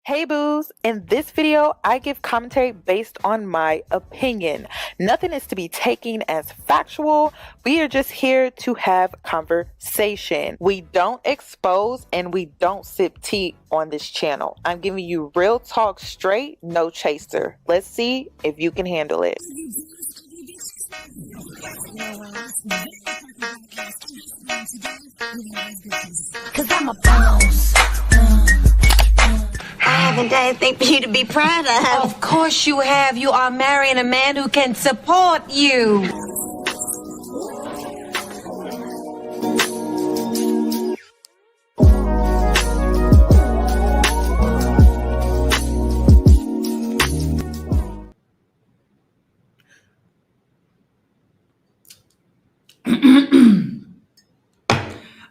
Hey boos, in this video, I give commentary based on my opinion. Nothing is to be taken as factual. We are just here to have conversation. We don't expose and we don't sip tea on this channel. I'm giving you real talk straight, no chaser. Let's see if you can handle it. Cause I'm a boss. I haven't done anything for you to be proud of. Of course you have. You are marrying a man who can support you.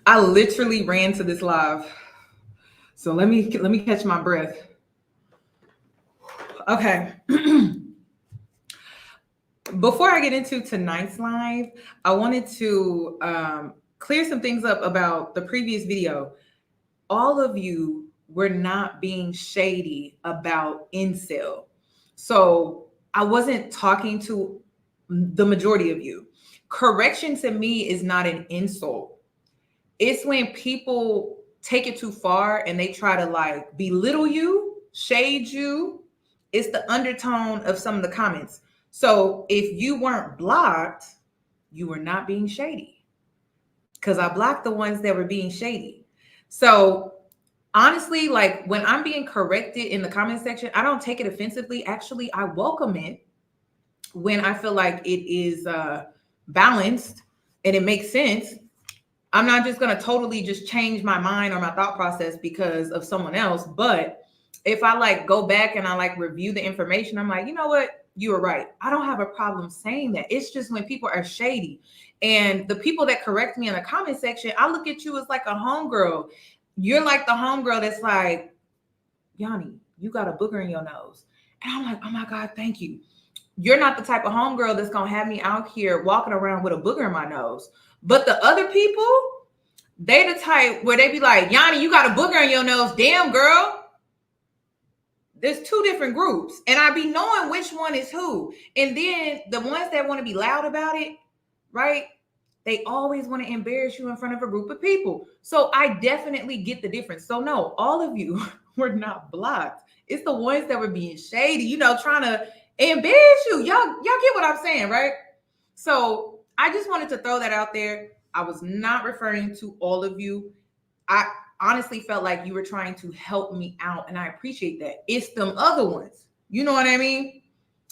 I literally ran to this live. So let me catch my breath. Okay. Before I get into tonight's live, I wanted to clear some things up about the previous video. All of you were not being shady about incel. So I wasn't talking to the majority of you. Correction to me is not an insult. It's when people take it too far and they try to like belittle you, shade you. It's the undertone of some of the comments. So if you weren't blocked, you were not being shady, because I blocked the ones that were being shady. So honestly, like when I'm being corrected in the comment section, I don't take it offensively. Actually, I welcome it when I feel like it is balanced and it makes sense. I'm not just going to totally just change my mind or my thought process because of someone else. But if I like go back and I like review the information, I'm like, you know what? You were right. I don't have a problem saying that. It's just when people are shady, and the people that correct me in the comment section, I look at you as like a homegirl. You're like the homegirl that's like, Yoni, you got a booger in your nose. And I'm like, oh my God, thank you. You're not the type of homegirl that's going to have me out here walking around with a booger in my nose. But the other people, they the type where they be like, Yoni, you got a booger in your nose. Damn, girl. There's two different groups. And I be knowing which one is who. And then the ones that want to be loud about it, right? They always want to embarrass you in front of a group of people. So I definitely get the difference. So no, all of you were not blocked. It's the ones that were being shady, you know, trying to embarrass you. Y'all get what I'm saying, right? So I just wanted to throw that out there. I was not referring to all of you. I honestly felt like you were trying to help me out, and I appreciate that. It's them other ones. You know what I mean?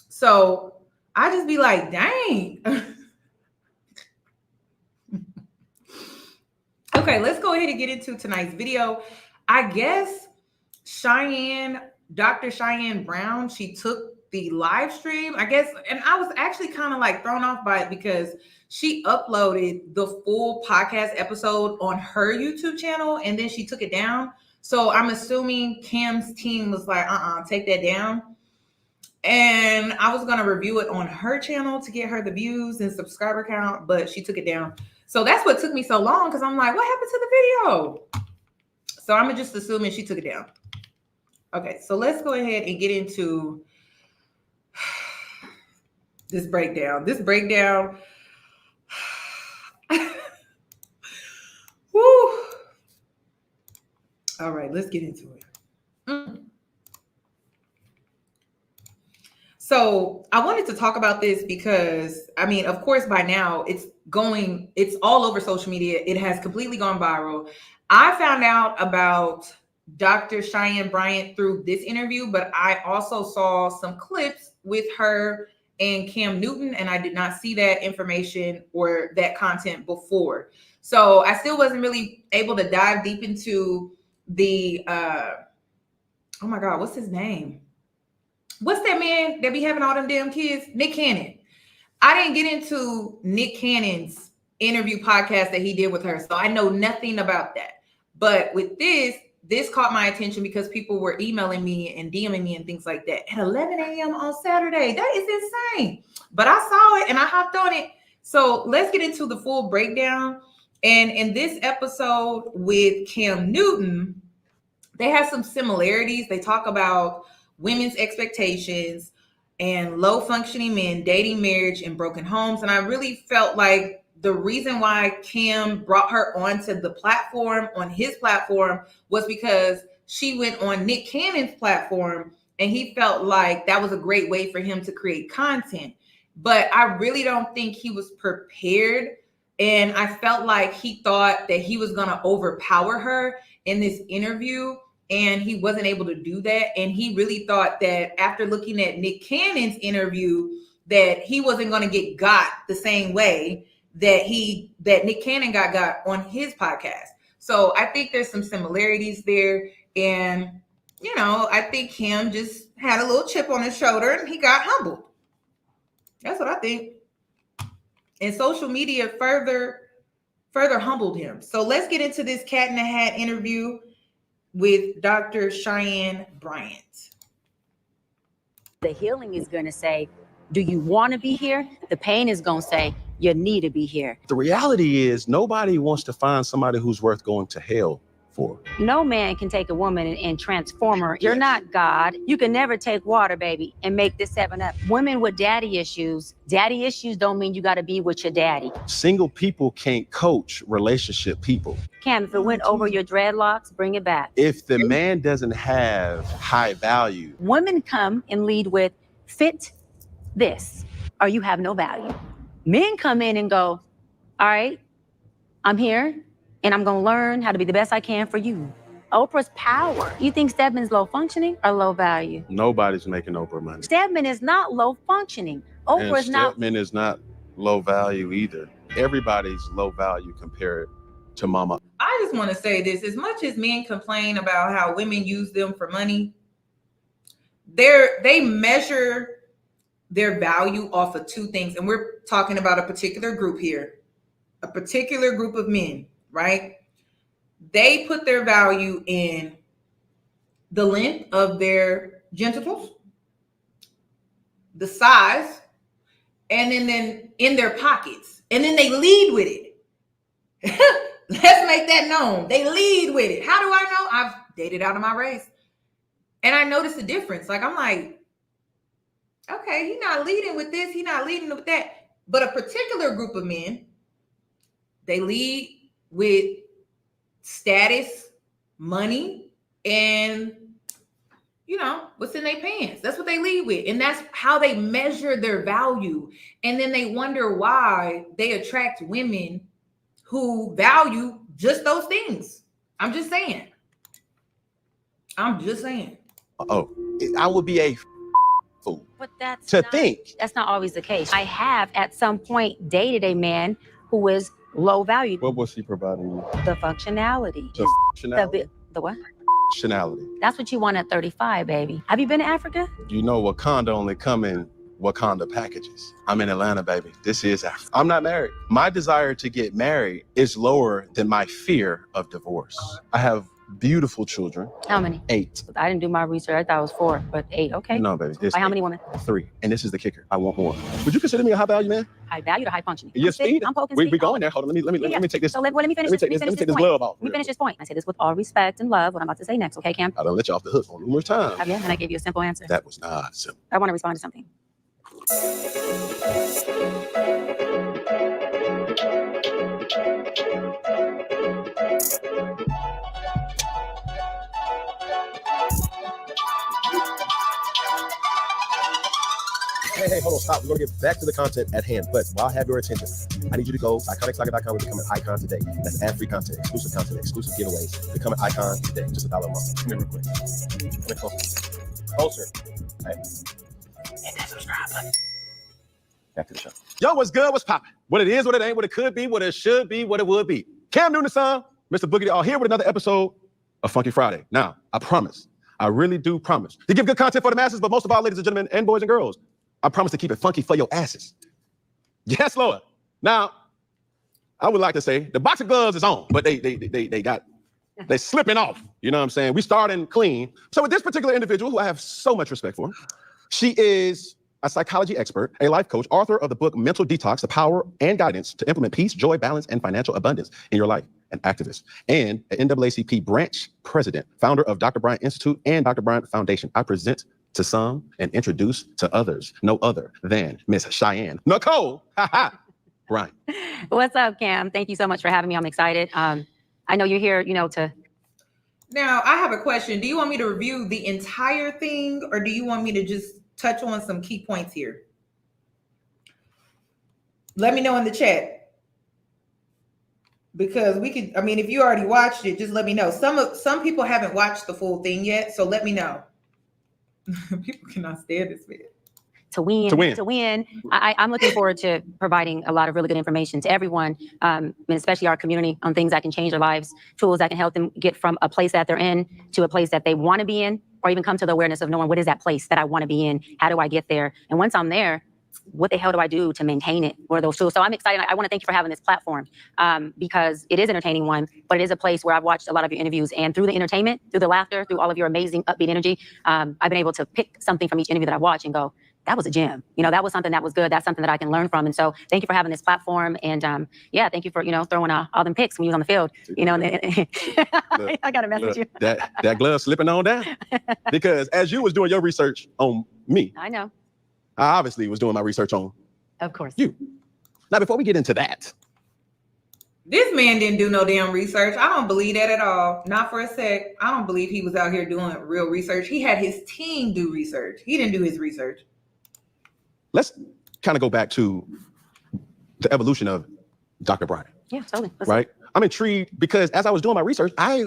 So I just be like, dang. Okay, let's go ahead and get into tonight's video. I guess Cheyenne, Dr. Cheyenne Brown, she took the live stream, I guess, and I was actually kind of like thrown off by it because she uploaded the full podcast episode on her YouTube channel and then she took it down. So I'm assuming Cam's team was like, take that down. And I was going to review it on her channel to get her the views and subscriber count, but she took it down. So that's what took me so long, because I'm like, what happened to the video? So I'm just assuming she took it down. Okay, so let's go ahead and get into this breakdown. Woo. All right, let's get into it. So I wanted to talk about this because, I mean, of course, by now it's all over social media. It has completely gone viral. I found out about Dr. Cheyenne Bryant through this interview, but I also saw some clips with her and Cam Newton, and I did not see that information or that content before. So I still wasn't really able to dive deep into the, oh my God, what's his name? What's that man that be having all them damn kids? Nick Cannon. I didn't get into Nick Cannon's interview podcast that he did with her, so I know nothing about that. But with this caught my attention because people were emailing me and DMing me and things like that at 11 a.m. on Saturday. That is insane. But I saw it and I hopped on it. So let's get into the full breakdown. And in this episode with Cam Newton, they have some similarities. They talk about women's expectations and low functioning men, dating, marriage, and broken homes. And I really felt like the reason why Cam brought her onto the platform, on his platform, was because she went on Nick Cannon's platform, and he felt like that was a great way for him to create content. But I really don't think he was prepared. And I felt like he thought that he was going to overpower her in this interview, and he wasn't able to do that. And he really thought that after looking at Nick Cannon's interview, that he wasn't going to get got the same way that Nick Cannon got on his podcast. So I think there's some similarities there. And, you know, I think Cam just had a little chip on his shoulder and he got humbled. That's what I think. And social media further humbled him. So let's get into this cat in the hat interview with Dr. Cheyenne Bryant. The healing is going to say, do you want to be here? The pain is going to say, you need to be here. The reality is nobody wants to find somebody who's worth going to hell for. No man can take a woman and transform her. You're not God. You can never take water, baby, and make this 7-Up. Women with daddy issues don't mean you got to be with your daddy. Single people can't coach relationship people. Cam, if it went over your dreadlocks, bring it back. If the man doesn't have high value. Women come and lead with fit this, or you have no value. Men come in and go, all right, I'm here and I'm going to learn how to be the best I can for you. Oprah's power. You think Stedman's low functioning or low value? Nobody's making Oprah money. Stedman is not low functioning. Oprah's not. Stedman is not low value either. Everybody's low value compared to mama. I just want to say this. As much as men complain about how women use them for money, they measure their value off of two things. And we're talking about a particular group here, a particular group of men, right? They put their value in the length of their genitals, the size, and then in their pockets. And then they lead with it. Let's make that known. They lead with it. How do I know? I've dated out of my race. And I noticed the difference. Like, I'm like, okay, he's not leading with this. He's not leading with that. But a particular group of men, they lead with status, money, and, you know, what's in their pants. That's what they lead with. And that's how they measure their value. And then they wonder why they attract women who value just those things. I'm just saying. Oh, I would be a fool. But that's That's not always the case. I have at some point dated a man who is low value. What was he providing you? The functionality. The functionality. The what? Functionality. That's what you want at 35, baby. Have you been to Africa? You know, Wakanda only come in Wakanda packages. I'm in Atlanta, baby. This is Africa. I'm not married. My desire to get married is lower than my fear of divorce. I have beautiful children. How many? 8. I didn't do my research. I thought it was 4, but 8. Okay. No, baby. By how many women? 3. And this is the kicker. I want more. Would you consider me a high value man? High value to high functioning. Yes, speed. I'm poking we speed. going there. Hold on. Let me take this. So let me finish Let me this. take this glove off. Let me finish this point. I say this with all respect and love. What I'm about to say next. Okay, Cam? I done let you off the hook on numerous times. Have you? And I gave you a simple answer. That was not simple. I want to respond to something. Hey, hold on, stop. We're going to get back to the content at hand. But while I have your attention, I need you to go to iconicsaga.com and become an icon today. That's ad-free content, exclusive giveaways. Become an icon today. Just $1 a month. Come here real quick. Come here closer. Closer. Hey. Hit that subscribe button. Back to the show. Yo, what's good? What's poppin'? What it is, what it ain't, what it could be, what it should be, what it would be. Cam Netwon, Mr. Boogity, all here with another episode of Funky Friday. Now, I promise, I really do promise to give good content for the masses, but most of all, ladies and gentlemen, and boys and girls, I promise to keep it funky for your asses. Yes, Lord. Now, I would like to say the boxing gloves is on, but they slipping off. You know what I'm saying? We starting clean. So with this particular individual, who I have so much respect for, she is a psychology expert, a life coach, author of the book Mental Detox, The Power and Guidance to Implement Peace, Joy, Balance, and Financial Abundance in Your Life, an activist, and an NAACP branch president, founder of Dr. Bryant Institute and Dr. Bryant Foundation. I present to some and introduce to others, no other than Miss Cheyenne Nicole Bryant. What's up, Cam? Thank you so much for having me. I'm excited. I know you're here, to... Now, I have a question. Do you want me to review the entire thing, or do you want me to just touch on some key points here? Let me know in the chat, because we could, if you already watched it, just let me know. Some people haven't watched the full thing yet, so let me know. People cannot stand this video. To win. I'm looking forward to providing a lot of really good information to everyone, and especially our community, on things that can change their lives, tools that can help them get from a place that they're in to a place that they want to be in, or even come to the awareness of knowing what is that place that I want to be in? How do I get there? And once I'm there, what the hell do I do to maintain it? What are those tools? So I'm excited. I want to thank you for having this platform, because it is an entertaining one, but it is a place where I've watched a lot of your interviews, and through the entertainment, through the laughter, through all of your amazing upbeat energy, I've been able to pick something from each interview that I watch and go, that was a gem. That was something that was good. That's something that I can learn from. And so thank you for having this platform. And thank you for, throwing all them picks when you was on the field, look, I got to message you. that glove slipping on down. Because as you was doing your research on me, I know. I obviously was doing my research on, of course, you. Now, before we get into that, this man didn't do no damn research. I don't believe that at all. Not for a sec. I don't believe he was out here doing real research. He had his team do research. He didn't do his research. let's kind of go back to the evolution of Dr. Bryant. Yeah, totally. Right? I'm intrigued because as I was doing my research, I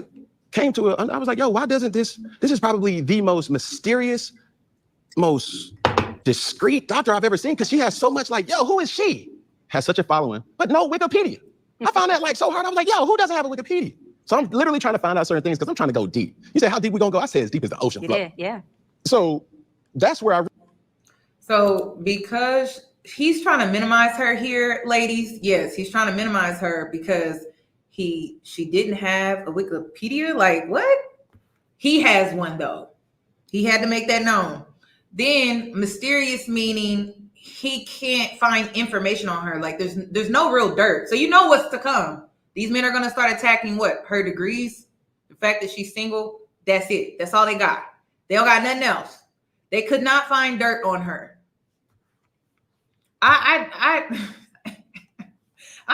came to I was like, yo, why doesn't this is probably the most mysterious, most discreet doctor I've ever seen, because she has so much who is she? Has such a following, but no Wikipedia. I found that so hard. I was like, yo, who doesn't have a Wikipedia? So I'm literally trying to find out certain things because I'm trying to go deep. You say, how deep we gonna go? I said as deep as the ocean floor. Yeah. So that's where So because he's trying to minimize her here, ladies, yes, he's trying to minimize her because she didn't have a Wikipedia. Like what? He has one though. He had to make that known. Then mysterious meaning he can't find information on her. Like there's no real dirt. So you know what's to come. These men are gonna start attacking her degrees, the fact that she's single. That's it. That's all they got. They don't got nothing else. They could not find dirt on her. I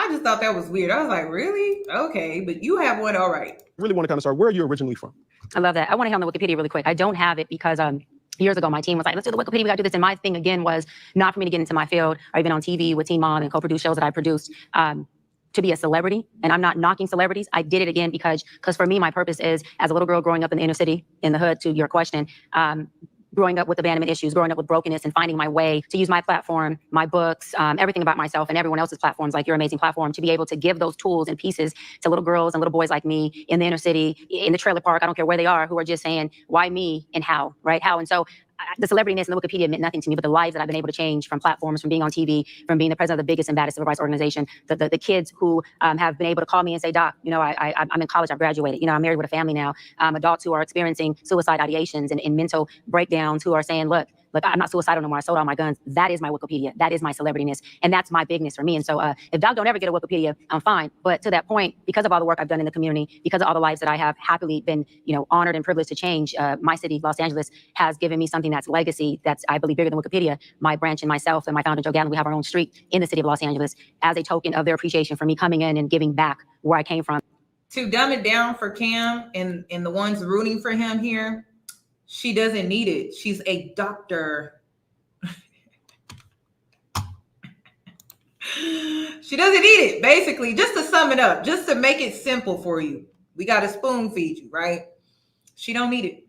just thought that was weird. I was like, really? Okay, but you have one, all right. really want to kind of start, where are you originally from? I love that. I want to hit on the Wikipedia really quick. I don't have it because years ago, my team was like, let's do the Wikipedia, we got to do this. And my thing, again, was not for me to get into my field or even on TV with Teen Mom and co-produce shows that I produced to be a celebrity. And I'm not knocking celebrities. I did it again because for me, my purpose is, as a little girl growing up in the inner city, in the hood, to your question, growing up with abandonment issues, growing up with brokenness, and finding my way to use my platform, my books, everything about myself and everyone else's platforms, like your amazing platform, to be able to give those tools and pieces to little girls and little boys like me in the inner city, in the trailer park, I don't care where they are, who are just saying, why me and how, right? How? And so the celebrityness and the Wikipedia meant nothing to me, but the lives that I've been able to change from platforms, from being on TV, from being the president of the biggest and baddest civil rights organization, the kids who have been able to call me and say, Doc, I'm in college, I've graduated, I'm married with a family now, adults who are experiencing suicide ideations and mental breakdowns, who are saying, look, I'm not suicidal no more. I sold all my guns. That is my Wikipedia. That is my celebrityness. And that's my bigness for me. And so if Doc don't ever get a Wikipedia, I'm fine. But to that point, because of all the work I've done in the community, because of all the lives that I have happily been, honored and privileged to change, my city, Los Angeles, has given me something that's legacy, that's, I believe, bigger than Wikipedia. My branch and myself and my founder, Joe Gallon, we have our own street in the city of Los Angeles as a token of their appreciation for me coming in and giving back where I came from. To dumb it down for Cam and the ones rooting for him here, she doesn't need it. She's a doctor. She doesn't need it, basically. Just to sum it up, just to make it simple for you. We got to spoon feed you, right? She don't need it.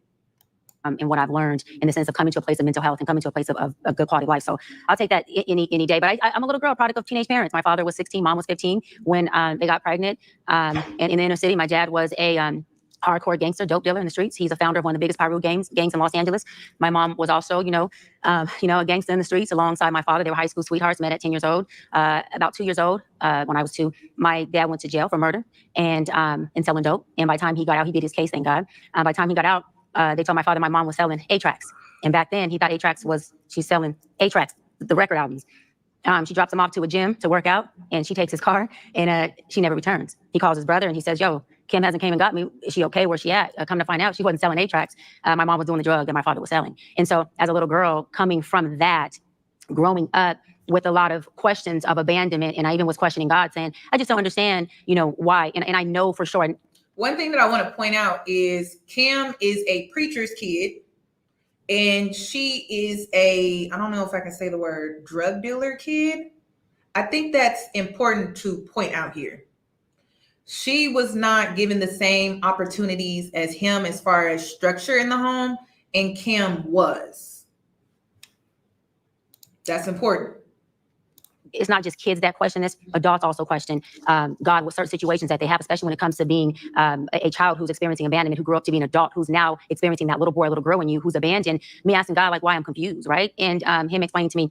And what I've learned in the sense of coming to a place of mental health and coming to a place of good quality life. So I'll take that any day. But I'm a little girl, product of teenage parents. My father was 16, mom was 15 when they got pregnant. And in the inner city, my dad was a hardcore gangster, dope dealer in the streets. He's a founder of one of the biggest Pyru gangs in Los Angeles. My mom was also, a gangster in the streets alongside my father. They were high school sweethearts, met at 10 years old. About 2 years old, when I was 2, my dad went to jail for murder and selling dope. And by the time he got out, he did his case, thank God. By the time he got out, they told my father my mom was selling 8 tracks. And back then, he thought 8-Tracks she's selling 8-Tracks, the record albums. She drops him off to a gym to work out, and she takes his car, and she never returns. He calls his brother, and he says, yo, Kim hasn't came and got me. Is she okay? Where's she at? Come to find out, she wasn't selling 8-Tracks. My mom was doing the drug that my father was selling. And so as a little girl, coming from that, growing up with a lot of questions of abandonment, and I even was questioning God, saying, I just don't understand, why. And I know for sure. One thing that I want to point out is Cam is a preacher's kid. And she is I don't know if I can say the word, drug dealer kid. I think that's important to point out here. She was not given the same opportunities as him as far as structure in the home, and Cam was. That's important. It's not just kids that question this, adults also question God with certain situations that they have, especially when it comes to being a child who's experiencing abandonment, who grew up to be an adult, who's now experiencing that little boy, little girl in you who's abandoned. Me asking God, like, why I'm confused, right? And him explaining to me,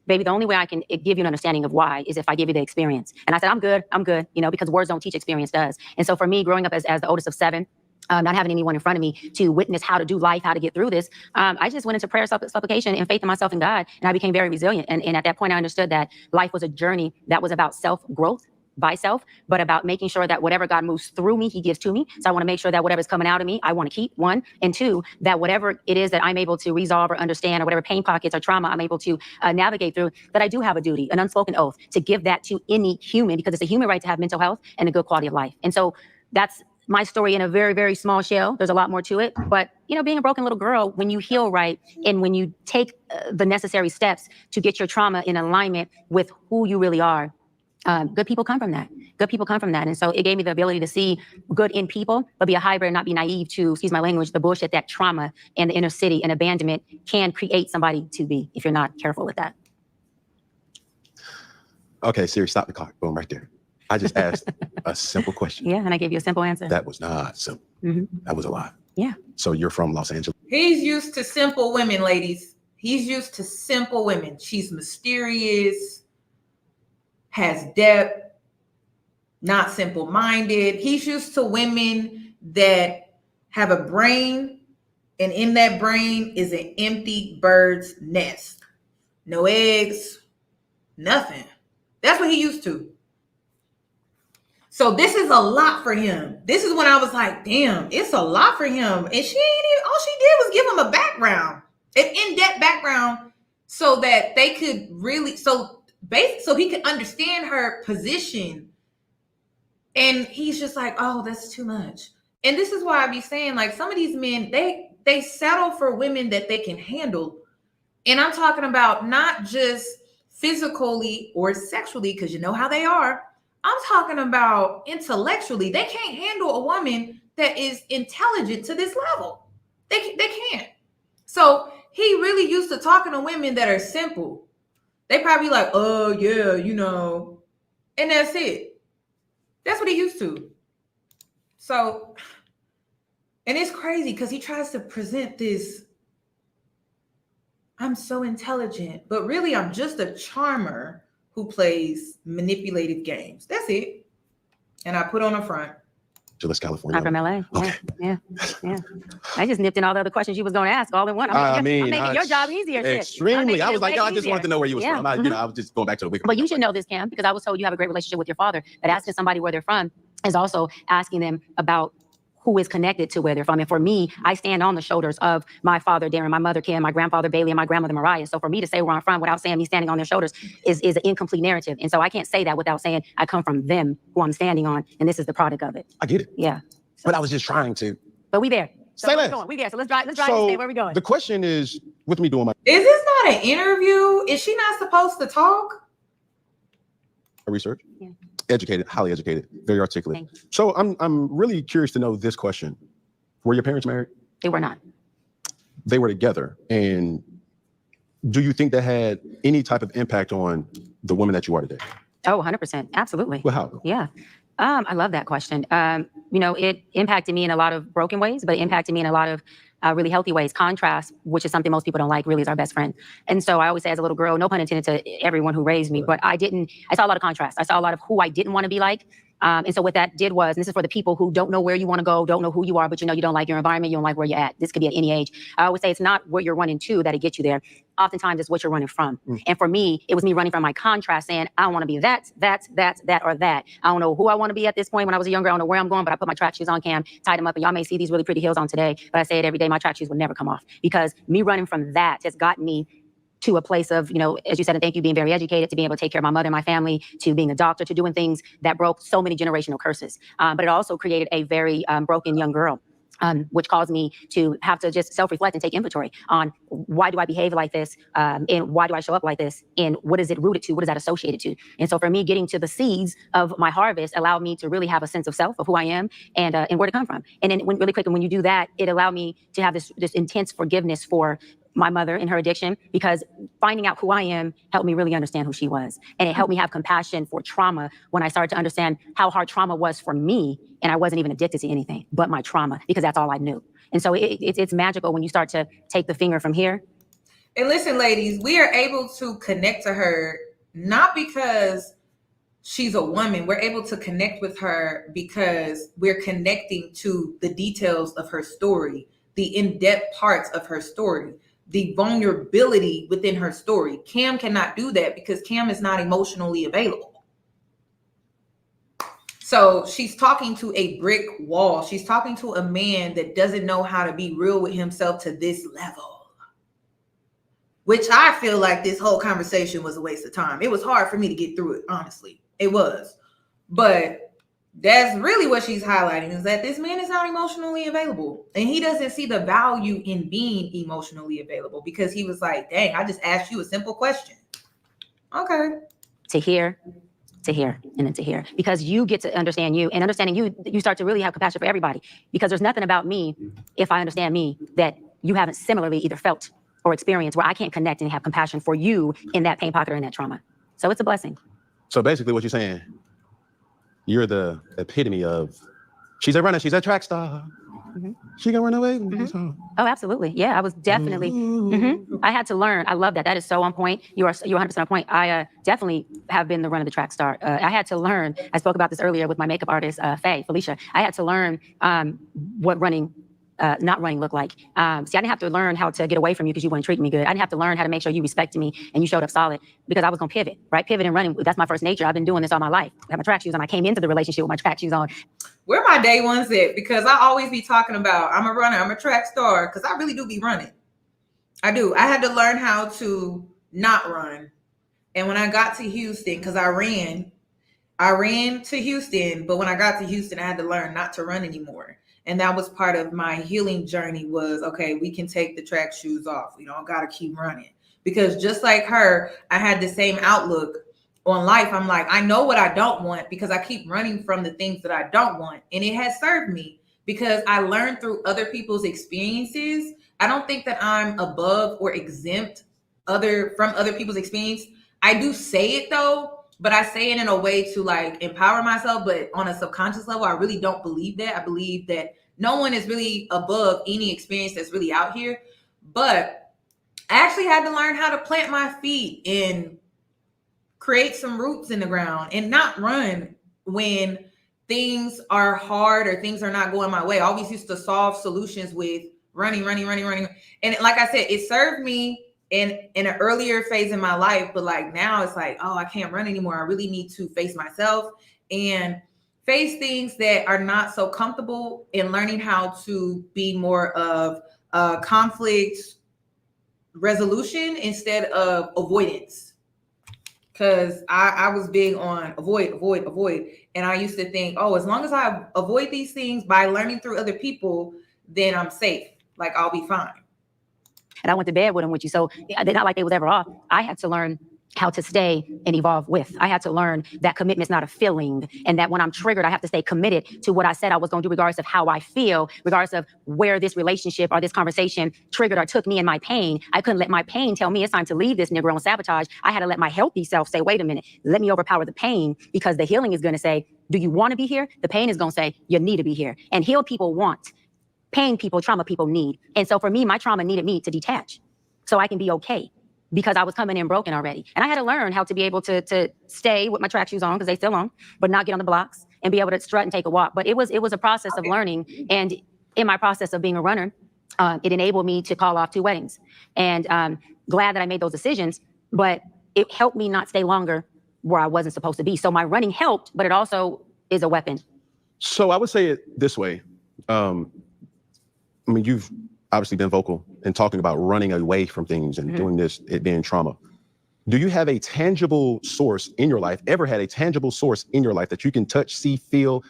baby, the only way I can give you an understanding of why is if I give you the experience. And I said, I'm good, because words don't teach, experience does. And so for me, growing up as the oldest of 7, not having anyone in front of me to witness how to do life, how to get through this, I just went into prayer, supplication, and faith in myself and God, and I became very resilient. And at that point, I understood that life was a journey that was about self-growth by self, but about making sure that whatever God moves through me, he gives to me. So I want to make sure that whatever's coming out of me, I want to keep, 1. And 2, that whatever it is that I'm able to resolve or understand, or whatever pain pockets or trauma I'm able to navigate through, that I do have a duty, an unspoken oath to give that to any human, because it's a human right to have mental health and a good quality of life. And so that's my story in a very, very small shell. There's a lot more to it. But, being a broken little girl, when you heal right and when you take the necessary steps to get your trauma in alignment with who you really are, good people come from that. Good people come from that. And so it gave me the ability to see good in people, but be a hybrid and not be naive to, excuse my language, the bullshit that trauma and the inner city and abandonment can create somebody to be if you're not careful with that. Okay, Siri, stop the clock. Boom, right there. I just asked a simple question. Yeah, and I gave you a simple answer. That was not simple. Mm-hmm. That was a lot. Yeah. So you're from Los Angeles? He's used to simple women, ladies. He's used to simple women. She's mysterious, has depth, not simple-minded. He's used to women that have a brain, and in that brain is an empty bird's nest. No eggs, nothing. That's what he used to. So this is a lot for him. This is when I was like, damn, it's a lot for him. And all she did was give him a background, an in-depth background, so that they could really, so he could understand her position. And he's just like, oh, that's too much. And this is why I be saying, like, some of these men, they settle for women that they can handle. And I'm talking about not just physically or sexually, because you know how they are. I'm talking about intellectually. They can't handle a woman that is intelligent to this level. They can't. So he really used to talking to women that are simple. They probably like, oh yeah, and that's it. That's what he used to. So, and it's crazy because he tries to present this, I'm so intelligent, but really I'm just a charmer who plays manipulative games. That's it. And I put on a front. Angeles, California. I'm from LA. Okay. Yeah. I just nipped in all the other questions you was going to ask all in one. I'm making your job easier. Extremely. I was like, I just wanted to know where you was from. I was just going back to the Wikipedia. But you should know this, Cam, because I was told you have a great relationship with your father. That asking somebody where they're from is also asking them about who is connected to where they're from. And for me, I stand on the shoulders of my father, Darren, my mother, Kim, my grandfather, Bailey, and my grandmother, Mariah. So for me to say where I'm from without saying me standing on their shoulders is an incomplete narrative. And so I can't say that without saying I come from them, who I'm standing on, and this is the product of it. I get it. Yeah. So, but I was just trying to. But we there. So say less. We there. So let's drive and stay where we going. The question is, with me doing my... Is this not an interview? Is she not supposed to talk? Research? Yeah. Educated, highly educated, very articulate. So I'm really curious to know this question. Were your parents married? They were not. They were together. And do you think that had any type of impact on the woman that you are today? Oh, 100%. Absolutely. Well, how? Yeah. I love that question. It impacted me in a lot of broken ways, but it impacted me in a lot of really healthy ways. Contrast, which is something most people don't like, really is our best friend. And so I always say as a little girl, no pun intended to everyone who raised me, but I saw a lot of contrast. I saw a lot of who I didn't want to be like And so what that did was, and this is for the people who don't know where you want to go, don't know who you are, but you know you don't like your environment, you don't like where you're at. This could be at any age. I would say it's not where you're running to that'll get you there. Oftentimes it's what you're running from. And for me, it was me running from my contrast, saying, I don't want to be that, or that. I don't know who I want to be at this point. When I was younger, I don't know where I'm going, but I put my track shoes on, Cam, tied them up, and y'all may see these really pretty heels on today, but I say it every day, my track shoes would never come off, because me running from that has gotten me to a place of, as you said, and thank you, being very educated, to being able to take care of my mother and my family, to being a doctor, to doing things that broke so many generational curses. But it also created a very broken young girl. Which caused me to have to just self-reflect and take inventory on why do I behave like this, and why do I show up like this, and what is it rooted to, what is that associated to? And so for me, getting to the seeds of my harvest allowed me to really have a sense of self, of who I am, and where to come from. And then really quick, when you do that, it allowed me to have this intense forgiveness for my mother and her addiction, because finding out who I am helped me really understand who she was. And it helped me have compassion for trauma when I started to understand how hard trauma was for me. And I wasn't even addicted to anything but my trauma, because that's all I knew. And so it's magical when you start to take the finger from here. And listen, ladies, we are able to connect to her, not because she's a woman. We're able to connect with her because we're connecting to the details of her story, the in-depth parts of her story, the vulnerability within her story. Cam cannot do that because Cam is not emotionally available. So she's talking to a brick wall. She's talking to a man that doesn't know how to be real with himself to this level, which I feel like this whole conversation was a waste of time. It was hard for me to get through it, honestly. It was. But that's really what she's highlighting, is that this man is not emotionally available. And he doesn't see the value in being emotionally available, because he was like, dang, I just asked you a simple question. Okay. To hear, and then to hear. Because you get to understand you, and understanding you, you start to really have compassion for everybody. Because there's nothing about me, if I understand me, that you haven't similarly either felt or experienced, where I can't connect and have compassion for you in that pain pocket or in that trauma. So it's a blessing. So basically what you're saying, you're the epitome of, she's a runner, she's a track star. Mm-hmm. She can run away. Mm-hmm. Oh, absolutely. Yeah, I was definitely, I had to learn. I love that. That is so on point. You're 100% on point. I definitely have been the run of the track star. I had to learn, I spoke about this earlier with my makeup artist, Felicia. I had to learn what not running looked like. See, I didn't have to learn how to get away from you because you wouldn't treat me good. I didn't have to learn how to make sure you respected me and you showed up solid, because I was going to pivot, right? Pivot and running, that's my first nature. I've been doing this all my life. I have my track shoes on. I came into the relationship with my track shoes on. Where my day ones at? Because I always be talking about, I'm a runner, I'm a track star, because I really do be running. I do. I had to learn how to not run. And when I got to Houston, because I ran to Houston, but when I got to Houston, I had to learn not to run anymore. And that was part of my healing journey, was, okay, we can take the track shoes off. We don't got to keep running. Because just like her, I had the same outlook on life. I'm like, I know what I don't want, because I keep running from the things that I don't want. And it has served me, because I learned through other people's experiences. I don't think that I'm above or exempt from other people's experience. I do say it though, but I say it in a way to like empower myself. But on a subconscious level, I really don't believe that. I believe that no one is really above any experience that's really out here. But I actually had to learn how to plant my feet and create some roots in the ground and not run when things are hard or things are not going my way. I always used to solve solutions with running. And like I said, it served me in an earlier phase in my life, but like now it's like, oh, I can't run anymore. I really need to face myself and face things that are not so comfortable, and learning how to be more of conflict resolution instead of avoidance. Because I was big on avoid. And I used to think, oh, as long as I avoid these things by learning through other people, then I'm safe. Like, I'll be fine. And I went to bed with them with you. So they're not like they was ever off. I had to learn how to stay and evolve with. I had to learn that commitment's not a feeling, and that when I'm triggered, I have to stay committed to what I said I was going to do, regardless of how I feel, regardless of where this relationship or this conversation triggered or took me in my pain. I couldn't let my pain tell me it's time to leave this Negro and sabotage. I had to let my healthy self say, wait a minute, let me overpower the pain, because the healing is going to say, do you want to be here? The pain is going to say, you need to be here. And healed people want. Pain people, trauma people need. And so for me, my trauma needed me to detach so I can be okay, because I was coming in broken already. And I had to learn how to be able to stay with my track shoes on, because they still on, but not get on the blocks, and be able to strut and take a walk. But it was a process of learning. And in my process of being a runner, it enabled me to call off 2 weddings. And glad that I made those decisions, but it helped me not stay longer where I wasn't supposed to be. So my running helped, but it also is a weapon. So I would say it this way. I mean, you've obviously been vocal in talking about running away from things and doing this, it being trauma. Do you have a tangible source in your life, ever had a tangible source in your life that you can touch, see, feel,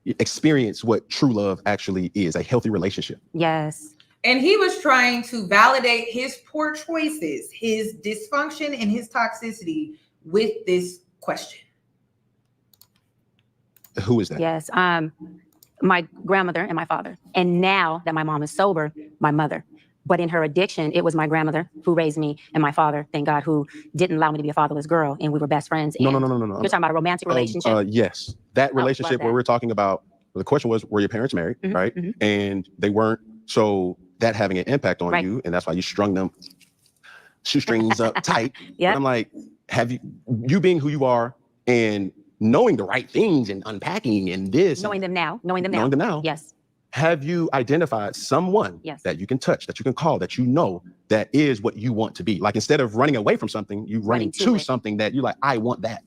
experience what true love actually is, a healthy relationship? Yes. And he was trying to validate his poor choices, his dysfunction, and his toxicity with this question. Who is that? Yes. My grandmother and my father. And now that my mom is sober, my mother. But in her addiction, it was my grandmother who raised me, and my father, thank God, who didn't allow me to be a fatherless girl, and we were best friends. No. You're talking about a romantic relationship? Yes. That relationship where we're talking about, the question was, were your parents married, right? And they weren't, so that having an impact on you, and that's why you strung them shoestrings up tight. Yeah. I'm like, have you being who you are and knowing the right things and unpacking and this. Knowing them now. Yes. Have you identified someone that you can touch, that you can call, that you know that is what you want to be? Like, instead of running away from something, you running to something that you're like, I want that.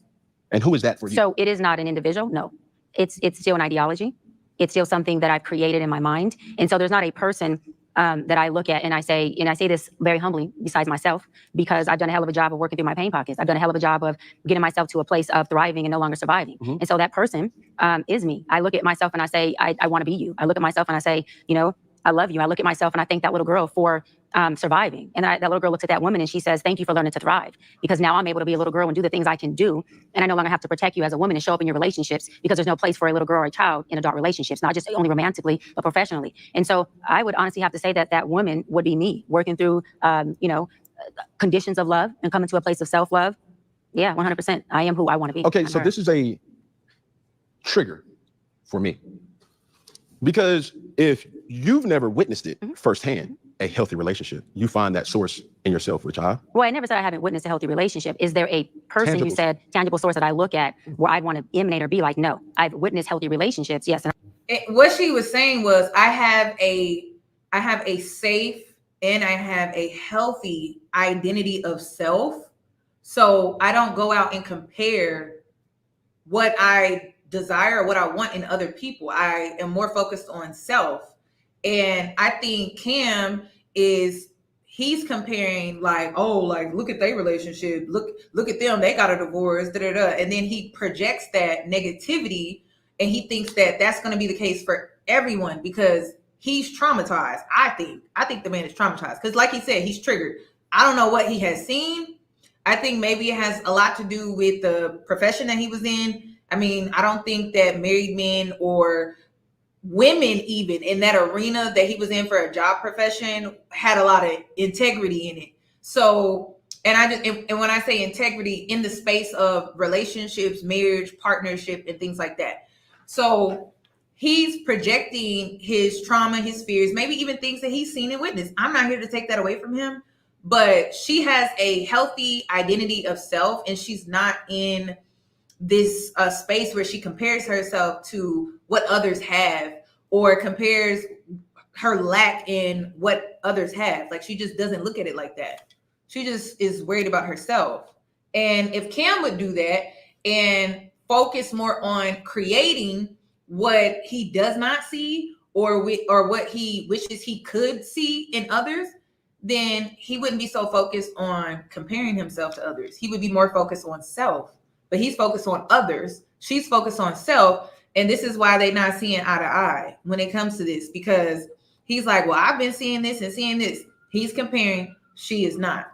And who is that for you? So it is not an individual. No, it's still an ideology. It's still something that I've created in my mind. And so there's not a person that I look at and I say this very humbly, besides myself, because I've done a hell of a job of working through my pain pockets. I've done a hell of a job of getting myself to a place of thriving and no longer surviving. And so that person is me. I look at myself and I say, I want to be you. I look at myself and I say, I love you. I look at myself and I thank that little girl for surviving. And that little girl looks at that woman and she says, thank you for learning to thrive, because now I'm able to be a little girl and do the things I can do. And I no longer have to protect you as a woman and show up in your relationships, because there's no place for a little girl or a child in adult relationships, not just only romantically, but professionally. And so I would honestly have to say that that woman would be me, working through, conditions of love and coming to a place of self-love. Yeah, 100%. I am who I want to be. Okay, so this is a trigger for me, because if you've never witnessed it firsthand, a healthy relationship, you find that source in yourself, which I never said I haven't witnessed a healthy relationship. Is there a person you said tangible source that I look at where I'd want to emanate or be like? No, I've witnessed healthy relationships. Yes. What she was saying was, I have a safe and I have a healthy identity of self. So I don't go out and compare what I desire or what I want in other people. I am more focused on self. And I think Cam he's comparing look at their relationship. Look at them. They got a divorce, And then he projects that negativity and he thinks that that's going to be the case for everyone because he's traumatized. I think the man is traumatized because, like he said, he's triggered. I don't know what he has seen. I think maybe it has a lot to do with the profession that he was in. I mean, I don't think that married men or women, even in that arena that he was in for a job profession, had a lot of integrity in it. So, and when I say integrity, in the space of relationships, marriage, partnership, and things like that. So he's projecting his trauma, his fears, maybe even things that he's seen and witnessed. I'm not here to take that away from him, but she has a healthy identity of self, and she's not in this space where she compares herself to what others have or compares her lack in what others have. Like, she just doesn't look at it like that. She just is worried about herself. And if Cam would do that and focus more on creating what he does not see or what he wishes he could see in others, then he wouldn't be so focused on comparing himself to others. He would be more focused on self. But he's focused on others. She's focused on self. And this is why they're not seeing eye to eye when it comes to this, because he's like, well, I've been seeing this and seeing this. He's comparing. She is not.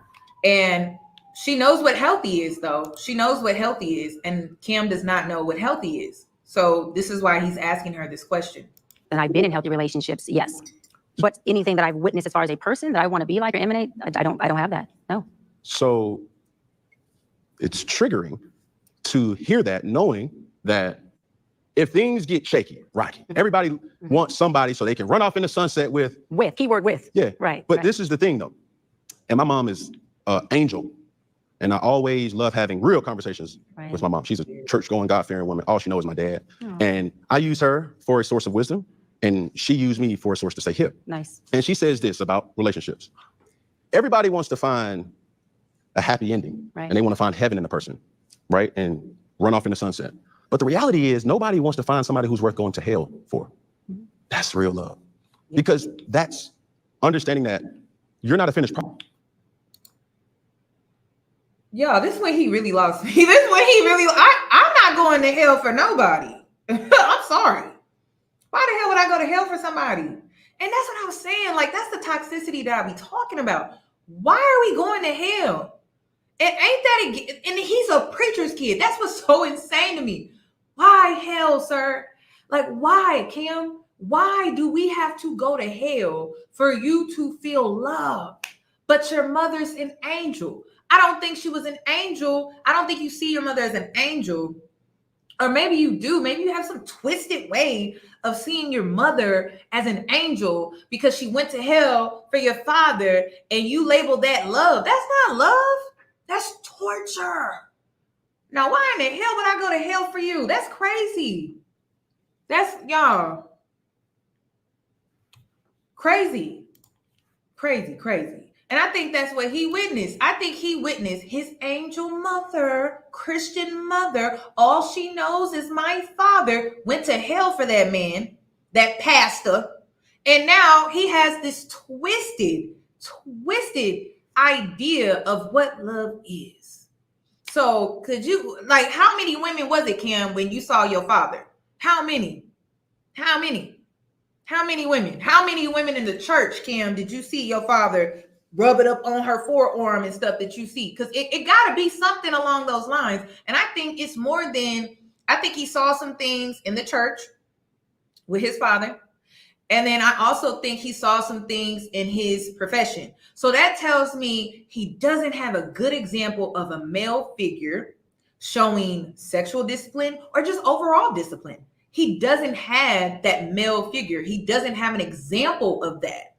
And she knows what healthy is, though. She knows what healthy is. And Cam does not know what healthy is. So this is why he's asking her this question. And I've been in healthy relationships, yes. But anything that I've witnessed as far as a person that I want to be like or emanate, I don't have that. No. So it's triggering to hear that, knowing that if things get shaky, rocky, everybody wants somebody so they can run off in the sunset with. Keyword with. Yeah. Right. But this is the thing, though. And my mom is angel. And I always love having real conversations Right. with my mom. She's a church-going, God-fearing woman. All she knows is my dad. Oh. And I use her for a source of wisdom, and she used me for a source to stay hip. Nice. And she says this about relationships. Everybody wants to find a happy ending, Right. and they want to find heaven in a person, right? And run off in the sunset. But the reality is nobody wants to find somebody who's worth going to hell for. That's real love. Because that's understanding that you're not a finished product. Yeah, this is when he really lost me. This is when he really. I'm not going to hell for nobody. I'm sorry. Why the hell would I go to hell for somebody? And that's what I was saying. Like, that's the toxicity that I be talking about. Why are we going to hell? And ain't that and he's a preacher's kid. That's what's so insane to me. Why hell, sir? Like, why, Cam? Why do we have to go to hell for you to feel love? But your mother's an angel. I don't think she was an angel. I don't think you see your mother as an angel. Or maybe you do. Maybe you have some twisted way of seeing your mother as an angel because she went to hell for your father and you label that love. That's not love. That's torture. Now, why in the hell would I go to hell for you? That's crazy. That's, y'all. Crazy. Crazy, crazy. And I think that's what he witnessed. I think he witnessed his angel mother, Christian mother. All she knows is my father went to hell for that man, that pastor. And now he has this twisted idea of what love is. So could you, like, how many women was it, Cam, when you saw your father? How many? How many? How many women? How many women in the church, Cam, did you see your father rub it up on her forearm and stuff that you see? Because it got to be something along those lines. And I think it's more than, I think he saw some things in the church with his father. And then I also think he saw some things in his profession. So that tells me he doesn't have a good example of a male figure showing sexual discipline or just overall discipline. He doesn't have that male figure. He doesn't have an example of that.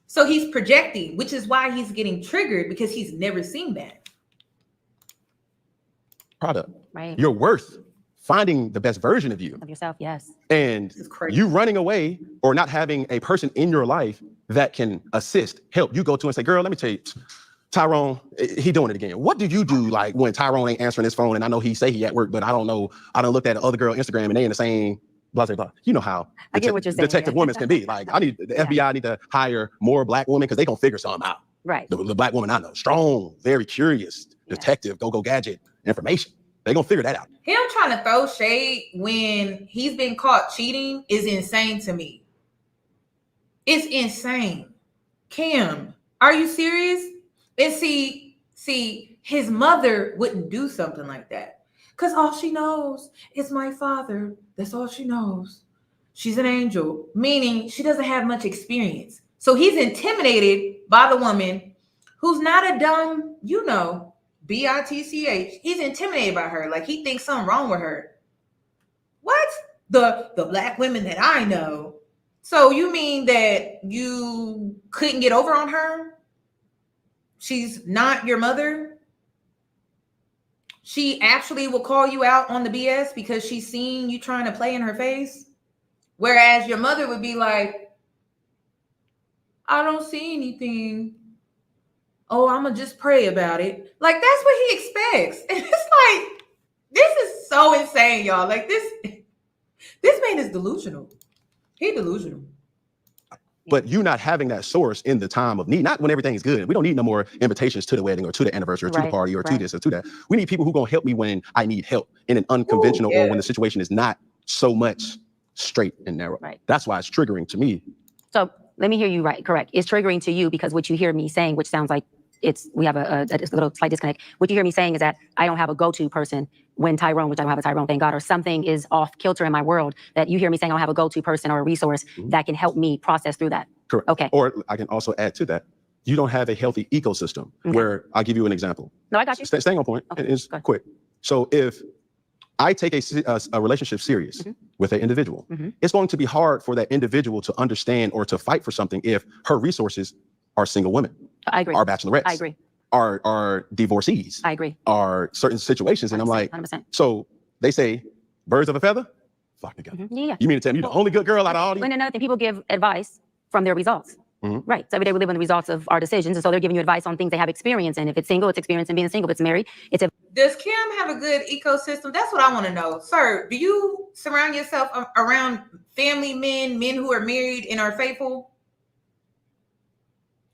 So he's projecting, which is why he's getting triggered, because he's never seen that. Product. Right. You're worth finding the best version of you. Of yourself, yes. And you running away or not having a person in your life that can assist, help you go to and say, girl, let me tell you, Tyrone, he doing it again. What do you do like when Tyrone ain't answering his phone and I know he say he at work, but I don't know. I done looked at the other girl Instagram and they in the same blah, blah, blah. You know how I get what you're saying, detective women can be. Like, I need the FBI need to hire more black women because they gonna figure something out. Right. The black woman I know, strong, very curious, detective, go gadget information. They gonna figure that out. Him trying to throw shade when he's been caught cheating is insane to me. It's insane. Cam, are you serious? And see, his mother wouldn't do something like that. Because all she knows is my father. That's all she knows. She's an angel, meaning she doesn't have much experience. So he's intimidated by the woman who's not a dumb, bitch. He's intimidated by her. Like, he thinks something wrong with her. What? The black women that I know. So you mean that you couldn't get over on her? She's not your mother? She actually will call you out on the BS because she's seen you trying to play in her face? Whereas your mother would be like, I don't see anything. Oh, I'm going to just pray about it. Like, that's what he expects. And it's like, this is so insane, y'all. Like, this man is delusional. He's delusional. But you not having that source in the time of need, not when everything's good. We don't need no more invitations to the wedding or to the anniversary or to the party or to this or to that. We need people who going to help me when I need help in an unconventional or when the situation is not so much straight and narrow. Right. That's why it's triggering to me. So let me hear you correct. It's triggering to you because what you hear me saying, which sounds like we have a little slight disconnect. What you hear me saying is that I don't have a go-to person when Tyrone, which I don't have a Tyrone, thank God, or something is off kilter in my world, that you hear me saying I don't have a go-to person or a resource that can help me process through that. Correct. Okay. Or I can also add to that, you don't have a healthy ecosystem where I'll give you an example. No, I got you. Staying on point, and it's quick. So if I take a relationship serious with an individual, it's going to be hard for that individual to understand or to fight for something if her resources are single women. I agree. Are bachelorettes. I agree. are divorcees. I agree. Are certain situations. And I'm like, 100%. so they say birds of a feather flock together. Mm-hmm. Yeah. You mean to tell me you're the only good girl out of all these? And another thing, people give advice from their results. Mm-hmm. Right. So every day we live in the results of our decisions. And so they're giving you advice on things they have experience in. If it's single, it's experience in being single. If it's married, it's Does Cam have a good ecosystem? That's what I want to know. Sir, do you surround yourself around family men who are married and are faithful?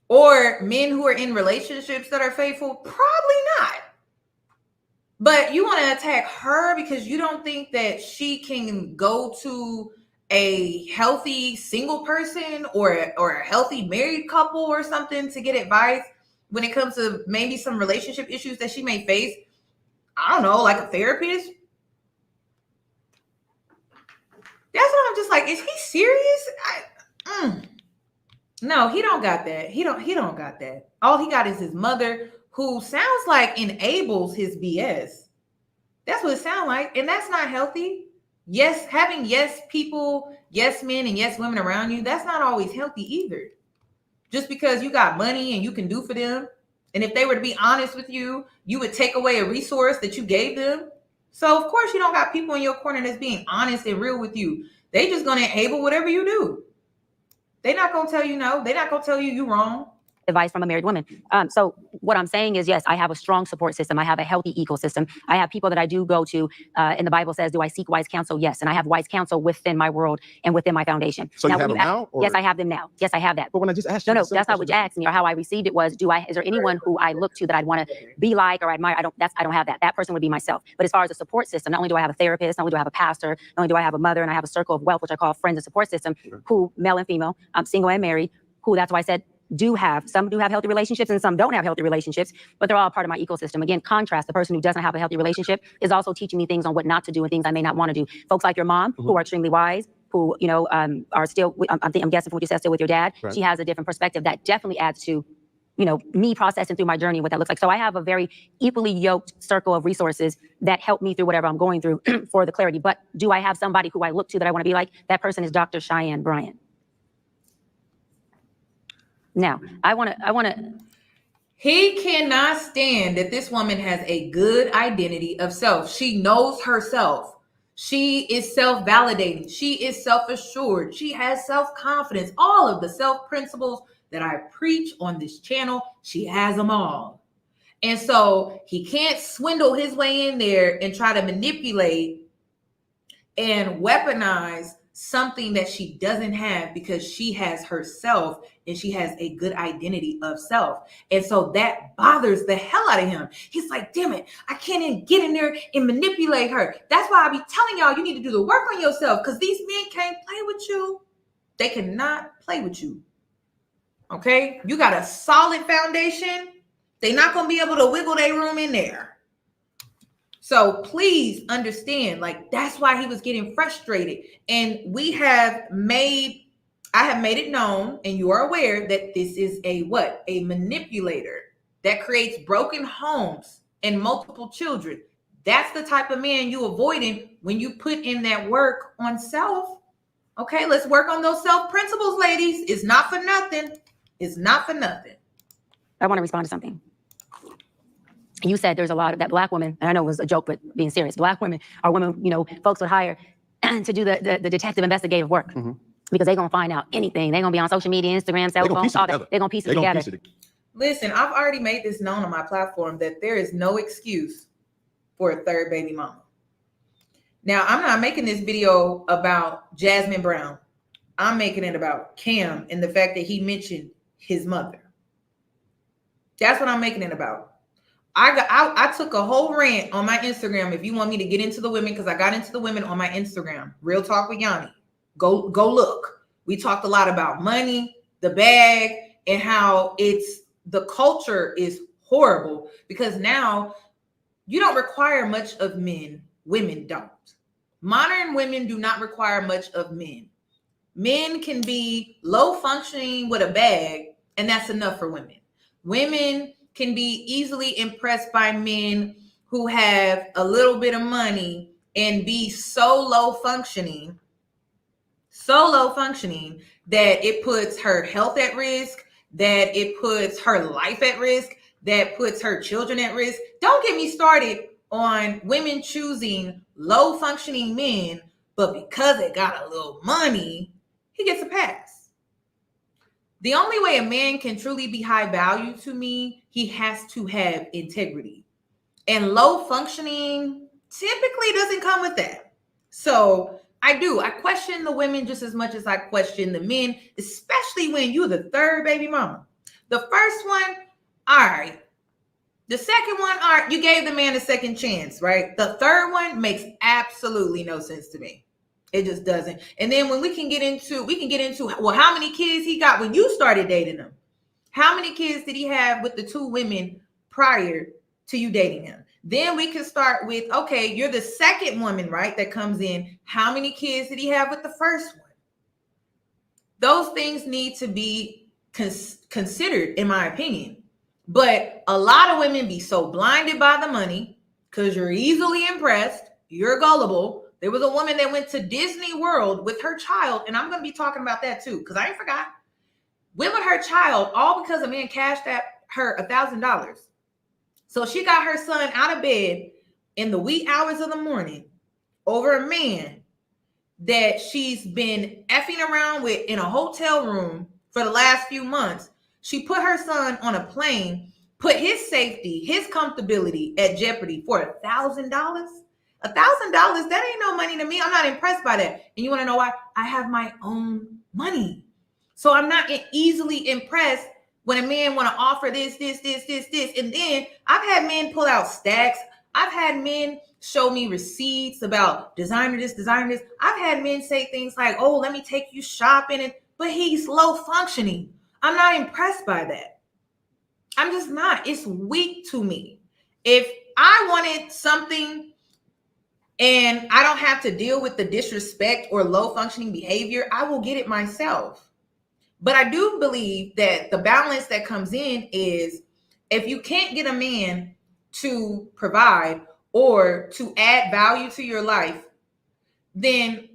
Or men who are in relationships that are faithful? Probably not. But you want to attack her because you don't think that she can go to a healthy single person or a healthy married couple or something to get advice when it comes to maybe some relationship issues that she may face. I don't know, like a therapist. That's what I'm just like, is he serious? No, he don't got that. He don't got that. All he got is his mother, who sounds like enables his BS. That's what it sounds like. And that's not healthy. Yes, having yes people, yes men, and yes women around you, that's not always healthy either. Just because you got money and you can do for them, and if they were to be honest with you, you would take away a resource that you gave them. So of course you don't got people in your corner that's being honest and real with you. They just gonna enable whatever you do. They're not gonna tell you no. They're not gonna tell you wrong. advice from a married woman. So what I'm saying is, yes, I have a strong support system. I have a healthy ecosystem. I have people that I do go to. And the Bible says, do I seek wise counsel? Yes. And I have wise counsel within my world and within my foundation. So now, you have them now? Yes, I have them now. Yes, I have that. But when I just asked you. No, that's not what you asked me, or how I received it was, is there anyone who I look to that I'd want to be like or admire? I don't have that. That person would be myself. But as far as a support system, not only do I have a therapist, not only do I have a pastor, not only do I have a mother, and I have a circle of wealth, which I call friends and support system, who, male and female, single and married, who, that's why I said, some do have healthy relationships and some don't have healthy relationships, but they're all part of my ecosystem. Again, contrast, the person who doesn't have a healthy relationship is also teaching me things on what not to do and things I may not want to do. Folks like your mom, who are extremely wise, who, are still, I'm guessing from what you said, still with your dad, right. She has a different perspective that definitely adds to, me processing through my journey, what that looks like. So I have a very equally yoked circle of resources that help me through whatever I'm going through for the clarity. But do I have somebody who I look to that I want to be like? That person is Dr. Cheyenne Bryant. Now, I want to. He cannot stand that this woman has a good identity of self. She knows herself. She is self-validating. She is self-assured. She has self-confidence. All of the self-principles that I preach on this channel, she has them all. And so he can't swindle his way in there and try to manipulate and weaponize something that she doesn't have, because she has herself and she has a good identity of self. And so that bothers the hell out of him. He's like, damn it, I can't even get in there and manipulate her. That's why I be telling y'all, you need to do the work on yourself, because these men can't play with you. They cannot play with you. Okay? You got a solid foundation. They're not going to be able to wiggle their room in there. So please understand, that's why he was getting frustrated. And I have made it known, and you are aware that this is a manipulator that creates broken homes and multiple children. That's the type of man you avoiding when you put in that work on self. Okay, let's work on those self principles, ladies. It's not for nothing. It's not for nothing. I want to respond to something. You said there's a lot of that black women, and I know it was a joke, but being serious, black women are women, folks would hire to do the detective investigative work, because they're going to find out anything. They're going to be on social media, Instagram, cell phones, all that. They're going to piece it together. Listen, I've already made this known on my platform that there is no excuse for a third baby mama. Now, I'm not making this video about Jasmine Brown. I'm making it about Cam and the fact that he mentioned his mother. That's what I'm making it about. I took a whole rant on my Instagram. If you want me to get into the women, because I got into the women on my Instagram, Real Talk with Yoni. Go look. We talked a lot about money, the bag, and how the culture is horrible, because now you don't require much of men. Women don't. Modern women do not require much of men. Men can be low functioning with a bag, and that's enough for women. Women can be easily impressed by men who have a little bit of money and be so low functioning that it puts her health at risk, that it puts her life at risk. that puts her children at risk. Don't get me started on women choosing low functioning men, but because they got a little money, he gets a pass. The only way a man can truly be high value to me, he has to have integrity. And low functioning typically doesn't come with that. So I question the women just as much as I question the men, especially when you're the third baby mama. The first one, all right. The second one, all right, you gave the man a second chance, right? The third one makes absolutely no sense to me. It just doesn't. And then when we can get into, well, how many kids he got when you started dating him? How many kids did he have with the two women prior to you dating him? Then we can start with, okay, you're the second woman, right, that comes in. How many kids did he have with the first one? Those things need to be considered, in my opinion. But a lot of women be so blinded by the money because you're easily impressed. You're gullible. There was a woman that went to Disney World with her child, and I'm going to be talking about that too because I ain't forgot. Went with her child all because a man cashed at her $1,000. So she got her son out of bed in the wee hours of the morning over a man that she's been effing around with in a hotel room for the last few months. She put her son on a plane, put his safety, his comfortability at jeopardy for $1,000. $1,000, that ain't no money to me. I'm not impressed by that. And you want to know why? I have my own money. So I'm not easily impressed when a man want to offer this. And then I've had men pull out stacks. I've had men show me receipts about designer this. I've had men say things like, oh, let me take you shopping. But he's low functioning. I'm not impressed by that. I'm just not. It's weak to me. If I wanted something and I don't have to deal with the disrespect or low functioning behavior, I will get it myself. But I do believe that the balance that comes in is if you can't get a man to provide or to add value to your life, then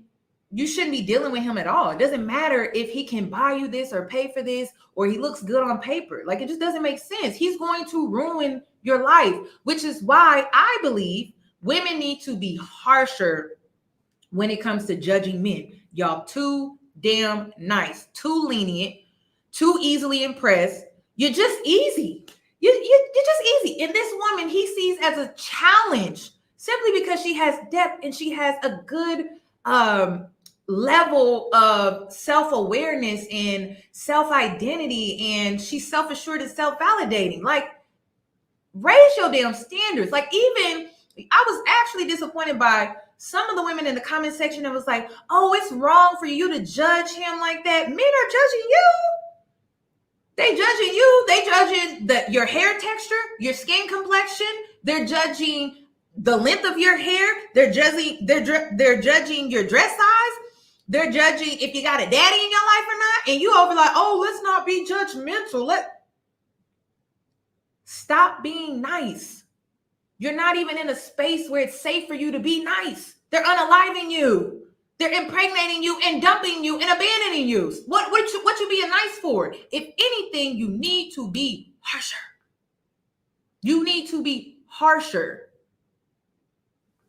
you shouldn't be dealing with him at all. It doesn't matter if he can buy you this or pay for this or he looks good on paper. Like, it just doesn't make sense. He's going to ruin your life, which is why I believe women need to be harsher when it comes to judging men. Y'all too damn nice, too lenient, too easily impressed. You're just easy. You're just easy. And this woman he sees as a challenge simply because she has depth and she has a good level of self-awareness and self-identity, and she's self-assured and self-validating. Like, raise your damn standards. Like, even I was actually disappointed by some of the women in the comment section that was like, oh, it's wrong for you to judge him like that. Men are judging you. They judging you. They judging your hair texture, your skin complexion. They're judging the length of your hair. They're judging your dress size. They're judging if you got a daddy in your life or not. And you over like, oh, let's not be judgmental. Stop being nice. You're not even in a space where it's safe for you to be nice. They're unaliving you. They're impregnating you and dumping you and abandoning you. What you being nice for? If anything, you need to be harsher. You need to be harsher.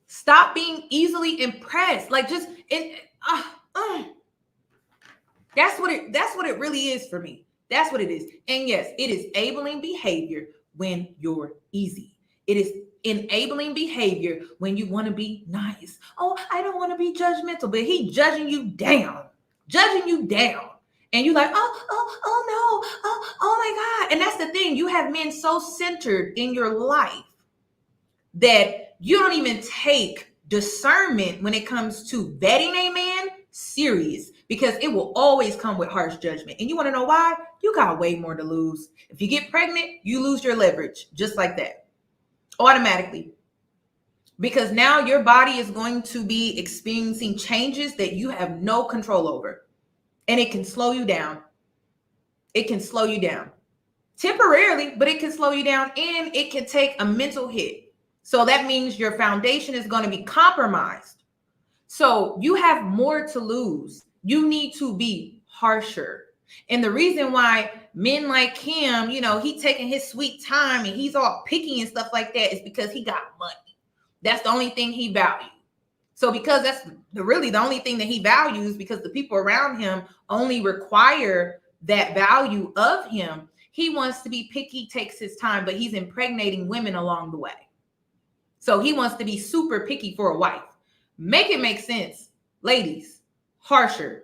Stop being easily impressed. Like, just that's what it really is for me. That's what it is. And yes, it is enabling behavior when you're easy. It is enabling behavior when you want to be nice. Oh, I don't want to be judgmental, but he judging you down. And you're like, oh no, oh my God. And that's the thing. You have men so centered in your life that you don't even take discernment when it comes to vetting a man serious, because it will always come with harsh judgment. And you want to know why? You got way more to lose. If you get pregnant, you lose your leverage just like that, automatically. Because now your body is going to be experiencing changes that you have no control over. And it can slow you down. It can slow you down temporarily, but it can slow you down, and it can take a mental hit. So that means your foundation is going to be compromised. So you have more to lose. You need to be harsher. And the reason why men like him, you know, he taking his sweet time and he's all picky and stuff like that is because he got money. That's the only thing he values. So because that's really the only thing that he values, because the people around him only require that value of him, he wants to be picky, takes his time, but he's impregnating women along the way. So he wants to be super picky for a wife. Make it make sense. Ladies, harsher.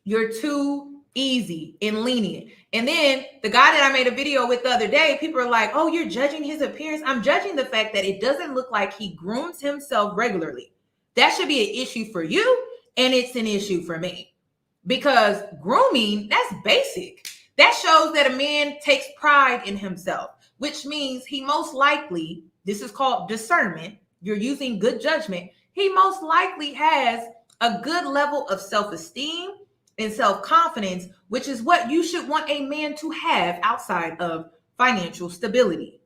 You're too easy and lenient. And then the guy that I made a video with the other day, people are like, oh, you're judging his appearance. I'm judging the fact that it doesn't look like he grooms himself regularly. That should be an issue for you, and it's an issue for me. Because grooming, that's basic. That shows that a man takes pride in himself, which means he most likely, this is called discernment, you're using good judgment, he most likely has a good level of self-esteem and self-confidence, which is what you should want a man to have outside of financial stability.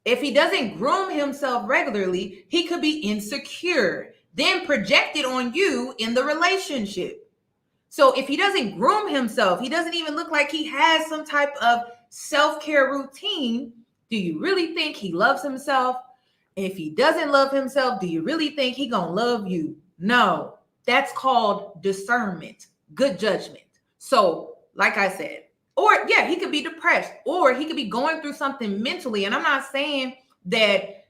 If he doesn't groom himself regularly, he could be insecure, then project it on you in the relationship. So if he doesn't groom himself, he doesn't even look like he has some type of self-care routine, do you really think he loves himself? If he doesn't love himself, do you really think he gonna love you? No, that's called discernment, good judgment. So like I said, or yeah, he could be depressed, or he could be going through something mentally. And I'm not saying that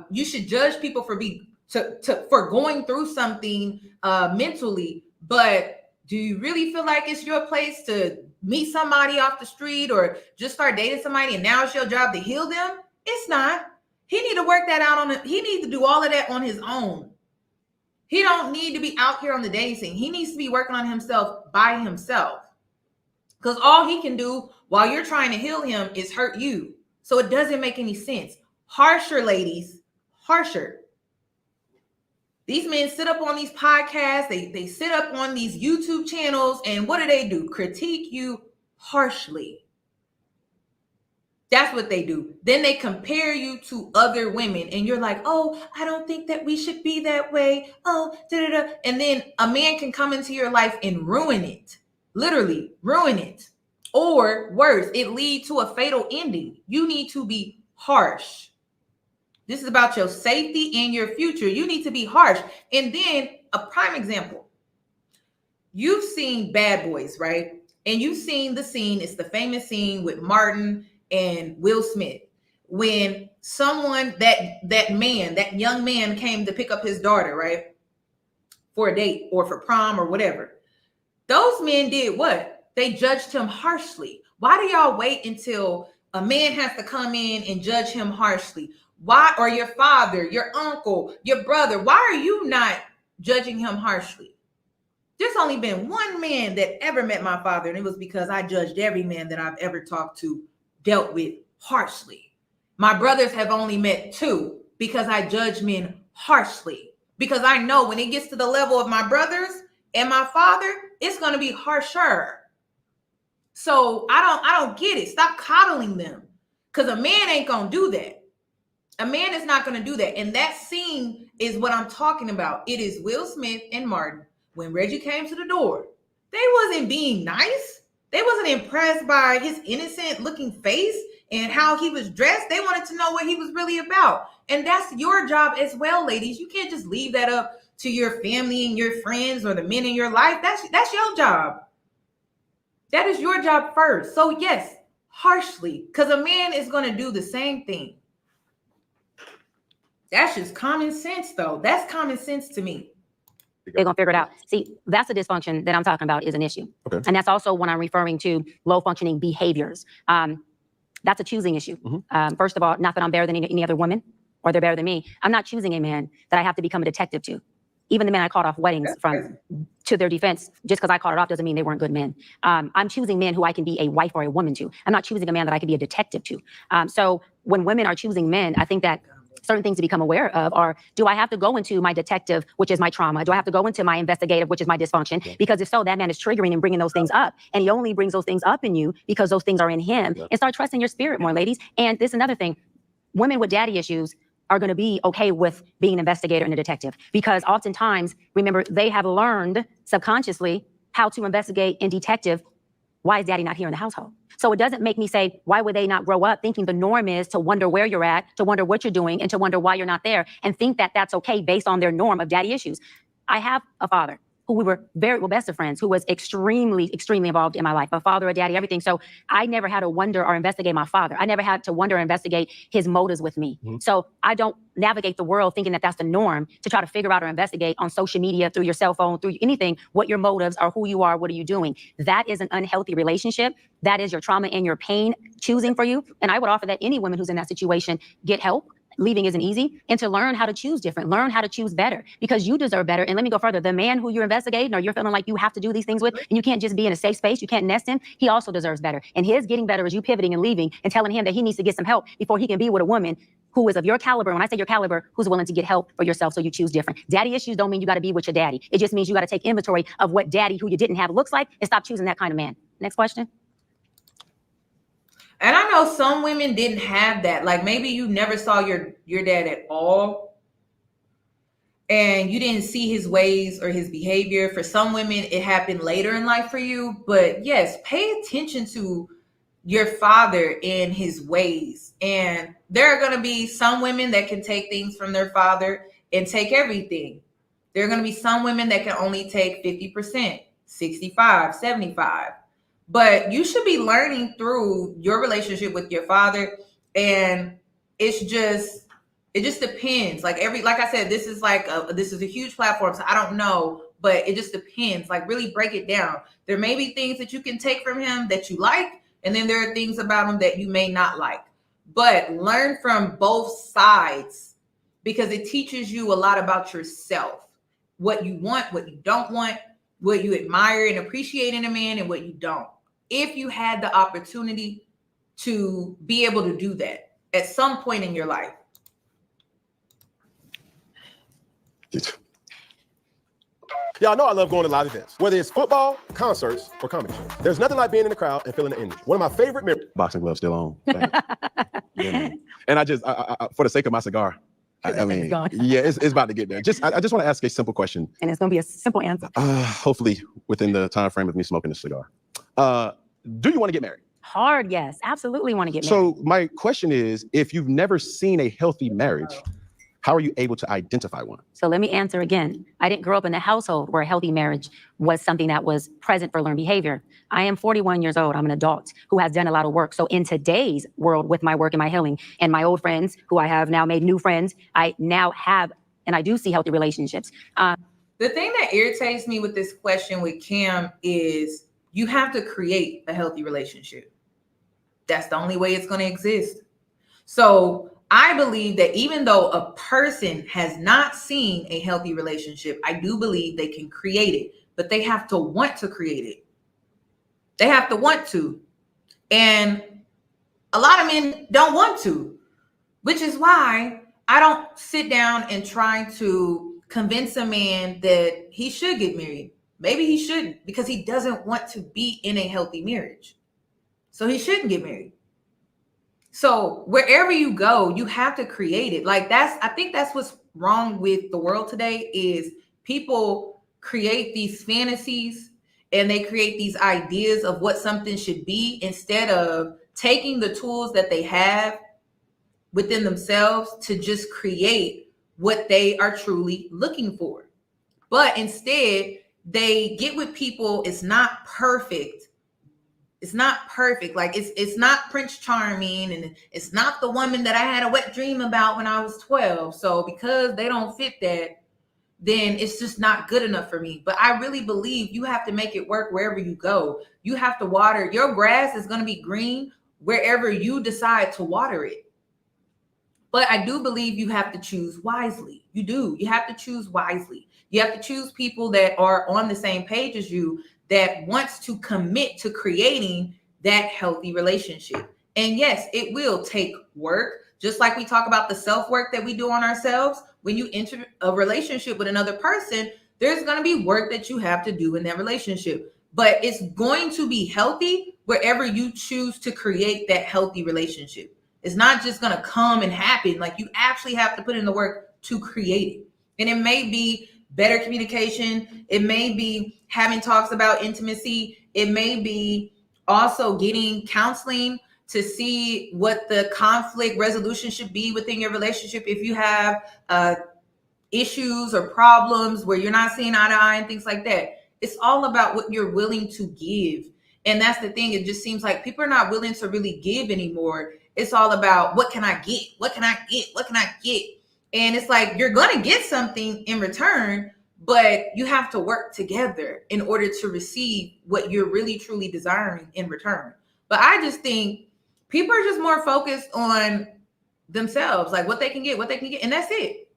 you should judge people for for going through something mentally, but do you really feel like it's your place to meet somebody off the street or just start dating somebody and now it's your job to heal them? It's not. He need to work that out on it. He needs to do all of that on his own. He don't need to be out here on the dating scene. He needs to be working on himself by himself. Because all he can do while you're trying to heal him is hurt you. So it doesn't make any sense. Harsher, ladies, harsher. These men sit up on these podcasts, they sit up on these YouTube channels, and what do? Critique you harshly. That's what they do. Then they compare you to other women, and you're like, oh, I don't think that we should be that way. Oh, da-da-da. And then a man can come into your life and ruin it. Literally ruin it. Or worse, it leads to a fatal ending. You need to be harsh. This is about your safety and your future. You need to be harsh. And then a prime example. You've seen Bad Boys, right? And you've seen the scene. It's the famous scene with Martin and Will Smith. When someone, that young man came to pick up his daughter, right? For a date or for prom or whatever. Those men did what? They judged him harshly. Why do y'all wait until a man has to come in and judge him harshly? Why? Or your father, your uncle, your brother, why are you not judging him harshly? There's only been one man that ever met my father, and it was because I judged every man that I've ever talked to, dealt with harshly. My brothers have only met two because I judge men harshly. Because I know when it gets to the level of my brothers and my father, it's going to be harsher. So I don't get it. Stop coddling them. Because a man ain't going to do that. A man is not going to do that. And that scene is what I'm talking about. It is Will Smith and Martin. When Reggie came to the door, they wasn't being nice. They wasn't impressed by his innocent looking face and how he was dressed. They wanted to know what he was really about. And that's your job as well, ladies. You can't just leave that up to your family and your friends or the men in your life. That's your job. That is your job first. So yes, harshly, because a man is going to do the same thing. That's just common sense, though. That's common sense to me. They're going to figure it out. See, that's the dysfunction that I'm talking about is an issue. Okay. And that's also when I'm referring to low functioning behaviors. That's a choosing issue. Mm-hmm. First of all, not that I'm better than any other woman or they're better than me. I'm not choosing a man that I have to become a detective to. Even the men I called off weddings from, to their defense, just because I called it off doesn't mean they weren't good men. I'm choosing men who I can be a wife or a woman to. I'm not choosing a man that I can be a detective to. So when women are choosing men, I think that certain things to become aware of are, do I have to go into my detective, which is my trauma? Do I have to go into my investigative, which is my dysfunction? Yeah. Because if so, that man is triggering and bringing those things up. And he only brings those things up in you because those things are in him. Yeah. And start trusting your spirit more, ladies. And this is another thing. Women with daddy issues are going to be okay with being an investigator and a detective. Because oftentimes, remember, they have learned subconsciously how to investigate and detective why is daddy not here in the household? So it doesn't make me say, why would they not grow up thinking the norm is to wonder where you're at, to wonder what you're doing, and to wonder why you're not there, and think that that's okay based on their norm of daddy issues. I have a father who we were best of friends, who was extremely, extremely involved in my life, a father, a daddy, everything. So I never had to wonder or investigate my father. I never had to wonder or investigate his motives with me. Mm-hmm. So I don't navigate the world thinking that that's the norm to try to figure out or investigate on social media, through your cell phone, through anything, what your motives are, who you are, what are you doing. That is an unhealthy relationship. That is your trauma and your pain choosing for you. And I would offer that any woman who's in that situation get help. Leaving isn't easy, and to learn how to choose different, learn how to choose better, because you deserve better. And let me go further. The man who you're investigating or you're feeling like you have to do these things with, and you can't just be in a safe space, you can't nest in, he also deserves better. And his getting better is you pivoting and leaving and telling him that he needs to get some help before he can be with a woman who is of your caliber. When I say your caliber, who's willing to get help for yourself, so you choose different. Daddy issues don't mean you got to be with your daddy. It just means you got to take inventory of what daddy who you didn't have looks like and stop choosing that kind of man. Next question. And I know some women didn't have that. Like maybe you never saw your dad at all, and you didn't see his ways or his behavior. For some women, it happened later in life for you. But yes, pay attention to your father and his ways. And there are going to be some women that can take things from their father and take everything. There are going to be some women that can only take 50%, 65, 75. But you should be learning through your relationship with your father. And it just depends. Like I said, this is a huge platform. So I don't know, but it just depends. Like really break it down. There may be things that you can take from him that you like. And then there are things about him that you may not like. But learn from both sides, because it teaches you a lot about yourself. What you want, what you don't want, what you admire and appreciate in a man, and what you don't. If you had the opportunity to be able to do that at some point in your life. Y'all know I love going to live events, whether it's football, concerts, or comedy shows. There's nothing like being in the crowd and feeling the energy. One of my favorite memories. Boxing gloves still on. Yeah, and I for the sake of my cigar, I mean, yeah, it's about to get there. I just want to ask a simple question. And it's going to be a simple answer. Hopefully within the time frame of me smoking a cigar. Do you want to get married? Hard, yes. Absolutely want to get married. So my question is, if you've never seen a healthy marriage, how are you able to identify one? So let me answer again. I didn't grow up in a household where a healthy marriage was something that was present for learned behavior. I am 41 years old. I'm an adult who has done a lot of work. So in today's world, with my work and my healing and my old friends who I have now made new friends, I now have, and I do see healthy relationships. The thing that irritates me with this question with Cam is you have to create a healthy relationship. That's the only way it's going to exist. So I believe that even though a person has not seen a healthy relationship, I do believe they can create it, but they have to want to create it. They have to want to. And a lot of men don't want to, which is why I don't sit down and try to convince a man that he should get married. Maybe he shouldn't, because he doesn't want to be in a healthy marriage. So he shouldn't get married. So wherever you go, you have to create it. I think that's what's wrong with the world today is people create these fantasies and they create these ideas of what something should be instead of taking the tools that they have within themselves to just create what they are truly looking for. But instead, they get with people. It's not perfect. It's not perfect. Like it's not Prince Charming, and it's not the woman that I had a wet dream about when I was 12. So because they don't fit that, then it's just not good enough for me. But I really believe you have to make it work wherever you go. You have to water. Your grass is going to be green wherever you decide to water it. But I do believe you have to choose wisely. You do. You have to choose wisely. You have to choose people that are on the same page as you, that wants to commit to creating that healthy relationship. And yes, it will take work. Just like we talk about the self-work that we do on ourselves. When you enter a relationship with another person, there's going to be work that you have to do in that relationship. But it's going to be healthy wherever you choose to create that healthy relationship. It's not just going to come and happen. Like, you actually have to put in the work to create it. And it may be better communication. It may be having talks about intimacy. It may be also getting counseling to see what the conflict resolution should be within your relationship. If you have issues or problems where you're not seeing eye to eye and things like that, it's all about what you're willing to give. And that's the thing. It just seems like people are not willing to really give anymore. It's all about, what can I get? What can I get? What can I get? And it's like, you're going to get something in return, but you have to work together in order to receive what you're really truly desiring in return. But I just think people are just more focused on themselves, like what they can get, and that's it.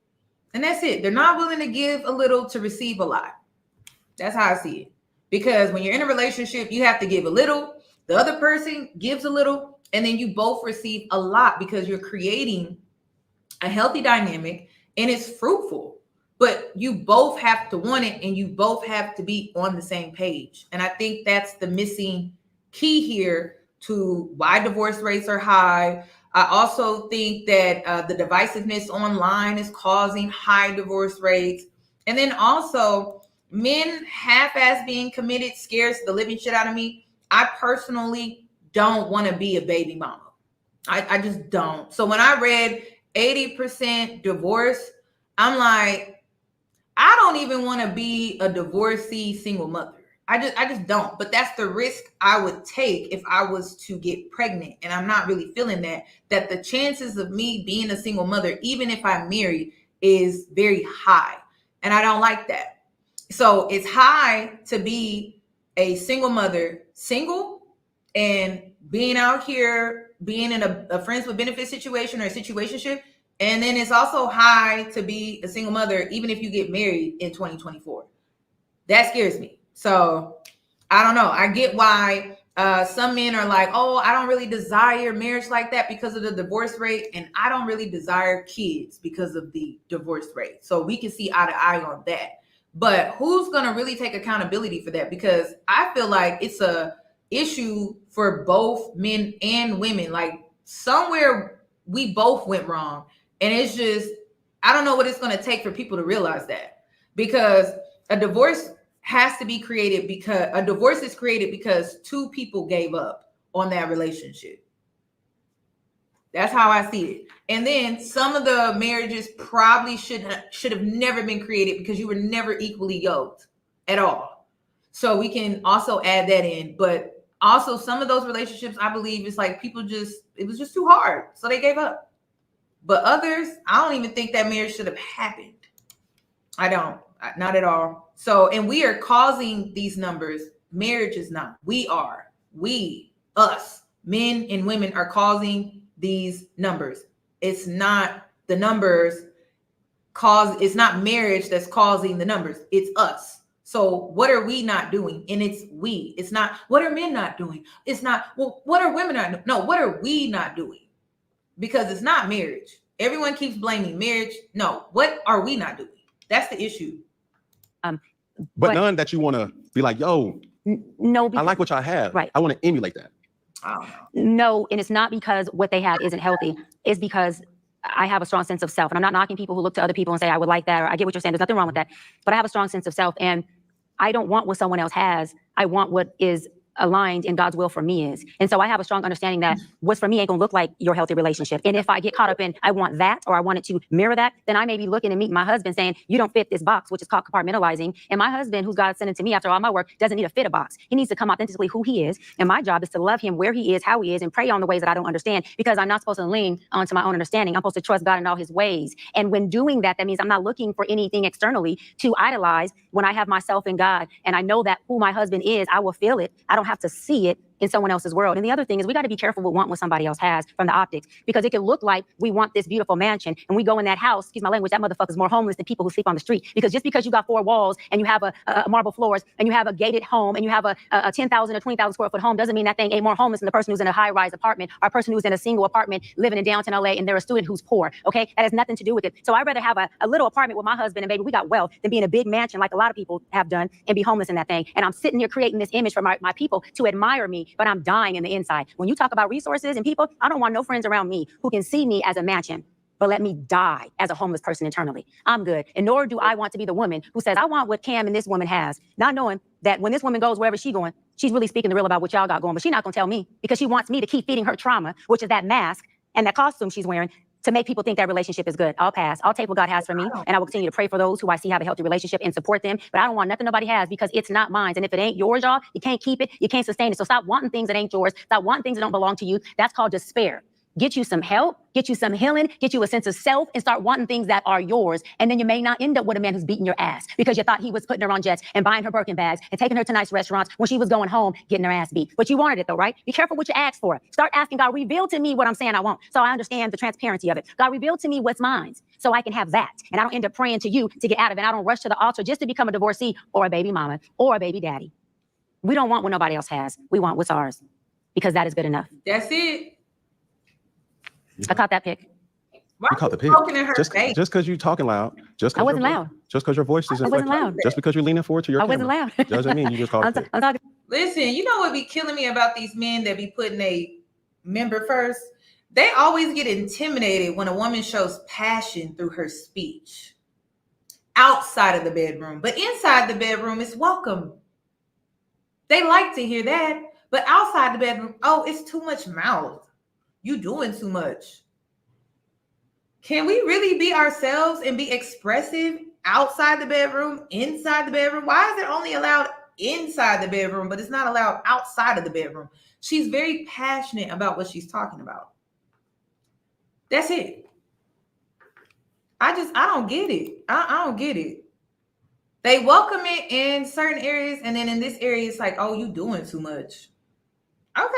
And that's it. They're not willing to give a little to receive a lot. That's how I see it. Because when you're in a relationship, you have to give a little, the other person gives a little, and then you both receive a lot, because you're creating a healthy dynamic and it's fruitful. But you both have to want it, and you both have to be on the same page. And I think that's the missing key here to why divorce rates are high. I also think that the divisiveness online is causing high divorce rates. And then also, men half-ass being committed scares the living shit out of me. I personally don't want to be a baby mama. I just don't. So when I read 80% divorce, I'm like, I don't even want to be a divorcee single mother. I just don't. But that's the risk I would take if I was to get pregnant. And I'm not really feeling that the chances of me being a single mother, even if I'm married, is very high. And I don't like that. So it's high to be a single mother, single, and being out here, being in a friends with benefits situation or a situationship. And then it's also high to be a single mother, even if you get married in 2024. That scares me. So I don't know. I get why some men are like, oh, I don't really desire marriage like that because of the divorce rate. And I don't really desire kids because of the divorce rate. So we can see eye to eye on that. But who's going to really take accountability for that? Because I feel like it's a issue for both men and women. Like, somewhere we both went wrong. And it's just, I don't know what it's going to take for people to realize that. Because a divorce has to be created because a divorce is created because two people gave up on that relationship. That's how I see it. And then some of the marriages probably should have never been created because you were never equally yoked at all. So we can also add that in. But also some of those relationships, I believe, it's like it was just too hard. So they gave up. But others, I don't even think that marriage should have happened. I don't, not at all. So, and we are causing these numbers. Marriage is not. Us, men and women are causing these numbers. It's not the numbers it's not marriage that's causing the numbers. It's us. So what are we not doing? And it's we. It's not, what are men not doing? It's not, well, what are women not doing? No, what are we not doing? Because it's not marriage. Everyone keeps blaming marriage. No, what are we not doing? That's the issue. But none that you want to be like, yo, no, I like what y'all have. Right. I want to emulate that. I don't know. No, and it's not because what they have isn't healthy. It's because I have a strong sense of self. And I'm not knocking people who look to other people and say, I would like that, or I get what you're saying. There's nothing wrong with that. But I have a strong sense of self. And I don't want what someone else has. I want what is aligned in God's will for me is. And so I have a strong understanding that what's for me ain't gonna look like your healthy relationship. And if I get caught up in, I want that, or I want it to mirror that, then I may be looking and meeting my husband saying, you don't fit this box, which is called compartmentalizing. And my husband, who's God sent to me after all my work, doesn't need to fit a box. He needs to come authentically who he is. And my job is to love him where he is, how he is, and pray on the ways that I don't understand, because I'm not supposed to lean onto my own understanding. I'm supposed to trust God in all his ways. And when doing that, that means I'm not looking for anything externally to idolize when I have myself in God. And I know that who my husband is, I will feel it. I don't have to see it in someone else's world. And the other thing is we got to be careful with what somebody else has from the optics, because it could look like we want this beautiful mansion and we go in that house, excuse my language, that motherfucker's more homeless than people who sleep on the street. Because just because you got 4 walls and you have a marble floors and you have a gated home and you have a 10,000 or 20,000 square foot home doesn't mean that thing ain't more homeless than the person who's in a high-rise apartment or a person who's in a single apartment living in downtown LA and they're a student who's poor. Okay, that has nothing to do with it. So I'd rather have a little apartment with my husband and baby, we got wealth, than be in a big mansion like a lot of people have done and be homeless in that thing. And I'm sitting here creating this image for my people to admire me, but I'm dying in the inside. When you talk about resources and people, I don't want no friends around me who can see me as a mansion. but let me die as a homeless person internally. I'm good. And nor do I want to be the woman who says, I want what Cam and this woman has, not knowing that when this woman goes wherever she's going, she's really speaking the real about what y'all got going, but she's not going to tell me because she wants me to keep feeding her trauma, which is that mask and that costume she's wearing, to make people think that relationship is good. I'll pass. I'll take what God has for me, and I will continue to pray for those who I see have a healthy relationship and support them. But I don't want nothing nobody has because it's not mine. And if it ain't yours, y'all, you can't keep it. You can't sustain it. So stop wanting things that ain't yours. Stop wanting things that don't belong to you. That's called despair. Get you some help, get you some healing, get you a sense of self, and start wanting things that are yours. And then you may not end up with a man who's beating your ass because you thought he was putting her on jets and buying her Birkin bags and taking her to nice restaurants when she was going home getting her ass beat. But you wanted it though, right? Be careful what you ask for. Start asking God, reveal to me what I'm saying I want, so I understand the transparency of it. God, reveal to me what's mine so I can have that. And I don't end up praying to you to get out of it. I don't rush to the altar just to become a divorcee or a baby mama or a baby daddy. We don't want what nobody else has. We want what's ours because that is good enough. That's it. I caught that pick. Why You caught the pick. poking in her Just face? because you talking loud. I wasn't loud. Just because your voice is I wasn't inflected. loud. Just because you're leaning forward to your I camera. wasn't loud. Doesn't mean you just called it. I'm talking. Listen, you know what be killing me about these men that be putting a member first? They always get intimidated when a woman shows passion through her speech outside of the bedroom, but inside the bedroom it's welcome. They like to hear that, but outside the bedroom, oh, it's too much mouth. You doing too much. Can we really be ourselves and be expressive outside the bedroom, inside the bedroom? Why is it only allowed inside the bedroom, but it's not allowed outside of the bedroom? She's very passionate about what she's talking about. That's it. I don't get it. I don't get it. They welcome it in certain areas, and then in this area, it's like, oh, you doing too much. Okay.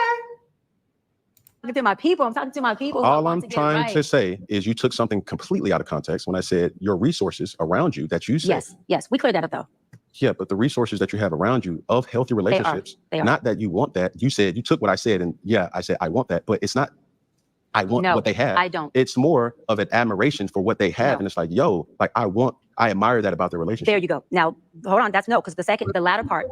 I'm talking to my people. I'm talking to my people. All I'm trying to say is you took something completely out of context when I said your resources around you that you said. Yes. We cleared that up though. Yeah, but the resources that you have around you of healthy relationships, They are. not that you want that. You said you took what I said, and yeah, I said I want that, but it's not. I want what they have. I don't. It's more of an admiration for what they have, and it's like, yo, like I admire that about their relationship. There you go. Now, hold on. That's no, because the latter part,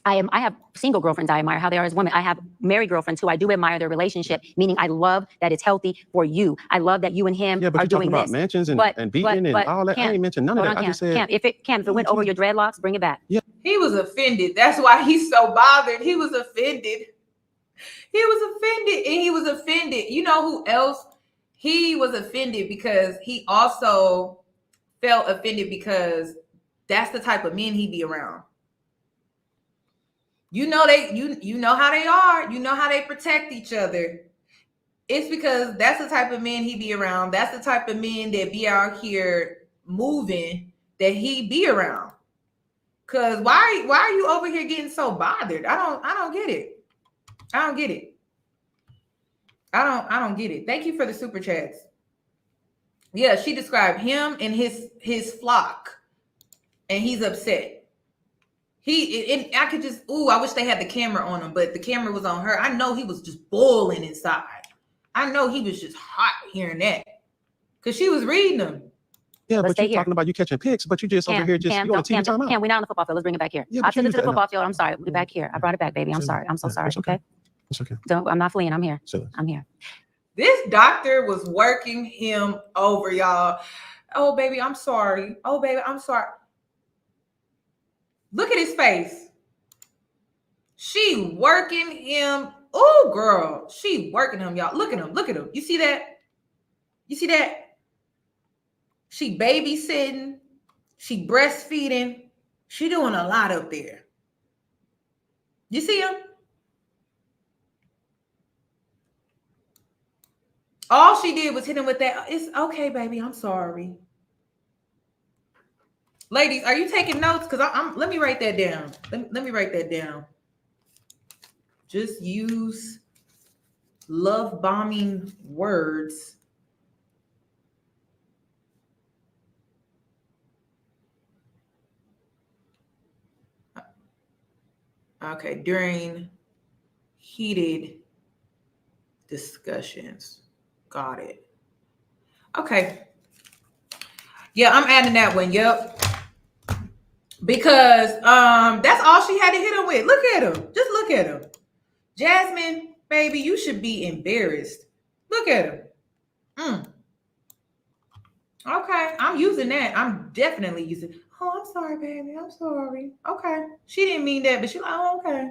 I have single girlfriends. I admire how they are as women. I have married girlfriends who I do admire their relationship, meaning I love that it's healthy for you. I love that you and him Yeah, but are you're talking doing about this. mansions and beating and all that. I ain't mentioned none of that. I just said, Cam, if it went over your dreadlocks, bring it back. Yeah. He was offended. That's why he's so bothered. He was offended. And he was offended. You know who else? He was offended because he also felt offended because that's the type of men he be around. You know you know how they are. You know how they protect each other. It's because that's the type of men he be around. That's the type of men that be out here moving that he be around. Cause why are you over here getting so bothered? I don't get it. I don't get it. I don't get it. Thank you for the super chats. Yeah, she described him and his flock, and he's upset. I could just, I wish they had the camera on him, but the camera was on her. I know he was just boiling inside. I know he was just hot hearing that because she was reading them. Yeah, but you're talking about you catching pics, but you just over here just you on TV time out. Cam, we're not on the football field. Let's bring it back here. Yeah, I sent it to the football field. I'm sorry. We're back here. I brought it back, baby. I'm sorry. I'm so sorry. Okay. It's okay. I'm not fleeing. I'm here. I'm here. This doctor was working him over, y'all. Oh, baby, I'm sorry. Oh, baby, I'm sorry. Look at his face. She working him. Oh, girl. She working him, y'all. Look at him. Look at him. You see that? You see that? She babysitting. She breastfeeding. She doing a lot up there. You see him? All she did was hit him with that. It's okay, baby. I'm sorry. Ladies, are you taking notes? Because let me write that down. Let me write that down. Just use love bombing words. Okay, during heated discussions. Got it. Okay. Yeah, I'm adding that one. Yep. Because that's all she had to hit him with. Look at him. Just look at him. Jasmine, baby, you should be embarrassed. Look at him. Okay, I'm using that. I'm definitely using. Oh, I'm sorry, baby. I'm sorry. Okay, she didn't mean that, but she like, oh, okay.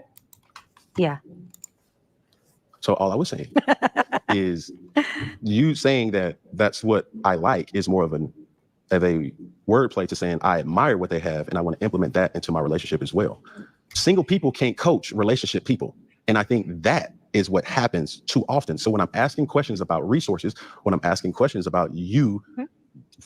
Yeah. So all I was saying is you saying that that's what I like is more of a wordplay to saying I admire what they have and I want to implement that into my relationship as well. Single people can't coach relationship people. And I think that is what happens too often. So when I'm asking questions about resources, when I'm asking questions about you,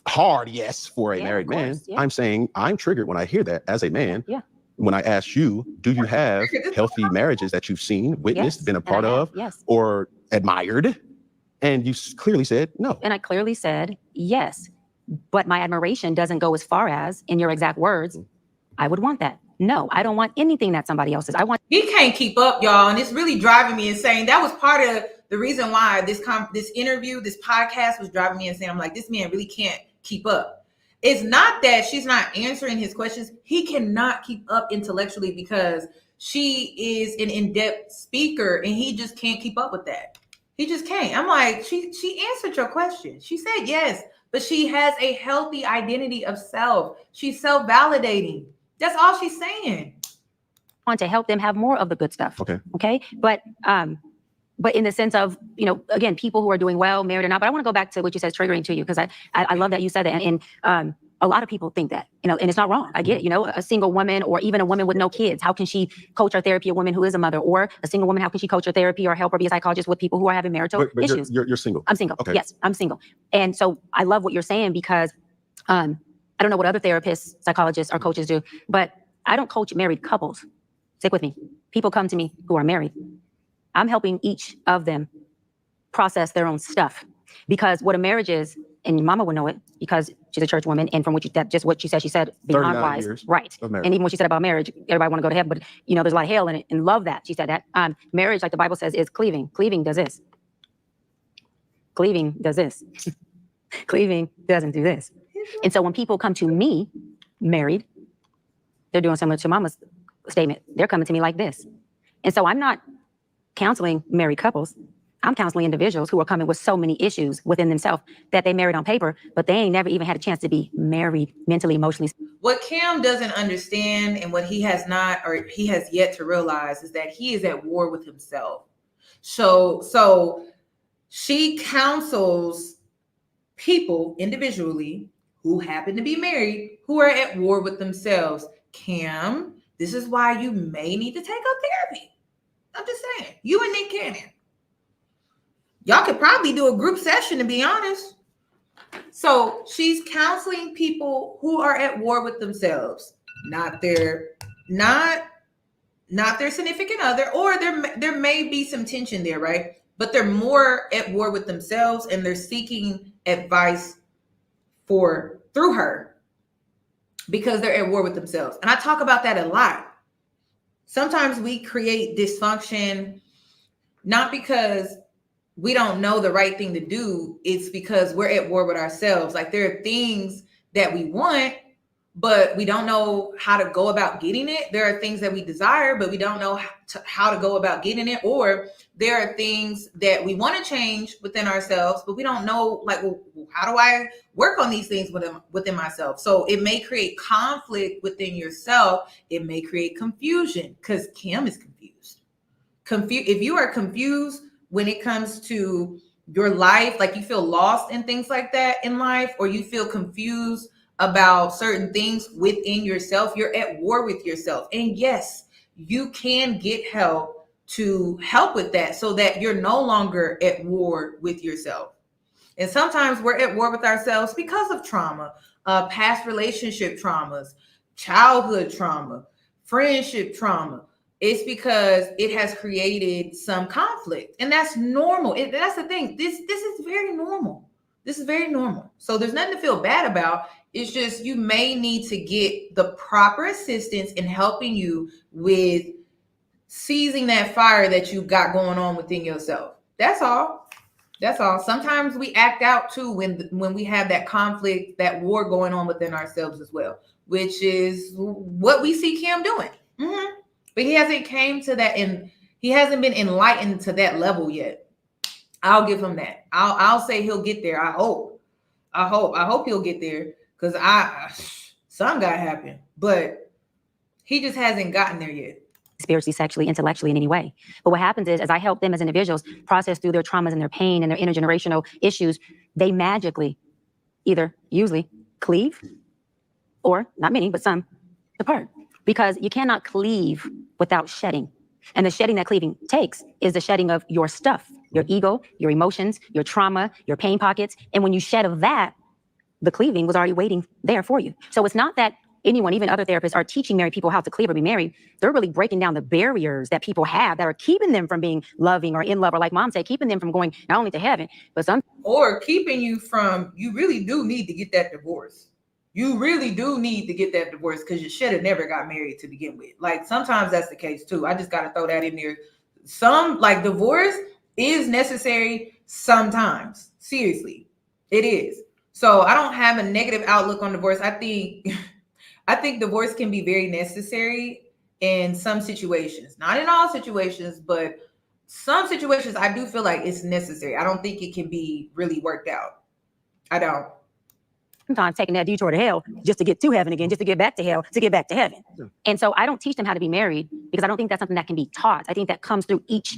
hard yes for a married man, I'm saying I'm triggered when I hear that as a man. Yeah. When I ask you, do you have healthy marriages that you've seen, witnessed, been a part of, or admired? And you clearly said no. And I clearly said yes. But my admiration doesn't go as far as, in your exact words, I would want that. No, I don't want anything that somebody else is. I want. He can't keep up, y'all, and it's really driving me insane. That was part of the reason why this interview, this podcast was driving me insane. I'm like, this man really can't keep up. It's not that she's not answering his questions. He cannot keep up intellectually because she is an in-depth speaker, and he just can't keep up with that. He just can't. I'm like, she answered your question. She said yes, but she has a healthy identity of self. She's self-validating. That's all she's saying. Want to help them have more of the good stuff. Okay. But in the sense of, again, people who are doing well, married or not. But I want to go back to what you said, triggering to you, because I love that you said that. And a lot of people think that, and it's not wrong. I get it. A single woman or even a woman with no kids, how can she coach her therapy? A woman who is a mother, or a single woman, how can she coach her therapy or help her be a psychologist with people who are having marital issues? You're single. I'm single. Okay. Yes, I'm single. And so I love what you're saying because I don't know what other therapists, psychologists, or coaches do, but I don't coach married couples. Stick with me. People come to me who are married. I'm helping each of them process their own stuff, because what a marriage is, and Mama would know it because she's a church woman, and from what she said beyond wise, right? And even what she said about marriage, everybody want to go to heaven, but there's a lot of hell in it, and love that she said that. Marriage, like the Bible says, is cleaving. Cleaving does this. Cleaving does this. Cleaving doesn't do this. And so when people come to me married, they're doing similar to Mama's statement. They're coming to me like this. And so I'm not counseling married couples. I'm counseling individuals who are coming with so many issues within themselves that they married on paper, but they ain't never even had a chance to be married mentally, emotionally. What Cam doesn't understand, and what he has not, or he has yet to realize, is that he is at war with himself. So she counsels people individually who happen to be married who are at war with themselves. Cam, this is why you may need to take up therapy. I'm just saying, you and Nick Cannon. Y'all could probably do a group session, to be honest. So she's counseling people who are at war with themselves, not their significant other, or there may be some tension there, right? But they're more at war with themselves, and they're seeking advice through her because they're at war with themselves. And I talk about that a lot. Sometimes we create dysfunction not because we don't know the right thing to do. It's because we're at war with ourselves. Like, there are things that we want, but we don't know how to go about getting it. There are things that we desire, but we don't know how to go about getting it. Or there are things that we want to change within ourselves, but we don't know, like, well, how do I work on these things within myself? So it may create conflict within yourself. It may create confusion, because Kim is confused. If you are confused when it comes to your life, like you feel lost and things like that in life, or you feel confused about certain things within yourself, you're at war with yourself. And yes, you can get help to help with that so that you're no longer at war with yourself. And sometimes we're at war with ourselves because of trauma, past relationship traumas, childhood trauma, friendship trauma. It's because it has created some conflict, and that's normal. That's the thing. This is very normal. This is very normal. So there's nothing to feel bad about. It's just you may need to get the proper assistance in helping you with seizing that fire that you got going on within yourself. That's all. That's all. Sometimes we act out too when we have that conflict, that war going on within ourselves as well, which is what we see Cam doing. Mm-hmm. But he hasn't came to that, and he hasn't been enlightened to that level yet. I'll give him that. I'll say he'll get there. I hope. I hope he'll get there, because something got to happen, but he just hasn't gotten there yet. Spiritually, sexually, intellectually, in any way. But what happens is, as I help them as individuals process through their traumas and their pain and their intergenerational issues, they magically either usually cleave, or not many, but some depart. Because you cannot cleave without shedding. And the shedding that cleaving takes is the shedding of your stuff, your ego, your emotions, your trauma, your pain pockets. And when you shed of that, the cleaving was already waiting there for you. So it's not that anyone, even other therapists, are teaching married people how to cleave or be married. They're really breaking down the barriers that people have that are keeping them from being loving or in love, or like mom said, keeping them from going not only to heaven, but some, or keeping you from, you really do need to get that divorce. You really do need to get that divorce, because you should have never got married to begin with. Like, sometimes that's the case too. I just got to throw that in there. Some, like, divorce is necessary sometimes. Seriously, it is. So I don't have a negative outlook on divorce. I think divorce can be very necessary in some situations. Not in all situations, but some situations I do feel like it's necessary. I don't think it can be really worked out. I don't. sometimes taking that detour to hell just to get to heaven again, just to get back to hell, to get back to heaven. Yeah. And so I don't teach them how to be married, because I don't think that's something that can be taught. I think that comes through each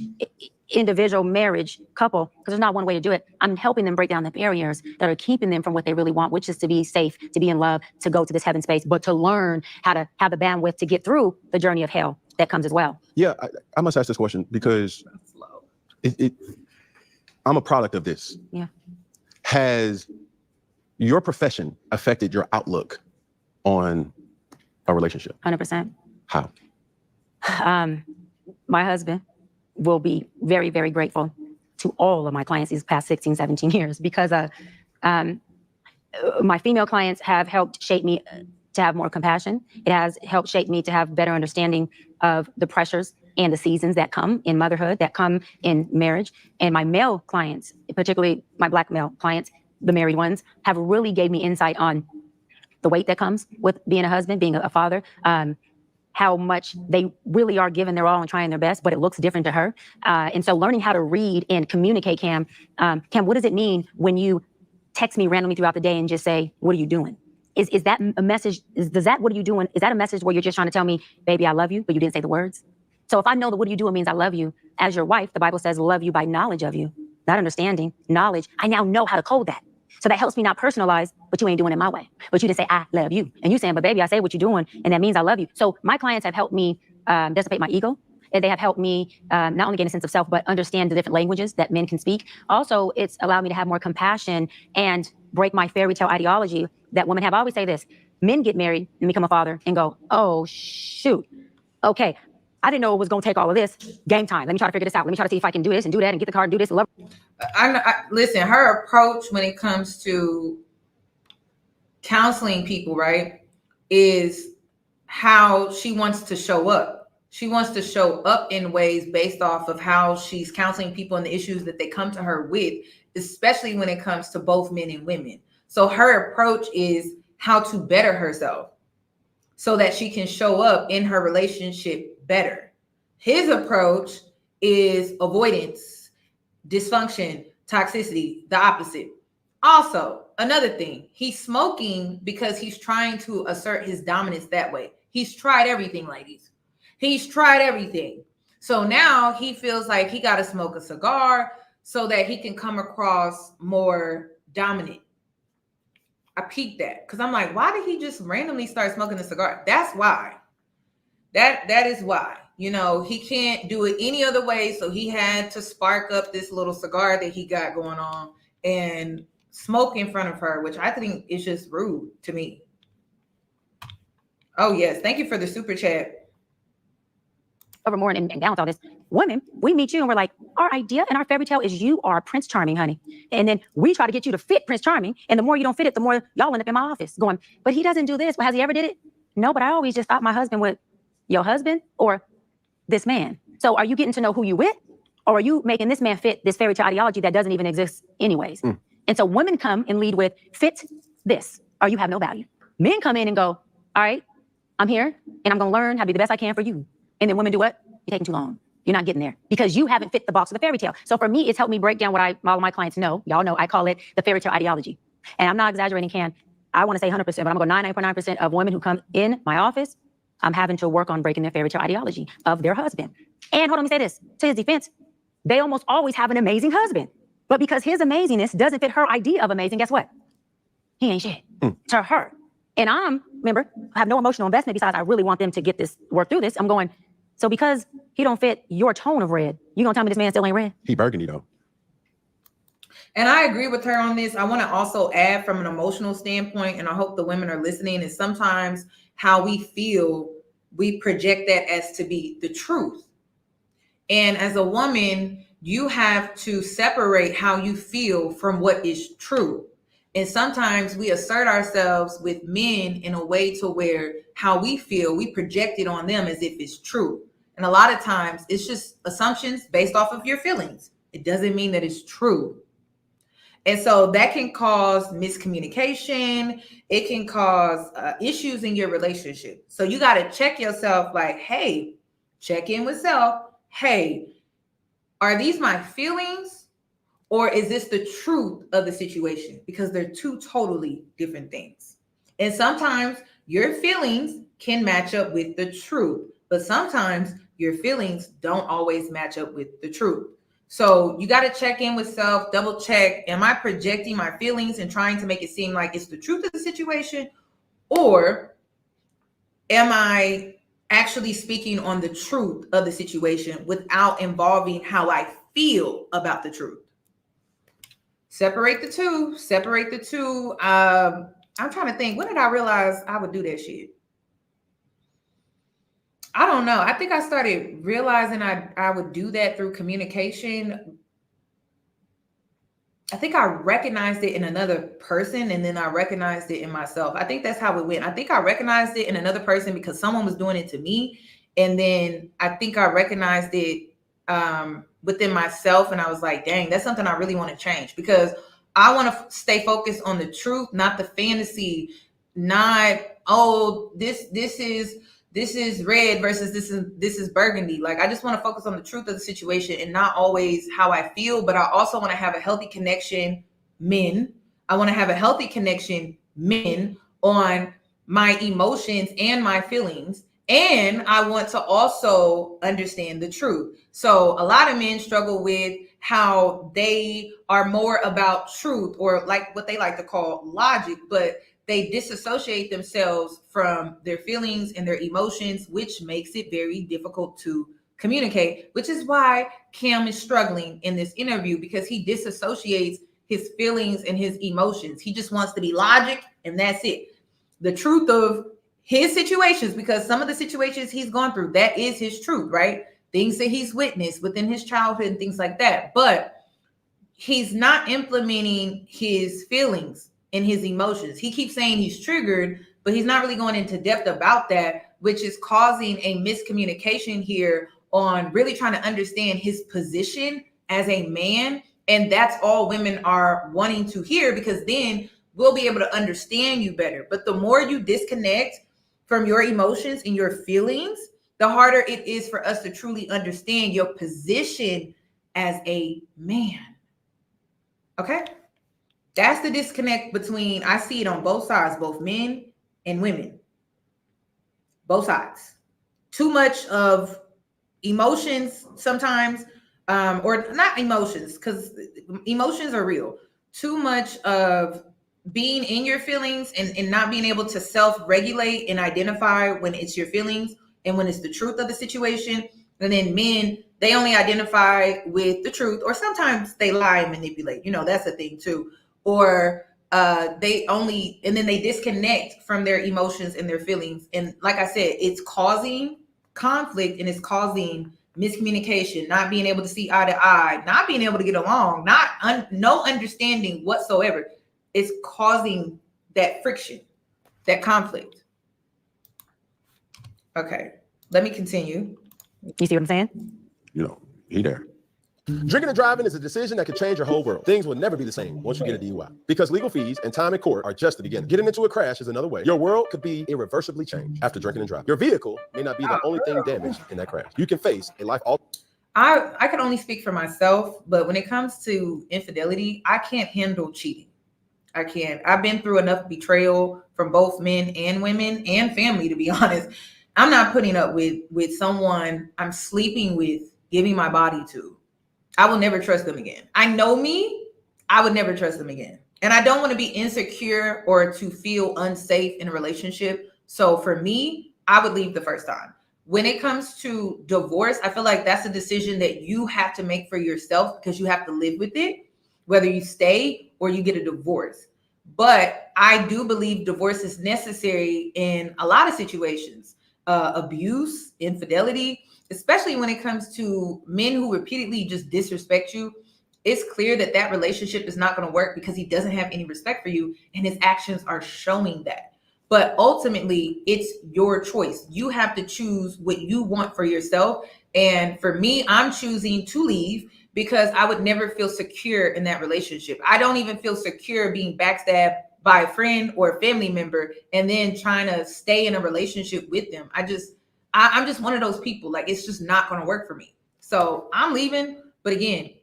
individual marriage couple, because there's not one way to do it. I'm helping them break down the barriers that are keeping them from what they really want, which is to be safe, to be in love, to go to this heaven space, but to learn how to have the bandwidth to get through the journey of hell that comes as well. Yeah, I must ask this question, because I'm a product of this. Yeah. Has your profession affected your outlook on a relationship? 100%. How? My husband will be very, very grateful to all of my clients these past 16, 17 years, because my female clients have helped shape me to have more compassion. It has helped shape me to have better understanding of the pressures and the seasons that come in motherhood, that come in marriage. And my male clients, particularly my Black male clients, the married ones, have really gave me insight on the weight that comes with being a husband, being a father, how much they really are giving their all and trying their best, but it looks different to her. And so learning how to read and communicate, Cam, what does it mean when you text me randomly throughout the day and just say, what are you doing? Is that a message? What are you doing? Is that a message where you're just trying to tell me, baby, I love you, but you didn't say the words? So if I know that what are you doing means I love you, as your wife, the Bible says, love you by knowledge of you, not understanding, knowledge. I now know how to code that. So that helps me not personalize, but you ain't doing it my way. But you didn't say, I love you. And you saying, but baby, I say what you're doing, and that means I love you. So my clients have helped me dissipate my ego. And they have helped me not only gain a sense of self, but understand the different languages that men can speak. Also, it's allowed me to have more compassion and break my fairy tale ideology that women have. I always say this: men get married and become a father and go, oh, shoot. Okay, I didn't know it was going to take all of this. Game time. Let me try to figure this out. Let me try to see if I can do this and do that and get the card and do this. And love. Listen, her approach when it comes to counseling people, right, is how she wants to show up. She wants to show up in ways based off of how she's counseling people and the issues that they come to her with, especially when it comes to both men and women. So her approach is how to better herself so that she can show up in her relationship better. His approach is avoidance, dysfunction, toxicity, the opposite. Also, another thing, he's smoking because he's trying to assert his dominance that way. He's tried everything, ladies. He's tried everything. So now he feels like he got to smoke a cigar so that he can come across more dominant. I peeked that because I'm like, why did he just randomly start smoking a cigar? That's why. That is why. You know, he can't do it any other way. So he had to spark up this little cigar that he got going on and smoke in front of her, which I think is just rude to me. Oh, yes. Thank you for the super chat. Over more and down with all this. Women, we meet you and we're like, our idea and our fairy tale is you are Prince Charming, honey. And then we try to get you to fit Prince Charming. And the more you don't fit it, the more y'all end up in my office going, but he doesn't do this. But has he ever did it? No, but I always just thought my husband with your husband or this man. So are you getting to know who you with? Or are you making this man fit this fairy tale ideology that doesn't even exist anyways? And so women come and lead with fit this, or you have no value. Men come in and go, all right, I'm here and I'm going to learn how to be the best I can for you. And then women do what? You're taking too long. You're not getting there because you haven't fit the box of the fairy tale. So for me, it's helped me break down what all of my clients know. Y'all know I call it the fairy tale ideology. And I'm not exaggerating, Cam. I want to say 100%, but I'm going to go 99.9% of women who come in my office, I'm having to work on breaking their fairy tale ideology of their husband. And hold on, let me say this. To his defense, they almost always have an amazing husband. But because his amazingness doesn't fit her idea of amazing, guess what? He ain't shit to her. And remember, I have no emotional investment besides I really want them to get this, work through this. I'm going, so because he don't fit your tone of red, you gonna tell me this man still ain't red? He burgundy though. And I agree with her on this. I want to also add from an emotional standpoint, and I hope the women are listening, is sometimes how we feel, we project that as to be the truth. And as a woman, you have to separate how you feel from what is true. And sometimes we assert ourselves with men in a way to where how we feel, we project it on them as if it's true. And a lot of times it's just assumptions based off of your feelings. It doesn't mean that it's true. And so that can cause miscommunication. It can cause issues in your relationship. So you got to check yourself like, hey, check in with self. Hey, are these my feelings or is this the truth of the situation? Because they're two totally different things. And sometimes your feelings can match up with the truth, but sometimes your feelings don't always match up with the truth. So you got to check in with self, double check. Am I projecting my feelings and trying to make it seem like it's the truth of the situation? Or am I actually speaking on the truth of the situation without involving how I feel about the truth? Separate the two. Separate the two. I'm trying to think. When did I realize I would do that shit? I don't know. I think I started realizing I would do that through communication. I think I recognized it in another person and then I recognized it in myself. I think that's how it went. I think I recognized it in another person because someone was doing it to me. And then I think I recognized it within myself. And I was like, dang, that's something I really want to change because I want to stay focused on the truth, not the fantasy, not, oh, this is red versus this is burgundy. Like, I just want to focus on the truth of the situation and not always how I feel, but I also want to have a healthy connection, men. I want to have a healthy connection, men, on my emotions and my feelings. And I want to also understand the truth. So a lot of men struggle with how they are more about truth or like what they like to call logic, but they disassociate themselves from their feelings and their emotions, which makes it very difficult to communicate, which is why Cam is struggling in this interview because he disassociates his feelings and his emotions. He just wants to be logic and that's it. The truth of his situations, because some of the situations he's gone through, that is his truth, right? Things that he's witnessed within his childhood and things like that. But he's not implementing his feelings and his emotions. He keeps saying he's triggered, but he's not really going into depth about that, which is causing a miscommunication here on really trying to understand his position as a man. And that's all women are wanting to hear because then we'll be able to understand you better. But the more you disconnect from your emotions and your feelings, the harder it is for us to truly understand your position as a man. Okay? That's the disconnect between, I see it on both sides, both men and women. Both sides. Too much of emotions sometimes, or not emotions, because emotions are real. Too much of being in your feelings and not being able to self-regulate and identify when it's your feelings and when it's the truth of the situation. And then men, they only identify with the truth, or sometimes they lie and manipulate. You know, that's a thing too. Or they only, and then they disconnect from their emotions and their feelings. And like I said, it's causing conflict and it's causing miscommunication, not being able to see eye to eye, not being able to get along, no understanding whatsoever. It's causing that friction, that conflict. Okay, let me continue. You see what I'm saying? You know, he there. Drinking and driving is a decision that could change your whole world. Things will never be the same once you get a DUI because legal fees and time in court are just the beginning. Getting into a crash is another way. Your world could be irreversibly changed after drinking and driving. Your vehicle may not be the only thing damaged in that crash. You can face a life altering. I can only speak for myself, but when it comes to infidelity, I can't handle cheating. I can't. I've been through enough betrayal from both men and women and family, to be honest. I'm not putting up with someone I'm sleeping with, giving my body to. I will never trust them again. I know me. I would never trust them again. And I don't want to be insecure or to feel unsafe in a relationship. So for me, I would leave the first time. When it comes to divorce, I feel like that's a decision that you have to make for yourself because you have to live with it, whether you stay or you get a divorce. But I do believe divorce is necessary in a lot of situations. Abuse, infidelity, especially when it comes to men who repeatedly just disrespect you. It's clear that that relationship is not going to work because he doesn't have any respect for you and his actions are showing that. But ultimately, it's your choice. You have to choose what you want for yourself. And for me, I'm choosing to leave because I would never feel secure in that relationship. I don't even feel secure being backstabbed by a friend or a family member and then trying to stay in a relationship with them. I'm just one of those people. Like, it's just not going to work for me. So I'm leaving. But again,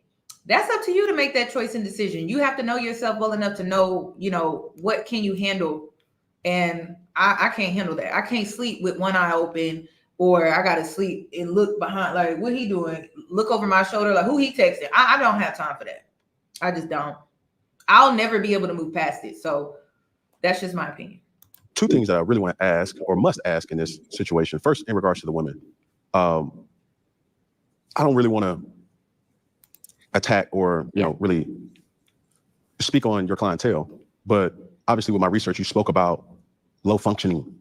that's up to you to make that choice and decision. You have to know yourself well enough to know, what can you handle? And I can't handle that. I can't sleep with one eye open, or I got to sleep and look behind, like, what he doing? Look over my shoulder, like, who he texting? I don't have time for that. I just don't. I'll never be able to move past it. So that's just my opinion. Two things that I really want to ask or must ask in this situation. First, in regards to the women, I don't really want to attack or, really speak on your clientele. But obviously with my research, you spoke about low functioning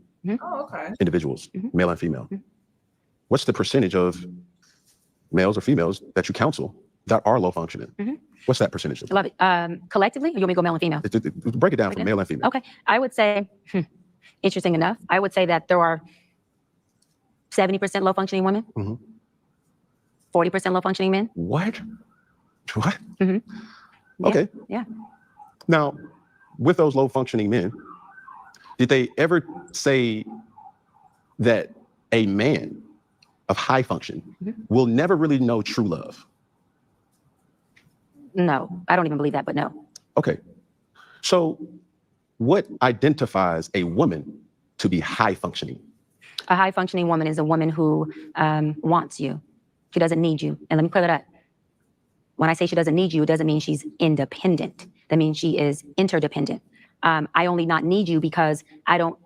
individuals, male and female. What's the percentage of males or females that you counsel that are low functioning? What's that percentage? I love it. Collectively, or you want me to go male and female? Break it down from male and female. Okay. I would say, interesting enough, I would say that there are 70% low functioning women, 40% low functioning men. What? Yeah. Okay. Yeah. Now, with those low functioning men, did they ever say that a man of high function will never really know true love? No, I don't even believe that, but no. Okay. So what identifies a woman to be high functioning? A high functioning woman is a woman who wants you. She doesn't need you. And let me clear that up. When I say she doesn't need you, it doesn't mean she's independent. That means she is interdependent. I only not need you because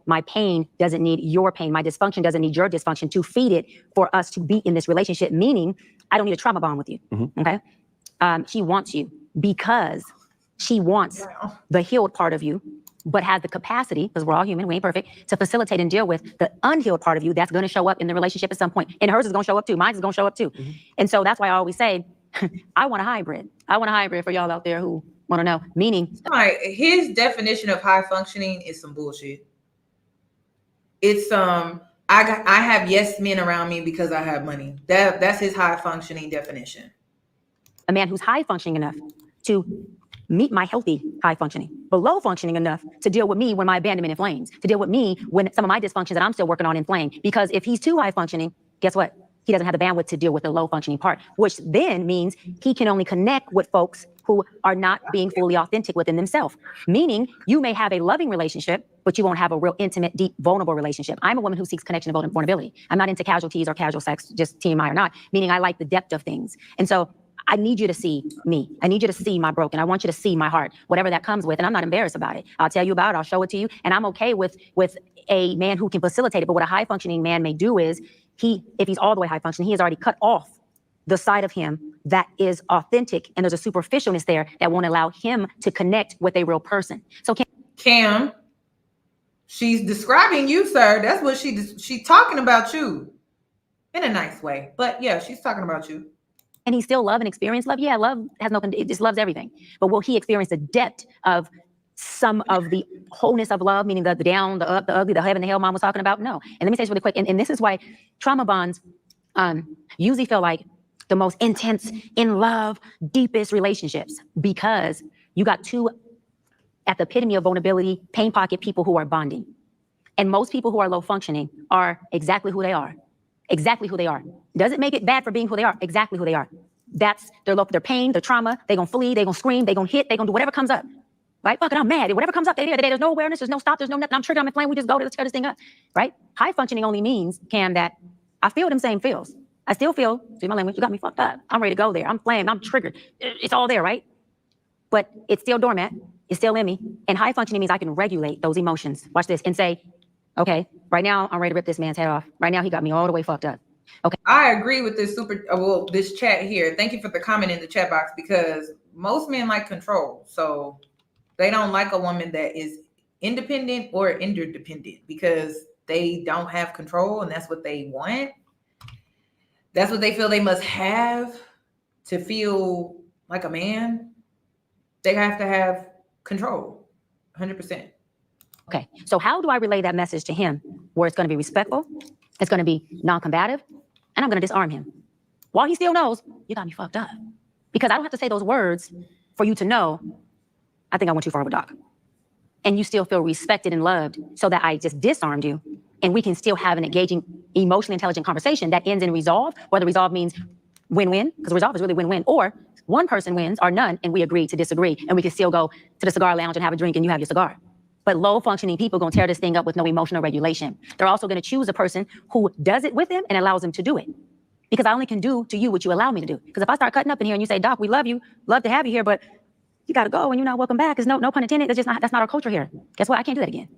my pain doesn't need your pain. My dysfunction doesn't need your dysfunction to feed it for us to be in this relationship, meaning I don't need a trauma bond with you, okay? She wants you because she wants the healed part of you, but has the capacity, because we're all human, we ain't perfect, to facilitate and deal with the unhealed part of you that's gonna show up in the relationship at some point. And hers is gonna show up too, mine is gonna show up too. And so that's why I always say, I want a hybrid. I want a hybrid for y'all out there who want to know. Meaning, his definition of high functioning is some bullshit. It's I have yes men around me because I have money. That's his high functioning definition. a man who's high functioning enough to meet my healthy high functioning, but low functioning enough to deal with me when my abandonment inflames, to deal with me when some of my dysfunctions that I'm still working on inflame. Because if he's too high functioning, guess what? He doesn't have the bandwidth to deal with the low functioning part, which then means he can only connect with folks who are not being fully authentic within themselves. Meaning you may have a loving relationship, but you won't have a real intimate, deep, vulnerable relationship. I'm a woman who seeks connection and vulnerability. I'm not into casualties or casual sex, just TMI or not, meaning I like the depth of things. And so I need you to see me. I need you to see my broken. I want you to see my heart, whatever that comes with. And I'm not embarrassed about it. I'll tell you about it. I'll show it to you. And I'm okay with a man who can facilitate it. But what a high functioning man may do is if he's all the way high functioning, he has already cut off the side of him that is authentic. And there's a superficialness there that won't allow him to connect with a real person. So Cam, she's describing you, sir. That's what she's talking about you in a nice way. But yeah, she's talking about you. And he still love and experience love. Yeah, love has no, it just loves everything. But will he experience the depth of some of the wholeness of love, meaning the down, the up, the ugly, the heaven, the hell mom was talking about? No. And let me say this really quick. And this is why trauma bonds usually feel like the most intense, in love, deepest relationships, because you got two at the epitome of vulnerability, pain pocket people who are bonding. And most people who are low functioning are exactly who they are. Exactly who they are. Doesn't make it bad for being who they are. Exactly who they are. That's their pain, their trauma. They're going to flee, they're going to scream, they're going to hit, they're going to do whatever comes up. right? Fuck it, I'm mad. Whatever comes up there, there's no awareness, there's no stop, there's no nothing. I'm triggered, I'm inflamed. We just go to let's tear this thing up, right? High functioning only means, Cam, that I feel them same feels. I still feel, see my language, you got me fucked up. I'm ready to go there. I'm flamed, I'm triggered. It's all there, right? But it's still dormant. It's still in me. And high functioning means I can regulate those emotions. Watch this and say, okay, right now I'm ready to rip this man's head off. Right now he got me all the way fucked up. Okay. I agree with this this chat here. Thank you for the comment in the chat box, because most men like control. So they don't like a woman that is independent or interdependent, because they don't have control, and that's what they want. That's what they feel they must have to feel like a man. They have to have control, 100%. Okay, so how do I relay that message to him where it's going to be respectful, it's going to be non-combative, and I'm going to disarm him while he still knows you got me fucked up? Because I don't have to say those words for you to know I think I went too far of a dog. And you still feel respected and loved, so that I just disarmed you and we can still have an engaging, emotionally intelligent conversation that ends in resolve, whether resolve means win-win, because resolve is really win-win, or one person wins or none and we agree to disagree and we can still go to the cigar lounge and have a drink and you have your cigar. But low functioning people gonna tear this thing up with no emotional regulation. They're also gonna choose a person who does it with them and allows them to do it. Because I only can do to you what you allow me to do. Because if I start cutting up in here and you say, Doc, we love you, love to have you here, but you gotta go and you're not welcome back, because no pun intended, that's not our culture here. Guess what? I can't do that again.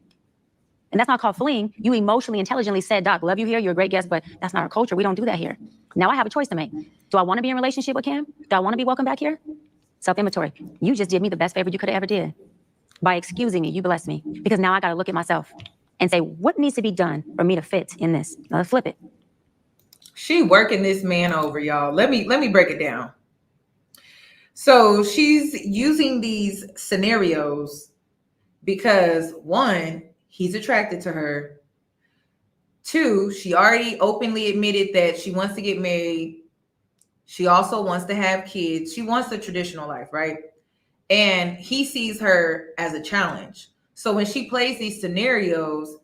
And that's not called fleeing. You emotionally, intelligently said, Doc, love you here, you're a great guest, but that's not our culture. We don't do that here. Now I have a choice to make. Do I want to be in a relationship with Cam? Do I want to be welcome back here? Self-inventory. You just did me the best favor you could have ever did. By excusing me, you blessed me. Because now I got to look at myself and say, what needs to be done for me to fit in this? Now let's flip it. She working this man over, y'all. Let me break it down. So she's using these scenarios because, one, he's attracted to her. Two, she already openly admitted that she wants to get married. She also wants to have kids. She wants the traditional life, right? And he sees her as a challenge. So when she plays these scenarios,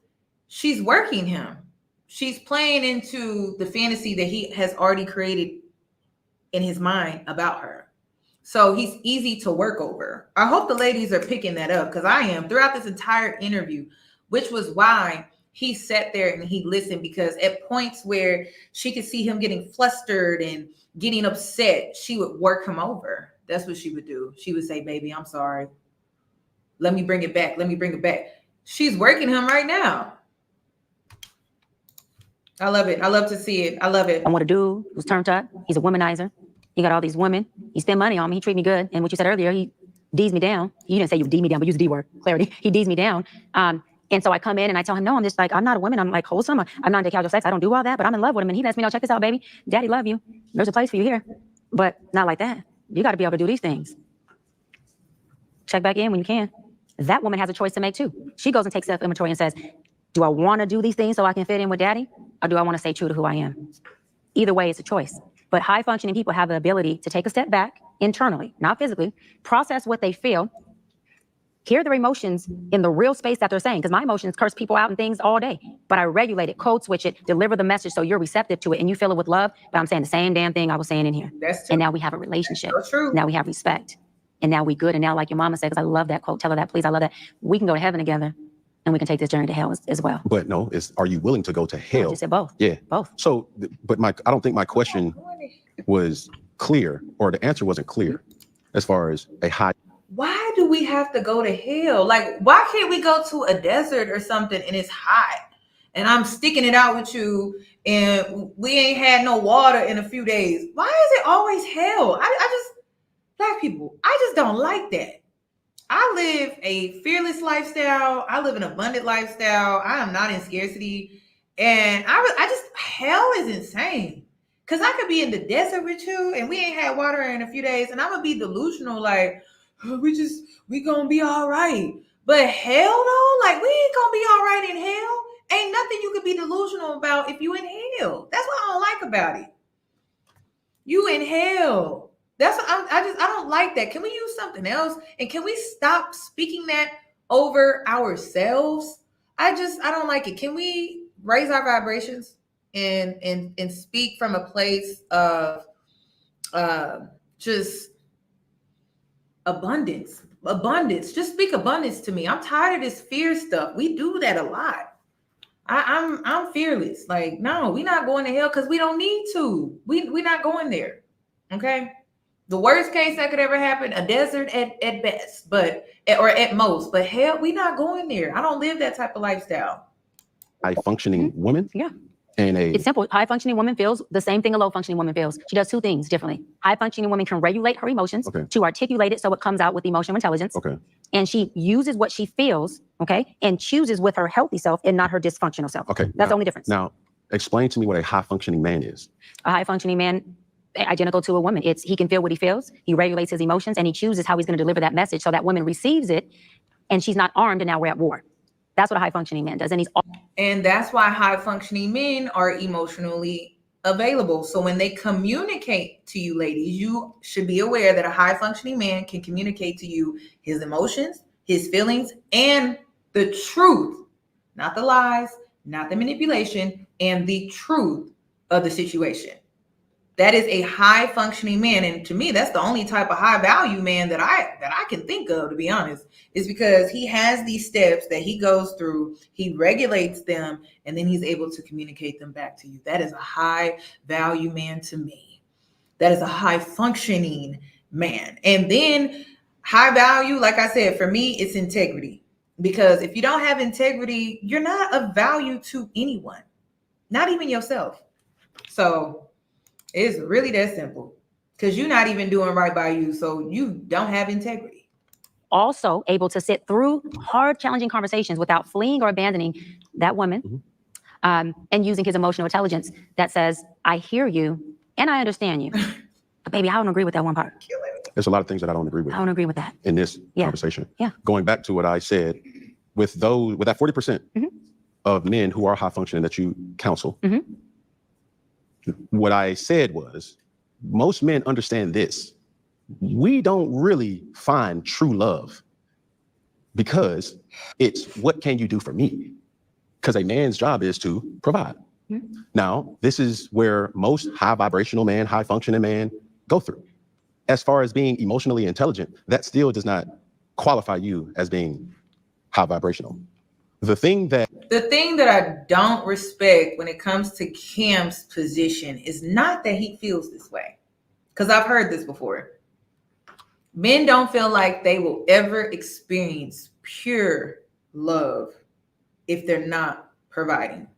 she's working him. She's playing into the fantasy that he has already created in his mind about her. So he's easy to work over. I hope the ladies are picking that up, because I am throughout this entire interview, which was why he sat there and he listened, because at points where she could see him getting flustered and getting upset, she would work him over. That's what she would do. She would say, baby, I'm sorry. Let me bring it back. Let me bring it back. She's working him right now. I love it. I love to see it. I love it. I want a dude who's turned up. He's a womanizer. He got all these women. He spend money on me. He treat me good. And what you said earlier, he D's me down. You didn't say you D me down, but use the D word, clarity. He D's me down. And so I come in and I tell him, no, I'm just like, I'm not a woman. I'm like wholesome. I'm not into casual sex. I don't do all that, but I'm in love with him. And he lets me know, check this out, baby. Daddy love you. There's a place for you here, but not like that. You got to be able to do these things. Check back in when you can. That woman has a choice to make too. She goes and takes self-inventory and says, do I want to do these things so I can fit in with daddy? Or do I want to stay true to who I am? Either way, it's a choice. But high functioning people have the ability to take a step back internally, not physically, process what they feel, hear their emotions in the real space that they're saying. Because my emotions curse people out and things all day. But I regulate it, code switch it, deliver the message so you're receptive to it and you feel it with love. But I'm saying the same damn thing I was saying in here. That's true. And now we have a relationship. That's true. Now we have respect. And now we good. And now, like your mama said, because I love that quote, tell her that, please, I love that. We can go to heaven together and we can take this journey to hell as well. But no, are you willing to go to hell? I just said both. Yeah. Both. So, but I don't think my question was clear, or the answer wasn't clear as far as a high. Why do we have to go to hell? Like, why can't we go to a desert or something and it's hot and I'm sticking it out with you and we ain't had no water in a few days? Why is it always hell? Black people, I just don't like that. I live a fearless lifestyle. I live an abundant lifestyle. I am not in scarcity. And hell is insane. Because I could be in the desert with you and we ain't had water in a few days and I'm going to be delusional like, oh, we going to be all right. But hell no, like we ain't going to be all right in hell. Ain't nothing you could be delusional about if you in hell. That's what I don't like about it. You in hell. That's what I don't like that. Can we use something else? And can we stop speaking that over ourselves? I don't like it. Can we raise our vibrations and speak from a place of just abundance. Just speak abundance to me. I'm tired of this fear stuff. We do that a lot. I'm fearless. Like, no, we're not going to hell because we don't need to. We're not going there. Okay. The worst case that could ever happen, a desert at best, or at most. But hell, we're not going there. I don't live that type of lifestyle. High functioning woman. Yeah. And It's simple. High functioning woman feels the same thing a low functioning woman feels. She does two things differently. High functioning woman can regulate her emotions to articulate it so it comes out with emotional intelligence. Okay. And she uses what she feels, and chooses with her healthy self and not her dysfunctional self. Okay. That's the only difference. Now, explain to me what a high functioning man is. A high functioning man, identical to a woman. He can feel what he feels, he regulates his emotions, and he chooses how he's going to deliver that message so that woman receives it and she's not armed and now we're at war. That's what a high functioning man does. And that's why high functioning men are emotionally available. So when they communicate to you, ladies, you should be aware that a high functioning man can communicate to you his emotions, his feelings, and the truth, not the lies, not the manipulation, and the truth of the situation. That is a high functioning man. And to me, that's the only type of high value man that I can think of, to be honest, is because he has these steps that he goes through, he regulates them, and then he's able to communicate them back to you. That is a high value man to me. That is a high functioning man. And then high value, like I said, for me, it's integrity. Because if you don't have integrity, you're not of value to anyone, not even yourself. So it's really that simple, because you're not even doing right by you. So you don't have integrity. Also able to sit through hard, challenging conversations without fleeing or abandoning that woman, and using his emotional intelligence that says, I hear you and I understand you. But baby, I don't agree with that one part. There's a lot of things that I don't agree with. I don't agree with that. In this conversation. Yeah. Going back to what I said, with that 40% of men who are high functioning that you counsel, what I said was, most men understand this. We don't really find true love because it's what can you do for me? Because a man's job is to provide. Now, this is where most high vibrational man, high functioning man go through. As far as being emotionally intelligent, that still does not qualify you as being high vibrational. The thing that I don't respect when it comes to Cam's position is not that he feels this way, because I've heard this before. Men don't feel like they will ever experience pure love if they're not providing.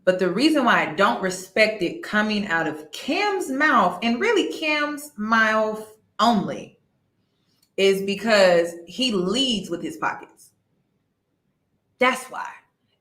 But the reason why I don't respect it coming out of Cam's mouth, and really Cam's mouth only, is because he leads with his pockets. That's why.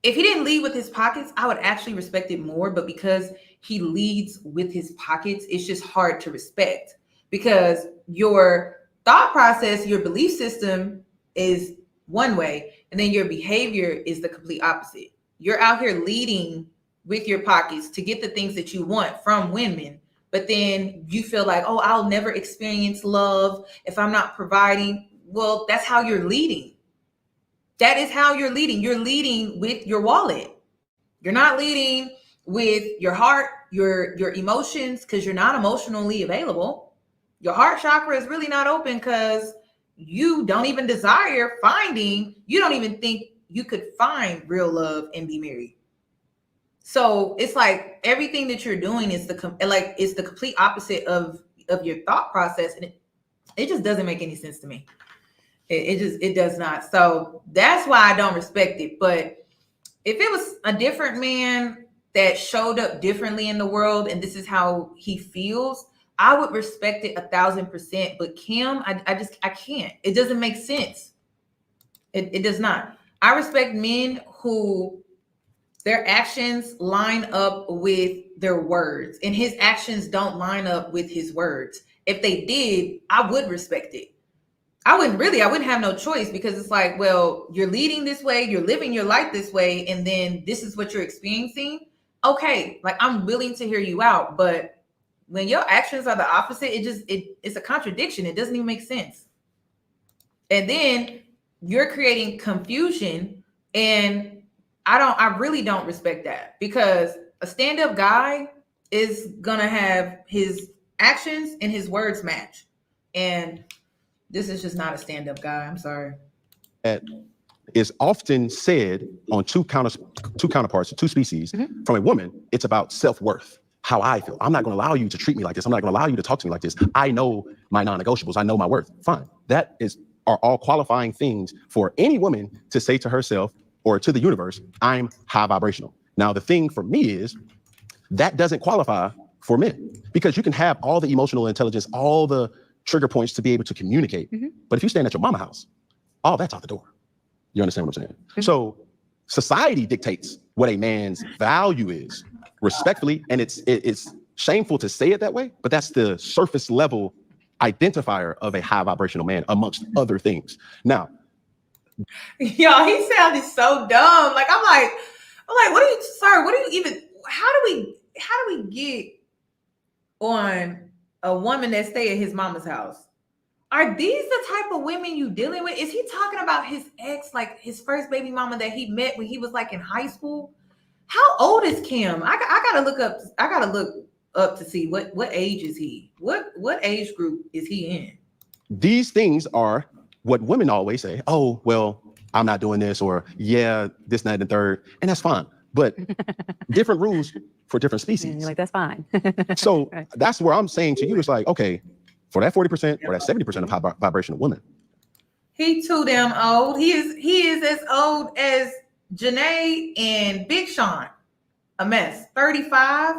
If he didn't lead with his pockets, I would actually respect it more. But because he leads with his pockets, it's just hard to respect, because your thought process, your belief system is one way, and then your behavior is the complete opposite. You're out here leading with your pockets to get the things that you want from women, but then you feel like, oh, I'll never experience love if I'm not providing. Well, that's how you're leading. That is how you're leading. You're leading with your wallet. You're not leading with your heart, your emotions, because you're not emotionally available. Your heart chakra is really not open because you don't even desire finding, you don't even think you could find real love and be married. So it's like everything that you're doing is the complete opposite of your thought process. And it just doesn't make any sense to me. It does not. So that's why I don't respect it. But if it was a different man that showed up differently in the world and this is how he feels, I would respect it 1,000%. But Cam, I can't. It doesn't make sense. It does not. I respect men who their actions line up with their words, and his actions don't line up with his words. If they did, I would respect it. I wouldn't have no choice, because it's like, well, you're leading this way, you're living your life this way, and then this is what you're experiencing. Okay, like I'm willing to hear you out, but when your actions are the opposite, it's a contradiction. It doesn't even make sense. And then you're creating confusion, and I really don't respect that, because a stand-up guy is gonna have his actions and his words match. And This is just not a stand-up guy. I'm sorry. That is often said on two counterparts, two species. From a woman, it's about self-worth, how I feel. I'm not going to allow you to treat me like this. I'm not going to allow you to talk to me like this. I know my non-negotiables. I know my worth. Fine. That are all qualifying things for any woman to say to herself or to the universe, I'm high vibrational. Now, the thing for me is that doesn't qualify for men, because you can have all the emotional intelligence, all the trigger points to be able to communicate. But if you stand at your mama house, all that's out the door. You understand what I'm saying? So society dictates what a man's value is, respectfully, and it's shameful to say it that way, but that's the surface level identifier of a high vibrational man, amongst other things. Now, y'all, he sounded so dumb. Like I'm like, what are you, sir? What do you even? How do we get on a woman that stay at his mama's house? Are these the type of women you dealing with? Is he talking about his ex, like his first baby mama that he met when he was like in high school? How old is Cam? I gotta look up. I gotta look up to see what age is he? What age group is he in? These things are what women always say. Oh, well, I'm not doing this, or yeah, this, that, and the third, and that's fine. But different rules for different species. And you're like, that's fine. So Right. that's where I'm saying to you, it's like, okay, for that 40% or that 70% of high vibrational women, He too damn old. He is as old as Janae and Big Sean. A mess. 35.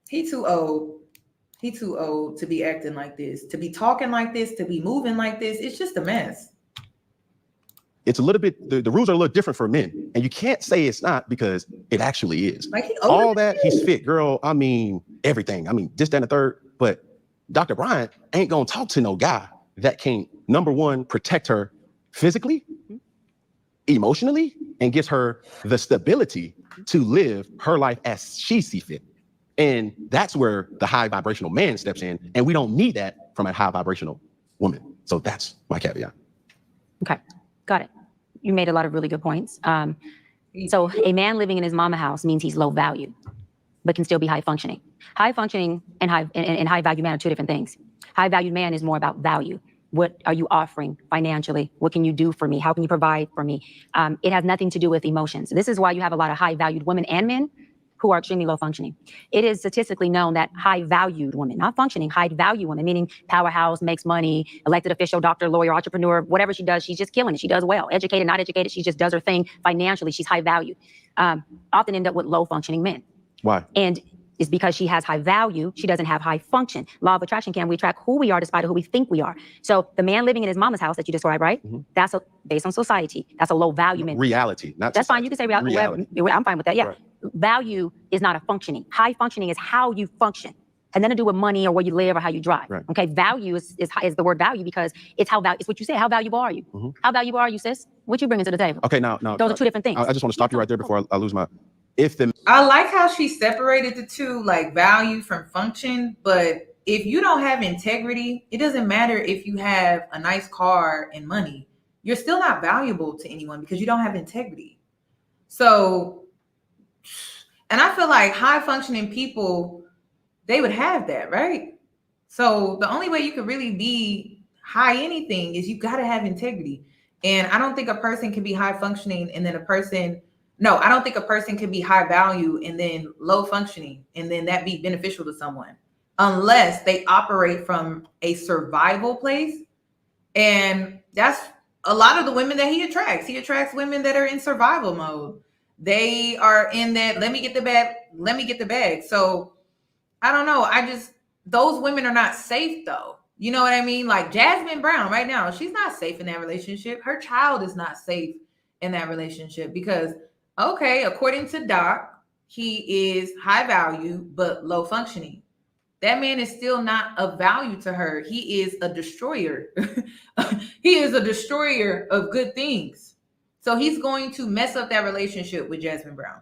He too old. He too old to be acting like this, to be talking like this, to be moving like this. It's just a mess. it's a little bit, the rules are a little different for men. And you can't say it's not, because it actually is. Like he older All than that, you. he's fit, girl. I mean, everything. I mean, this, that, and the third. But Dr. Bryant ain't gonna talk to no guy that can't, number one, protect her physically, emotionally, and gives her the stability to live her life as she sees fit. And that's where the high vibrational man steps in. And we don't need that from a high vibrational woman. So that's my caveat. Okay, got it. You made a lot of really good points. So a man living in his mama house means he's low value, but can still be high functioning. High functioning and high value man are two different things. High valued man is more about value. What are you offering financially? What can you do for me? How can you provide for me? It has nothing to do with emotions. This is why you have a lot of high valued women and men who are extremely low functioning. It is statistically known that high valued women, not functioning, high value women, meaning powerhouse, makes money, elected official, doctor, lawyer, entrepreneur, whatever she does, she's just killing it. She does well. Educated, not educated, she just does her thing financially. She's high value. Often end up with low functioning men. Why? And it's because she has high value. She doesn't have high function. Law of attraction, can we attract who we are despite who we think we are? So the man living in his mama's house that you described, right? That's based on society. That's a low value man. Reality, not That's society. fine. You can say reality. Reality. I'm fine with that. Yeah. Right. Value is not a functioning. High functioning is how you function. And nothing to do with money or where you live or how you drive. Right. Okay. Value is the word value, because it's it's what you say. How valuable are you? How valuable are you, sis? What you bringing to the table? Okay, now Those are two different things. I just want to stop you right there before I lose my. I like how she separated the two, like value from function. But if you don't have integrity, it doesn't matter if you have a nice car and money. You're still not valuable to anyone because you don't have integrity. So, and I feel like high functioning people, they would have that, right? So the only way you could really be high anything is you got to have integrity. And I don't think a person can be high functioning and then I don't think a person can be high value and then low functioning and then that be beneficial to someone unless they operate from a survival place. And that's a lot of the women that he attracts. He attracts women that are in survival mode. They are in that, let me get the bag. So I don't know. Those women are not safe though. You know what I mean? Like Jasmine Brown right now, she's not safe in that relationship. Her child is not safe in that relationship because, okay, according to Doc, he is high value, but low functioning. That man is still not of value to her. He is a destroyer. He is a destroyer of good things. So he's going to mess up that relationship with Jasmine Brown.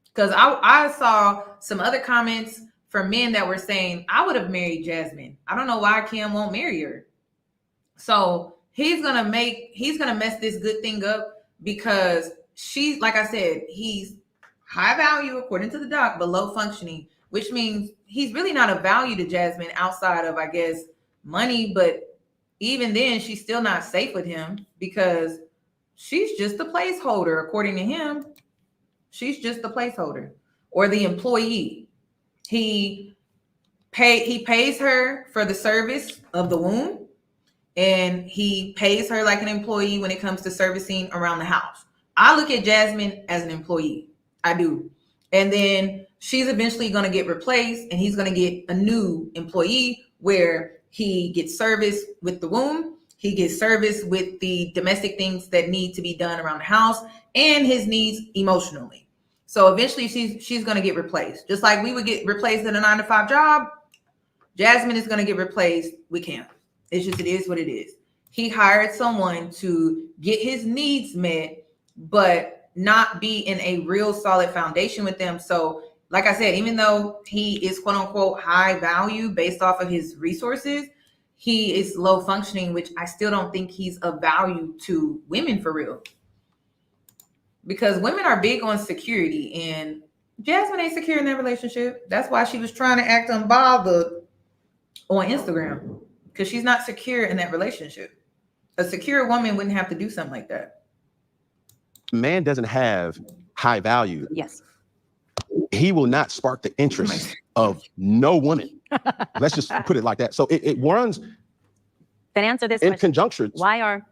Because I saw some other comments from men that were saying, I would have married Jasmine. I don't know why Cam won't marry her. So he's gonna mess this good thing up because she's, like I said, he's high value according to the doc, but low functioning, which means he's really not of value to Jasmine outside of, I guess, money. But even then, she's still not safe with him because she's just a placeholder. According to him, she's just the placeholder or the employee. He pays her for the service of the womb, and he pays her like an employee when it comes to servicing around the house. I look at Jasmine as an employee. I do. And then she's eventually going to get replaced, and he's going to get a new employee where he gets service with the womb. He gets service with the domestic things that need to be done around the house and his needs emotionally. So eventually she's going to get replaced. Just like we would get replaced in a 9-to-5 job, Jasmine is going to get replaced with Cam. It's just, it is what it is. He hired someone to get his needs met, but not be in a real solid foundation with them. So like I said, even though he is quote unquote high value based off of his resources, he is low functioning, which I still don't think he's of value to women for real. Because women are big on security, and Jasmine ain't secure in that relationship. That's why she was trying to act unbothered on Instagram, because she's not secure in that relationship. A secure woman wouldn't have to do something like that. Man doesn't have high value. Yes. He will not spark the interest of no woman. Let's just put it like that. So it runs. Then answer this in question. conjunctions. Why are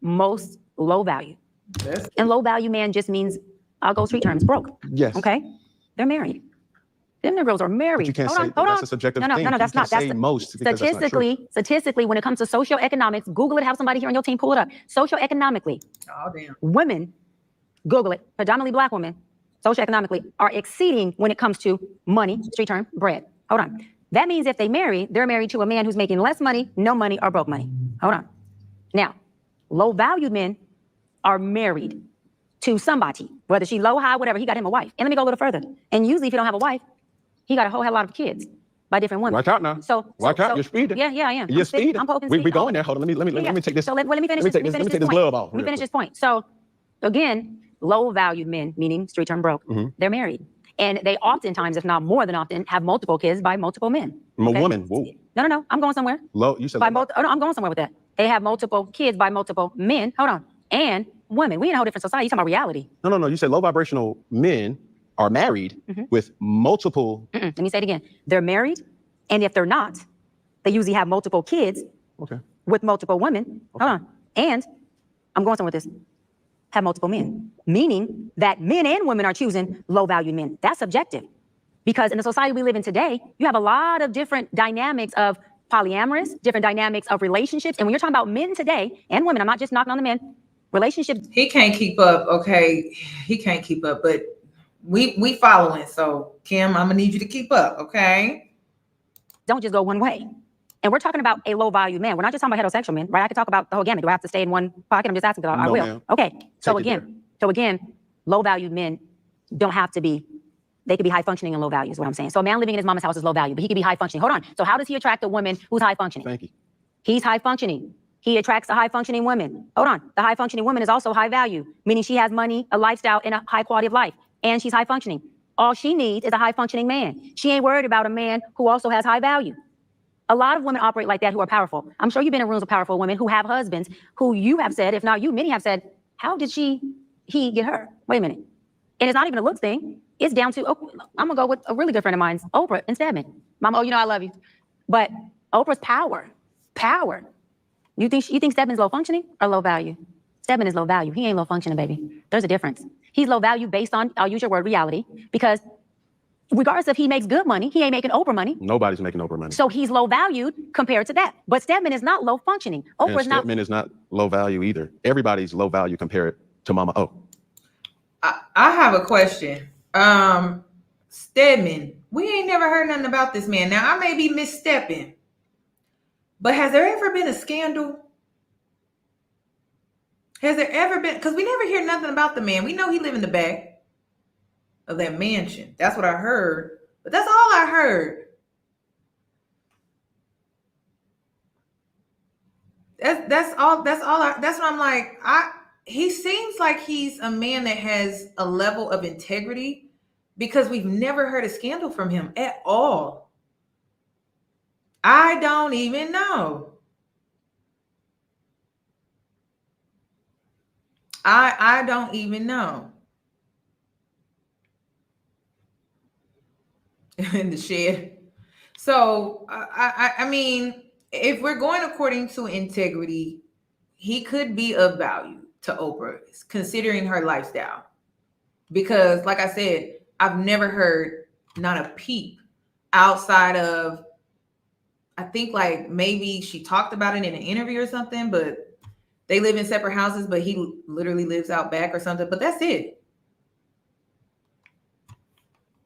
most low value? Yes. And low value man just means, I'll go street terms, broke. Yes. Okay. They're married. Them girls are married. But you can't Hold say on, hold that's on. a subjective No, thing. that's you not. Can't That's say most because that's not true. statistically, when it comes to socioeconomics, Google it. Have somebody here on your team pull it up. Socioeconomically, Oh damn. women, Google it. Predominantly black women, socioeconomically, are exceeding when it comes to money, street term, bread. Hold on. That means if they marry, they're married to a man who's making less money, no money, or broke money. Hold on. Now, low value men are married to somebody, whether she low, high, whatever. He got him a wife. And let me go a little further. And usually, if you don't have a wife, he got a whole hell lot of kids by different women. Watch out now. Watch out. You're speeding. Yeah, I am. You're speeding. I'm poking we speed. going there. Hold on. Let me take this. So let me finish Let this. me take this glove off. Let me finish this point. So again, low valued men, meaning street term broke, they're married. And they oftentimes, if not more than often, have multiple kids by multiple men. I'm a woman. Whoa. No. I'm going somewhere. Low. You said By low. I'm going somewhere with that. They have multiple kids by multiple men. Hold on. And women. We in a whole different society. You're talking about reality. No. You said low vibrational men are married with multiple. Let me say it again. They're married. And if they're not, they usually have multiple kids with multiple women. Hold on. And I'm going somewhere with this. Have multiple men. Meaning that men and women are choosing low value men. That's subjective. Because in the society we live in today, you have a lot of different dynamics of polyamorous, different dynamics of relationships. And when you're talking about men today and women, I'm not just knocking on the men, relationships. He can't keep up. Okay. He can't keep up, but we following. So Kim, I'm gonna need you to keep up. Okay. Don't just go one way. And we're talking about a low value man. We're not just talking about heterosexual men, right? I could talk about the whole gamut. Do I have to stay in one pocket? I'm just asking because I will. Ma'am. Okay. So Take it again, low value men don't have to be, they could be high functioning and low value is what I'm saying. So a man living in his mama's house is low value, but he could be high functioning. Hold on. So how does he attract a woman who's high functioning? Thank you. He's high functioning. He attracts a high functioning woman. Hold on. The high functioning woman is also high value, meaning she has money, a lifestyle, and a high quality of life. And she's high functioning. All she needs is a high functioning man. She ain't worried about a man who also has high value. A lot of women operate like that who are powerful. I'm sure you've been in rooms with powerful women who have husbands who you have said, if not you, many have said, how did he get her? Wait a minute. And it's not even a looks thing. It's down to, I'm gonna go with a really good friend of mine's, Oprah and Stedman. Mama, I love you. But Oprah's power. You think Stedman's low functioning or low value? Stedman is low value. He ain't low functioning, baby. There's a difference. He's low value based on, I'll use your word, reality, because regardless if he makes good money, he ain't making Oprah money. Nobody's making Oprah money. So he's low valued compared to that. But Stedman is not low functioning. Oprah's not. Stedman is not low value either. Everybody's low value compared to Mama O. I have a question. Stedman, we ain't never heard nothing about this man. Now I may be misstepping, but has there ever been a scandal? Has there ever been? Because we never hear nothing about the man. We know he live in the back of that mansion. That's what I heard. But that's all I heard. That's what I'm like. He seems like he's a man that has a level of integrity, because we've never heard a scandal from him at all. I don't even know. I don't even know. In the shed. So I mean, if we're going according to integrity, he could be of value to Oprah, considering her lifestyle. Because, like I said, I've never heard not a peep outside of, I think like maybe she talked about it in an interview or something, but they live in separate houses, but he literally lives out back or something. But that's it.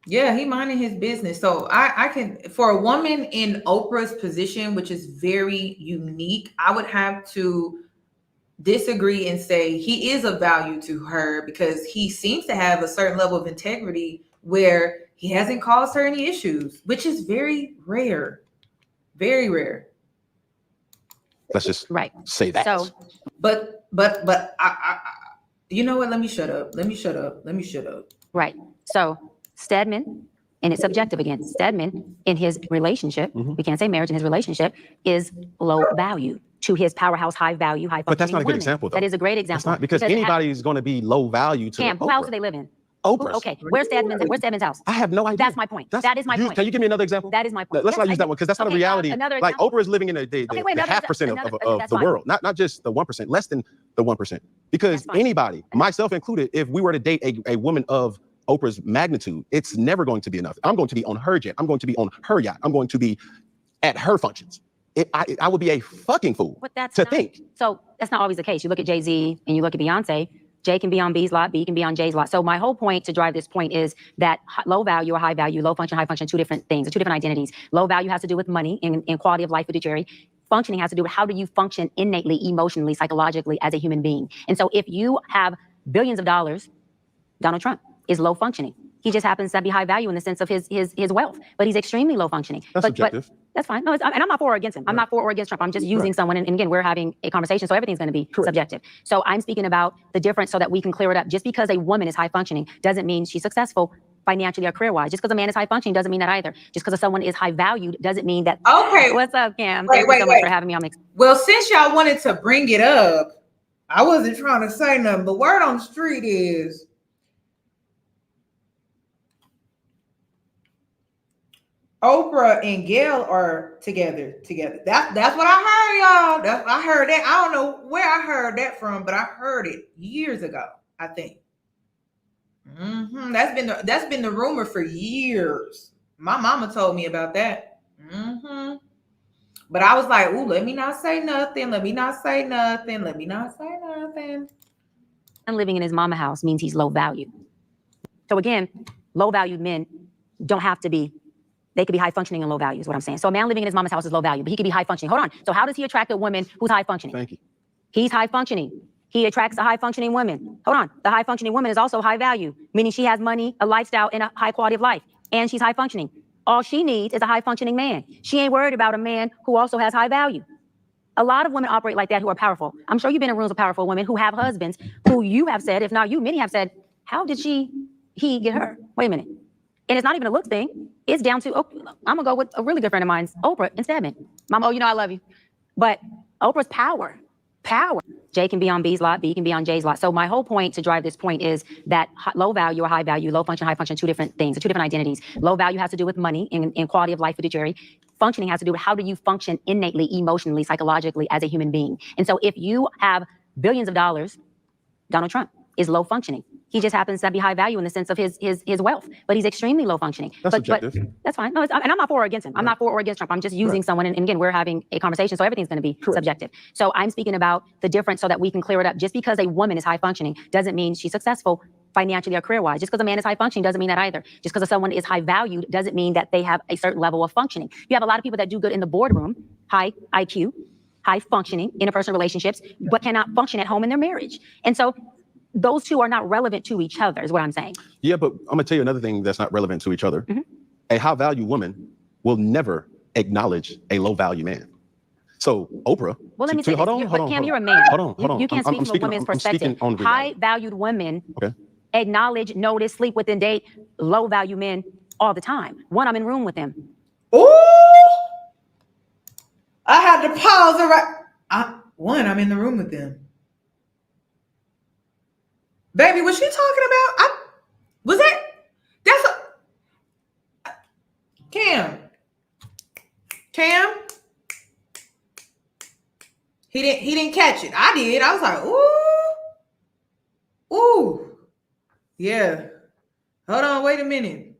Yeah, he minding his business. So I can, for a woman in Oprah's position, which is very unique, I would have to disagree and say he is of value to her because he seems to have a certain level of integrity where he hasn't caused her any issues, which is very rare. Very rare. Let's just Right. say that. So, but I you know what? Let me shut up. right. So Stedman, and it's subjective again. Stedman in his relationship, we can't say marriage, in his relationship is low value to his powerhouse, high value, high functioning But that's not a good women. example, though. That is a great example. It's not because anybody's going to be low value to Cam, who Oprah. house do they live in? Oprah's. Okay, where's Stedman's house? I have no idea. That's my point. That is my point. Can you give me another example? That is my point. Let's Yes, not use that one because that's not a okay, reality. another Like example. Oprah is living in the half percent of the world, not just the 1%, less than the 1%. Because anybody, myself included, if we were to date a woman of Oprah's magnitude, it's never going to be enough. I'm going to be on her jet. I'm going to be on her yacht. I'm going to be at her functions. I would be a fucking fool to think. So that's not always the case. You look at Jay-Z and you look at Beyonce. Jay can be on B's lot, B can be on Jay's lot. So my whole point to drive this point is that low value or high value, low function, high function, two different things, two different identities. Low value has to do with money and quality of life, fiduciary. Functioning has to do with how do you function innately, emotionally, psychologically as a human being. And so if you have billions of dollars, Donald Trump is low functioning. He just happens to be high value in the sense of his wealth, but he's extremely low functioning. That's subjective. But that's fine. No, and I'm not for or against him. I'm not for or against Trump. I'm just using someone. And again, we're having a conversation, so everything's going to be subjective. So I'm speaking about the difference so that we can clear it up. Just because a woman is high functioning doesn't mean she's successful financially or career-wise. Just because a man is high functioning doesn't mean that either. Just because someone is high valued doesn't mean that. Okay. What's up, Cam? Thank you so much for having me on Mix. Well, since y'all wanted to bring it up, I wasn't trying to say nothing. The word on the street is Oprah and Gail are together. That's what I heard, y'all. I heard that. I don't know where I heard that from, but I heard it years ago, I think. That's been the rumor for years. My mama told me about that. But I was like, ooh, let me not say nothing. And living in his mama house means he's low value. So again, low valued men don't have to be. They could be high functioning and low value is what I'm saying. So a man living in his mama's house is low value, but he could be high functioning. Hold on. So how does he attract a woman who's high functioning? Thank you. He's high functioning. He attracts a high functioning woman. Hold on. The high functioning woman is also high value, meaning she has money, a lifestyle, and a high quality of life. And she's high functioning. All she needs is a high functioning man. She ain't worried about a man who also has high value. A lot of women operate like that who are powerful. I'm sure you've been in rooms with powerful women who have husbands who you have said, if not you, many have said, how did he get her? Wait a minute. And it's not even a look thing. It's down to, I'm gonna go with a really good friend of mine's, Oprah and Stedman. Mama, you know I love you. But Oprah's power. Jay can be on B's lot, B can be on Jay's lot. So my whole point to drive this point is that low value or high value, low function, high function, two different things, two different identities. Low value has to do with money and quality of life, fiduciary. Functioning has to do with how do you function innately, emotionally, psychologically as a human being. And so if you have billions of dollars, Donald Trump is low functioning. He just happens to be high value in the sense of his wealth, but he's extremely low functioning. That's but subjective. That's fine. No, and I'm not for or against him. I'm not for or against Trump. I'm just using someone. And again, we're having a conversation, so everything's going to be subjective. So I'm speaking about the difference so that we can clear it up. Just because a woman is high functioning doesn't mean she's successful financially or career-wise. Just because a man is high functioning doesn't mean that either. Just because someone is high valued doesn't mean that they have a certain level of functioning. You have a lot of people that do good in the boardroom, high IQ, high functioning, interpersonal relationships, but cannot function at home in their marriage. And so those two are not relevant to each other, is what I'm saying. Yeah, but I'm gonna tell you another thing that's not relevant to each other. A high value woman will never acknowledge a low value man. So Oprah. Well, let me say this. Hold on. Cam, you're a man. Hold on. You can't speak from a woman's perspective. High valued women acknowledge, notice, sleep with, and date low value men all the time. One, I'm in room with them. Ooh! I had to pause it right. I'm in the room with them. Baby, was she talking about? Was that? That's a Cam. He didn't catch it. I did. I was like, ooh. Yeah. Hold on, wait a minute.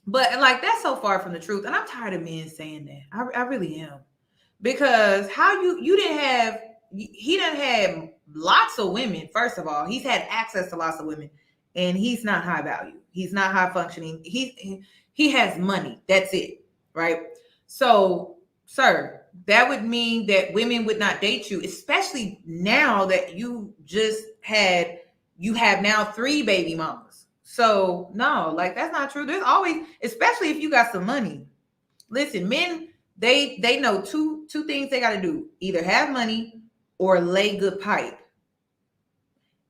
But like that's so far from the truth. And I'm tired of men saying that. I really am. Because how he didn't have lots of women, first of all. He's had access to lots of women. And he's not high value. He's not high functioning. He has money. That's it. Right? So, sir, that would mean that women would not date you, especially now that you have now 3 baby mamas. So no, like that's not true. There's always, especially if you got some money. Listen, men, they know two things they got to do: either have money or lay good pipe.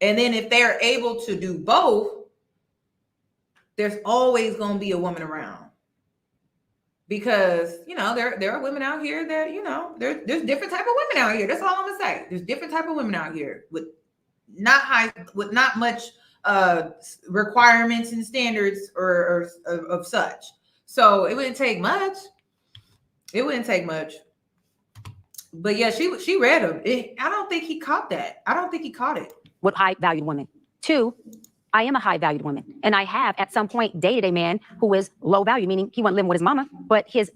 And then if they're able to do both, there's always going to be a woman around. Because, there are women out here that, there's different type of women out here. That's all I'm going to say. There's different type of women out here with not much requirements and standards or of such. So it wouldn't take much. But yeah, she read him. I don't think he caught that. I don't think he caught it. With high valued women. 2, I am a high valued woman. And I have at some point dated a man who is low value, meaning he wasn't living with his mama, but his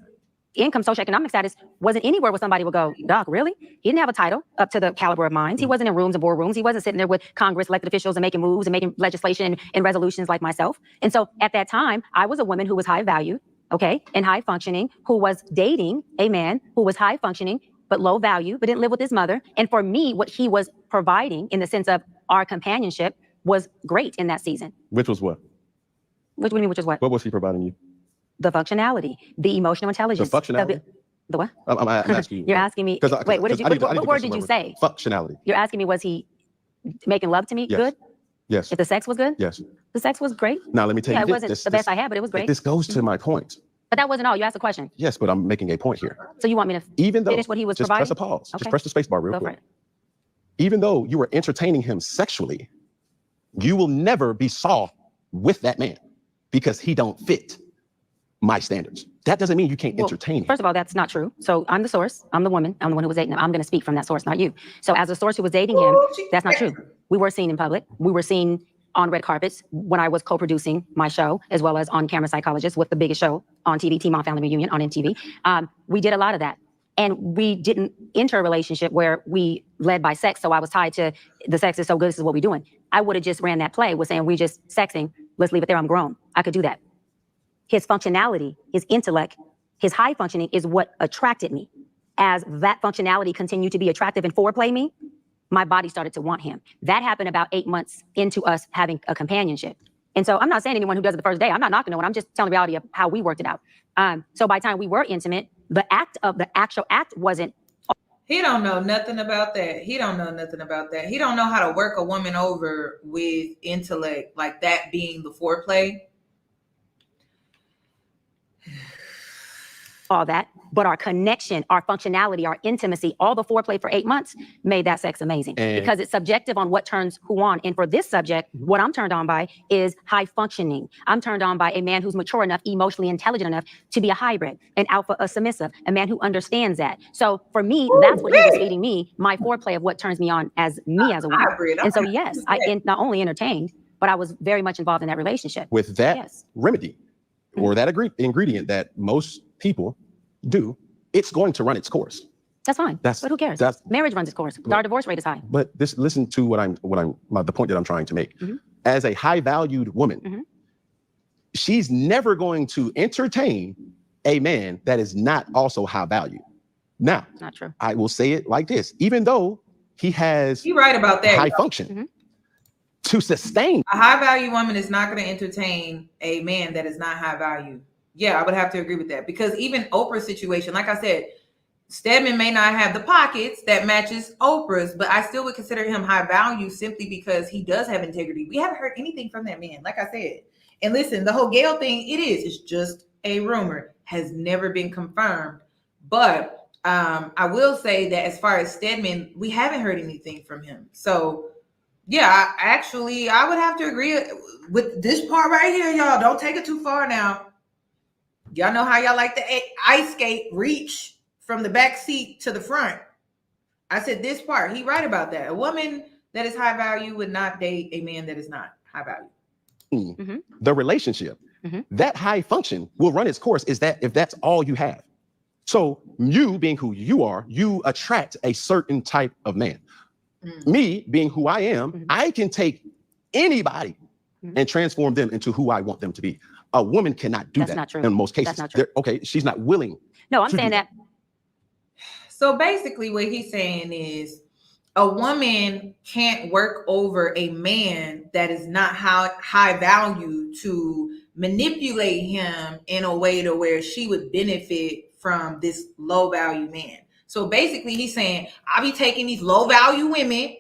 income, socioeconomic status wasn't anywhere where somebody would go, Doc, really? He didn't have a title up to the caliber of mine. He wasn't in rooms and boardrooms. He wasn't sitting there with Congress, elected officials and making moves and making legislation and resolutions like myself. And so at that time, I was a woman who was high value, okay, and high functioning, who was dating a man who was high functioning, but low value, but didn't live with his mother. And for me, what he was providing in the sense of our companionship was great in that season. Which was what? Which was what? What was he providing you? The functionality, the emotional intelligence. The functionality? The what? I'm asking you. You're asking me. Wait, what word did you say? Functionality. You're asking me, was he making love to me? Yes. Good? Yes. If the sex was good? Yes. The sex was great. Now, let me tell you it wasn't the best I had, but it was great. This goes to my point. But that wasn't all. You asked a question. Yes, but I'm making a point here. So you want me to finish what he was providing? Just press a pause. Okay. Just press the space bar real Go quick. for it. Even though you were entertaining him sexually, you will never be saw with that man because he don't fit my standards. That doesn't mean you can't entertain him. First of all, that's not true. So I'm the source. I'm the woman. I'm the one who was dating him. I'm going to speak from that source, not you. So as a source who was dating him, that's not true. We were seen in public. We were seen on red carpets when I was co-producing my show, as well as on Camera Psychologist with the biggest show on TV, Teen Mom Family Reunion on MTV. We did a lot of that. And we didn't enter a relationship where we led by sex. So I was tied to the sex is so good, this is what we're doing. I would have just ran that play with saying, we just sexing. Let's leave it there. I'm grown. I could do that. His functionality, his intellect, his high functioning is what attracted me. As that functionality continued to be attractive and foreplay me, my body started to want him. That happened about 8 months into us having a companionship. And so I'm not saying anyone who does it the first day, I'm not knocking no one. I'm just telling the reality of how we worked it out. So by the time we were intimate, the actual act wasn't. He don't know nothing about that. He don't know how to work a woman over with intellect, like that being the foreplay. All that, but our connection, our functionality, our intimacy, all the foreplay for 8 months made that sex amazing because it's subjective on what turns who on. And for this subject, what I'm turned on by is high functioning. I'm turned on by a man who's mature enough, emotionally intelligent enough to be a hybrid, an alpha, a submissive, a man who understands that. So for me, that's what he was feeding me, my foreplay of what turns me on as me as a woman. And so yes, I not only entertained, but I was very much involved in that relationship. With that remedy or that ingredient that most people do, it's going to run its course. That's fine. But who cares? Marriage runs its course. Our divorce rate is high. But listen to the point that I'm trying to make. Mm-hmm. As a high valued woman, she's never going to entertain a man that is not also high value. Now, not true. I will say it like this: even though he has, you're right about that, high function to sustain. A high value woman is not going to entertain a man that is not high value. Yeah, I would have to agree with that because even Oprah's situation, like I said, Stedman may not have the pockets that matches Oprah's, but I still would consider him high value simply because he does have integrity. We haven't heard anything from that man, like I said. And listen, the whole Gayle thing, it's just a rumor, has never been confirmed. But I will say that as far as Stedman, we haven't heard anything from him. So Yeah, actually, I would have to agree with this part right here, y'all. Don't take it too far now. Y'all know how y'all like to ice skate, reach from the back seat to the front. I said this part. He right about that. A woman that is high value would not date a man that is not high value. Mm-hmm. The relationship, that high function will run its course if that's all you have. So you being who you are, you attract a certain type of man. Me being who I am, I can take anybody and transform them into who I want them to be. A woman cannot do That's that not true. in most cases. That's not true. Okay, she's not willing. No, I'm saying that. So basically what he's saying is a woman can't work over a man that is not high value to manipulate him in a way to where she would benefit from this low value man. So basically he's saying, I'll be taking these low value women,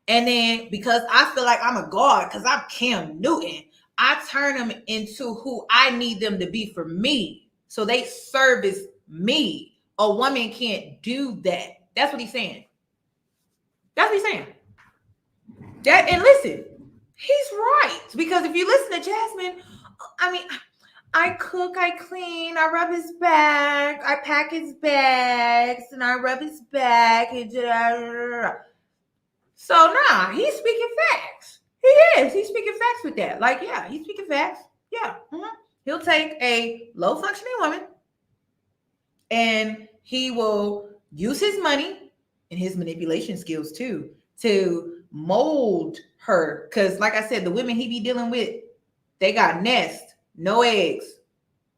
and then because I feel like I'm a god, because I'm Cam Newton, I turn them into who I need them to be for me. So they service me. A woman can't do that. That's what he's saying. That's what he's saying. That, and listen, he's right. Because if you listen to Jasmine, I mean, I cook, I clean, I rub his back, I pack his bags, and I rub his back. And so nah, he's speaking facts. He is. He's speaking facts with that. Like, yeah, he's speaking facts. Yeah. He'll take a low functioning woman and he will use his money and his manipulation skills too to mold her. Because like I said, the women he be dealing with, they got nest, no eggs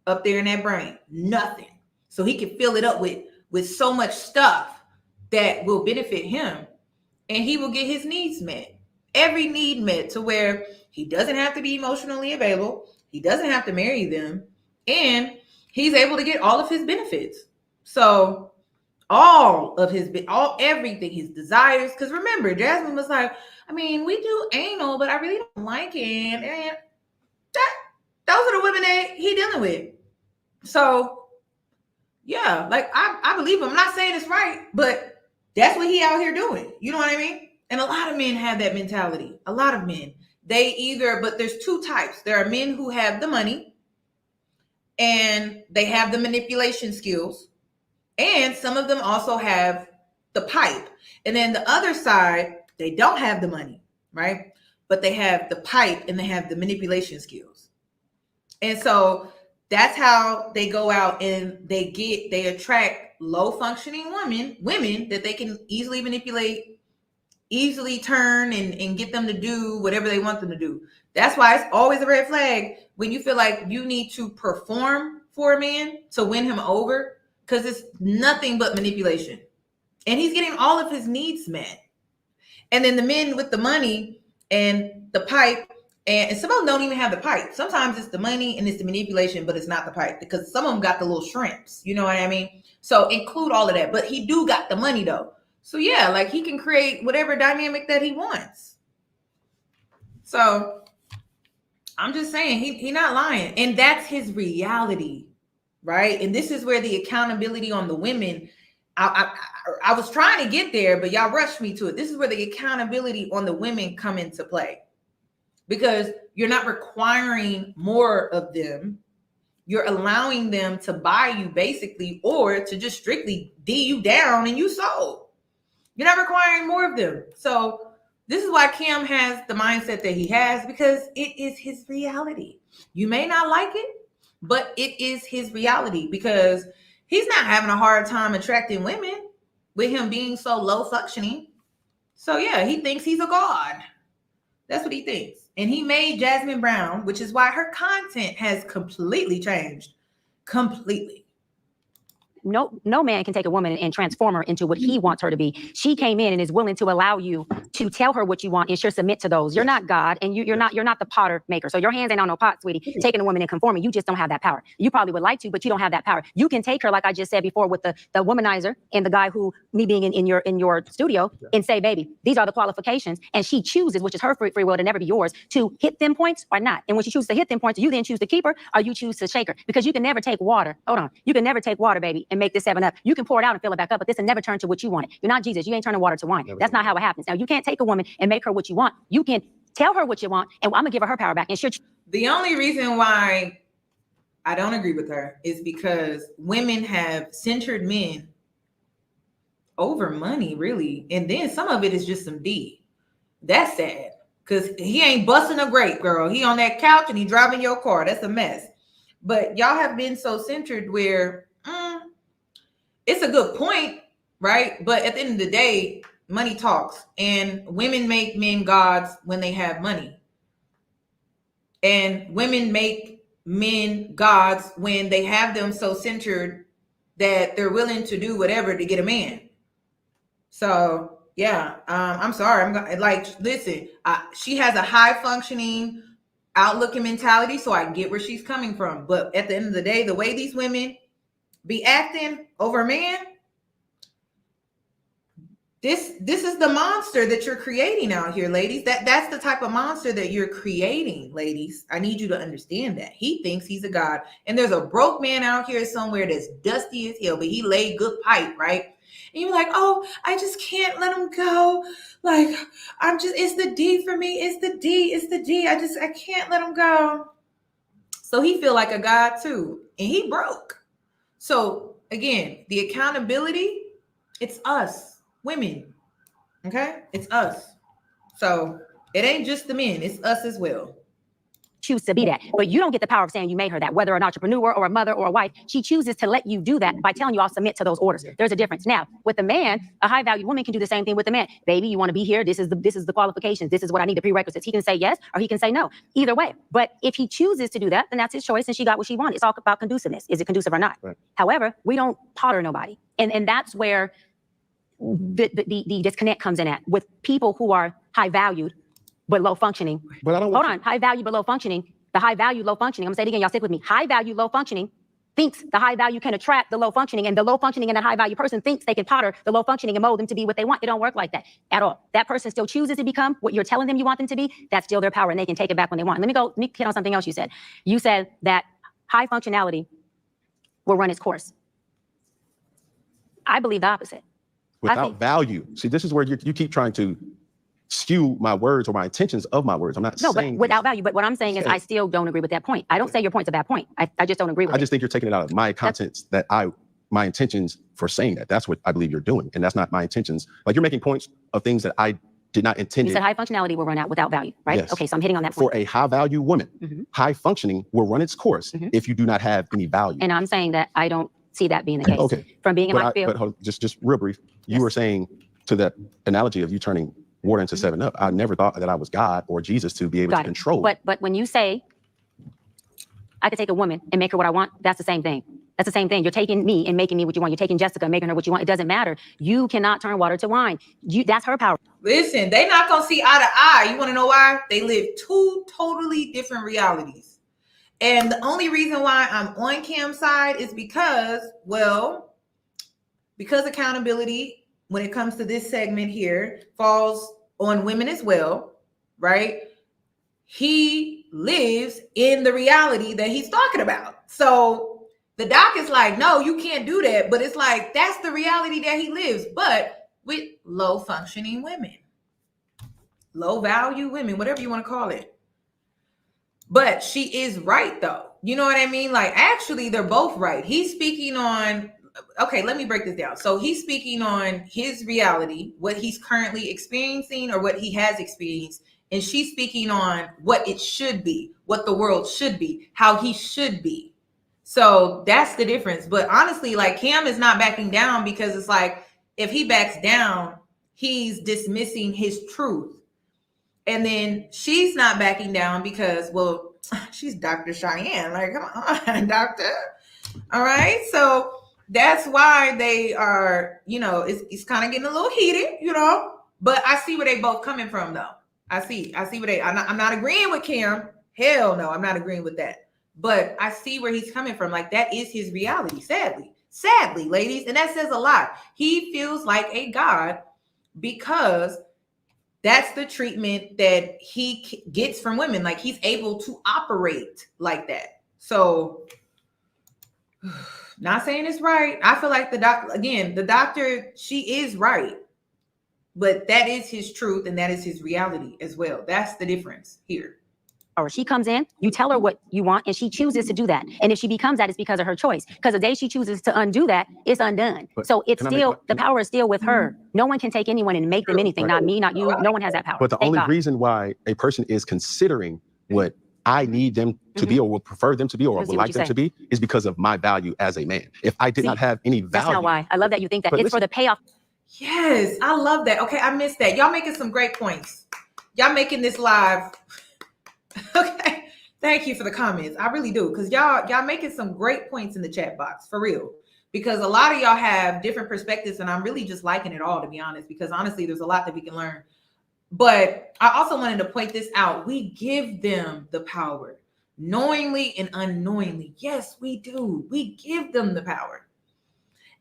up there in that brain, nothing. So he can fill it up with so much stuff that will benefit him, and he will get his needs met. Every need met, to where he doesn't have to be emotionally available. He doesn't have to marry them, and he's able to get all of his benefits. So everything, his desires. Because remember, Jasmine was like, I mean, we do anal, but I really don't like it. And those are the women that he dealing with. So yeah, like I believe him. I'm not saying it's right, but that's what he out here doing. You know what I mean? And a lot of men have that mentality. A lot of men. But there's two types. There are men who have the money and they have the manipulation skills. And some of them also have the pipe. And then the other side, they don't have the money, right? But they have the pipe and they have the manipulation skills. And so that's how they go out and they attract low functioning women that they can easily manipulate, easily turn and get them to do whatever they want them to do. That's why it's always a red flag when you feel like you need to perform for a man to win him over, because it's nothing but manipulation. And he's getting all of his needs met. And then the men with the money and the pipe, and some of them don't even have the pipe. Sometimes it's the money and it's the manipulation, but it's not the pipe, because some of them got the little shrimps. You know what I mean? So include all of that. But he do got the money though. So yeah, like he can create whatever dynamic that he wants. So I'm just saying he not lying. And that's his reality, right? And this is where the accountability on the women, I was trying to get there, but y'all rushed me to it. This is where the accountability on the women come into play, because you're not requiring more of them. You're allowing them to buy you basically, or to just strictly D you down and you sold. You're not requiring more of them. So this is why Cam has the mindset that he has, because it is his reality. You may not like it, but it is his reality, because he's not having a hard time attracting women with him being so low functioning. So yeah, he thinks he's a god. That's what he thinks. And he made Jasmine Brown, which is why her content has completely changed. Completely. No man can take a woman and transform her into what he wants her to be. She came in and is willing to allow you to tell her what you want, and she'll submit to those. You're not God, and you're not the potter maker. So your hands ain't on no pot, sweetie. Taking a woman and conforming, you just don't have that power. You probably would like to, but you don't have that power. You can take her, like I just said before, with the womanizer and the guy who, me being in your studio, and say, baby, these are the qualifications, and she chooses, which is her free will to never be yours, to hit them points or not. And when she chooses to hit them points, you then choose to keep her or you choose to shake her, because you can never take water. Hold on, you can never take water, baby, and make this 7-Up. You can pour it out and fill it back up, but this will never turn to what you wanted. You're not Jesus. You ain't turning water to wine. That's not how it happens. Now, you can't take a woman and make her what you want. You can tell her what you want, and I'm gonna give her power back. And The only reason why I don't agree with her is because women have centered men over money, really. And then some of it is just some D. That's sad. Because he ain't busting a grape, girl. He on that couch and he driving your car. That's a mess. But y'all have been so centered where it's a good point, right? But at the end of the day, money talks. And women make men gods when they have money. And women make men gods when they have them so centered that they're willing to do whatever to get a man. So yeah, I'm sorry. I'm gonna listen. She has a high functioning outlook and mentality, so I get where she's coming from. But at the end of the day, the way these women be acting over a man, this is the monster that you're creating out here, ladies. That's the type of monster that you're creating, ladies. I need you to understand that. He thinks he's a god, and there's a broke man out here somewhere that's dusty as hell, but he laid good pipe, right? And you're like, oh, I just can't let him go. Like, it's the D for me. It's the D. I can't let him go. So he feel like a god too. And he broke. So again, the accountability, it's us, women. Okay? It's us. So it ain't just the men. It's us as well. Choose to be that, but you don't get the power of saying you made her that, whether an entrepreneur or a mother or a wife. She chooses to let you do that by telling you I'll submit to those orders. There's a difference. Now, with a man, a high valued woman can do the same thing with a man. Baby, you want to be here? This is the qualifications. This is what I need, the prerequisites. He can say yes or he can say no. Either way. But if he chooses to do that, then that's his choice, and she got what she wanted. It's all about conduciveness. Is it conducive or not? Right. However, we don't potter nobody, and that's where the disconnect comes in at with people who are high valued but low functioning. But I don't hold on. High value but low functioning. The high value, low functioning. I'm gonna say it again. Y'all stick with me. High value, low functioning thinks the high value can attract the low functioning, and the low functioning and the high value person thinks they can potter the low functioning and mold them to be what they want. It don't work like that at all. That person still chooses to become what you're telling them you want them to be. That's still their power, and they can take it back when they want. Let me hit on something else you said. You said that high functionality will run its course. I believe the opposite. Without value. See, this is where you keep trying to skew my words or my intentions of my words. I'm not saying but without value. But what I'm saying is I still don't agree with that point. I don't say your point's a bad point. I just don't agree with it. I just think you're taking it out of my contents my intentions for saying that. That's what I believe you're doing. And that's not my intentions. Like, you're making points of things that I did not intend. You said high functionality will run out without value, right? Yes. Okay, so I'm hitting on that point. For a high value woman, high functioning will run its course if you do not have any value. And I'm saying that I don't see that being the case. Okay. From being in my field. But hold on, just real brief. You were saying, to that analogy of you turning water into 7-Up, I never thought that I was God or Jesus to be able to control. But when you say I could take a woman and make her what I want, that's the same thing. That's the same thing. You're taking me and making me what you want. You're taking Jessica and making her what you want. It doesn't matter. You cannot turn water to wine. That's her power. Listen, they not gonna see eye to eye. You want to know why? They live two totally different realities. And the only reason why I'm on Cam's side is because accountability, when it comes to this segment here, falls on women as well, right? He lives in the reality that he's talking about. So the doc is like, no, you can't do that. But it's like, that's the reality that he lives, but with low functioning women, low value women, whatever you want to call it. But she is right, though. You know what I mean? Like, actually, they're both right. He's speaking on, okay, let me break this down. So he's speaking on his reality, what he's currently experiencing or what he has experienced. And she's speaking on what it should be, what the world should be, how he should be. So that's the difference. But honestly, like, Cam is not backing down, because it's like, if he backs down, he's dismissing his truth. And then she's not backing down because, well, she's Dr. Cheyenne. Like, come on, doctor. All right. So that's why they are, it's kind of getting a little heated, but I see where they both coming from, though. I see where I'm not agreeing with Cam. Hell no, I'm not agreeing with that. But I see where he's coming from. Like, that is his reality, sadly, ladies. And that says a lot. He feels like a god because that's the treatment that he gets from women. Like, he's able to operate like that. So, Not saying it's right. I feel like the doctor, she is right. But that is his truth and that is his reality as well. That's the difference here. Or she comes in, you tell her what you want, and she chooses to do that. And if she becomes that, it's because of her choice. Because the day she chooses to undo that, it's undone. But so it's still, the power is still with her. No one can take anyone and make them anything. Not me, not you. No one has that power. But the only reason why a person is considering what I need them to be, or would prefer them to be, or would like them to be, is because of my value as a man. If I did not have any value. That's not why. I love that you think that. It's for the payoff. Yes, I love that. Okay, I missed that. Y'all making some great points. Y'all making this live. Okay, thank you for the comments. I really do, because y'all making some great points in the chat box, for real. Because a lot of y'all have different perspectives, and I'm really just liking it all, to be honest, because honestly, there's a lot that we can learn. But I also wanted to point this out. We give them the power, knowingly and unknowingly. Yes, we do. We give them the power.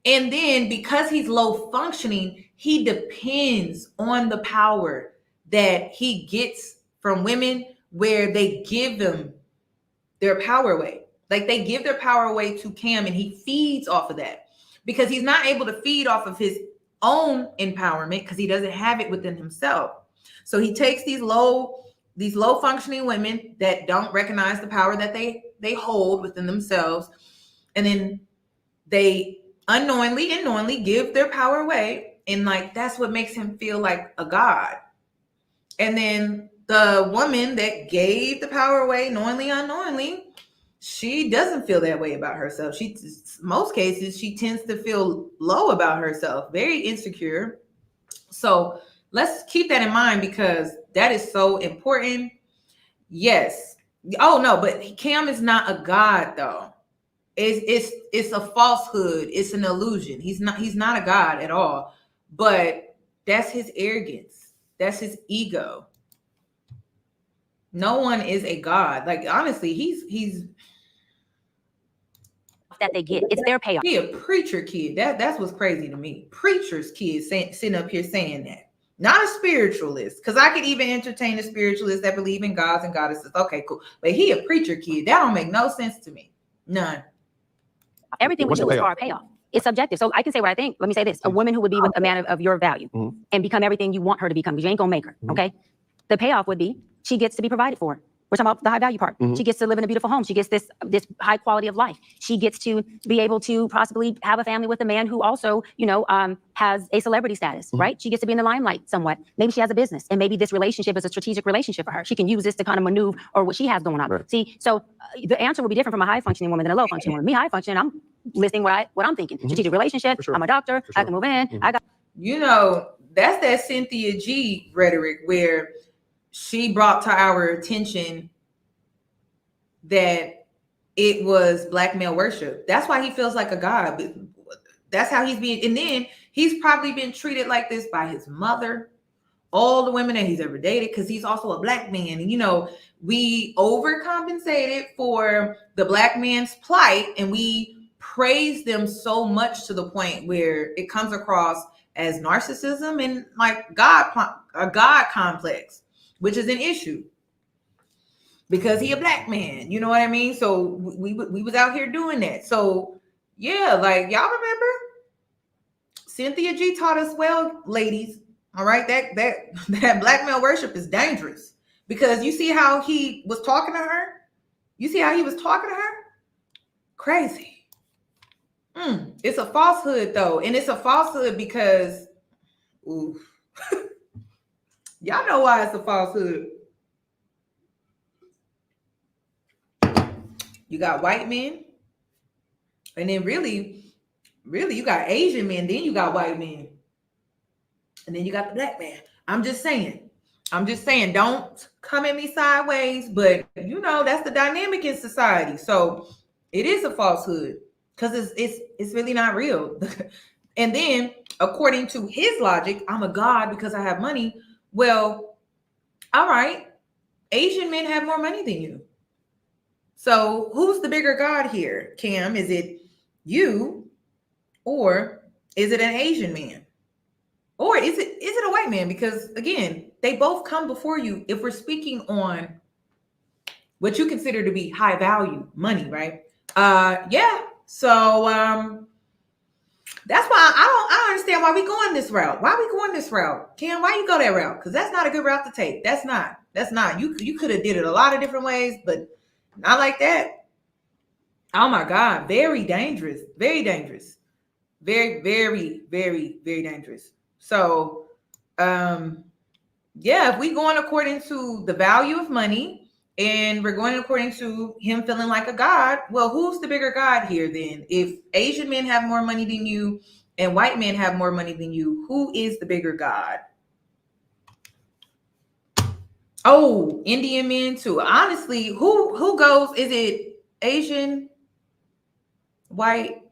And then because he's low functioning, he depends on the power that he gets from women, where they give them their power away. Like they give their power away to Cam, and he feeds off of that because he's not able to feed off of his own empowerment because he doesn't have it within himself. So he takes these low functioning women that don't recognize the power that they hold within themselves, and then they unknowingly and knowingly give their power away, and like that's what makes him feel like a god. And then the woman that gave the power away knowingly, unknowingly, she doesn't feel that way about herself. Most cases, she tends to feel low about herself, very insecure. So let's keep that in mind because that is so important. Yes. Oh no, but Cam is not a god though. It's a falsehood. It's an illusion. He's not a god at all. But that's his arrogance. That's his ego. No one is a god. Like honestly, he's that they get. It's their payoff. He a preacher kid. That's what's crazy to me. Preacher's kid sitting up here saying that. Not a spiritualist. Because I could even entertain a spiritualist that believe in gods and goddesses. Okay, cool. But he a preacher kid. That don't make no sense to me. None. Everything we do is for our payoff. It's subjective. So I can say what I think. Let me say this. A woman who would be with a man of your value and become everything you want her to become, because you ain't gonna make her. Okay. The payoff would be she gets to be provided for. We're talking about the high value part. She gets to live in a beautiful home. She gets this high quality of life. She gets to be able to possibly have a family with a man who also, has a celebrity status, right? She gets to be in the limelight somewhat. Maybe she has a business, and maybe this relationship is a strategic relationship for her. She can use this to kind of maneuver or what she has going on. Right. See, so the answer will be different from a high functioning woman than a low functioning woman. Me, high functioning, I'm listing what I'm thinking. Strategic relationship. Sure. I'm a doctor. Sure. I can move in. I got. That's that Cynthia G rhetoric where she brought to our attention that it was black male worship. That's why he feels like a god. That's how he's being. And then he's probably been treated like this by his mother, all the women that he's ever dated, because he's also a black man. And, we overcompensated for the black man's plight, and we praise them so much to the point where it comes across as narcissism and like a God complex, which is an issue because he a black man, you know what I mean? So we was out here doing that. So yeah, like y'all remember Cynthia G taught us well, ladies. All right, that black male worship is dangerous because you see how he was talking to her. You see how he was talking to her? Crazy. It's a falsehood though, and it's a falsehood because, y'all know why it's a falsehood. You got white men, and then really, you got Asian men, then you got white men, and then you got the black man. I'm just saying, don't come at me sideways, but that's the dynamic in society. So it is a falsehood because it's really not real. And then according to his logic, I'm a god because I have money. Well, all right, Asian men have more money than you. So who's the bigger god here, Cam? Is it you, or is it an Asian man? Or is it a white man? Because again, they both come before you if we're speaking on what you consider to be high value money, right? Yeah, So that's why I don't understand why we going this route. Why we going this route? Cam, why you go that route? Because that's not a good route to take. That's not. You could have did it a lot of different ways, but not like that. Oh my God, very dangerous. Very dangerous. Very, very, very, very dangerous. So yeah, if we going according to the value of money and we're going according to him feeling like a god, well, who's the bigger god here then? If Asian men have more money than you and white men have more money than you, who is the bigger god? Oh, Indian men too. Honestly, who goes? Is it Asian, white,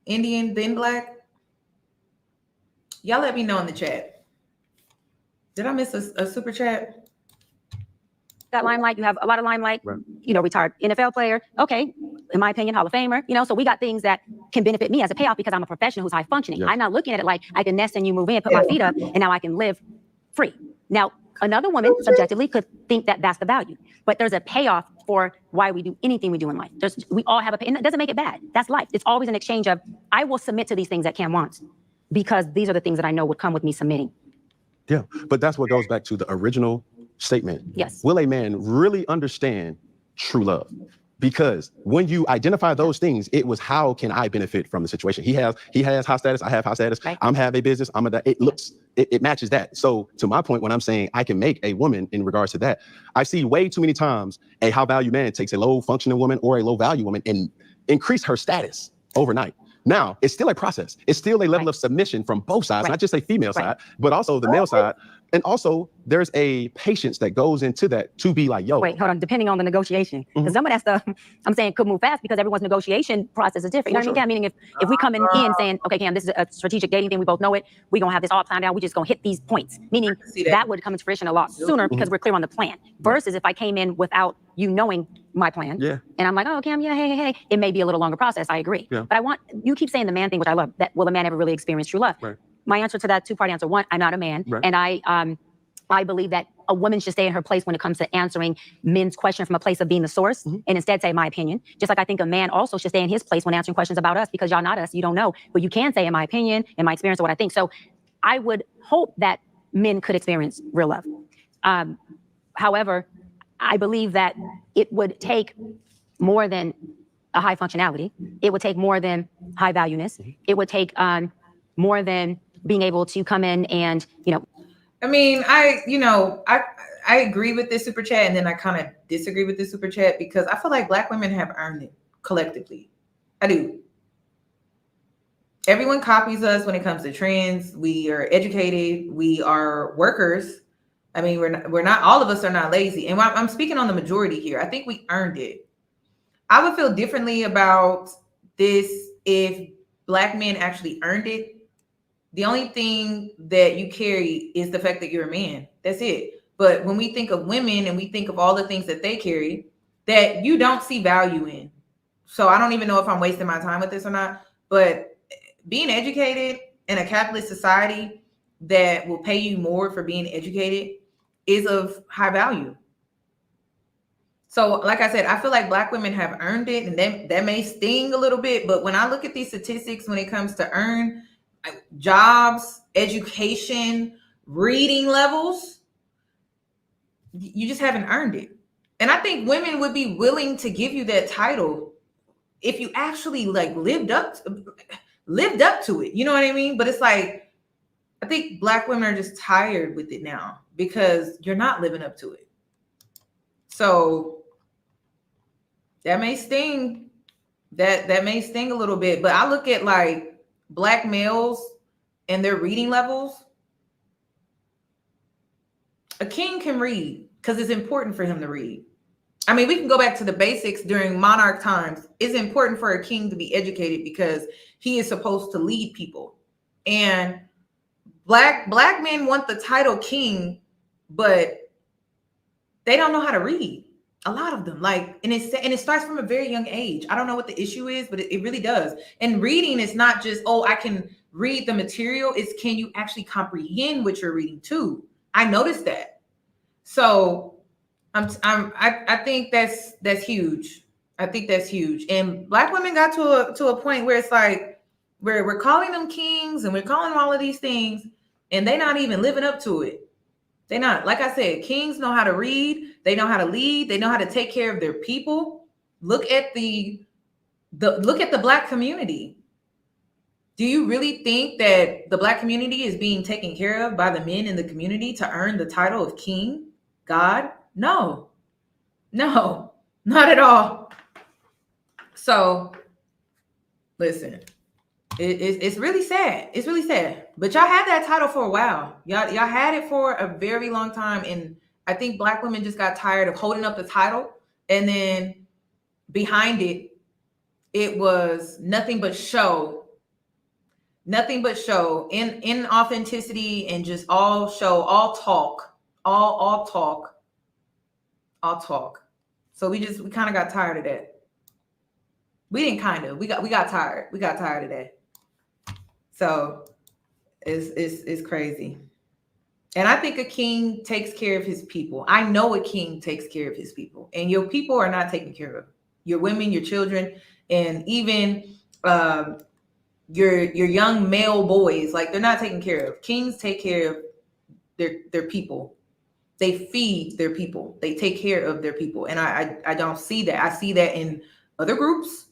Indian, then black? Y'all let me know in the chat. Did I miss a super chat? Got limelight. You have a lot of limelight. Right. You know, retired NFL player. Okay, in my opinion, Hall of Famer. You know, so we got things that can benefit me as a payoff because I'm a professional who's high functioning. Yeah. I'm not looking at it like I can nest and you move in, put my feet up, and now I can live free. Now, another woman subjectively could think that that's the value, but there's a payoff for why we do anything we do in life. We all have and it doesn't make it bad. That's life. It's always an exchange of, I will submit to these things that Cam wants because these are the things that I know would come with me submitting. Yeah, but that's what goes back to the original statement. Yes. Will a man really understand true love? Because when you identify those things, it was how can I benefit from the situation? He has high status, I have high status. Right. I'm have a business, it matches that. So to my point, when I'm saying I can make a woman in regards to that, I see way too many times a high value man takes a low functioning woman or a low value woman and increase her status overnight. Now, it's still a process. It's still a level of submission from both sides, not just a female side, but also the male side. And also, there's a patience that goes into that to be like, yo. Wait, hold on. Depending on the negotiation. Because some of that stuff, I'm saying, could move fast because everyone's negotiation process is different. You know what I mean? Meaning if we come in saying, okay, Cam, this is a strategic dating thing, we both know it, we're going to have this all planned out, we just going to hit these points. Meaning that would come into fruition a lot sooner because we're clear on the plan. Versus if I came in without you knowing my plan, and I'm like, oh, Cam, yeah, hey, it may be a little longer process. I agree. Yeah. But you keep saying the man thing, which I love, that will a man ever really experience true love? Right. My answer to that two-part answer, one, I'm not a man. Right. And I believe that a woman should stay in her place when it comes to answering men's questions from a place of being the source and instead say my opinion. Just like I think a man also should stay in his place when answering questions about us because y'all not us, you don't know. But you can say in my opinion, in my experience, or what I think. So I would hope that men could experience real love. However, I believe that it would take more than a high functionality. It would take more than high valueness. It would take more than being able to come in and, I mean, I agree with this super chat, and then I kind of disagree with this super chat because I feel like Black women have earned it collectively. I do. Everyone copies us when it comes to trends. We are educated. We are workers. I mean, we're not. All of us are not lazy, and I'm speaking on the majority here. I think we earned it. I would feel differently about this if Black men actually earned it. The only thing that you carry is the fact that you're a man. That's it. But when we think of women and we think of all the things that they carry that you don't see value in. So I don't even know if I'm wasting my time with this or not. But being educated in a capitalist society that will pay you more for being educated is of high value. So like I said, I feel like Black women have earned it, and that may sting a little bit. But when I look at these statistics, when it comes to earn jobs, education, reading levels, you just haven't earned it. And I think women would be willing to give you that title if you actually like lived up to it. You know what I mean? But it's like, I think Black women are just tired with it now because you're not living up to it. So that may sting. That may sting a little bit. But I look at like Black males and their reading levels. A king can read because it's important for him to read. I mean, we can go back to the basics during monarch times. It's important for a king to be educated because he is supposed to lead people. And black men want the title king, but they don't know how to read. A lot of them, and it starts from a very young age. I don't know what the issue is, but it really does. And reading is not just, I can read the material. It's can you actually comprehend what you're reading too? I noticed that. So I think that's huge. I think that's huge. And Black women got to a point where it's like we're calling them kings and we're calling them all of these things, and they're not even living up to it. They're not. Like I said, kings know how to read, they know how to lead, they know how to take care of their people. Look at the Black community. Do you really think that the Black community is being taken care of by the men in the community to earn the title of king, God? No, not at all. So listen, it's really sad. It's really sad. But y'all had that title for a while. Y'all had it for a very long time. And I think Black women just got tired of holding up the title. And then behind it, it was nothing but show. Nothing but show, in authenticity, and just all show, all talk. So we kind of got tired of that. We got tired. We got tired of that. So it's crazy. And I think a king takes care of his people. I know a king takes care of his people, and your people are not taken care of. Your women, your children, and even your young male boys, like, they're not taken care of. Kings take care of their people. They feed their people. They take care of their people. And I don't see that. I see that in other groups,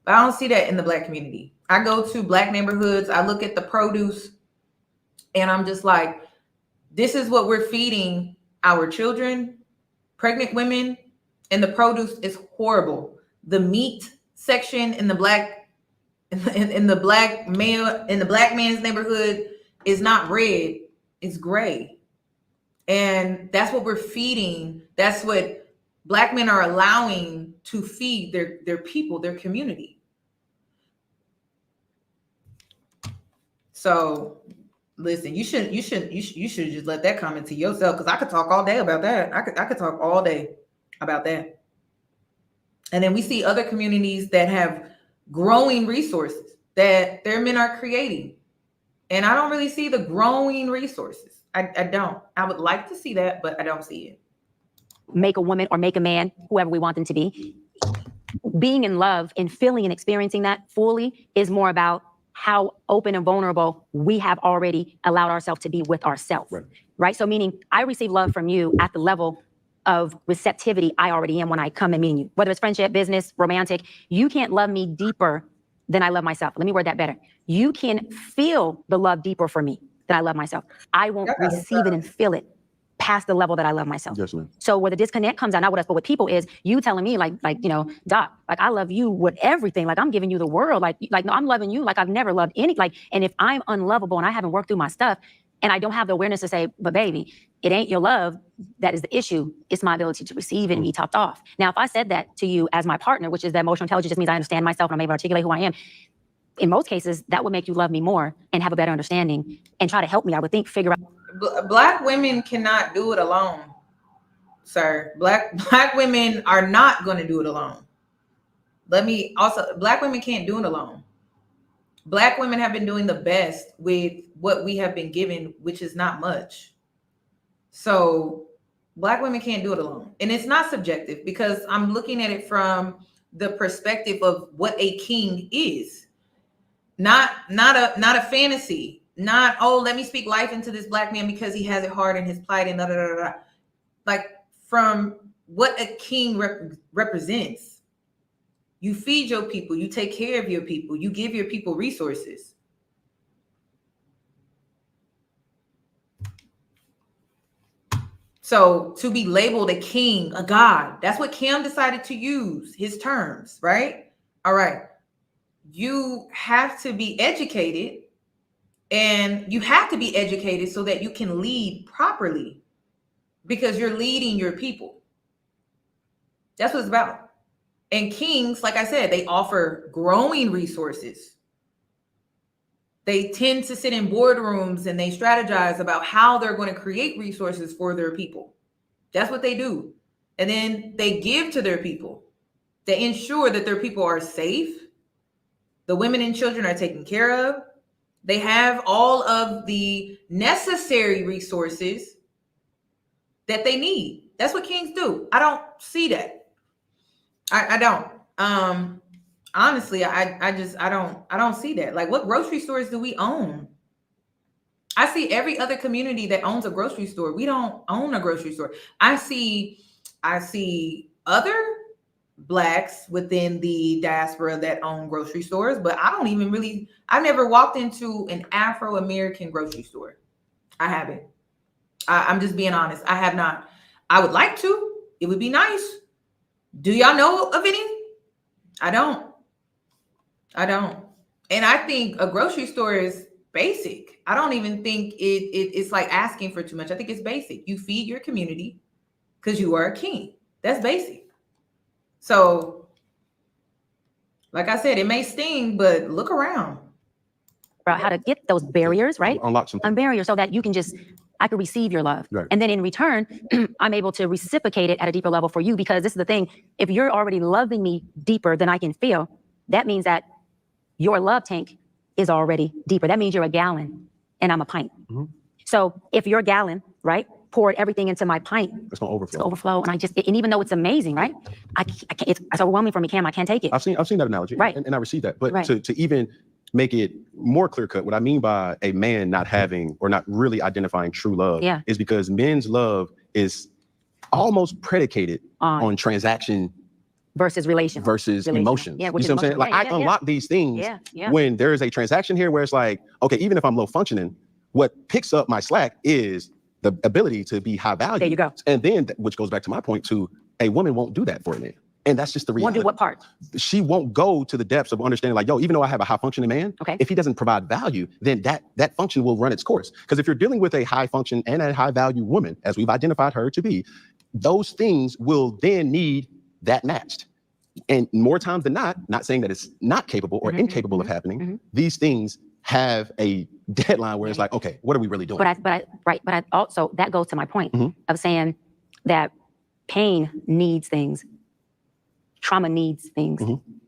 but I don't see that in the Black community. I go to Black neighborhoods, I look at the produce, and I'm just like, this is what we're feeding our children, pregnant women, and the produce is horrible. The meat section in the Black man's neighborhood is not red, it's gray. And that's what we're feeding. That's what Black men are allowing to feed their people, their community. So listen, you should just let that comment to yourself, because I could talk all day about that. I could talk all day about that. And then we see other communities that have growing resources that their men are creating. And I don't really see the growing resources. I don't. I would like to see that, but I don't see it. Make a woman or make a man, whoever we want them to be. Being in love and feeling and experiencing that fully is more about how open and vulnerable we have already allowed ourselves to be with ourselves. Right? So meaning I receive love from you at the level of receptivity I already am when I come and meet you, whether it's friendship, business, romantic. You can't love me deeper than I love myself. Let me word that better. You can feel the love deeper for me than I love myself. I won't receive it and feel it past the level that I love myself. Yes, ma'am. So where the disconnect comes out, not with us, but with people, is you telling me like, you know, Doc, like, I love you with everything. Like, I'm giving you the world. Like, no, I'm loving you like I've never loved any, like, and if I'm unlovable and I haven't worked through my stuff, and I don't have the awareness to say, but baby, it ain't your love that is the issue. It's my ability to receive it and be topped off. Now, if I said that to you as my partner, which is that emotional intelligence just means I understand myself and I'm able to articulate who I am. In most cases, that would make you love me more and have a better understanding and try to help me, I would think, figure out. Black women cannot do it alone, sir. Black women are not going to do it alone. Black women can't do it alone. Black women have been doing the best with what we have been given, which is not much. So Black women can't do it alone. And it's not subjective, because I'm looking at it from the perspective of what a king is. Not a fantasy. Not, oh, let me speak life into this Black man because he has it hard in his plight and da da da da. Like, from what a king represents. You feed your people, you take care of your people, you give your people resources. So to be labeled a king, a god, that's what Cam decided to use, his terms, right? All right. You have to be educated, and you have to be educated so that you can lead properly, because you're leading your people. That's what it's about. And kings, like I said, they offer growing resources. They tend to sit in boardrooms and they strategize about how they're going to create resources for their people. That's what they do. And then they give to their people. They ensure that their people are safe. The women and children are taken care of. They have all of the necessary resources that they need. That's what kings do. I don't see that. I don't. Honestly, I don't see that. Like, what grocery stores do we own? I see every other community that owns a grocery store. We don't own a grocery store. I see other Blacks within the diaspora that own grocery stores, but I don't even really, I've never walked into an Afro-American grocery store. I haven't. I'm just being honest. I have not. I would like to. It would be nice. Do y'all know of any? I don't. And I think a grocery store is basic. I don't even think it's like asking for too much. I think it's basic. You feed your community because you are a king. That's basic. So, like I said, it may sting, but look around. About how to get those barriers, right? Unlock some barriers so that you can I can receive your love. Right. And then in return, I'm able to reciprocate it at a deeper level for you, because this is the thing. If you're already loving me deeper than I can feel, that means that your love tank is already deeper. That means you're a gallon and I'm a pint. Mm-hmm. So if your gallon, right, poured everything into my pint, it's gonna overflow. And and even though it's amazing, right, I can't, it's overwhelming for me, Cam. I can't take it. I've seen that analogy, right? And I received that. But right. to even make it more clear cut, what I mean by a man not having or not really identifying true love is because men's love is almost predicated on transaction versus relation versus emotions. Yeah, you see what I'm saying? Like, I unlock these things when there is a transaction here where it's like, okay, even if I'm low functioning, what picks up my slack is the ability to be high value. There you go. And then, which goes back to my point too, a woman won't do that for a man. And that's just the reality. Won't do what part? She won't go to the depths of understanding, like, yo, even though I have a high functioning man, if he doesn't provide value, then that function will run its course. Because if you're dealing with a high function and a high value woman, as we've identified her to be, those things will then need that matched. And more times than not saying that it's not capable or incapable of happening, these things have a deadline where it's like, okay, what are we really doing? But I also, that goes to my point of saying that pain needs things. Trauma needs things.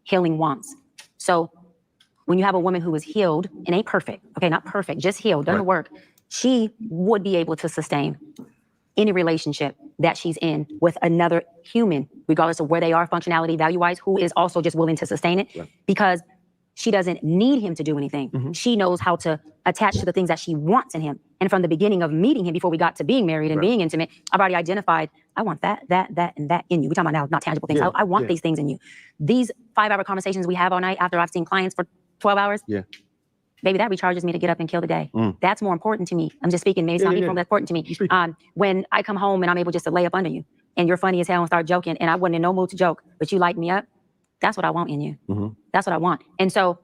Healing wants. So when you have a woman who is healed and ain't perfect, okay, not perfect, just healed, done the work, she would be able to sustain any relationship that she's in with another human, regardless of where they are functionality, value-wise, who is also just willing to sustain it, because she doesn't need him to do anything. She knows how to attach to the things that she wants in him. And from the beginning of meeting him, before we got to being married and being intimate, I've already identified, I want that, and that in you. We're talking about now, not tangible things. I want these things in you. These 5-hour conversations we have all night after I've seen clients for 12 hours, baby, that recharges me to get up and kill the day. That's more important to me. I'm just speaking, maybe it's not even important to me. When I come home and I'm able just to lay up under you and you're funny as hell and start joking and I wasn't in no mood to joke, but you light me up, that's what I want in you. That's what I want. And so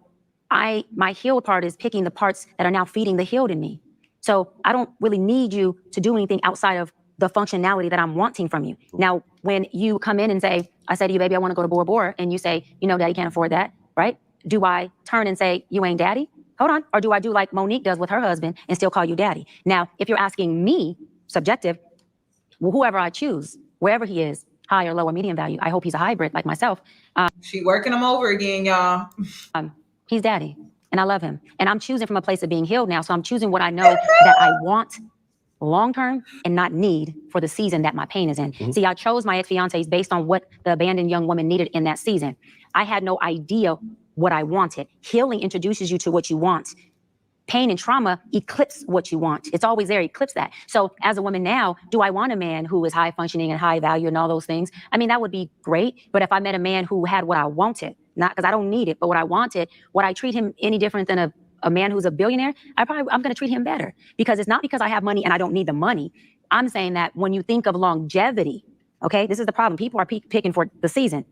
my healed part is picking the parts that are now feeding the healed in me. So I don't really need you to do anything outside of the functionality that I'm wanting from you. Now, when you come in and say, I say to you, baby, I want to go to Bora Bora, and you say, you know, daddy can't afford that, right? Do I turn and say, you ain't daddy? Hold on. Or do I do like Monique does with her husband and still call you daddy? Now, if you're asking me, subjective, whoever I choose, wherever he is, high or low or medium value, I hope he's a hybrid like myself. She working him over again, y'all. He's daddy, and I love him. And I'm choosing from a place of being healed now. So I'm choosing what I know that I want long-term and not need for the season that my pain is in. See, I chose my ex-fiancés based on what the abandoned young woman needed in that season. I had no idea what I wanted. Healing introduces you to what you want. Pain and trauma eclipse what you want. It's always there, eclipse that. So as a woman now, do I want a man who is high functioning and high value and all those things? I mean, that would be great. But if I met a man who had what I wanted, not because I don't need it, but what I wanted, would I treat him any different than a man who's a billionaire? I'm going to treat him better, because it's not because I have money and I don't need the money. I'm saying that when you think of longevity, okay, this is the problem. People are picking for the season.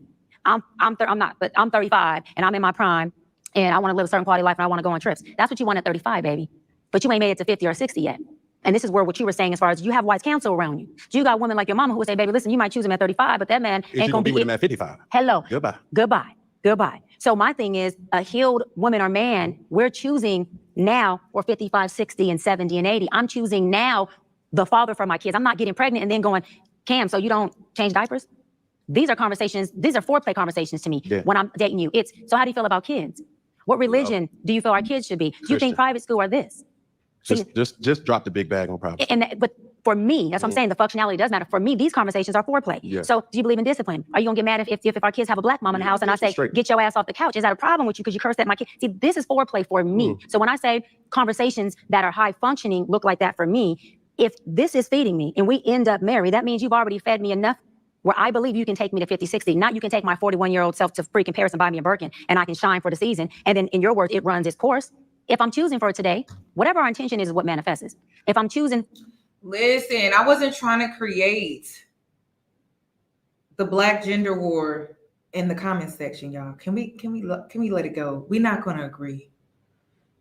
I'm not, but I'm 35 and I'm in my prime and I want to live a certain quality of life and I want to go on trips. That's what you want at 35, baby. But you ain't made it to 50 or 60 yet. And this is where what you were saying, as far as you have wise counsel around you. You got women like your mama who would say, baby, listen, you might choose him at 35, but that man ain't going to be with him at 55. Hello. Goodbye. So my thing is, a healed woman or man, we're choosing now for 55, 60, and 70, and 80. I'm choosing now the father for my kids. I'm not getting pregnant and then going, Cam, so you don't change diapers? These are conversations, these are foreplay conversations to me when I'm dating you. It's, so how do you feel about kids? What religion do you feel our kids should be? Do you think private school or this? Just drop the big bag on private. But for me, that's what I'm saying. The functionality does matter. For me, these conversations are foreplay. Yeah. So do you believe in discipline? Are you gonna get mad if our kids have a black mom in the house and I say, straight. get your ass off the couch? Is that a problem with you because you cursed at my kid? See, this is foreplay for me. So when I say conversations that are high functioning look like that for me, if this is feeding me and we end up married, that means you've already fed me enough where I believe you can take me to 50, 60. Not you can take my 41-year-old self to freaking Paris and buy me a Birkin and I can shine for the season. And then in your words, it runs its course. If I'm choosing for today, whatever our intention is what manifests. If I'm choosing... Listen, I wasn't trying to create the black gender war in the comment section, y'all. Can we let it go? We're not going to agree.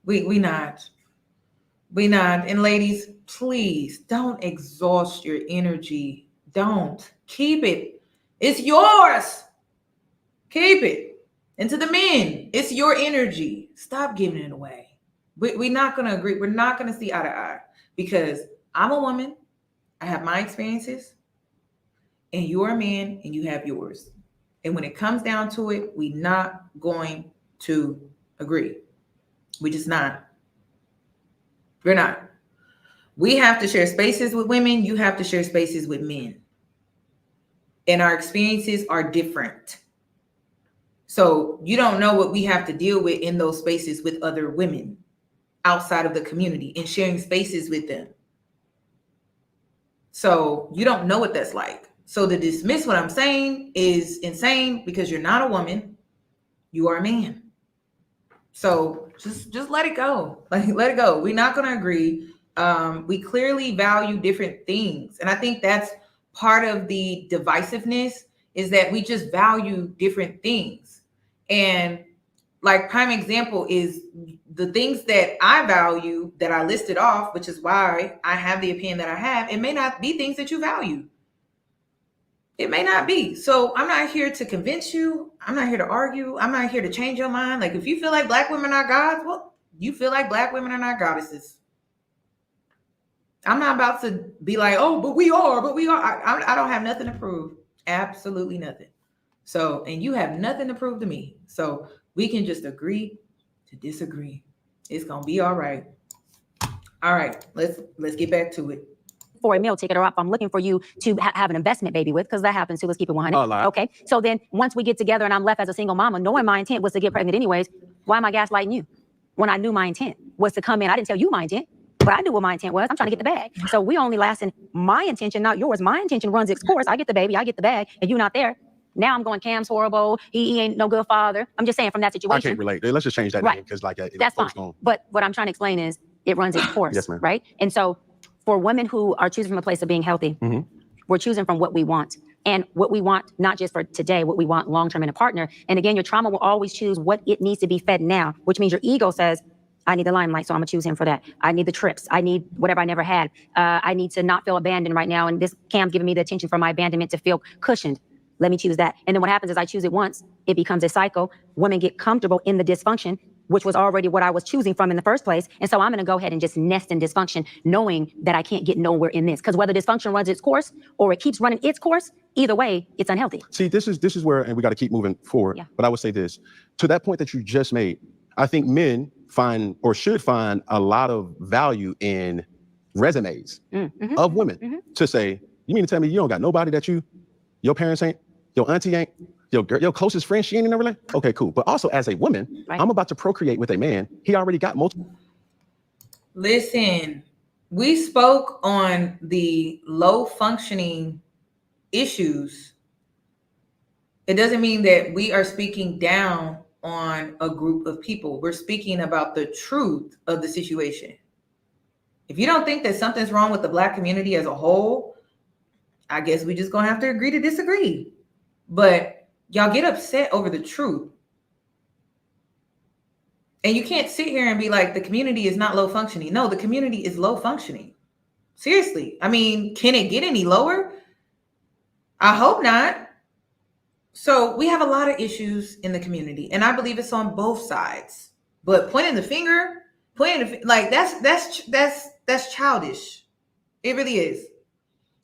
We not. And ladies, please don't exhaust your energy. Don't. Keep it. It's yours. Keep it. And to the men, it's your energy. Stop giving it away. We're not going to agree. We're not going to see eye to eye because I'm a woman. I have my experiences. And you're a man and you have yours. And when it comes down to it, we're not going to agree. We just not. We're not. We have to share spaces with women. You have to share spaces with men. And our experiences are different. So you don't know what we have to deal with in those spaces with other women outside of the community and sharing spaces with them. So you don't know what that's like. So to dismiss what I'm saying is insane because you're not a woman. You are a man. So just let it go. Like, let it go. We're not going to agree. We clearly value different things. And I think that's part of the divisiveness is that we just value different things. And like prime example is the things that I value that I listed off, which is why I have the opinion that I have. It may not be things that you value. It may not be. So I'm not here to convince you. I'm not here to argue. I'm not here to change your mind. Like if you feel like black women are gods, well, you feel like black women are not goddesses. I'm not about to be like, oh, but we are. I don't have nothing to prove. Absolutely nothing. So, and you have nothing to prove to me. So we can just agree to disagree. It's going to be all right. All right, let's get back to it. For a meal ticket, or if I'm looking for you to have an investment baby with, because that happens too. Let's keep it 100. Okay. So then once we get together and I'm left as a single mama, knowing my intent was to get pregnant anyways, why am I gaslighting you? When I knew my intent was to come in, I didn't tell you my intent, but I knew what my intent was. I'm trying to get the bag. So we only last in my intention, not yours. My intention runs its course. I get the baby, I get the bag, and you not there. Now I'm going, Cam's horrible. He ain't no good father. I'm just saying from that situation. I can't relate. Let's just change that name because like that's fine. But what I'm trying to explain is it runs its course, yes, right? And so for women who are choosing from a place of being healthy, we're choosing from what we want. And what we want, not just for today, what we want long-term in a partner. And again, your trauma will always choose what it needs to be fed now, which means your ego says, I need the limelight, so I'm gonna choose him for that. I need the trips. I need whatever I never had. I need to not feel abandoned right now. And this Cam's giving me the attention for my abandonment to feel cushioned. Let me choose that. And then what happens is I choose it once, it becomes a cycle. Women get comfortable in the dysfunction, which was already what I was choosing from in the first place. And so I'm gonna go ahead and just nest in dysfunction, knowing that I can't get nowhere in this. Because whether dysfunction runs its course or it keeps running its course, either way, it's unhealthy. See, this is where, and we gotta keep moving forward. Yeah. But I would say this, to that point that you just made, I think men find or should find a lot of value in resumes of women to say, you mean to tell me you don't got nobody that your parents ain't, your auntie ain't, your closest friend, she ain't in a relationship? Okay, cool. But also as a woman, I'm about to procreate with a man. He already got multiple. Listen, we spoke on the low functioning issues. It doesn't mean that we are speaking down on a group of people. We're speaking about the truth of the situation. If you don't think that something's wrong with the Black community as a whole, I guess we just gonna have to agree to disagree. But y'all get upset over the truth. And you can't sit here and be like, the community is not low functioning. No, the community is low functioning. Seriously. I mean, can it get any lower? I hope not. So we have a lot of issues in the community, and I believe it's on both sides. But pointing the finger, like that's childish. It really is.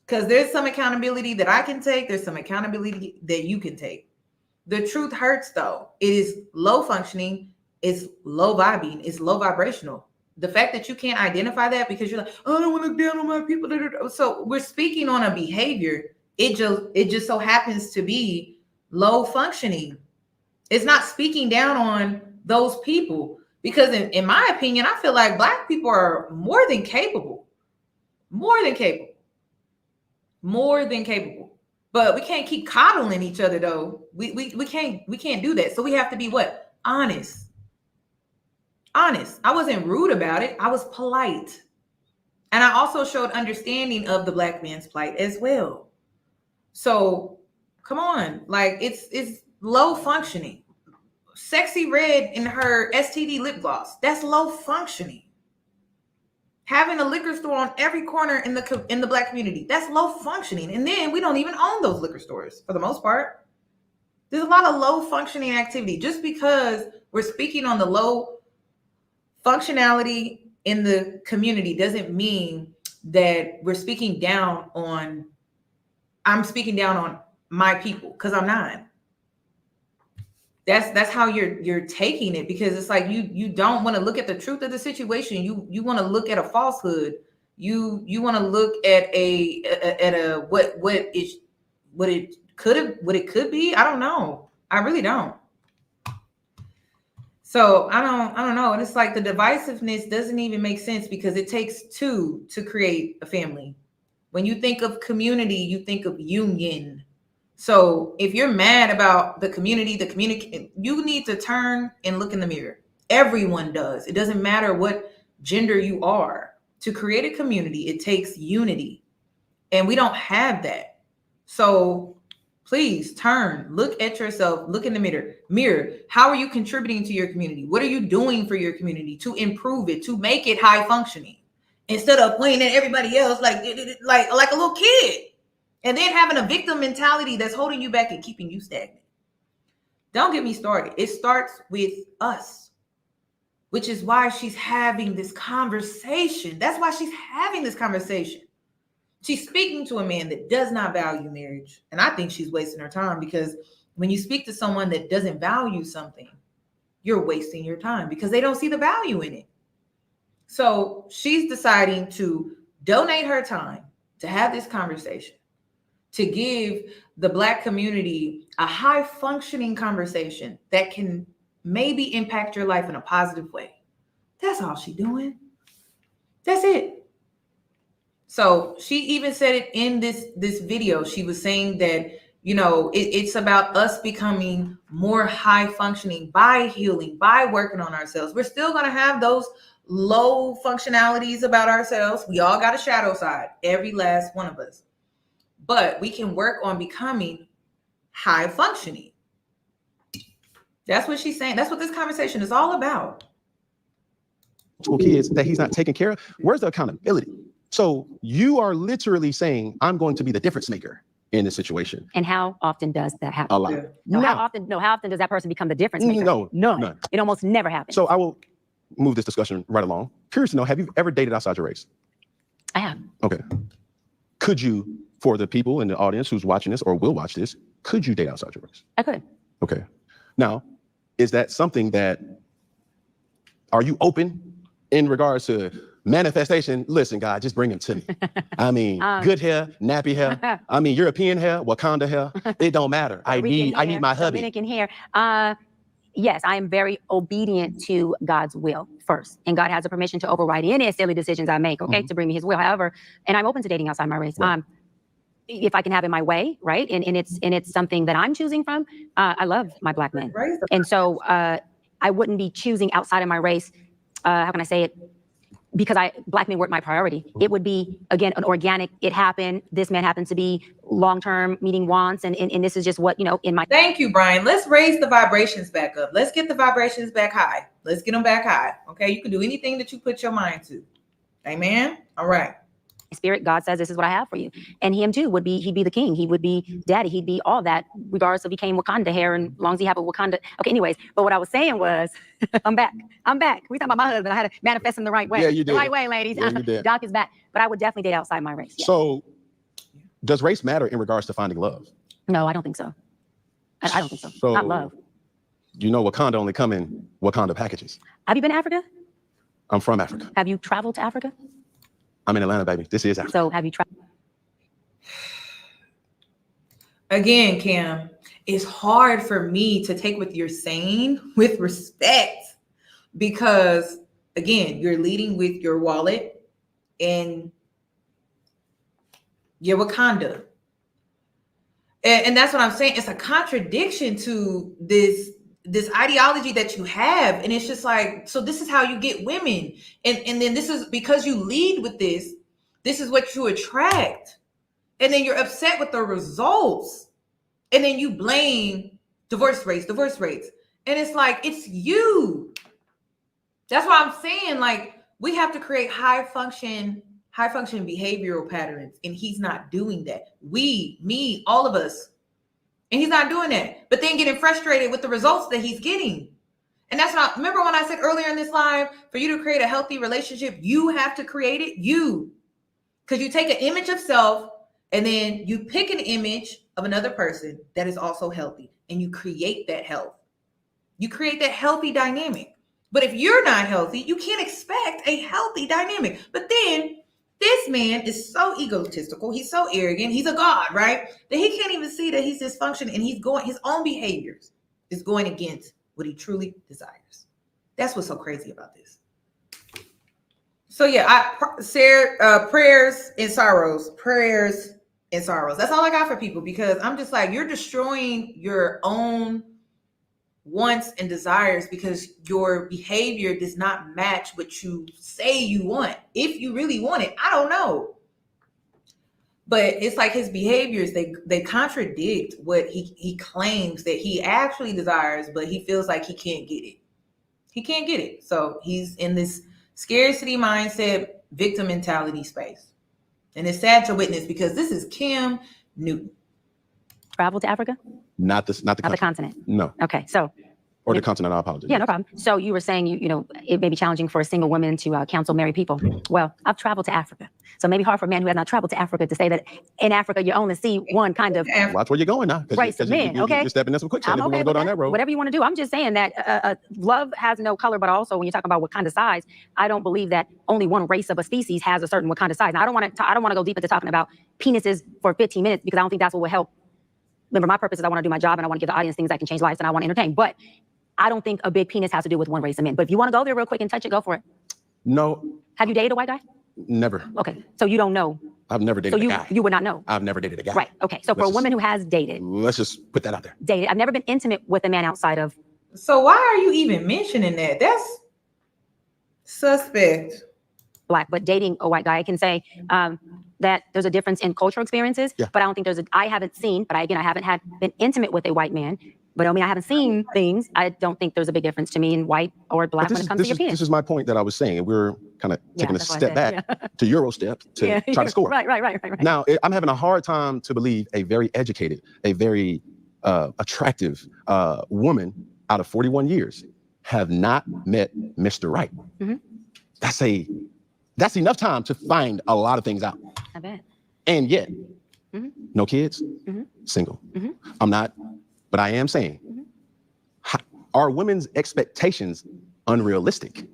Because there's some accountability that I can take. There's some accountability that you can take. The truth hurts, though. It is low functioning. It's low vibing. It's low vibrational. the fact that you can't identify that because you're like, oh, I don't want to look down on my people. So we're speaking on a behavior. It just so happens to be low functioning. It's not speaking down on those people because in my opinion, I feel like Black people are more than capable. But we can't keep coddling each other though. We can't do that. So we have to be what? Honest. I wasn't rude about it. I was polite. And I also showed understanding of the Black man's plight as well. So come on, like it's low functioning. Sexy Red in her STD lip gloss, that's low functioning. Having a liquor store on every corner in the Black community, that's low functioning. And then we don't even own those liquor stores for the most part. There's a lot of low functioning activity. Just because we're speaking on the low functionality in the community doesn't mean that we're speaking down on, I'm speaking down on my people, because I'm not. That's how you're taking it, because it's like you don't want to look at the truth of the situation. You want to look at a falsehood. You want to look at what it could be. I don't know. I really don't. So I don't know. And it's like the divisiveness doesn't even make sense because it takes two to create a family. When you think of community, you think of union. So if you're mad about the community, you need to turn and look in the mirror. Everyone does. It doesn't matter what gender you are. To create a community, it takes unity. And we don't have that. So please turn, look at yourself, look in the mirror. How are you contributing to your community? What are you doing for your community to improve it, to make it high functioning? Instead of pointing at everybody else like a little kid. And then having a victim mentality that's holding you back and keeping you stagnant. Don't get me started. It starts with us, which is why she's having this conversation. That's why she's having this conversation. She's speaking to a man that does not value marriage. And I think she's wasting her time, because when you speak to someone that doesn't value something, you're wasting your time because they don't see the value in it. So she's deciding to donate her time to have this conversation, to give the Black community a high functioning conversation that can maybe impact your life in a positive way. That's all she's doing. That's it. So she even said it in this video. She was saying that, it's about us becoming more high functioning by healing, by working on ourselves. We're still going to have those low functionalities about ourselves. We all got a shadow side, every last one of us. But we can work on becoming high functioning. That's what she's saying. That's what this conversation is all about. Kids that he's not taking care of. Where's the accountability? So you are literally saying, I'm going to be the difference maker in this situation. And how often does that happen? A lot. Yeah. How often does that person become the difference maker? No, none. It almost never happens. So I will move this discussion right along. Curious to know, have you ever dated outside your race? I have. Okay. Could you, for the people in the audience who's watching this or will watch this, could you date outside your race? I could. Okay. Now, is that something that, are you open in regards to manifestation? Listen, God, just bring him to me. I mean, good hair, nappy hair. I mean, European hair, Wakanda hair. It don't matter. I need my hubby. Dominican hair. Yes, I am very obedient to God's will first. And God has the permission to override any silly decisions I make, okay, to bring me his will. However, and I'm open to dating outside my race. Right. If I can have it my way, right? And it's something that I'm choosing from. I love my Black men. And so I wouldn't be choosing outside of my race. How can I say it? Because Black men weren't my priority. It would be, again, an organic, it happened. This man happens to be long-term meeting wants. And this is just what, in my. Thank you, Brian. Let's raise the vibrations back up. Let's get the vibrations back high. Let's get them back high. Okay. You can do anything that you put your mind to. Amen. All right. Spirit, God says, this is what I have for you. And him too he'd be the king. He would be daddy. He'd be all that, regardless if he came Wakanda hair and as long as he have a Wakanda. Okay, anyways, but what I was saying was, I'm back. We talking about my husband. I had to manifest him the right way. Yeah, you did. The right way, ladies. Yeah, you did. Doc is back. But I would definitely date outside my race. Yes. So does race matter in regards to finding love? No, I don't think so. I don't think so. Not love. Wakanda only come in Wakanda packages. Have you been to Africa? I'm from Africa. Have you traveled to Africa? I'm in Atlanta, baby. This is Africa. So have you traveled? Again, Cam, it's hard for me to take what you're saying with respect because, again, you're leading with your wallet and your Wakanda. And that's what I'm saying. It's a contradiction to this ideology that you have. And it's just like, so this is how you get women. And then this is because you lead with this is what you attract. And then you're upset with the results. And then you blame divorce rates. And it's like, it's you. That's why I'm saying, like, we have to create high function behavioral patterns. And he's not doing that. Me, all of us. And he's not doing that. But then getting frustrated with the results that he's getting. And that's what remember when I said earlier in this live, for you to create a healthy relationship, you have to create it, you. Because you take an image of self and then you pick an image of another person that is also healthy. And you create that health. You create that healthy dynamic. But if you're not healthy, you can't expect a healthy dynamic. But then this man is so egotistical. He's so arrogant. He's a god, right? That he can't even see that he's dysfunctioning and he's going, his own behaviors is going against what he truly desires. That's what's so crazy about this. So yeah, prayers and sorrows. That's all I got for people because I'm just like, you're destroying your own wants and desires because your behavior does not match what you say you want. If you really want it, I don't know. But it's like his behaviors, they contradict what he claims that he actually desires, but he feels like he can't get it. He can't get it. So he's in this scarcity mindset, victim mentality space. And it's sad to witness because this is Cam Newton. Travel to Africa? Not the continent. No. Okay, so. Or the continent, I apologize. Yeah, no problem. So you were saying, you know, it may be challenging for a single woman to counsel married people. Well, I've traveled to Africa. So maybe hard for a man who has not traveled to Africa to say that in Africa, you only see one kind of watch where you're going now. Right, men, okay? You're stepping in some quicksand if you want to go down that road. Whatever you want to do. I'm just saying that love has no color, but also when you talk about what kind of size, I don't believe that only one race of a species has a certain what kind of size. Now, I don't want to go deep into talking about penises for 15 minutes because I don't think that's what will help. Remember, my purpose is I want to do my job and I want to give the audience things that can change lives and I want to entertain. But I don't think a big penis has to do with one race of men. But if you want to go there real quick and touch it, go for it. No. Have you dated a white guy? Never. Okay. So you don't know. I've never dated a guy. You would not know. I've never dated a guy. Right. Okay. So for a woman who has dated. Let's just put that out there. Dated. I've never been intimate with a man outside of. So why are you even mentioning that? That's suspect. Black, but dating a white guy, I can say that there's a difference in cultural experiences, but I don't think I haven't seen, but I haven't been intimate with a white man. But I mean, I haven't seen things. I don't think there's a big difference to me in white or black when it comes to your penis. This is my point that I was saying. We're kind of taking a step back to Euro step to try to score. Right. Now, I'm having a hard time to believe a very educated, a very attractive woman out of 41 years have not met Mr. Right. Mm-hmm. That's enough time to find a lot of things out. I bet. And yet, no kids, single. Mm-hmm. I'm not. But I am saying, are women's expectations unrealistic?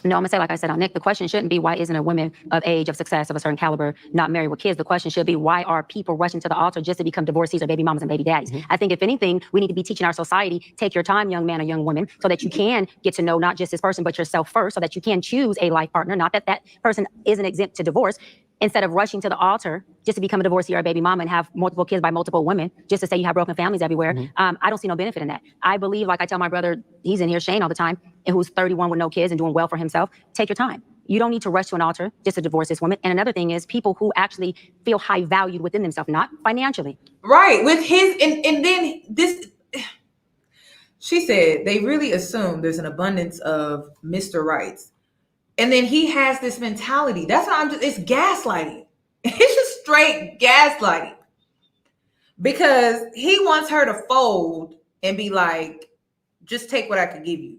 No, I'm gonna say, like I said, Nick, the question shouldn't be why isn't a woman of age, of success, of a certain caliber not married with kids? The question should be why are people rushing to the altar just to become divorcees or baby mamas and baby daddies? I think if anything, we need to be teaching our society, take your time, young man or young woman, so that you can get to know not just this person, but yourself first, so that you can choose a life partner, not that that person isn't exempt to divorce, instead of rushing to the altar just to become a divorcee or a baby mama and have multiple kids by multiple women, just to say you have broken families everywhere. I don't see no benefit in that. I believe, like I tell my brother, he's in here, Shane, all the time, and who's 31 with no kids and doing well for himself, take your time. You don't need to rush to an altar just to divorce this woman. And another thing is people who actually feel high valued within themselves, not financially. Right, with his, and then this, she said, they really assume there's an abundance of Mr. Rights. And then he has this mentality. That's why it's gaslighting. It's just straight gaslighting. Because he wants her to fold and be like, just take what I can give you.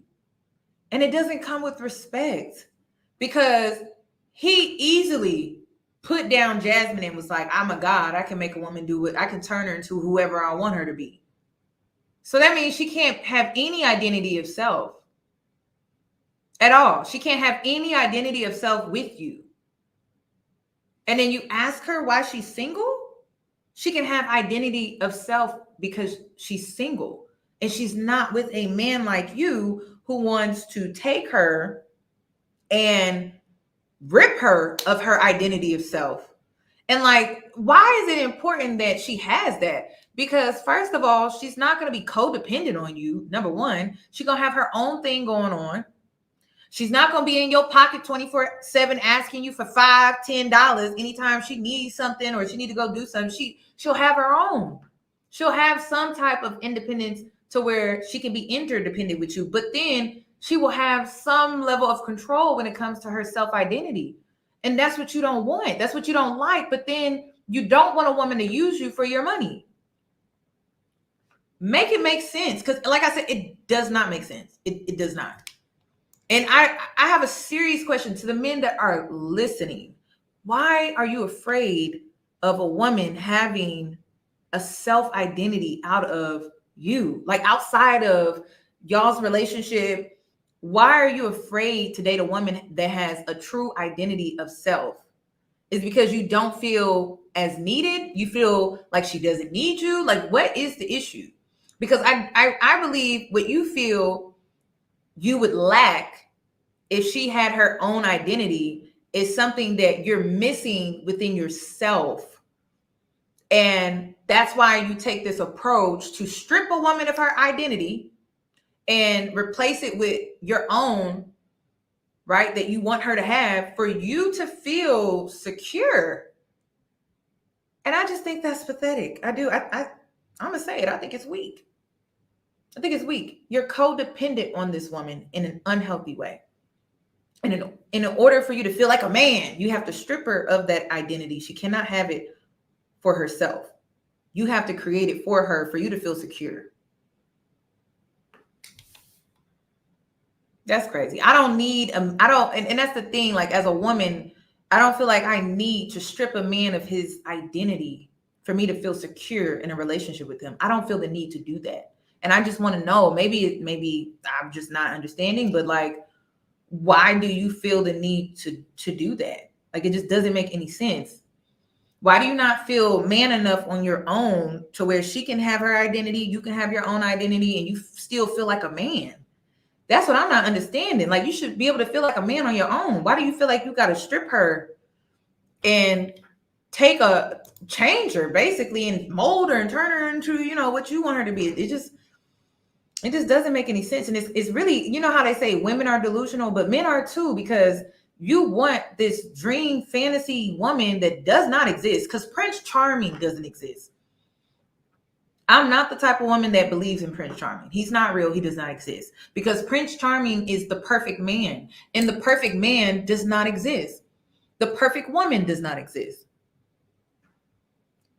And it doesn't come with respect. Because he easily put down Jasmine and was like, I'm a god. I can make a woman do it. I can turn her into whoever I want her to be. So that means she can't have any identity of self. at all. She can't have any identity of self with you. And then you ask her why she's single. She can have identity of self because she's single and she's not with a man like you who wants to take her and rip her of her identity of self. And like, why is it important that she has that? Because first of all, she's not going to be codependent on you. Number one, she's going to have her own thing going on. She's not going to be in your pocket 24/7 asking you for $5, $10 anytime she needs something or she need to go do something. She'll have her own. She'll have some type of independence to where she can be interdependent with you. But then she will have some level of control when it comes to her self-identity. And that's what you don't want. That's what you don't like. But then you don't want a woman to use you for your money. Make it make sense. Because like I said, it does not make sense. It does not. And I have a serious question to the men that are listening. Why are you afraid of a woman having a self-identity out of you? Like outside of y'all's relationship, why are you afraid to date a woman that has a true identity of self? Is because you don't feel as needed? You feel like she doesn't need you? Like, what is the issue? Because I believe what you feel you would lack if she had her own identity is something that you're missing within yourself. And that's why you take this approach to strip a woman of her identity and replace it with your own, right? That you want her to have for you to feel secure. And I just think that's pathetic. I do. I'm going to say it. I think it's weak. I think it's weak. You're codependent on this woman in an unhealthy way. And in order for you to feel like a man, you have to strip her of that identity. She cannot have it for herself. You have to create it for her for you to feel secure. That's crazy. I don't need, and that's the thing, like as a woman, I don't feel like I need to strip a man of his identity for me to feel secure in a relationship with him. I don't feel the need to do that. And I just want to know, maybe I'm just not understanding, but like, why do you feel the need to do that? Like, it just doesn't make any sense. Why do you not feel man enough on your own to where she can have her identity, you can have your own identity, and you still feel like a man? That's what I'm not understanding. Like, you should be able to feel like a man on your own. Why do you feel like you got to strip her and change her basically and mold her and turn her into, what you want her to be? It just doesn't make any sense. And it's really, how they say women are delusional, but men are too, because you want this dream fantasy woman that does not exist, because Prince Charming doesn't exist. I'm not the type of woman that believes in Prince Charming. He's not real. He does not exist, because Prince Charming is the perfect man, and the perfect man does not exist. The perfect woman does not exist.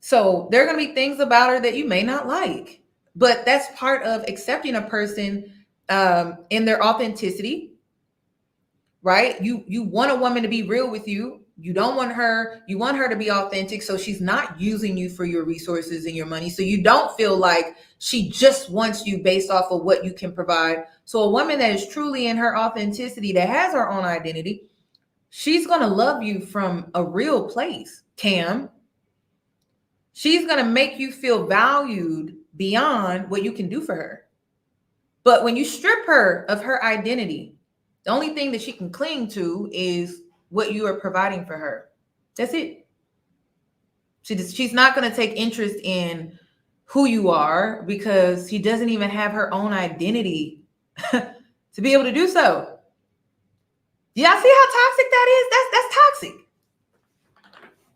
So there are going to be things about her that you may not like. But that's part of accepting a person in their authenticity, right? You want a woman to be real with you. You want her to be authentic, so she's not using you for your resources and your money. So you don't feel like she just wants you based off of what you can provide. So a woman that is truly in her authenticity, that has her own identity, she's going to love you from a real place, Cam. She's going to make you feel valued beyond what you can do for her. But when you strip her of her identity, the only thing that she can cling to is what you are providing for her. That's it. She's not going to take interest in who you are, because she doesn't even have her own identity to be able to do so. Yeah, see how toxic that is? That's toxic.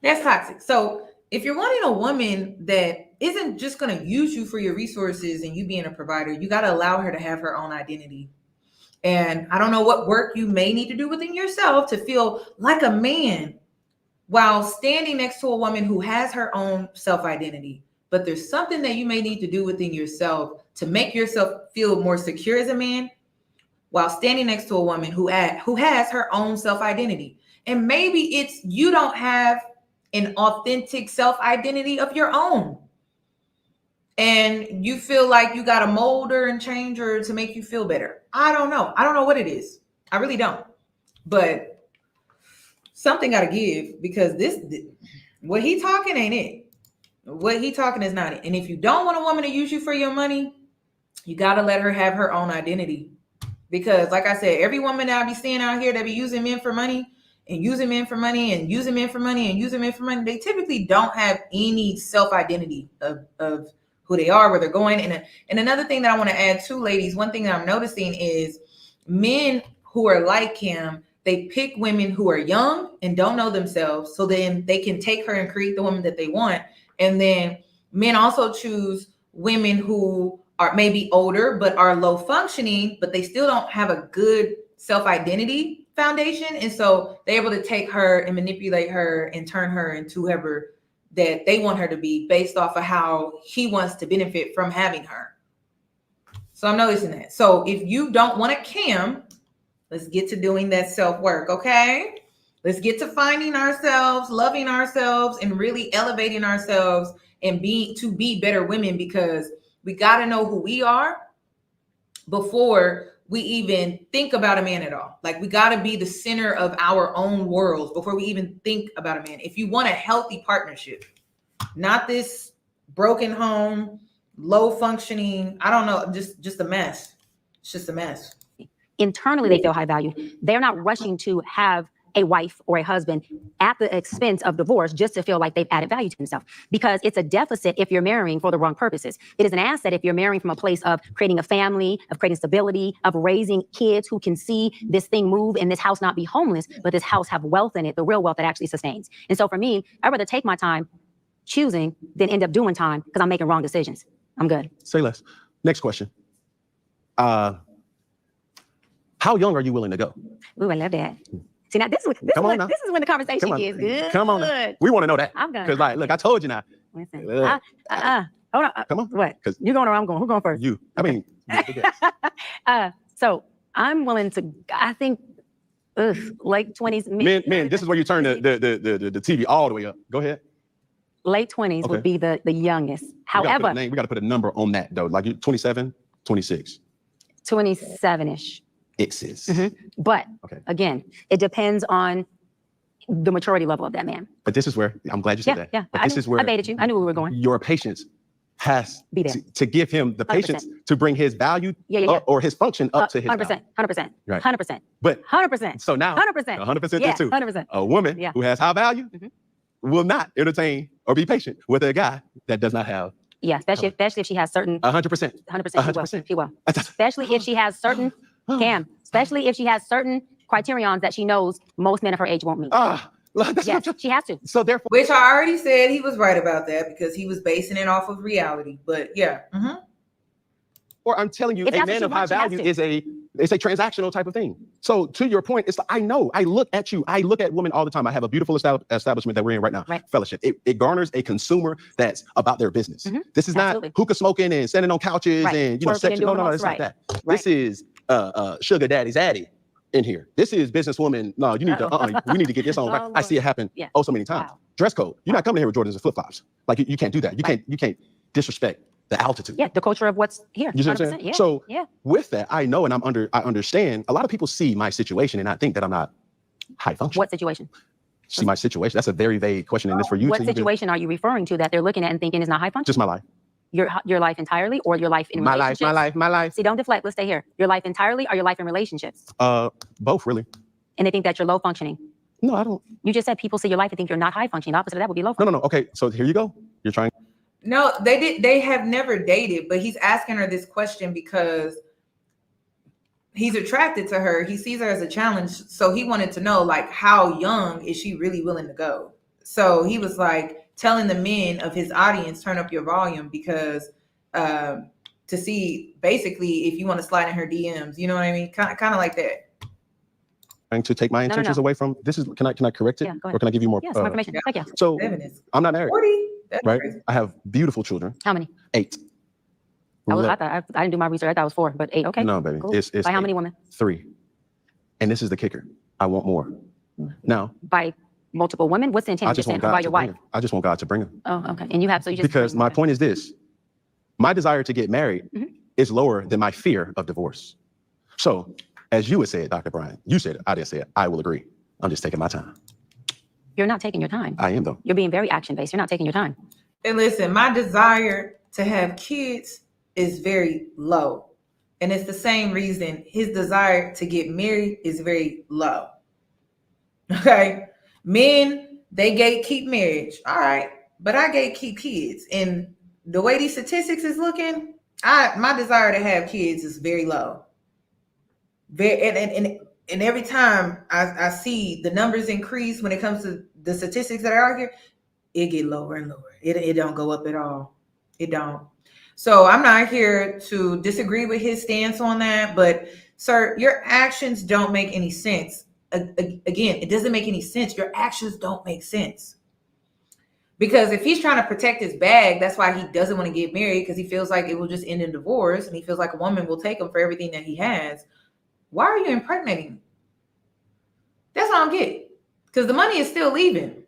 That's toxic. So if you're wanting a woman that isn't just going to use you for your resources and you being a provider, you got to allow her to have her own identity. And I don't know what work you may need to do within yourself to feel like a man while standing next to a woman who has her own self-identity. But there's something that you may need to do within yourself to make yourself feel more secure as a man while standing next to a woman who has her own self-identity. And maybe it's you don't have an authentic self-identity of your own, and you feel like you got to mold her and change her to make you feel better. I don't know what it is. I really don't. But something got to give, because what he talking ain't it. What he talking is not it. And if you don't want a woman to use you for your money, you got to let her have her own identity. Because like I said, every woman that I be seeing out here that be using men for money and using men for money and using men for money and using men for money, they typically don't have any self-identity of who they are, where they're going. And another thing that I want to add too, ladies, one thing that I'm noticing is men who are like Cam, they pick women who are young and don't know themselves, so then they can take her and create the woman that they want. And then men also choose women who are maybe older but are low functioning, but they still don't have a good self-identity foundation. And so they're able to take her and manipulate her and turn her into whoever that they want her to be, based off of how he wants to benefit from having her. So I'm noticing that. So if you don't want a Cam, let's get to doing that self-work, okay? Let's get to finding ourselves, loving ourselves, and really elevating ourselves and be better women, because we got to know who we are before we even think about a man at all. Like, we got to be the center of our own worlds before we even think about a man. If you want a healthy partnership, not this broken home, low functioning, I don't know, just a mess. It's just a mess. Internally, they feel high value. They're not rushing to have a wife or a husband at the expense of divorce just to feel like they've added value to themselves, because it's a deficit if you're marrying for the wrong purposes. It is an asset if you're marrying from a place of creating a family, of creating stability, of raising kids who can see this thing move and this house not be homeless, but this house have wealth in it, the real wealth that actually sustains. And so for me, I'd rather take my time choosing than end up doing time because I'm making wrong decisions. I'm good. Say less. Next question. How young are you willing to go? Ooh, I love that. See, now this is when the conversation gets good. Come on now. We want to know that. I'm going. Because, like, look, I told you now. Listen. Hold on. Come on. What? Because you're going or I'm going. Who's going first? You. I mean. So I'm willing to. I think, late 20s. Man, this is where you turn the TV all the way up. Go ahead. Late 20s would be the youngest. However, we got to put a number on that though. Like, you 27, 26. 27-ish. It is. Mm-hmm. But again, it depends on the maturity level of that man. But this is where, I'm glad you said that. Yeah, but this is where I baited you. I knew where we were going. Your patience has be there. To give him the patience 100%. to bring his value or his function up to his 100%, value. 100%, Right. 100%. But 100%. So now 100%. 100% Yeah, too. 100%. A woman who has high value will not entertain or be patient with a guy that does not have. Yeah, especially if she has certain 100%. 100%. She will. Especially if she has certain Cam. Especially if she has certain criterions that she knows most men of her age won't meet. Yes, she has to. So therefore, which I already said he was right about that, because he was basing it off of reality. But yeah. Or I'm telling you, a man of high value is a transactional type of thing. So to your point, it's like, I know, I look at you, I look at women all the time. I have a beautiful establishment that we're in right now, Fellowship. It garners a consumer that's about their business. This is not hookah smoking and standing on couches and section. No, it's not that. This is sugar daddy's addy in here. This is businesswoman. No, you need to. We need to get this on. Right. I see it happen so many times. Wow. Dress code. You're not coming here with Jordans and flip flops. Like, you can't do that. You can't disrespect the altitude. Yeah, the culture of what's here. You know what I'm saying? Yeah. So with that, I know, and I understand. A lot of people see my situation and I think that I'm not high functioning. What situation? See my situation. That's a very vague question, and this for you. What situation are you referring to that they're looking at and thinking is not high functioning? Just my life. Your life entirely, or your life in relationships? My life. See, don't deflect. Let's stay here. Your life entirely, or your life in relationships? Both, really. And they think that you're low functioning. No, I don't. You just said people see your life and think you're not high functioning. The opposite of that would be low functioning. No. Okay, so here you go. You're trying. No, they have never dated, but he's asking her this question because he's attracted to her. He sees her as a challenge. So he wanted to know, like, how young is she really willing to go? So he was like telling the men of his audience, turn up your volume, because to see basically if you want to slide in her DMs, you know what I mean? Kind of like that. Trying to take my intentions away from this is. Can I correct it? Yeah, go ahead. Or can I give you more? Some information. Thank you. So I'm not married. 40. That's right? crazy. I have beautiful children. How many? 8. I didn't do my research. I thought it was 4, but 8. Okay. No, baby. Cool. It's by how 8. many women? 3. And this is the kicker. I want more. Now. By multiple women? What's the intent? I just want God God by your wife? I just want God to bring them. Oh, okay. And you have, so you just. Because my point is this. My desire to get married is lower than my fear of divorce. So As you would say it, Dr. Bryant, you said it, I didn't say it, I will agree. I'm just taking my time. You're not taking your time. I am though. You're being very action-based. You're not taking your time. And listen, my desire to have kids is very low. And it's the same reason his desire to get married is very low. Okay? Men, they gatekeep marriage. All right. But I gatekeep kids. And the way these statistics is looking, my desire to have kids is very low. And every time I see the numbers increase when it comes to the statistics that are out here, it get lower and lower. It don't go up at all. It don't. So I'm not here to disagree with his stance on that, but sir, your actions don't make any sense. Again, it doesn't make any sense. Your actions don't make sense. Because if he's trying to protect his bag, that's why he doesn't want to get married, because he feels like it will just end in divorce, and he feels like a woman will take him for everything that he has. Why are you impregnating him? That's all I'm getting. Because the money is still leaving.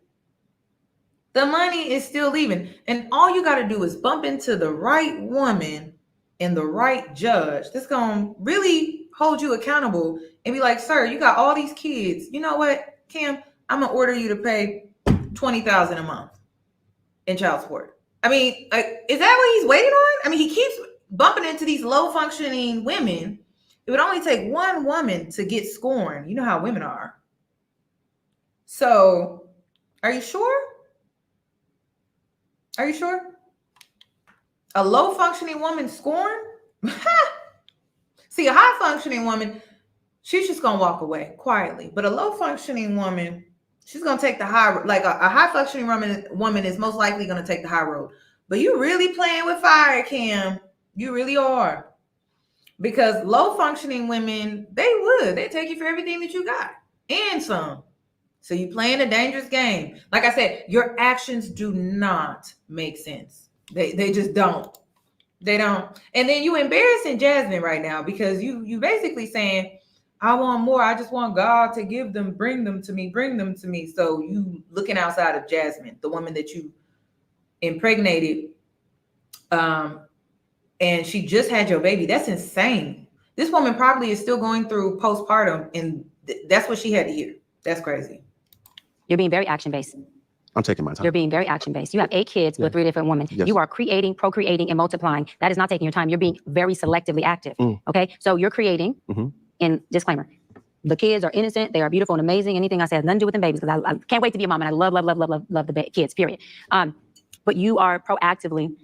The money is still leaving. And all you got to do is bump into the right woman and the right judge that's going to really hold you accountable and be like, sir, you got all these kids. You know what, Cam? I'm going to order you to pay $20,000 a month in child support. I mean, is that what he's waiting on? I mean, he keeps bumping into these low functioning women. It would only take one woman to get scorned. You know how women are. So, are you sure? Are you sure? A low functioning woman scorned? See, a high functioning woman, she's just going to walk away quietly. But a low functioning woman, she's going to take the high, like a high functioning woman is most likely going to take the high road. But you really playing with fire, Cam. You really are. Because low functioning women, they'd take you for everything that you got and some. So you playing a dangerous game. Like I said, your actions do not make sense. They just don't. They don't. And then you embarrassing Jasmine right now, because you basically saying, I want more. I just want God to give them, bring them to me. So you looking outside of Jasmine, the woman that you impregnated, and she just had your baby. That's insane. This woman probably is still going through postpartum, and that's what she had to hear. That's crazy. You're being very action-based. I'm taking my time. You're being very action-based. You have 8 kids with 3 different women. Yes. You are creating, procreating, and multiplying. That is not taking your time. You're being very selectively active. Okay? So you're creating, and disclaimer, the kids are innocent. They are beautiful and amazing. Anything I say has nothing to do with them babies, because I can't wait to be a mom, and I love the kids, period. But you are proactively.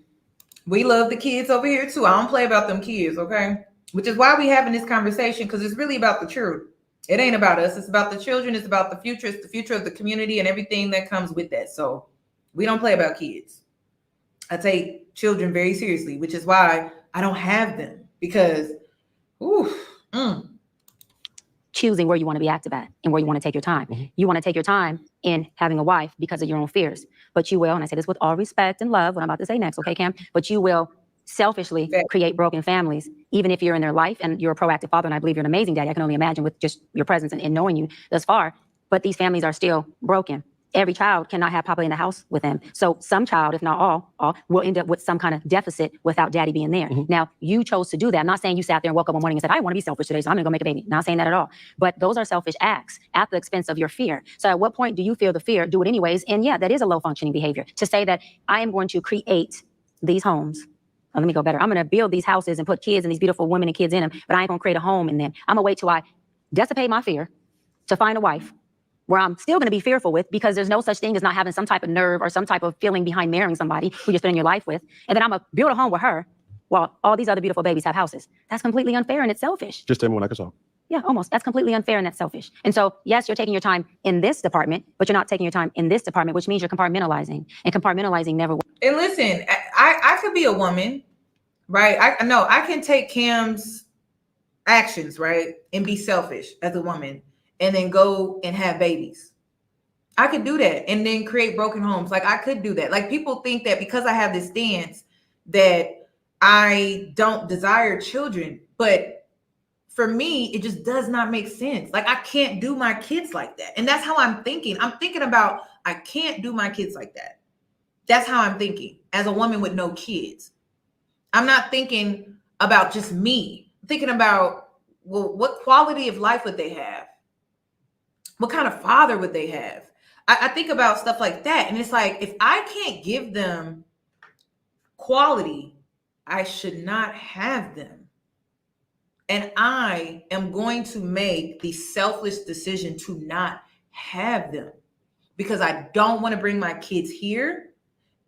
We love the kids over here too. I don't play about them kids, okay? Which is why we having this conversation, because it's really about the truth. It ain't about us. It's about the children. It's about the future. It's the future of the community and everything that comes with that. So we don't play about kids. I take children very seriously, which is why I don't have them, because, choosing where you want to be active at and where you want to take your time. You want to take your time in having a wife because of your own fears. But you will, and I say this with all respect and love, what I'm about to say next, okay, Cam? But you will selfishly create broken families, even if you're in their life and you're a proactive father, and I believe you're an amazing daddy. I can only imagine with just your presence and knowing you thus far. But these families are still broken. Every child cannot have Papa in the house with them. So some child, if not all will end up with some kind of deficit without daddy being there. Now, you chose to do that. I'm not saying you sat there and woke up one morning and said, I want to be selfish today, so I'm going to go make a baby. Not saying that at all. But those are selfish acts at the expense of your fear. So at what point do you feel the fear? Do it anyways. And yeah, that is a low functioning behavior. To say that I am going to create these homes. Oh, let me go better. I'm going to build these houses and put kids and these beautiful women and kids in them, but I ain't going to create a home in them. I'm going to wait till I dissipate my fear to find a wife where I'm still going to be fearful with, because there's no such thing as not having some type of nerve or some type of feeling behind marrying somebody who you're spending your life with. And then I'm going to build a home with her while all these other beautiful babies have houses. That's completely unfair and it's selfish. Just tell me when I can solve. Yeah, almost. That's completely unfair and that's selfish. And so, yes, you're taking your time in this department, but you're not taking your time in this department, which means you're compartmentalizing. And compartmentalizing never works. And listen, I could be a woman, right? I know I can take Cam's actions, right, and be selfish as a woman, and then go and have babies. I could do that and then create broken homes. Like, I could do that. Like, people think that because I have this stance that I don't desire children, but for me, it just does not make sense. Like, I can't do my kids like that. And that's how I'm thinking. I'm thinking about, I can't do my kids like that. That's how I'm thinking as a woman with no kids. I'm not thinking about just me. I'm thinking about well, what quality of life would they have? What kind of father would they have? I think about stuff like that. And it's like, if I can't give them quality, I should not have them. And I am going to make the selfless decision to not have them because I don't want to bring my kids here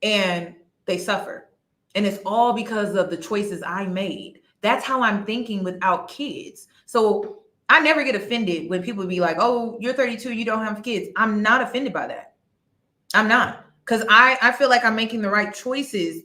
and they suffer. And it's all because of the choices I made. That's how I'm thinking without kids. So I never get offended when people be like, oh, you're 32, you don't have kids. I'm not offended by that. I'm not. Because I feel like I'm making the right choices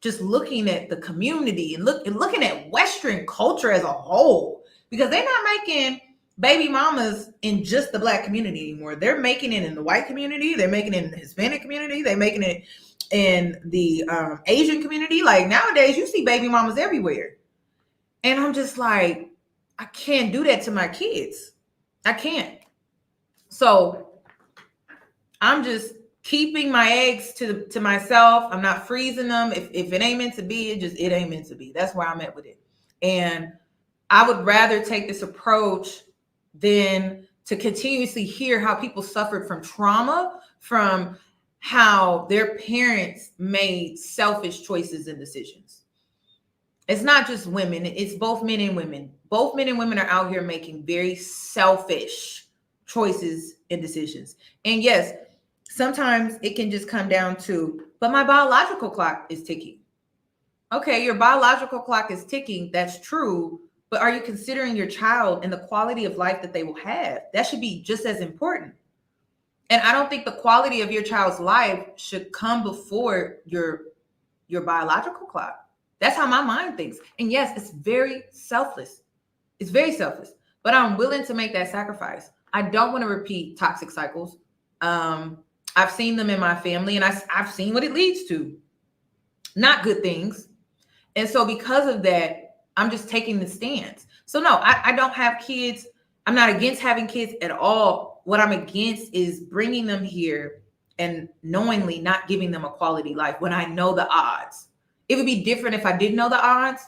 just looking at the community and looking at Western culture as a whole. Because they're not making baby mamas in just the Black community anymore. They're making it in the white community. They're making it in the Hispanic community. They're making it in the Asian community. Like nowadays, you see baby mamas everywhere. And I'm just like, I can't do that to my kids. I can't. So I'm just keeping my eggs to myself. I'm not freezing them. If it ain't meant to be, it ain't meant to be. That's where I'm at with it. And I would rather take this approach than to continuously hear how people suffered from trauma, from how their parents made selfish choices and decisions. It's not just women. It's both men and women. Both men and women are out here making very selfish choices and decisions. And yes, sometimes it can just come down to, but my biological clock is ticking. Okay, your biological clock is ticking. That's true. But are you considering your child and the quality of life that they will have? That should be just as important. And I don't think the quality of your child's life should come before your biological clock. That's how my mind thinks. And yes, it's very selfless. It's very selfless. But I'm willing to make that sacrifice. I don't want to repeat toxic cycles. I've seen them in my family, and I've seen what it leads to. Not good things. And so because of that, I'm just taking the stance. So no, I don't have kids. I'm not against having kids at all. What I'm against is bringing them here and knowingly not giving them a quality life when I know the odds. It would be different if I didn't know the odds,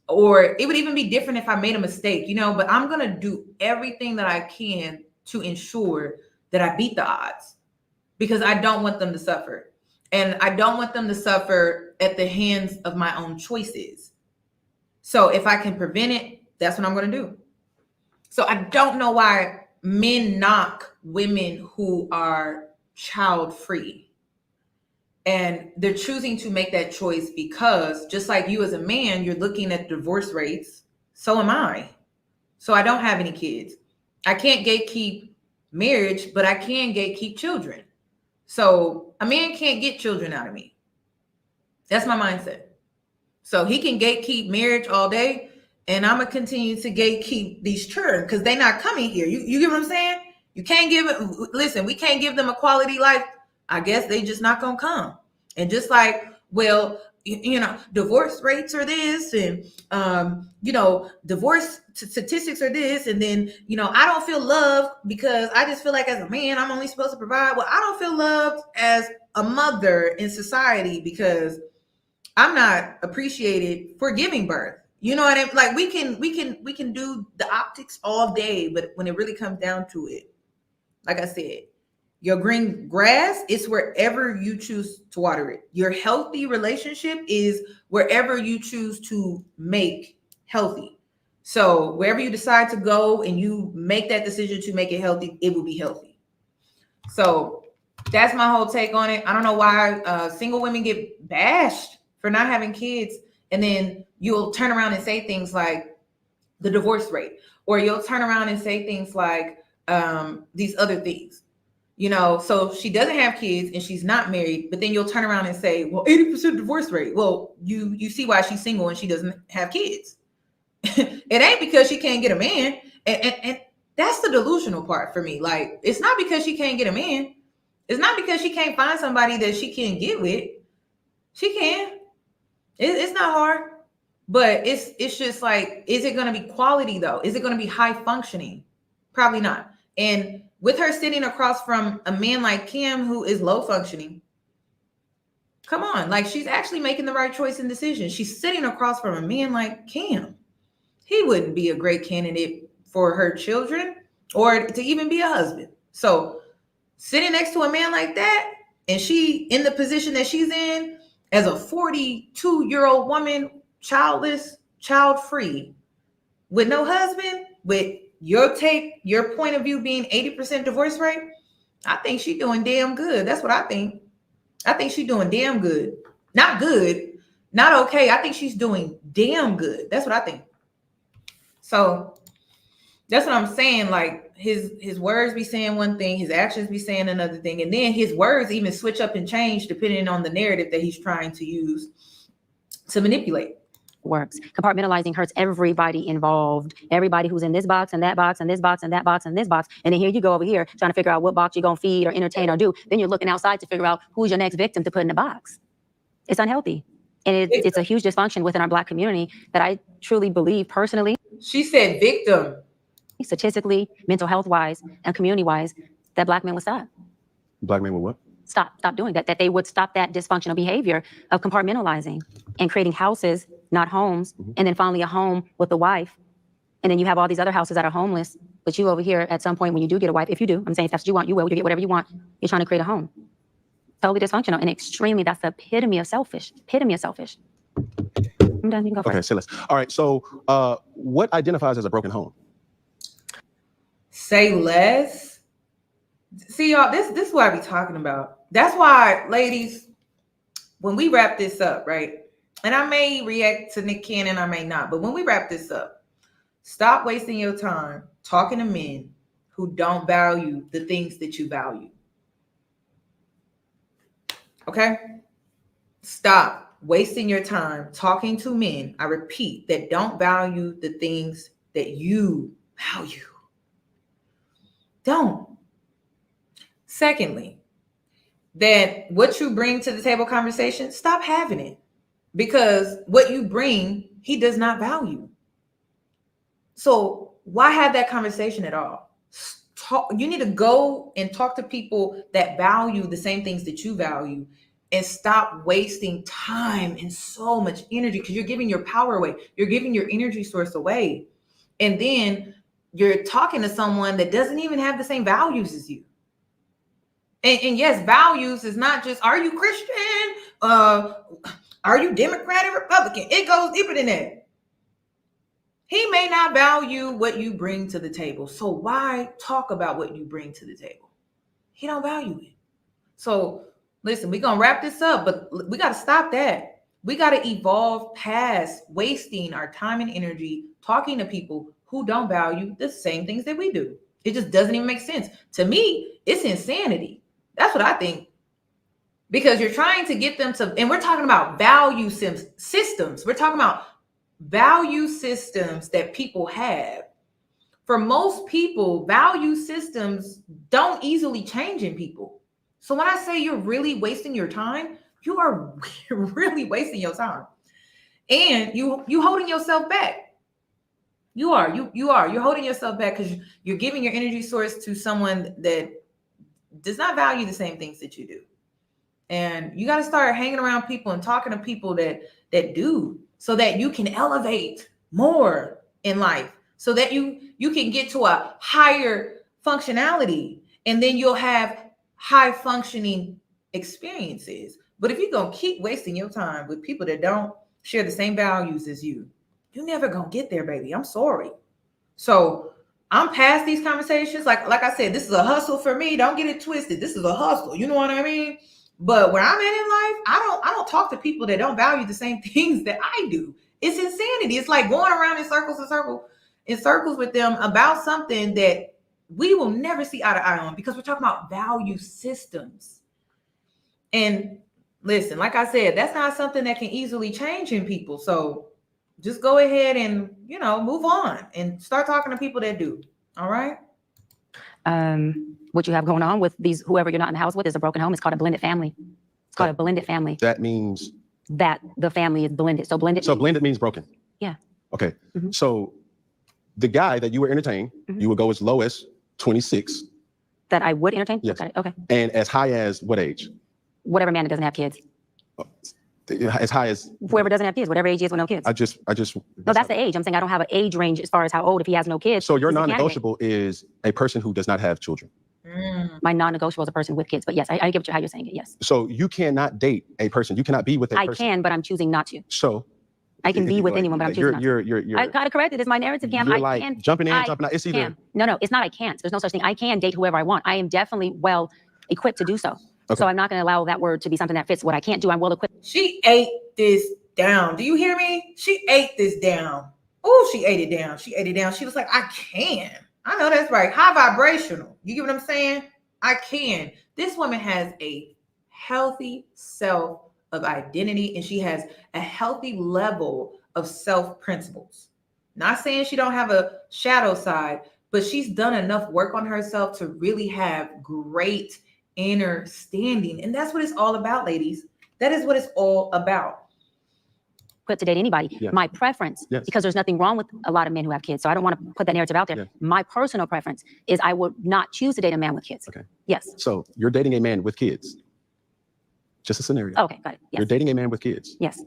or it would even be different if I made a mistake, but I'm going to do everything that I can to ensure that I beat the odds because I don't want them to suffer. And I don't want them to suffer at the hands of my own choices. So if I can prevent it, that's what I'm going to do. So I don't know why men knock women who are child-free. And they're choosing to make that choice because just like you as a man, you're looking at divorce rates. So am I. So I don't have any kids. I can't gatekeep marriage, but I can gatekeep children. So a man can't get children out of me. That's my mindset. So he can gatekeep marriage all day, and I'm going to continue to gatekeep these children because they're not coming here. You get what I'm saying? You can't give it. Listen, we can't give them a quality life. I guess they just not going to come. And just like, well, divorce rates are this and, divorce statistics are this. And then, I don't feel loved because I just feel like as a man, I'm only supposed to provide. Well, I don't feel loved as a mother in society because I'm not appreciated for giving birth. You know what I mean? Like we can do the optics all day, but when it really comes down to it, like I said, your green grass is wherever you choose to water it. Your healthy relationship is wherever you choose to make healthy. So wherever you decide to go and you make that decision to make it healthy, it will be healthy. So that's my whole take on it. I don't know why single women get bashed for not having kids. And then you'll turn around and say things like the divorce rate, or you'll turn around and say things like these other things. So she doesn't have kids and she's not married, but then you'll turn around and say, well, 80% divorce rate. Well, you see why she's single and she doesn't have kids. It ain't because she can't get a man. And that's the delusional part for me. Like, it's not because she can't get a man. It's not because she can't find somebody that she can get with. She can. It's not hard. But it's just like, is it going to be quality though? Is it going to be high functioning? Probably not. And with her sitting across from a man like Cam, who is low functioning, come on, like she's actually making the right choice and decision. She's sitting across from a man like Cam. he wouldn't be a great candidate for her children or to even be a husband. So sitting next to a man like that, and she in the position that she's in as a 42-year-old woman, childless, child-free, with no husband, with your point of view being 80% divorce rate, I think she's doing damn good. That's what I think. I think she's doing damn good. Not good, not okay. I think she's doing damn good. That's what I think. So that's what I'm saying. Like his words be saying one thing, his actions be saying another thing, and then his words even switch up and change depending on the narrative that he's trying to use to manipulate. Works. Compartmentalizing hurts everybody involved. Everybody who's in this box and that box and this box and that box and this box. And then here you go over here trying to figure out what box you're gonna feed or entertain or do. Then you're looking outside to figure out who's your next victim to put in the box. It's unhealthy. And it's a huge dysfunction within our Black community that I truly believe personally. She said victim. Statistically, mental health wise, and community wise, that Black men would stop. Black men would what? Stop doing that. That they would stop that dysfunctional behavior of compartmentalizing and creating houses, not homes, and then finally a home with a wife. And then you have all these other houses that are homeless, but you over here at some point when you do get a wife, if you do, I'm saying if that's what you want, you will, you get whatever you want. You're trying to create a home. Totally dysfunctional and extremely, that's the epitome of selfish. I'm done, you can go first. Okay, say less. All right, so what identifies as a broken home? Say less. See, y'all, this is what I be talking about. That's why, ladies, when we wrap this up, right? And I may react to Nick Cannon, I may not, but when we wrap this up, stop wasting your time talking to men who don't value the things that you value. Okay? Stop wasting your time talking to men, I repeat, that don't value the things that you value. Don't. Secondly, that what you bring to the table conversation, stop having it. Because what you bring, he does not value. So why have that conversation at all? You need to go and talk to people that value the same things that you value and stop wasting time and so much energy because you're giving your power away. You're giving your energy source away. And then you're talking to someone that doesn't even have the same values as you. And yes, values is not just, are you Christian? Are you Democrat or Republican? It goes deeper than that. He may not value what you bring to the table. So why talk about what you bring to the table? He don't value it. So listen, we're going to wrap this up, but we got to stop that. We got to evolve past wasting our time and energy talking to people who don't value the same things that we do. It just doesn't even make sense. To me, it's insanity. That's what I think. Because you're trying to get them to, and we're talking about value systems. We're talking about value systems that people have. For most people, value systems don't easily change in people. So when I say you're really wasting your time, you are really wasting your time. And you holding yourself back. You're holding yourself back because you're giving your energy source to someone that does not value the same things that you do. And you got to start hanging around people and talking to people that do, so that you can elevate more in life, so that you can get to a higher functionality, and then you'll have high functioning experiences. But if you're going to keep wasting your time with people that don't share the same values as you, you're never going to get there, baby. I'm sorry. So I'm past these conversations. Like I said, this is a hustle for me. Don't get it twisted. This is a hustle. You know what I mean? But where I'm at in life, I don't talk to people that don't value the same things that I do. It's insanity. It's like going around in circles with them about something that we will never see eye to eye on, because we're talking about value systems. And listen, like I said, that's not something that can easily change in people. So just go ahead and, move on and start talking to people that do. All right. What you have going on with these, whoever you're not in the house with, is a broken home. It's called a blended family. It's called a blended family. That means that the family is blended. So blended. So blended means broken. Yeah. Okay. Mm-hmm. So the guy that you were entertaining, you would go as low as 26. That I would entertain? Yes. Okay. And as high as what age? Whatever man that doesn't have kids. As high as whoever doesn't have kids, whatever age he is with no kids. I just. No, that's the age. I'm saying I don't have an age range as far as how old if he has no kids. So your he's a candidate. non-negotiable is a person who does not have children. My non-negotiable is a person with kids, but yes, I get how you're saying it. Yes. So you cannot date a person. You cannot be with a person. I can, but I'm choosing not to. So I can be with anyone, but I'm choosing not to. You're. I gotta correct it. It's my narrative, Cam. You're I like can, jumping in, jumping out. It's either. No, it's not. I can't. There's no such thing. I can date whoever I want. I am definitely well equipped to do so. Okay. So I'm not going to allow that word to be something that fits what I can't do. I'm well equipped. She ate this down. Do you hear me? She ate this down. Oh, she ate it down. She ate it down. She was like, I can. I know that's right. High vibrational. You get what I'm saying? I can. This woman has a healthy self of identity, and she has a healthy level of self principles. Not saying she don't have a shadow side, but she's done enough work on herself to really have great inner standing. And that's what it's all about, ladies. That is what it's all about. Put to date anybody. Yes. My preference, Yes. because there's nothing wrong with a lot of men who have kids. So I don't want to put that narrative out there. Yes. My personal preference is I would not choose to date a man with kids. Okay. Yes. So you're dating a man with kids. Just a scenario. Okay, got it. Yes. You're dating a man with kids. Yes.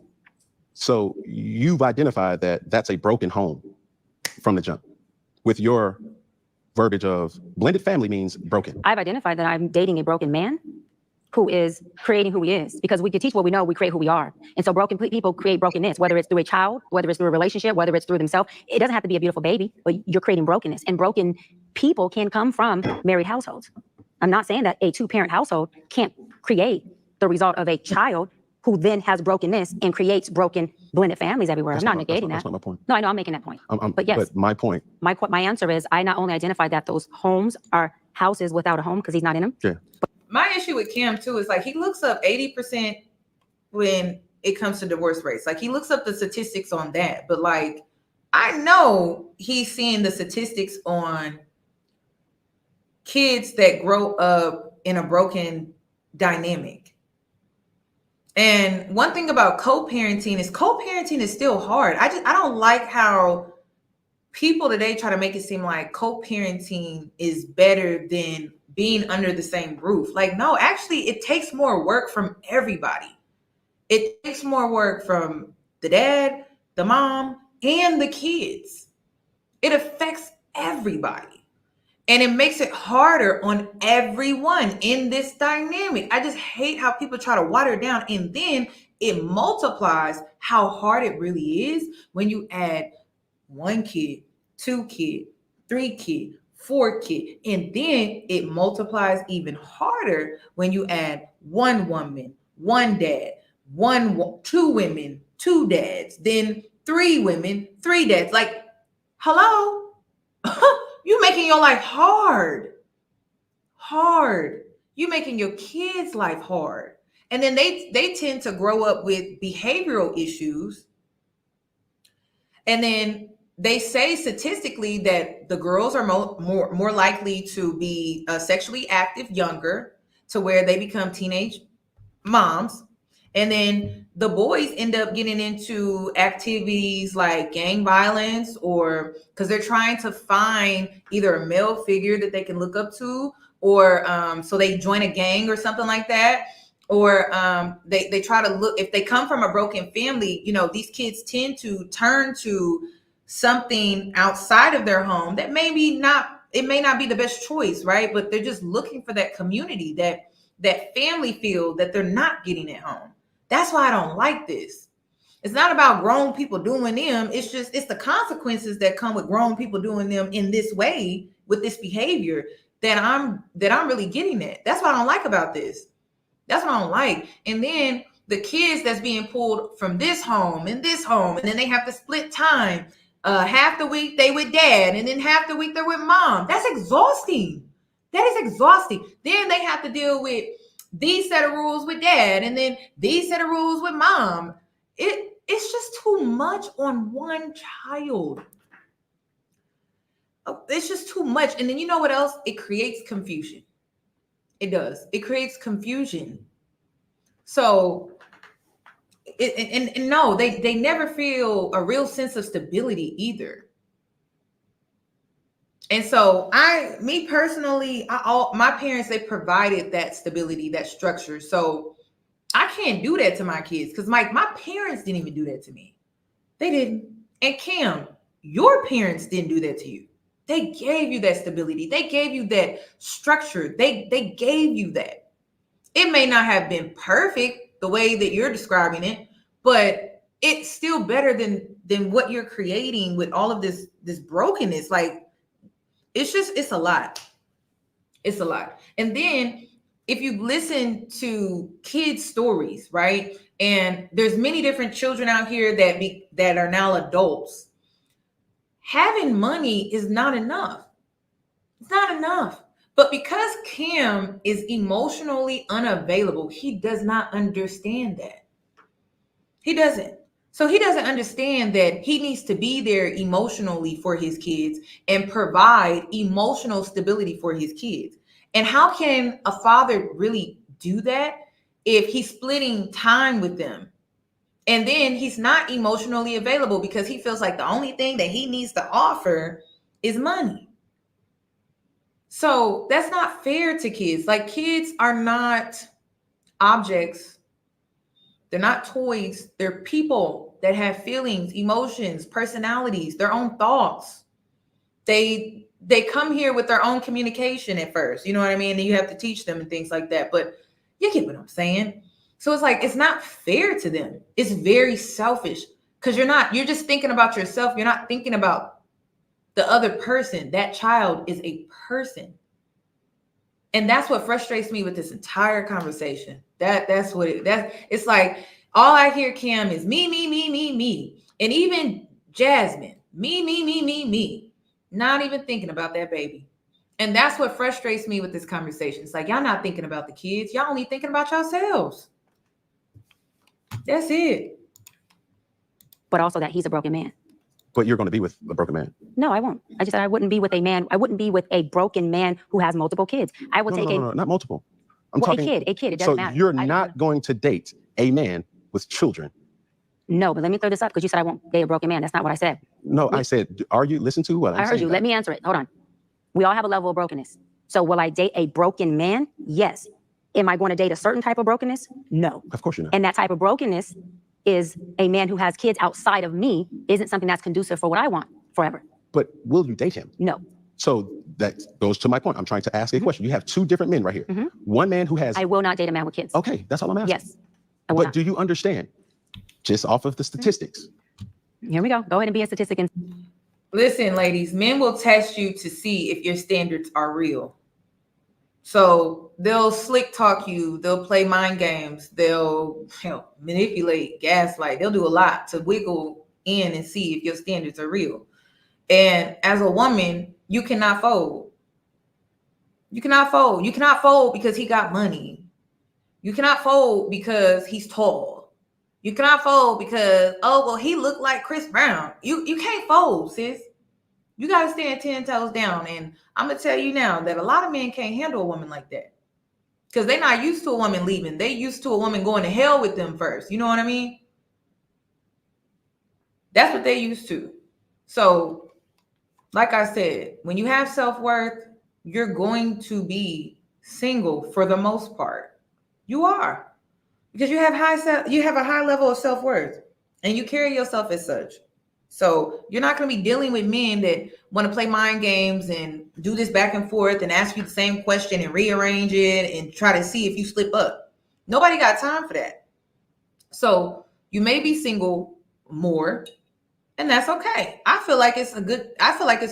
So you've identified that that's a broken home from the jump with your verbiage of blended family means broken. I've identified that I'm dating a broken man who is creating who he is, because we can teach what we know, we create who we are. And so broken people create brokenness, whether it's through a child, whether it's through a relationship, whether it's through themselves. It doesn't have to be a beautiful baby, but you're creating brokenness. And broken people can come from married households. I'm not saying that a two-parent household can't create the result of a child who then has brokenness and creates broken blended families everywhere. I'm not negating that. That's not my point. No, I know, I'm making that point. But yes, But my point. my answer is I not only identified that those homes are houses without a home because he's not in them. Yeah. My issue with Cam too is like he looks up 80% when it comes to divorce rates. Like he looks up the statistics on that, but like I know he's seeing the statistics on kids that grow up in a broken dynamic. And one thing about co-parenting is still hard. I don't like how people today try to make it seem like co-parenting is better than being under the same roof. Like, no, actually, it takes more work from everybody. It takes more work from the dad, the mom, and the kids. It affects everybody. And it makes it harder on everyone in this dynamic. I just hate how people try to water it down. And then it multiplies how hard it really is when you add 1 kid, 2 kid, 3 kid, 4 kid. And then it multiplies even harder when you add 1 woman, 1 dad, 2 women, 2 dads, then 3 women, 3 dads. Like, hello? You're making your life hard. You're making your kids' life hard. And then they tend to grow up with behavioral issues. And then they say statistically that the girls are more likely to be sexually active younger, to where they become teenage moms. And then the boys end up getting into activities like gang violence, or because they're trying to find either a male figure that they can look up to, or so they join a gang or something like that. Or they try to look, if they come from a broken family, you know, these kids tend to turn to something outside of their home that it may not be the best choice, right? But they're just looking for that community, that family feel that they're not getting at home. That's why I don't like this. It's not about grown people doing them. It's the consequences that come with grown people doing them in this way, with this behavior, that I'm really getting at. That's what I don't like about this. That's what I don't like. And then the kids that's being pulled from this home and then they have to split time. Half the week they with dad, and then half the week they're with mom. That's exhausting. That is exhausting. Then they have to deal with these set of rules with dad, and then these set of rules with mom. It's just too much on one child. It's just too much. And then you know what else? It creates confusion. It does. It creates confusion. So, no, they never feel a real sense of stability either. And so me personally, my parents, they provided that stability, that structure. So I can't do that to my kids because my parents didn't even do that to me. They didn't. And Cam, your parents didn't do that to you. They gave you that stability. They gave you that structure. They gave you that. It may not have been perfect the way that you're describing it, but it's still better than what you're creating with all of this brokenness. Like, it's a lot. It's a lot. And then if you listen to kids' stories, right? And there's many different children out here that are now adults. Having money is not enough. It's not enough. But because Cam is emotionally unavailable, he does not understand that. He doesn't. So he doesn't understand that he needs to be there emotionally for his kids and provide emotional stability for his kids. And how can a father really do that if he's splitting time with them? And then he's not emotionally available because he feels like the only thing that he needs to offer is money. So that's not fair to kids. Like, kids are not objects. They're not toys. They're people that have feelings, emotions, personalities, their own thoughts. They come here with their own communication at first. You know what I mean? And you have to teach them and things like that. But you get what I'm saying? So it's like, it's not fair to them. It's very selfish because you're just thinking about yourself. You're not thinking about the other person. That child is a person. And that's what frustrates me with this entire conversation. It's like, all I hear, Cam, is me. And even Jasmine, me. Not even thinking about that baby. And that's what frustrates me with this conversation. It's like, y'all not thinking about the kids. Y'all only thinking about yourselves. That's it. But also that he's a broken man. But you're going to be with a broken man. No, I won't. I just said I wouldn't be with a man. I wouldn't be with a broken man who has multiple kids. I would No, not multiple. I'm talking talking a kid. It doesn't matter. So you're not going to date a man with children. No, but let me throw this up because you said I won't date a broken man. That's not what I said. No, I said, are you listen to what I'm saying? I heard you. Let me answer it. Hold on. We all have a level of brokenness. So will I date a broken man? Yes. Am I going to date a certain type of brokenness? No. Of course you're not. And that type of brokenness is a man who has kids outside of me isn't something that's conducive for what I want forever. But will you date him? No. So that goes to my point. I'm trying to ask a question. You have two different men right here. Mm-hmm. One man who has... I will not date a man with kids. Okay, that's all I'm asking. Yes. I will But do you understand, just off of the statistics? Here we go. Go ahead and be a statistic. Listen, ladies, men will test you to see if your standards are real. So they'll slick talk you. They'll play mind games. They'll manipulate, gaslight. They'll do a lot to wiggle in and see if your standards are real. And as a woman, you cannot fold. You cannot fold. You cannot fold because he got money. You cannot fold because he's tall. You cannot fold because, he looked like Chris Brown. You can't fold, sis. You got to stand 10 toes down. And I'm going to tell you now that a lot of men can't handle a woman like that because they're not used to a woman leaving. They used to a woman going to hell with them first. You know what I mean? That's what they used to. So, like I said, when you have self-worth, you're going to be single for the most part. You are, because you have a high level of self-worth and you carry yourself as such. So you're not going to be dealing with men that want to play mind games and do this back and forth and ask you the same question and rearrange it and try to see if you slip up. Nobody got time for that. So you may be single more, and that's okay. I feel like it's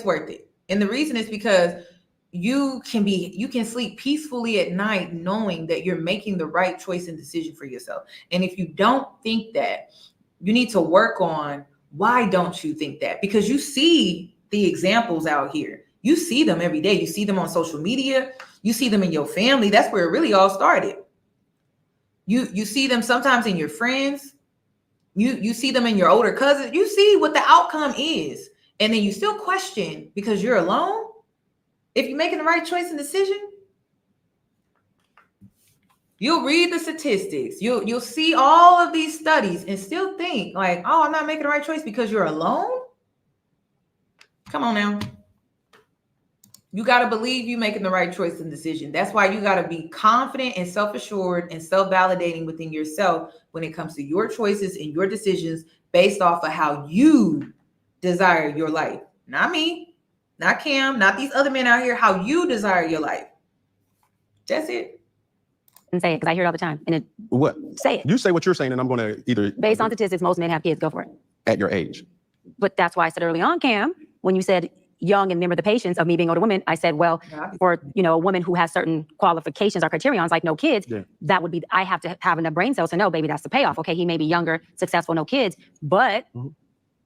worth it. And the reason is because you can sleep peacefully at night knowing that you're making the right choice and decision for yourself. And if you don't think that, you need to work on why don't you think that? Because you see the examples out here. You see them every day. You see them on social media. You see them in your family. That's where it really all started. You see them sometimes in your friends. You see them in your older cousins. You see what the outcome is. And then you still question because you're alone. If you're making the right choice and decision, you'll read the statistics. You'll see all of these studies and still think like, oh, I'm not making the right choice because you're alone. Come on now. You got to believe you making the right choice and decision. That's why you got to be confident and self-assured and self-validating within yourself when it comes to your choices and your decisions based off of how you desire your life. Not me, not Cam, not these other men out here, how you desire your life. That's it. And say it, because I hear it all the time. And What? say it. You say what you're saying, and I'm going to either... Based on statistics, most men have kids. Go for it. At your age. But that's why I said early on, Cam, when you said young and remember the patience of me being older woman, I said, well, for, you know, a woman who has certain qualifications or criterions, like no kids, that would be, I have to have enough brain cells to know, baby, that's the payoff. Okay, he may be younger, successful, no kids, but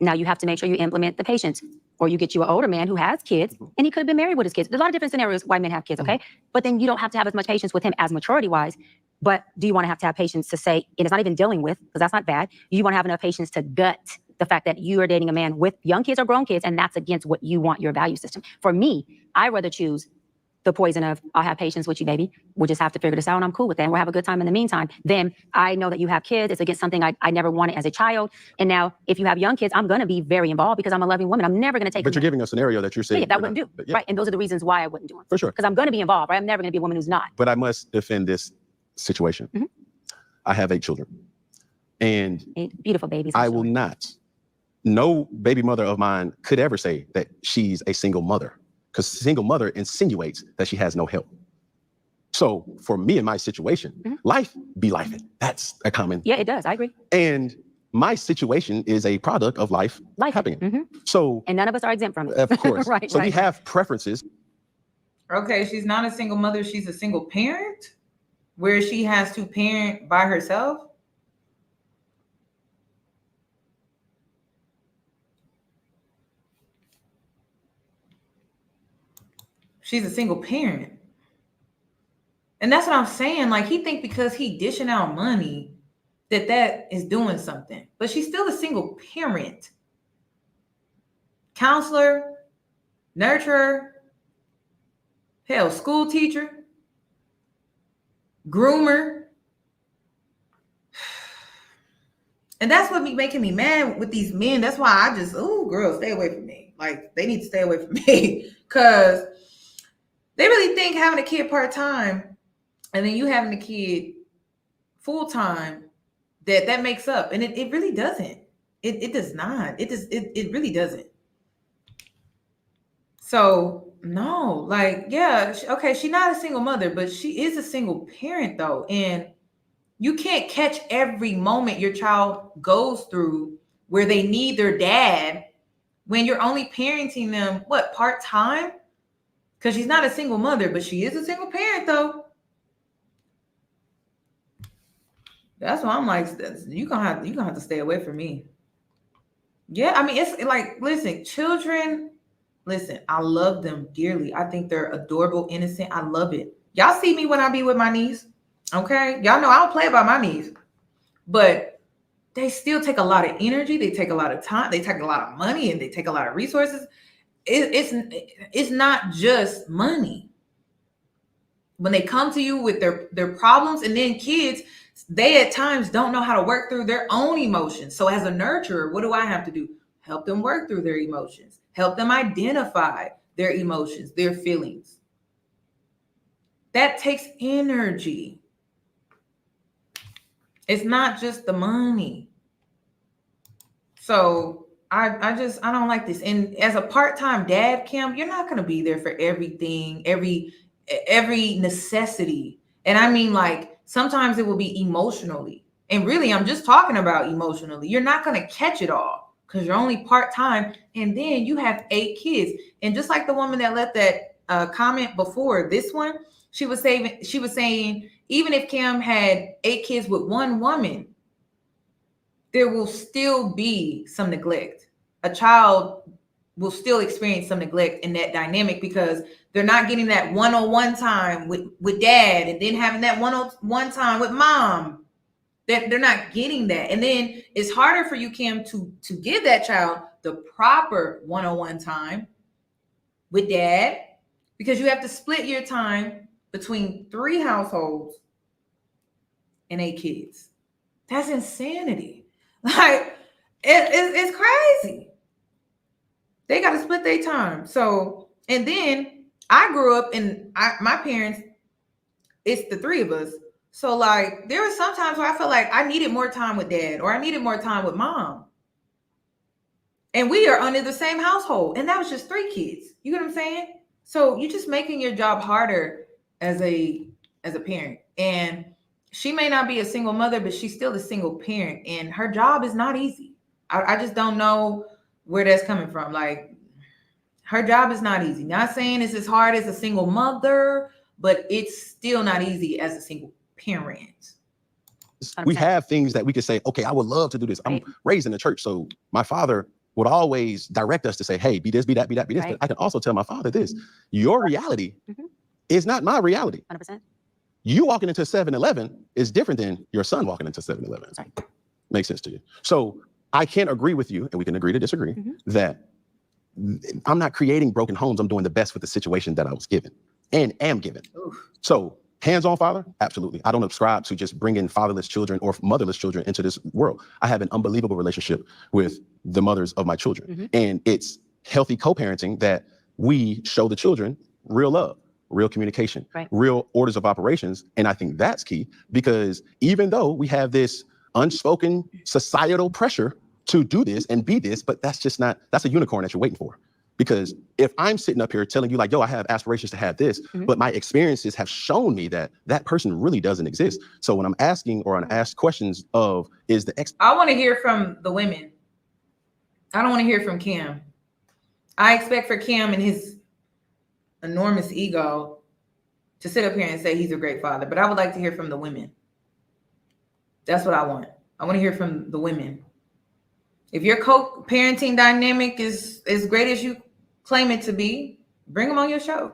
now you have to make sure you implement the patience. Or you get you an older man who has kids, and he could have been married with his kids. There's a lot of different scenarios why men have kids, okay? But then you don't have to have as much patience with him as maturity-wise. But do you want to have patience to say, and it's not even dealing with, because that's not bad, you want to have enough patience to gut the fact that you are dating a man with young kids or grown kids, and that's against what you want, your value system. For me, I rather choose the poison of, I'll have patience with you, baby. We'll just have to figure this out, and I'm cool with that, and we'll have a good time in the meantime. Then I know that you have kids. It's against something I never wanted as a child. And now, if you have young kids, I'm going to be very involved because I'm a loving woman. I'm never going to take... But you're giving a scenario that you're saying... Yeah, that wouldn't do, right? And those are the reasons why I wouldn't do it. For sure. Because I'm going to be involved, right? I'm never going to be a woman who's not. But I must defend this situation. I have 8 children. And... 8 beautiful babies. I will not... No baby mother of mine could ever say that she's a single mother, because single mother insinuates that she has no help. So for me in my situation, life be life. That's a common. Yeah, it does. I agree. And my situation is a product of life happening. So, and none of us are exempt from it. Of course. Right. So we have preferences. Okay, she's not a single mother. She's a single parent where she has to parent by herself. She's a single parent. And that's what I'm saying. Like, he think because he dishing out money that is doing something. But she's still a single parent. Counselor, nurturer, hell, school teacher, groomer. And that's what be making me mad with these men. That's why I just, oh, girls, stay away from me. Like, they need to stay away from me. Because they really think having a kid part-time and then you having a kid full-time, that makes up. And it really doesn't. It does not. It really doesn't. So, no, like, yeah, okay, she's not a single mother, but she is a single parent, though. And you can't catch every moment your child goes through where they need their dad when you're only parenting them, what, part-time? Because she's not a single mother, but she is a single parent, though. That's why I'm like, you're gonna have to stay away from me. Yeah, I mean, it's like, listen, children, listen, I love them dearly. I think they're adorable, innocent. I love it. Y'all see me when I be with my niece, okay? Y'all know I don't play about my niece, but they still take a lot of energy. They take a lot of time. They take a lot of money, and they take a lot of resources. It's not just money. When they come to you with their problems, and then kids, they at times don't know how to work through their own emotions. So as a nurturer, what do I have to do? Help them work through their emotions. Help them identify their emotions, their feelings. That takes energy. It's not just the money. So I don't like this. And as a part-time dad, Kim, you're not going to be there for everything, every necessity. And I mean, like, sometimes it will be emotionally. And really, I'm just talking about emotionally. You're not going to catch it all because you're only part-time. And then you have 8 kids. And just like the woman that left that comment before this one, she was saying, even if Cam had 8 kids with one woman, there will still be some neglect. A child will still experience some neglect in that dynamic because they're not getting that one-on-one time with dad, and then having that one-on-one time with mom. They're not getting that. And then it's harder for you, Cam, to give that child the proper one-on-one time with dad, because you have to split your time between 3 households and 8 kids. That's insanity. Like, it's crazy. They got to split their time. So, and then I grew up and my parents, it's the three of us. So like there were some times where I felt like I needed more time with dad or I needed more time with mom. And we are under the same household. And that was just 3 kids. You get what I'm saying? So you're just making your job harder as a parent. And she may not be a single mother, but she's still a single parent. And her job is not easy. I just don't know where that's coming from. Like her job is not easy. Not saying it's as hard as a single mother, but it's still not easy as a single parent. We have things that we could say, okay, I would love to do this. I'm raised in the church. So my father would always direct us to say, hey, be this, be that, be that, be this. But I can also tell my father this, your reality is not my reality. 100%. You walking into 7-Eleven is different than your son walking into 7-Eleven. Makes sense to you. So I can't agree with you, and we can agree to disagree, that I'm not creating broken homes. I'm doing the best with the situation that I was given and am given. So hands-on father, absolutely. I don't subscribe to just bringing fatherless children or motherless children into this world. I have an unbelievable relationship with the mothers of my children. And it's healthy co-parenting that we show the children real love, real communication, real orders of operations. And I think that's key because even though we have this unspoken societal pressure to do this and be this, but that's just not, that's a unicorn that you're waiting for. Because if I'm sitting up here telling you like, yo, I have aspirations to have this, but my experiences have shown me that that person really doesn't exist. So when I'm asking or I'm asked questions of, is the I want to hear from the women. I don't want to hear from Cam. I expect for Cam and his enormous ego to sit up here and say he's a great father, but I would like to hear from the women. That's what I want. I want to hear from the women. If your co-parenting dynamic is as great as you claim it to be, bring them on your show.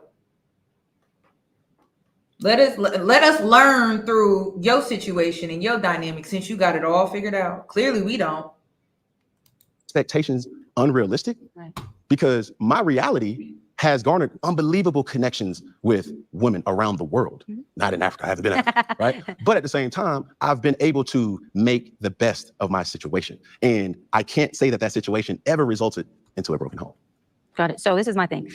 Let us learn through your situation and your dynamic since you got it all figured out. Clearly we don't. Expectations unrealistic? Because my reality has garnered unbelievable connections with women around the world. Not in Africa, I haven't been in Africa, right? But at the same time, I've been able to make the best of my situation. And I can't say that that situation ever resulted into a broken home. Got it. So this is my thing.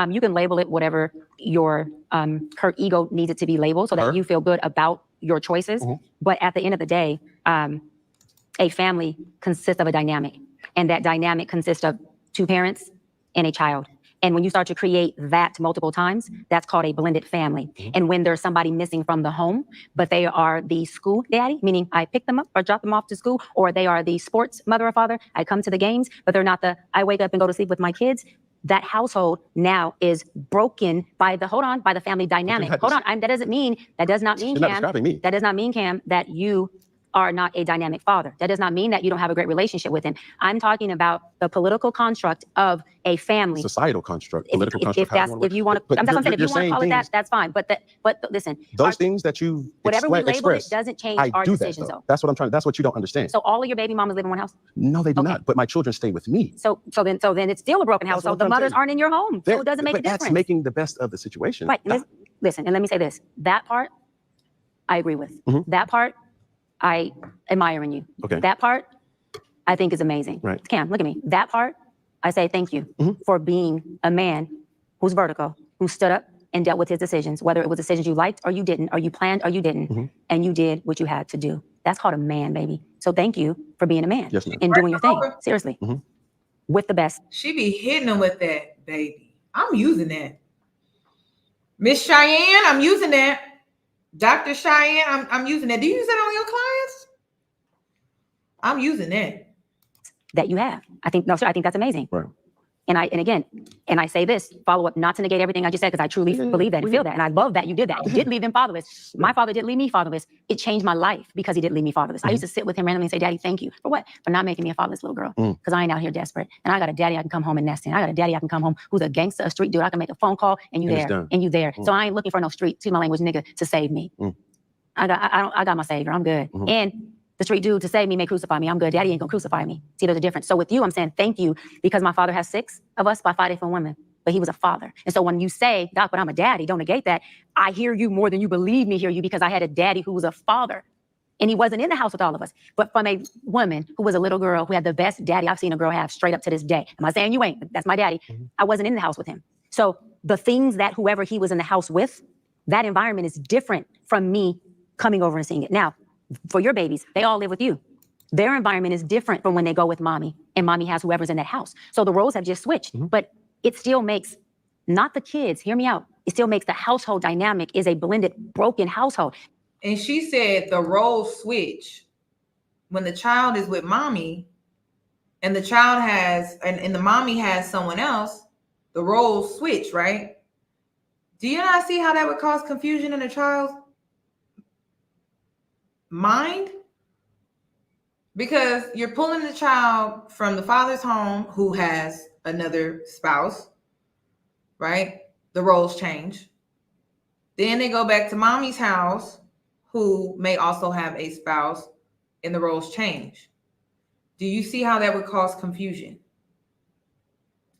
You can label it whatever your her ego needs it to be labeled so that you feel good about your choices. But at the end of the day, a family consists of a dynamic. And that dynamic consists of 2 parents and a child. And when you start to create that multiple times, that's called a blended family. And when there's somebody missing from the home, but they are the school daddy, meaning I pick them up or drop them off to school, or they are the sports mother or father, I come to the games, but they're not the, I wake up and go to sleep with my kids. That household now is broken by the, by the family dynamic. That does not mean, Cam, that does not mean, Cam, that you are not a dynamic father. That does not mean that you don't have a great relationship with him. I'm talking about the political construct of a family. Societal construct, political construct. If you want to, I'm saying if you want to call it that, that's fine. But listen, those things that you whatever we label it doesn't change our decisions though. That's what I'm trying. That's what you don't understand. So all of your baby mamas live in one house? No, they do not. But my children stay with me. So then it's still a broken household. The mothers aren't in your home. So it doesn't make a difference. That's making the best of the situation. Right. Listen, and let me say this. That part, I agree with. That part, I admire in you. Okay. That part, I think is amazing. Right. Cam, look at me. That part, I say thank you for being a man who's vertical, who stood up and dealt with his decisions, whether it was decisions you liked or you didn't, or you planned or you didn't, and you did what you had to do. That's called a man, baby. So thank you for being a man and doing your thing. Seriously. With the best. She be hitting them with that, baby. I'm using that. Miss Cheyenne, I'm using that. Dr. Cheyenne, I'm using that. Do you use that on your clients? I'm using that. That you have. I think that's amazing. Right. And I say this, follow up, not to negate everything I just said, because I truly believe that and feel that. And I love that you did that. You didn't leave them fatherless. My father didn't leave me fatherless. It changed my life because he didn't leave me fatherless. I used to sit with him randomly and say, Daddy, thank you. For what? For not making me a fatherless little girl. Because I ain't out here desperate. And I got a daddy I can come home and nest in. I got a daddy I can come home who's a gangster, a street dude. I can make a phone call and you there. And you there. So I ain't looking for no street, to my language, nigga, to save me. I got my savior. I'm good. And the street dude to save me may crucify me. I'm good. Daddy ain't gonna crucify me. See, there's a difference. So with you, I'm saying thank you because my father has 6 of us by 5 different women, but he was a father. And so when you say, Doc, but I'm a daddy, don't negate that. I hear you more than you believe me hear you because I had a daddy who was a father and he wasn't in the house with all of us. But from a woman who was a little girl who had the best daddy I've seen a girl have straight up to this day. Am I saying you ain't? That's my daddy. I wasn't in the house with him. So the things that whoever he was in the house with, that environment is different from me coming over and seeing it. Now, for your babies, they all live with you. Their environment is different from when they go with mommy, and mommy has whoever's in that house. So the roles have just switched, but it still makes, not the kids, hear me out, it still makes the household dynamic is a blended, broken household. And she said the roles switch when the child is with mommy and the child has, and the mommy has someone else, the roles switch, right? Do you not see how that would cause confusion in a child's mind? Because you're pulling the child from the father's home who has another spouse, right? The roles change. Then they go back to mommy's house who may also have a spouse, and the roles change. Do you see how that would cause confusion?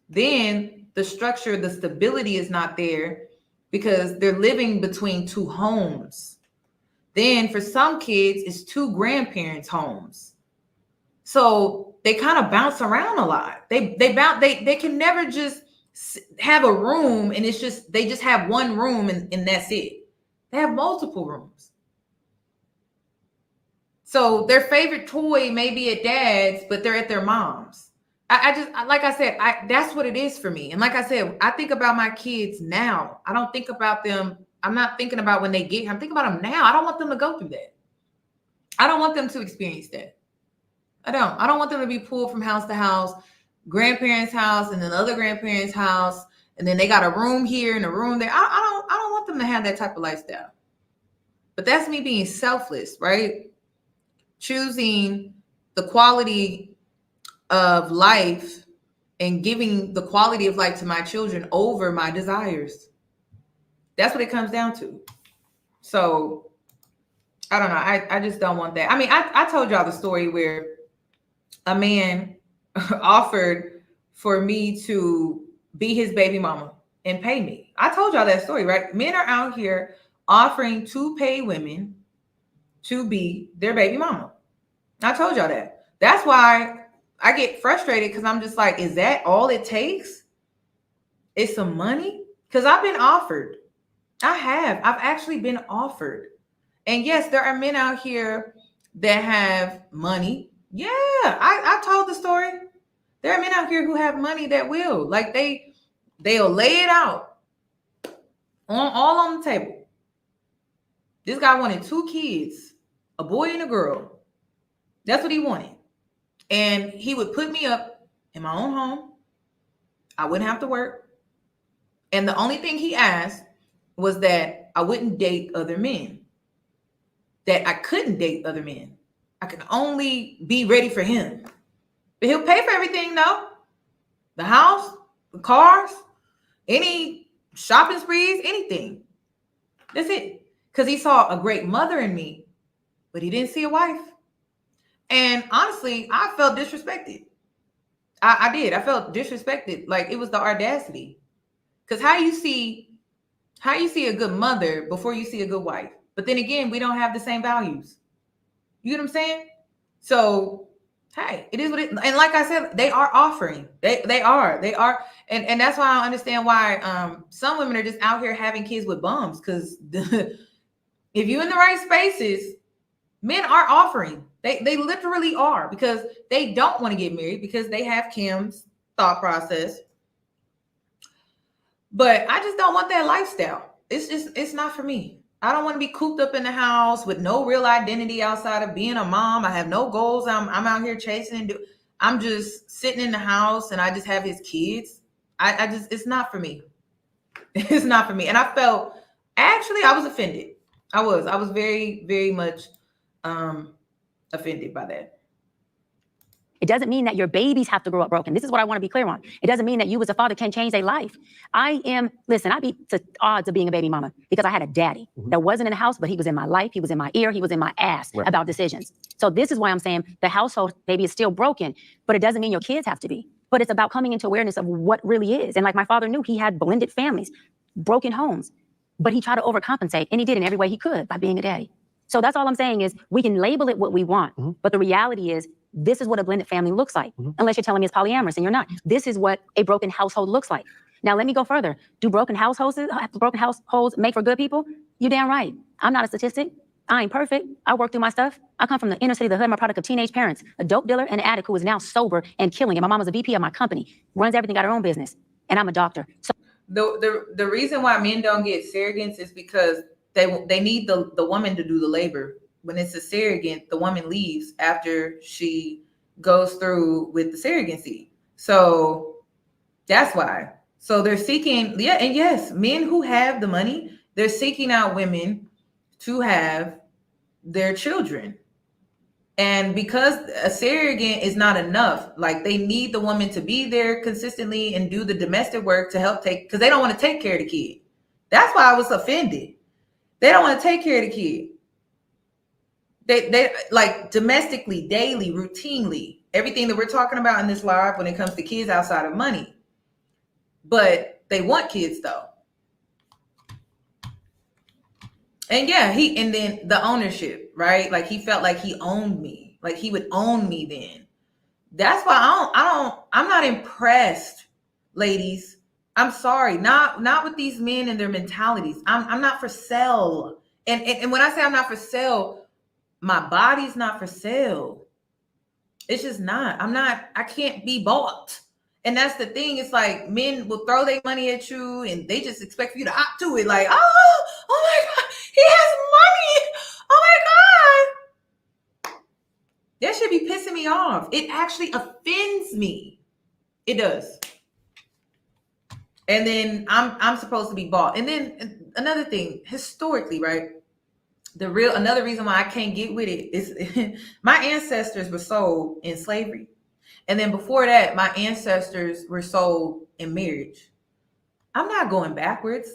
Then the structure, the stability is not there because they're living between two homes. Then for some kids, it's two grandparents' homes. So they kind of bounce around a lot. They can never just have a room and it's just, they just have one room and that's it. They have multiple rooms. So their favorite toy may be at dad's, but they're at their mom's. Like I said, that's what it is for me. And like I said, I think about my kids now. I don't think about them. I'm not thinking about when they get here. I'm thinking about them now. I don't want them to go through that. I don't want them to experience that. I don't want them to be pulled from house to house, grandparents' house, and then other grandparents' house, and then they got a room here and a room there. I don't want them to have that type of lifestyle. But that's me being selfless, right? Choosing the quality of life and giving the quality of life to my children over my desires. That's what it comes down to. So I don't know. I just don't want that. I mean, I told y'all the story where a man offered for me to be his baby mama and pay me. I told y'all that story, right? Men are out here offering to pay women to be their baby mama. I told y'all that. That's why I get frustrated because I'm just like, is that all it takes? It's some money? Because I've been offered. I've actually been offered. And yes, there are men out here that have money. Yeah, I told the story. There are men out here who have money that will. Like they'll lay it out all on the table. This guy wanted 2 kids, a boy and a girl. That's what he wanted. And he would put me up in my own home. I wouldn't have to work. And the only thing he asked was that I wouldn't date other men. That I couldn't date other men. I can only be ready for him. But he'll pay for everything, though. The house, the cars, any shopping sprees, anything. That's it. Because he saw a great mother in me, but he didn't see a wife. And honestly, I felt disrespected. I did. I felt disrespected. Like it was the audacity. Because how you see a good mother before you see a good wife. But then again, we don't have the same values. You get what I'm saying? So, hey, it is what it is. And like I said, they are offering. They are. And that's why I don't understand why some women are just out here having kids with bums. Because if you're in the right spaces, men are offering. They literally are, because they don't want to get married because they have Cam's thought process. But I just don't want that lifestyle. It's not for me. I don't want to be cooped up in the house with no real identity outside of being a mom. I have no goals. I'm out here chasing. I'm just sitting in the house and I just have his kids. It's not for me. It's not for me. And I felt, actually, I was offended. I was very, very much offended by that. It doesn't mean that your babies have to grow up broken. This is what I want to be clear on. It doesn't mean that you as a father can change their life. I beat the odds of being a baby mama because I had a daddy that wasn't in the house, but he was in my life. He was in my ear. He was in my ass about decisions. So this is why I'm saying the household maybe is still broken, but it doesn't mean your kids have to be. But it's about coming into awareness of what really is. And like my father knew, he had blended families, broken homes, but he tried to overcompensate, and he did in every way he could by being a daddy. So that's all I'm saying is we can label it what we want, but the reality is this is what a blended family looks like, unless you're telling me it's polyamorous and you're not. This is what a broken household looks like. Now, let me go further. Do broken households make for good people? You damn right. I'm not a statistic. I ain't perfect. I work through my stuff. I come from the inner city of the hood. I'm a product of teenage parents, a dope dealer and an addict who is now sober and killing it. My mom was a VP of my company, runs everything, got her own business, and I'm a doctor. So the reason why men don't get surrogates is because they need the woman to do the labor. When it's a surrogate, the woman leaves after she goes through with the surrogacy. So that's why. So they're seeking, yeah, and yes, men who have the money, they're seeking out women to have their children. And because a surrogate is not enough, like they need the woman to be there consistently and do the domestic work to help take, because they don't want to take care of the kid. That's why I was offended. They don't want to take care of the kid. They like domestically, daily, routinely, everything that we're talking about in this live when it comes to kids outside of money. But they want kids though. And yeah, and then the ownership, right? Like he felt like he owned me, like he would own me then. That's why I'm not impressed, ladies. I'm sorry, not with these men and their mentalities. I'm not for sale. And when I say I'm not for sale, my body's not for sale. It's just not. I can't be bought. And that's the thing. It's like men will throw their money at you and they just expect you to opt to it. Like, oh my God, he has money. Oh my God. That should be pissing me off. It actually offends me. It does. And then I'm supposed to be bought. And then another thing, historically, right? Another reason why I can't get with it is my ancestors were sold in slavery. And then before that, my ancestors were sold in marriage. I'm not going backwards.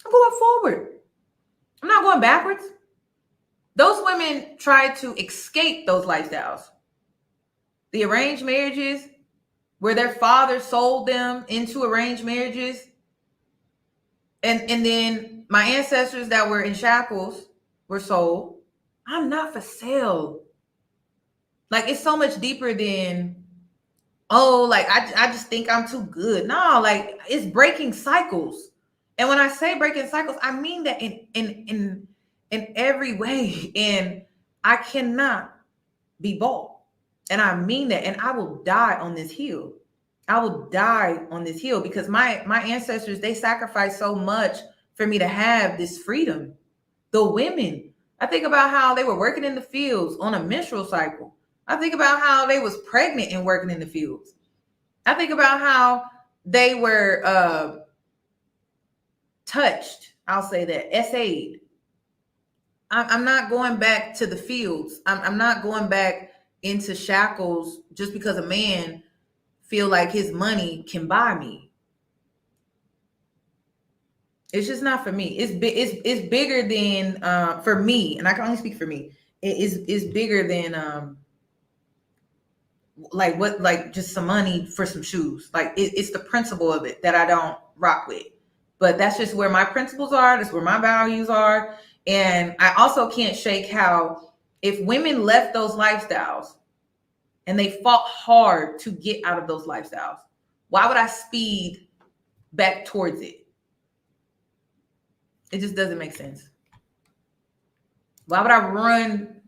I'm going forward. I'm not going backwards. Those women tried to escape those lifestyles. The arranged marriages, where their father sold them into arranged marriages. And then my ancestors that were in shackles were sold. I'm not for sale. Like, it's so much deeper than, oh, like I just think I'm too good. No, like it's breaking cycles. And when I say breaking cycles, I mean that in every way. And I cannot be bought. And I mean that. And I will die on this hill. I will die on this hill because my ancestors, they sacrificed so much for me to have this freedom. The women, I think about how they were working in the fields on a menstrual cycle. I think about how they was pregnant and working in the fields. I think about how they were touched. I'll say that. SA'd. I'm not going back to the fields. I'm not going back into shackles just because a man feel like his money can buy me. It's just not for me. It's bigger than for me, and I can only speak for me. It's bigger than like just some money for some shoes. Like it's the principle of it that I don't rock with. But that's just where my principles are. That's where my values are. And I also can't shake how if women left those lifestyles and they fought hard to get out of those lifestyles, why would I speed back towards it? It just doesn't make sense. Why would I run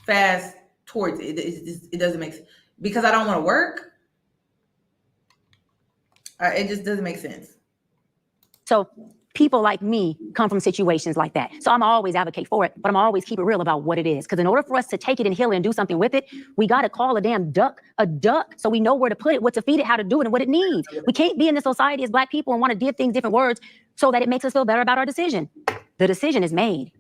fast towards it? It doesn't make sense. Because I don't want to work? It just doesn't make sense. So people like me come from situations like that. So I'm always advocate for it, but I'm always keep it real about what it is. Because in order for us to take it and heal it and do something with it, we got to call a damn duck a duck so we know where to put it, what to feed it, how to do it, and what it needs. We can't be in this society as Black people and want to give things different words so that it makes us feel better about our decision. The decision is made.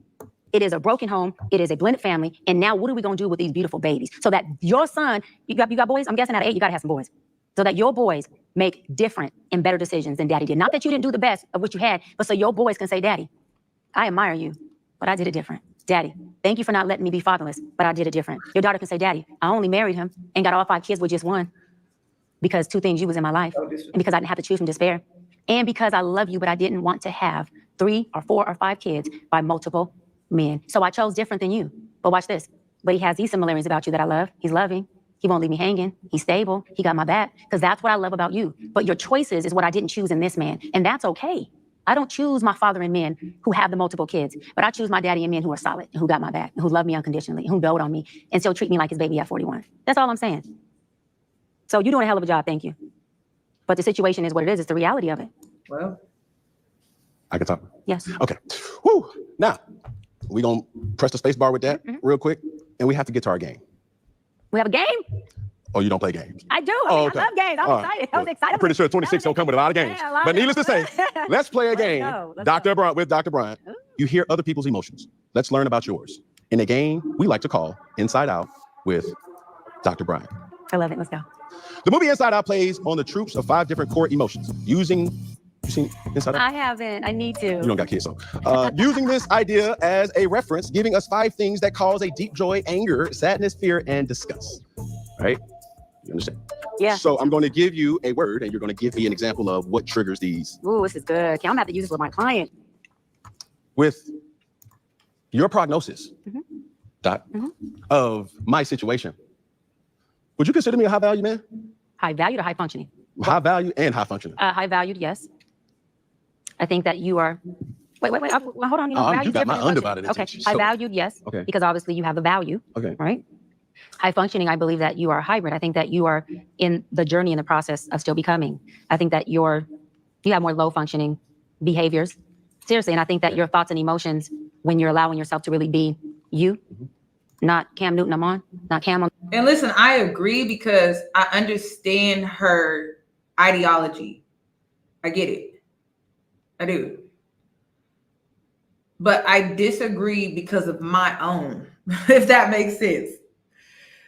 It is a broken home. It is a blended family. And now what are we going to do with these beautiful babies? So that your son, you got boys? I'm guessing out of 8, you got to have some boys. So that your boys make different and better decisions than daddy did. Not that you didn't do the best of what you had, but so your boys can say, Daddy, I admire you, but I did it different. Daddy, thank you for not letting me be fatherless, but I did it different. Your daughter can say, Daddy, I only married him and got all 5 kids with just one because 2 things, you was in my life, and because I didn't have to choose from despair, and because I love you, but I didn't want to have 3 or 4 or 5 kids by multiple men. So I chose different than you. But watch this. But he has these similarities about you that I love. He's loving. He won't leave me hanging. He's stable. He got my back. Because that's what I love about you. But your choices is what I didn't choose in this man. And that's okay. I don't choose my father in men who have the multiple kids, but I choose my daddy in men who are solid and who got my back and who love me unconditionally, and who dote on me and still treat me like his baby at 41. That's all I'm saying. So you're doing a hell of a job. Thank you. But the situation is what it is. It's the reality of it. Well, I can talk. Yes. Okay. Woo. Now, we're going to press the space bar with that real quick, and we have to get to our game. We have a game? Oh, you don't play games? I do. Oh, okay. I love games. I'm excited. I was excited. I'm pretty sure 26 will come with a lot of games. Yeah, But needless to say, let's play a game. Let's go. With Dr. Bryant. You hear other people's emotions. Let's learn about yours. In a game we like to call Inside Out with Dr. Bryant. I love it. Let's go. The movie Inside Out plays on the troops of 5 different core emotions. You seen Inside Out? I haven't. I need to. You don't got kids, so. Using this idea as a reference, giving us 5 things that cause a deep joy, anger, sadness, fear, and disgust. Right? You understand? Yeah. So I'm going to give you a word, and you're going to give me an example of what triggers these. Ooh, this is good. Okay, I'm going to have to use this with my client. With your prognosis, Doc, of my situation, would you consider me a high value man? High valued or high functioning? High value and high functioning. High valued, yes. I think that you are. Wait. Hold on. You got my undivided attention. Okay. High valued, yes. Okay. Because obviously you have the value. Okay. Right. High functioning, I believe that you are a hybrid. I think that you are in the journey, in the process of still becoming. I think that you have more low functioning behaviors. Seriously, and I think that your thoughts and emotions, when you're allowing yourself to really be you, not Cam Newton, I'm on, not Cam on. and listen, I agree because I understand her ideology. I get it. I do. But I disagree because of my own, if that makes sense.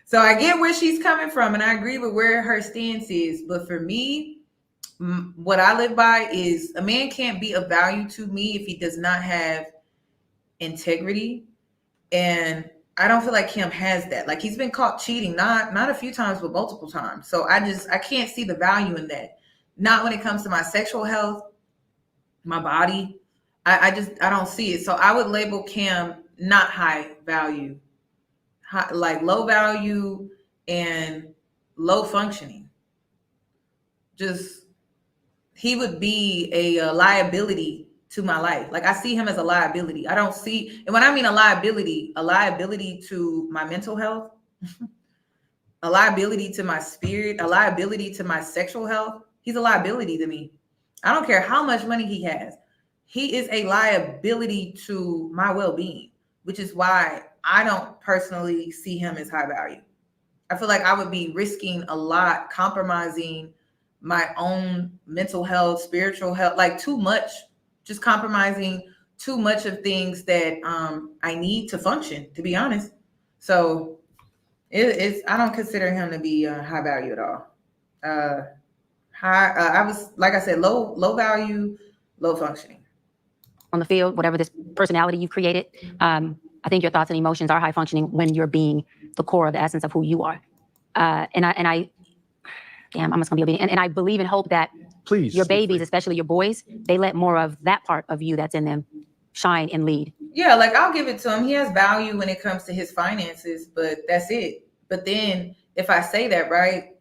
So I get where she's coming from, and I agree with where her stance is. But for me, what I live by is a man can't be of value to me if he does not have integrity. And I don't feel like Cam has that. Like, he's been caught cheating, not a few times, but multiple times. So I can't see the value in that. Not when it comes to my sexual health, my body. I don't see it. So I would label Cam not high value, like low value and low functioning. Just, he would be a liability to my life. Like, I see him as a liability. I don't see, and when I mean a liability to my mental health, a liability to my spirit, a liability to my sexual health. He's a liability to me. I don't care how much money he has. He is a liability to my well-being, which is why I don't personally see him as high value. I feel like I would be risking a lot, compromising my own mental health, spiritual health, like too much, just compromising too much of things that I need to function, to be honest. So I don't consider him to be high value at all. I was, like I said, low value, low functioning. On the field, whatever this personality you've created, I think your thoughts and emotions are high functioning when you're being the core of the essence of who you are. I'm just gonna be obedient. And I believe and hope that your babies, especially your boys, they let more of that part of you that's in them shine and lead. Yeah, like, I'll give it to him. He has value when it comes to his finances, but that's it. But then if I say that, right,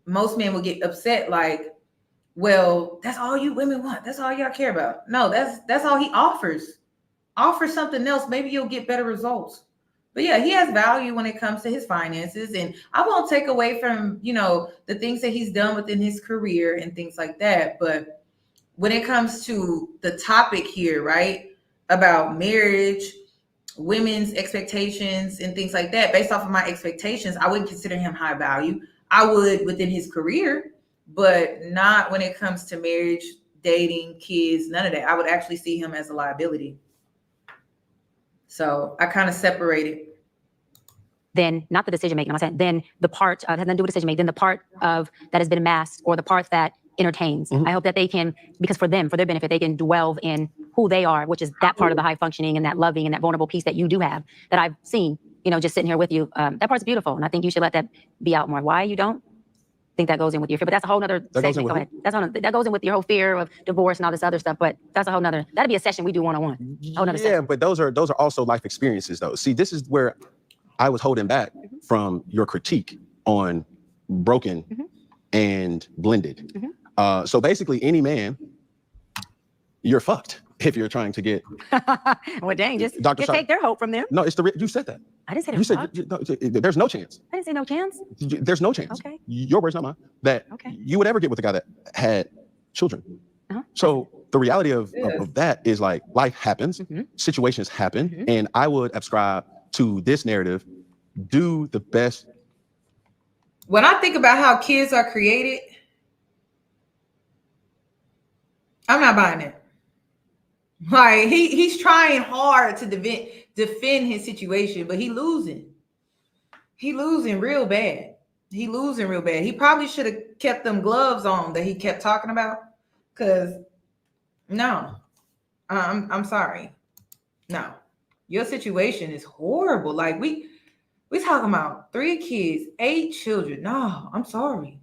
most men will get upset, like, well, that's all you women want. That's all y'all care about. No, that's all he offers. Offer something else. Maybe you'll get better results. But yeah, he has value when it comes to his finances. And I won't take away from, the things that he's done within his career and things like that. But when it comes to the topic here, right, about marriage, women's expectations and things like that, based off of my expectations, I wouldn't consider him high value. I would within his career, but not when it comes to marriage, dating, kids, none of that. I would actually see him as a liability. So I kind of separated. Then not the decision making, I'm saying then the part has nothing to do with decision making, then the part of that has been masked or the part that entertains. I hope that they can, because for their benefit, they can dwell in who they are, which is that part of the high functioning and that loving and that vulnerable piece that you do have that I've seen, just sitting here with you. That part's beautiful. And I think you should let that be out more. Why you don't? I think that goes in with your fear, but that's a whole nother segment. Go ahead. That goes in with your whole fear of divorce and all this other stuff, but that's a whole nother, that'd be a session we do one-on-one. Yeah, but those are also life experiences though. See, this is where I was holding back from your critique on broken and blended. So basically, any man, you're fucked if you're trying to get. Well, dang, just Dr. take their hope from them. No, it's you said that. I didn't say You they're said there's no chance. I didn't say no chance. There's no chance. Okay. Your words, not mine. That you would ever get with a guy that had children. So the reality of that is like life happens, situations happen, and I would ascribe to this narrative: do the best. When I think about how kids are created, I'm not buying it. Like he's trying hard to defend his situation, but he losing. He losing real bad. He losing real bad. He probably should have kept them gloves on that he kept talking about. Cause no, I'm sorry. No, your situation is horrible. Like we talking about 3 kids, 8 children. No, I'm sorry.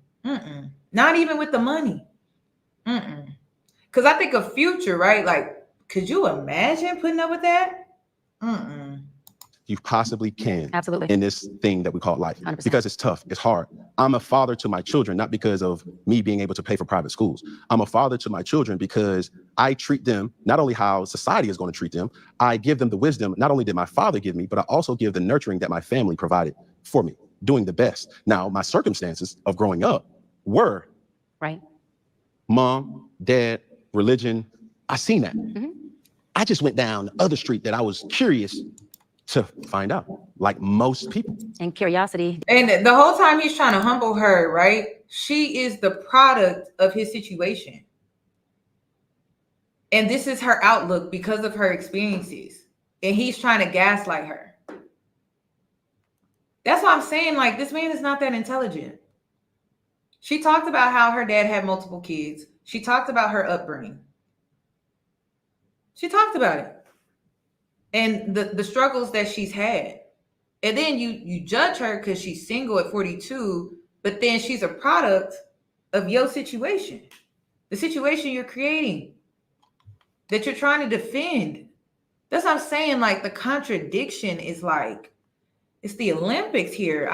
Not even with the money. Cause I think of future, right? Like, could you imagine putting up with that? You possibly can. Absolutely. In this thing that we call life. 100%. Because it's tough, it's hard. I'm a father to my children, not because of me being able to pay for private schools. I'm a father to my children because I treat them not only how society is going to treat them, I give them the wisdom not only did my father give me, but I also give the nurturing that my family provided for me, doing the best. Now, my circumstances of growing up were mom, dad, religion. I seen that. I just went down the other street that I was curious to find out, like most people. And curiosity. And the whole time he's trying to humble her, right? She is the product of his situation. And this is her outlook because of her experiences. And he's trying to gaslight her. That's why I'm saying, like, this man is not that intelligent. She talked about how her dad had multiple kids. She talked about her upbringing. She talked about it. And the struggles that she's had. And then you judge her because she's single at 42, but then she's a product of your situation. The situation you're creating, that you're trying to defend. That's what I'm saying. Like, the contradiction is like, it's the Olympics here.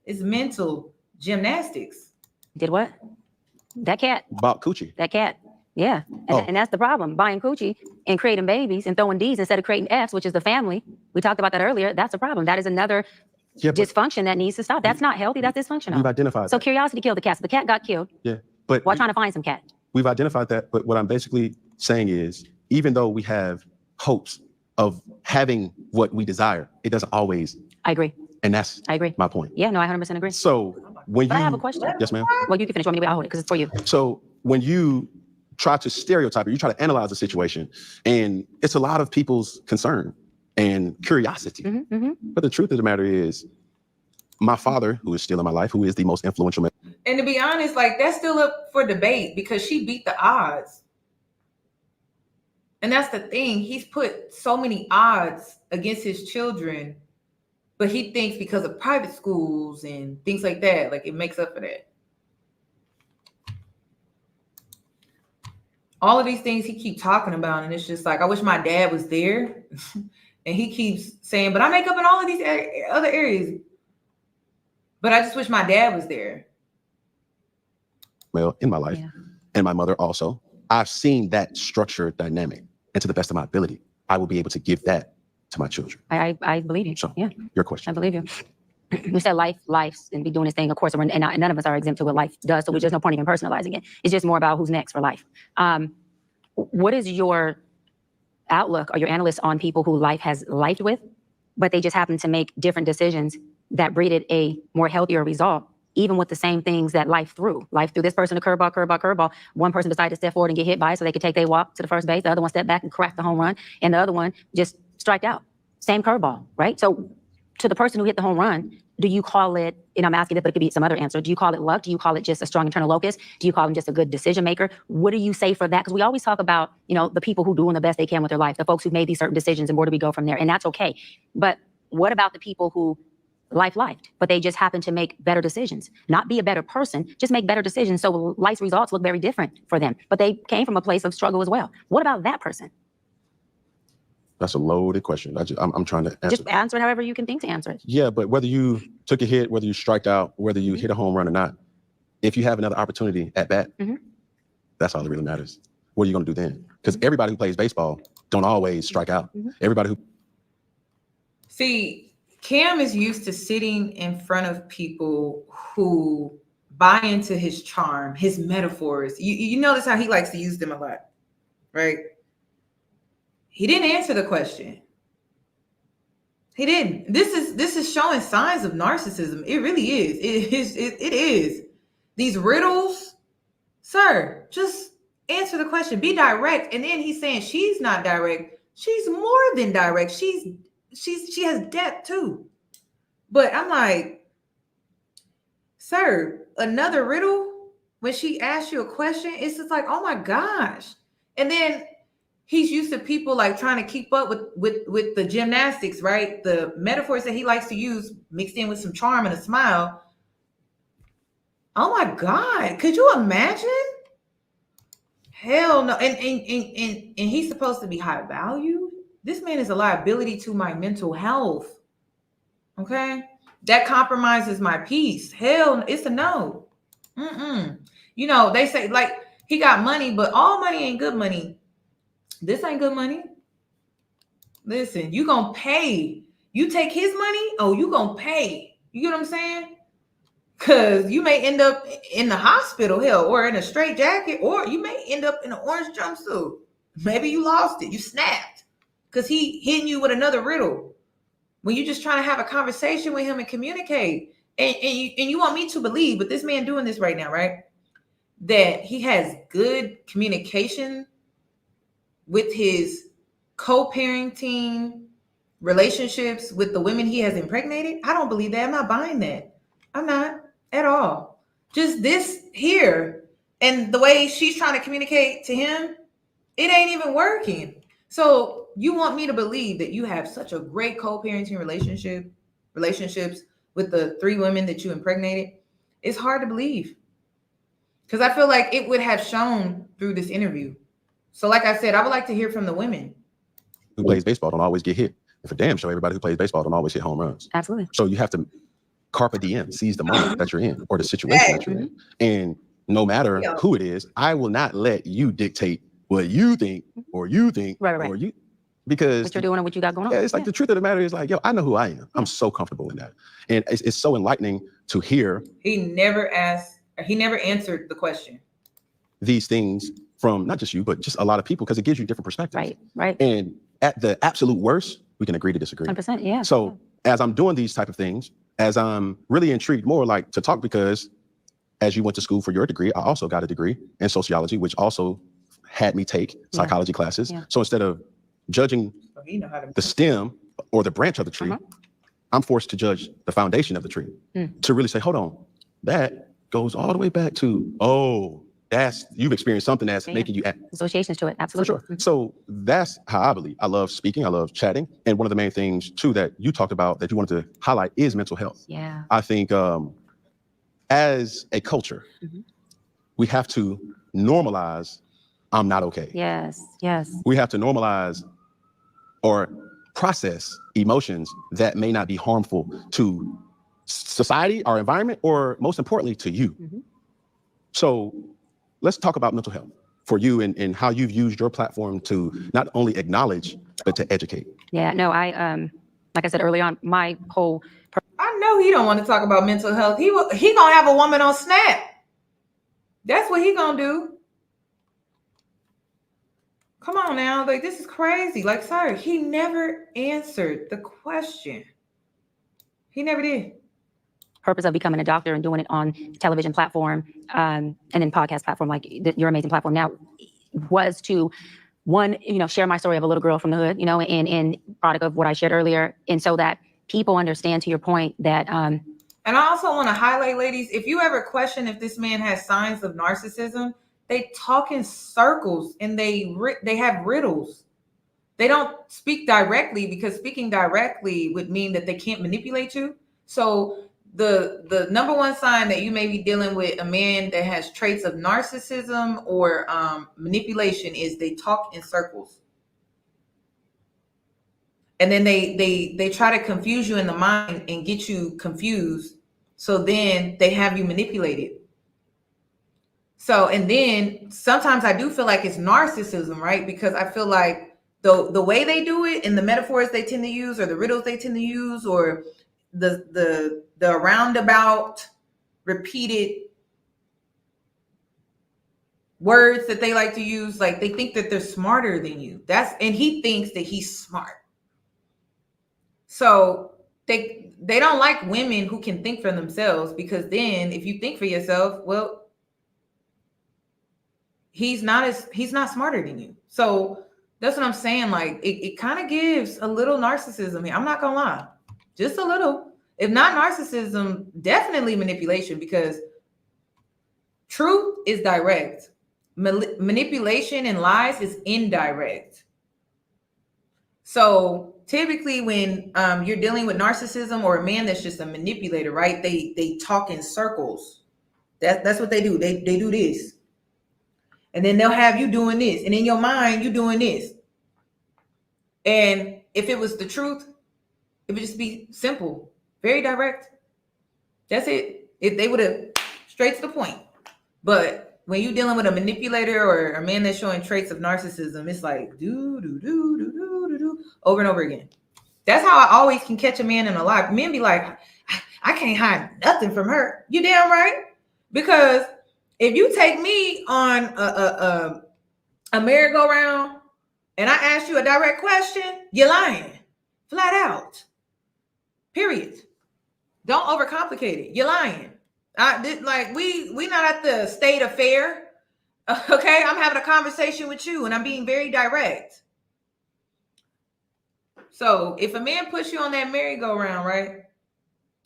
It's mental gymnastics. Did what? That cat. Bought coochie. That cat. Yeah. And that's the problem. Buying coochie and creating babies and throwing D's instead of creating F's, which is the family. We talked about that earlier. That's a problem. That is another dysfunction that needs to stop. That's not healthy. That's dysfunctional. We've identified So that. curiosity killed the cat. So the cat got killed. Yeah. But while trying to find some cat. We've identified that. But what I'm basically saying is, even though we have hopes of having what we desire, it doesn't always. I agree. And that's my point. Yeah, no, I 100% agree. So when I have a question. Yes, ma'am. Well, you can finish. Want me to I'll hold it because it's for you. So when you try to stereotype it, you try to analyze the situation, and it's a lot of people's concern and curiosity. But the truth of the matter is, my father, who is still in my life, who is the most influential man. And to be honest, like, that's still up for debate because she beat the odds. And that's the thing. He's put so many odds against his children, but he thinks because of private schools and things like that, like, it makes up for that. All of these things he keeps talking about, and it's just like, I wish my dad was there. And he keeps saying, but I make up in all of these other areas. But I just wish my dad was there. Well, in my life, and my mother also, I've seen that structure dynamic. And to the best of my ability, I will be able to give that to my children. I believe you. So, yeah. Your question. I believe you. You said life's and be doing this thing, of course, and none of us are exempt to what life does, so there's no point even personalizing it. It's just more about who's next for life. What is your outlook or your analysis on people who life has lifed with, but they just happen to make different decisions that breeded a more healthier result, even with the same things that life threw? Life threw this person a curveball. One person decided to step forward and get hit by it so they could take their walk to the first base. The other one stepped back and cracked the home run, and the other one just striked out. Same curveball, right? So to the person who hit the home run, do you call it, and I'm asking it, but it could be some other answer. Do you call it luck? Do you call it just a strong internal locus? Do you call them just a good decision maker? What do you say for that? Because we always talk about, the people who doing the best they can with their life, the folks who made these certain decisions, and where do we go from there? And that's okay. But what about the people who life lifed, but they just happen to make better decisions? Not be a better person, just make better decisions. So life's results look very different for them, but they came from a place of struggle as well. What about that person? That's a loaded question. I'm trying to answer. Just answer it however you can think to answer it. Yeah, but whether you took a hit, whether you striked out, whether you hit a home run or not, if you have another opportunity at bat, that's all that really matters. What are you going to do then? Because everybody who plays baseball don't always strike out. Everybody who... See, Cam is used to sitting in front of people who buy into his charm, his metaphors. You notice how he likes to use them a lot, right? He didn't answer the question. He didn't. This is showing signs of narcissism. It really is. It is. These riddles, sir, just answer the question. Be direct. And then he's saying she's not direct. She's more than direct. She has depth too. But I'm like, sir, another riddle? When she asks you a question, it's just like, oh my gosh. And then he's used to people like trying to keep up with the gymnastics, right? The metaphors that he likes to use mixed in with some charm and a smile. Oh my God. Could you imagine? Hell no. And he's supposed to be high value. This man is a liability to my mental health. Okay. That compromises my peace. Hell, it's a no. You know, they say like he got money, but all money ain't good money. This ain't good money. Listen, you gonna pay. You take his money, oh, you gonna pay. You get what I'm saying? Because you may end up in the hospital, hell, or in a straight jacket, or you may end up in an orange jumpsuit. Maybe you lost it. You snapped because he hitting you with another riddle when you just trying to have a conversation with him and communicate. And you want me to believe, but this man doing this right now, right? That he has good communication with his co-parenting relationships with the women he has impregnated. I don't believe that. I'm not buying that. I'm not at all. Just this here and the way she's trying to communicate to him, it ain't even working. So you want me to believe that you have such a great co-parenting relationships with the 3 women that you impregnated? It's hard to believe because I feel like it would have shown through this interview. So like I said, I would like to hear from the women. Who plays baseball don't always get hit. And for damn sure, everybody who plays baseball don't always hit home runs. Absolutely. So you have to carpe diem, seize the moment that you're in or the situation that you're in. And no matter who it is, I will not let you dictate what you think or you think or you, because what you're doing and what you got going on. Yeah, it's like the truth of the matter is like, yo, I know who I am. I'm so comfortable in that. And it's so enlightening to hear. He never answered the question. These things from not just you, but just a lot of people, because it gives you different perspectives. Right. And at the absolute worst, we can agree to disagree. 100%, yeah. So as I'm doing these type of things, as I'm really intrigued more like to talk, because as you went to school for your degree, I also got a degree in sociology, which also had me take psychology classes. Yeah. So instead of judging the stem or the branch of the tree, I'm forced to judge the foundation of the tree to really say, hold on, that goes all the way back to, you've experienced something that's making you act. Associations to it, absolutely. For sure. So that's how I believe. I love speaking. I love chatting. And one of the main things too that you talked about that you wanted to highlight is mental health. Yeah. I think as a culture, we have to normalize I'm not okay. Yes. We have to normalize or process emotions that may not be harmful to society, our environment, or most importantly to you. So let's talk about mental health for you and how you've used your platform to not only acknowledge, but to educate. Yeah, no, I, like I said early on, my whole... I know he don't want to talk about mental health. He gonna have a woman on Snap. That's what he gonna do. Come on now, like this is crazy. Like, sorry, he never answered the question. He never did. Purpose of becoming a doctor and doing it on television platform and then podcast platform like your amazing platform now was to one, share my story of a little girl from the hood, and product of what I shared earlier, and so that people understand, to your point, that and I also want to highlight, ladies, if you ever question if this man has signs of narcissism, they talk in circles and they have riddles. They don't speak directly because speaking directly would mean that they can't manipulate you. So the number one sign that you may be dealing with a man that has traits of narcissism or manipulation is they talk in circles. And then they try to confuse you in the mind and get you confused. So then they have you manipulated. So, and then sometimes I do feel like it's narcissism, right? Because I feel like the way they do it and the metaphors they tend to use, or the riddles they tend to use, or the roundabout repeated words that they like to use, like they think that they're smarter than you. And he thinks that he's smart. So they don't like women who can think for themselves, because then if you think for yourself, well, he's not smarter than you. So that's what I'm saying. Like it kind of gives a little narcissism here. I'm not gonna lie, just a little. If not narcissism, definitely manipulation, because truth is direct. Manipulation and lies is indirect. So typically when you're dealing with narcissism or a man that's just a manipulator, right? They talk in circles. That's what they do. They do this. And then they'll have you doing this. And in your mind, you doing this. And if it was the truth, it would just be simple, very direct. That's it. If they would have straight to the point. But when you're dealing with a manipulator or a man that's showing traits of narcissism, it's like do over and over again. That's how I always can catch a man in a lie. Men be like, I can't hide nothing from her. You damn right. Because if you take me on a merry-go-round and I ask you a direct question, you're lying. Flat out. Period. Don't overcomplicate it. You're lying. Like we not at the state affair. Okay, I'm having a conversation with you and I'm being very direct. So if a man puts you on that merry-go-round, right,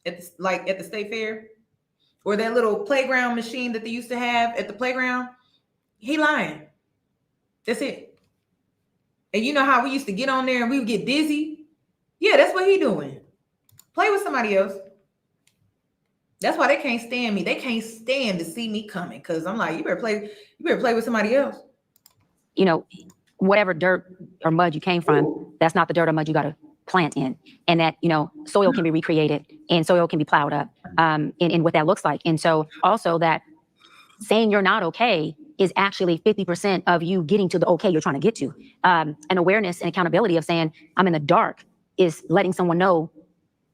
at the state fair, or that little playground machine that they used to have at the playground, he lying. That's it. And you know how we used to get on there and we would get dizzy? Yeah, that's what he doing. Play with somebody else. That's why they can't stand me. They can't stand to see me coming, because I'm like, you better play with somebody else. You know, whatever dirt or mud you came from, that's not the dirt or mud you got to plant in. And that, you know, soil can be recreated and soil can be plowed up in what that looks like. And so also that saying you're not okay is actually 50% of you getting to the okay you're trying to get to. An awareness and accountability of saying I'm in the dark is letting someone know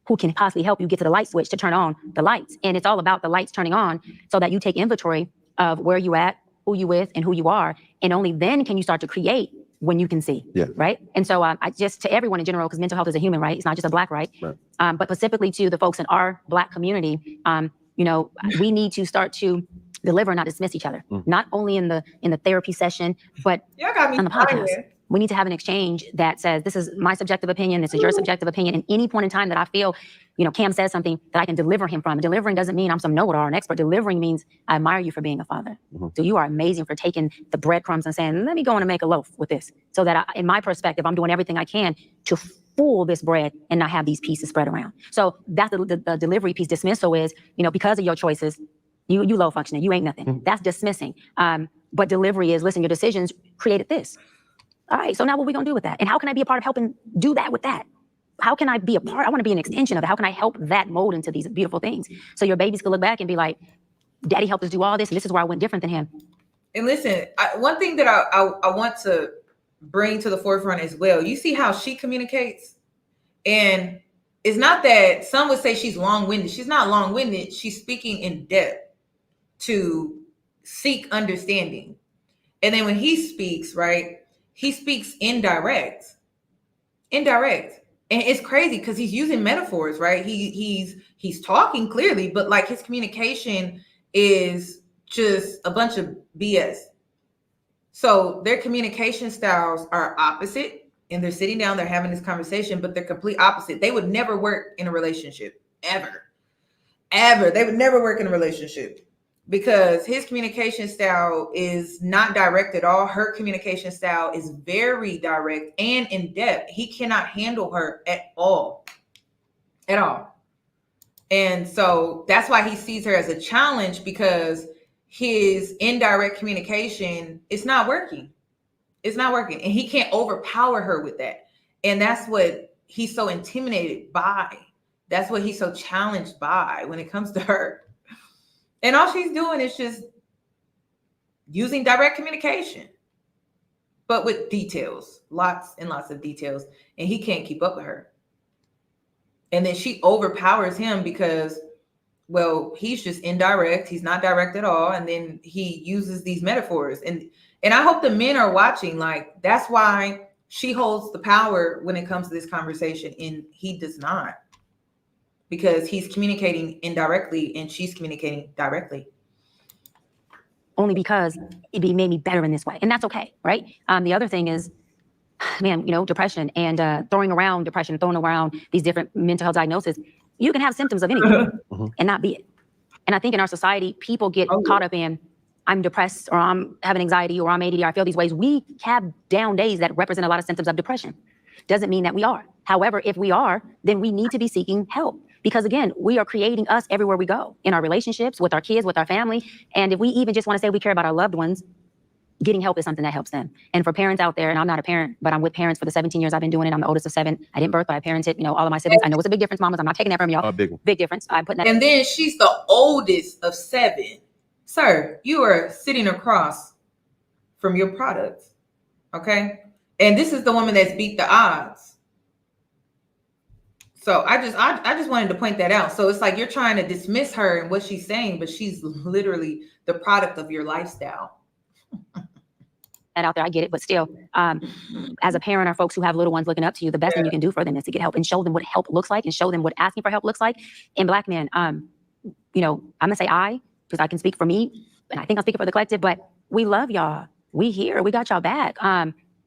who can possibly help you get to the light switch to turn on the lights. And it's all about the lights turning on so that you take inventory of where you at, who you with, and who you are. And only then can you start to create when you can see, right? And so I just, to everyone in general, because mental health is a human right, it's not just a Black right, but specifically to the folks in our Black community, you know, we need to start to deliver, not dismiss each other, not only in the therapy session, but on the podcast. We need to have an exchange that says, this is my subjective opinion, this is your subjective opinion. And any point in time that I feel, you know, Cam says something that I can deliver him from. Delivering doesn't mean I'm some know-it-all or an expert. Delivering means I admire you for being a father. So you are amazing for taking the breadcrumbs and saying, let me go in and make a loaf with this. So that in my perspective, I'm doing everything I can to fool this bread and not have these pieces spread around. So that's the delivery piece. Dismissal is, you know, because of your choices, you low functioning, you ain't nothing. That's dismissing. But delivery is, listen, your decisions created this. All right, so now what are we gonna do with that? And how can I be a part of helping do that with that? How can I be a part? I wanna be an extension of it. How can I help that mold into these beautiful things? So your babies can look back and be like, Daddy helped us do all this, and this is where I went different than him. And listen, one thing that I want to bring to the forefront as well, you see how she communicates? And it's not that some would say she's long-winded. She's not long-winded. She's speaking in depth to seek understanding. And then when he speaks, right, he speaks indirect. And it's crazy because he's using metaphors, right? He's talking clearly, but like his communication is just a bunch of BS. So their communication styles are opposite, and they're sitting down, they're having this conversation, but they're complete opposite. They would never work in a relationship, ever. They would never work in a relationship. Because his communication style is not direct at all. Her communication style is very direct and in depth. He cannot handle her at all. And so that's why he sees her as a challenge, because his indirect communication is not working. And he can't overpower her with that. And that's what he's so intimidated by. That's what he's so challenged by when it comes to her. And all she's doing is just using direct communication, but with details, lots and lots of details. And he can't keep up with her. And then she overpowers him because, well, he's just indirect. He's not direct at all. And then he uses these metaphors. And I hope the men are watching. Like, that's why she holds the power when it comes to this conversation. And he does not. Because he's communicating indirectly and she's communicating directly. Only because it made me better in this way. And that's okay, right? The other thing is, man, you know, depression and throwing around depression, throwing around these different mental health diagnoses. You can have symptoms of anything and not be it. And I think in our society, people get caught up in, I'm depressed or I'm having anxiety or I'm ADD or I feel these ways. We have down days that represent a lot of symptoms of depression. Doesn't mean that we are. However, if we are, then we need to be seeking help. Because again, we are creating us everywhere we go, in our relationships, with our kids, with our family. And if we even just want to say we care about our loved ones, getting help is something that helps them. And for parents out there, and I'm not a parent, but I'm with parents for the 17 years I've been doing it. I'm the oldest of 7. I didn't birth, but I parented, you know, all of my siblings. I know it's a big difference, mamas. I'm not taking that from y'all. Big difference. I'm putting that. And then she's the oldest of 7. Sir, you are sitting across from your product. Okay. And this is the woman that's beat the odds. So I just wanted to point that out. So it's like you're trying to dismiss her and what she's saying, but she's literally the product of your lifestyle. And out there, I get it, but still, as a parent or folks who have little ones looking up to you, the best thing you can do for them is to get help and show them what help looks like and show them what asking for help looks like. And Black men, you know, I'm gonna say I, because I can speak for me, and I think I'm speaking for the collective, but we love y'all. We here, we got y'all back.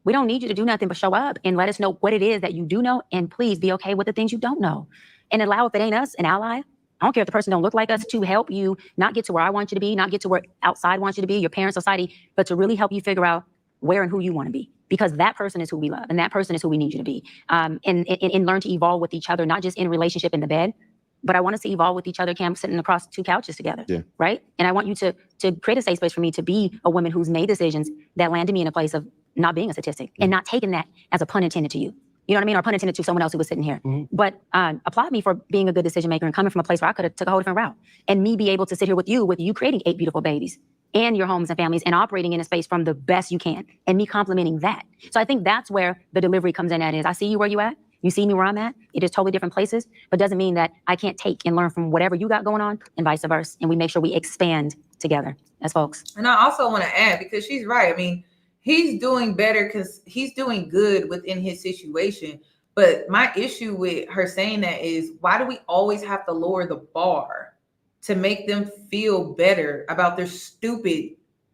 We don't need you to do nothing but show up and let us know what it is that you do know. And please be okay with the things you don't know. And allow, if it ain't us, an ally. I don't care if the person don't look like us, to help you not get to where I want you to be, not get to where outside wants you to be, your parents, society, but to really help you figure out where and who you want to be. Because that person is who we love and that person is who we need you to be. And learn to evolve with each other, not just in relationship in the bed, but I want us to evolve with each other, Cam, sitting across 2 couches together, right? And I want you to create a safe space for me to be a woman who's made decisions that landed me in a place of not being a statistic and not taking that as a pun intended to you. You know what I mean? Or pun intended to someone else who was sitting here. But applaud me for being a good decision maker and coming from a place where I could have took a whole different route. And me be able to sit here with you creating 8 beautiful babies and your homes and families and operating in a space from the best you can. And me complimenting that. So I think that's where the delivery comes in at is I see you where you at. You see me where I'm at. It is totally different places, but doesn't mean that I can't take and learn from whatever you got going on and vice versa. And we make sure we expand together as folks. And I also want to add, because she's right. I mean, he's doing better because he's doing good within his situation. But my issue with her saying that is, why do we always have to lower the bar to make them feel better about their stupid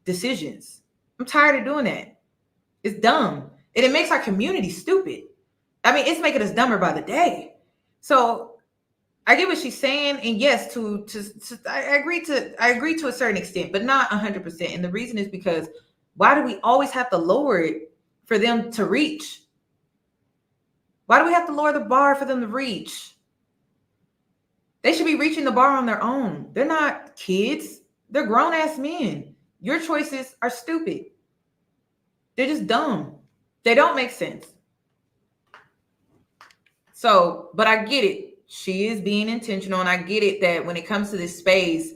decisions? I'm tired of doing that. It's dumb. And it makes our community stupid. I mean, it's making us dumber by the day. So I get what she's saying. And yes, I agree to a certain extent, but not 100%. And the reason is because why do we always have to lower it for them to reach? Why do we have to lower the bar for them to reach? They should be reaching the bar on their own. They're not kids. They're grown-ass men. Your choices are stupid. They're just dumb. They don't make sense. So, but I get it. She is being intentional. And I get it that when it comes to this space,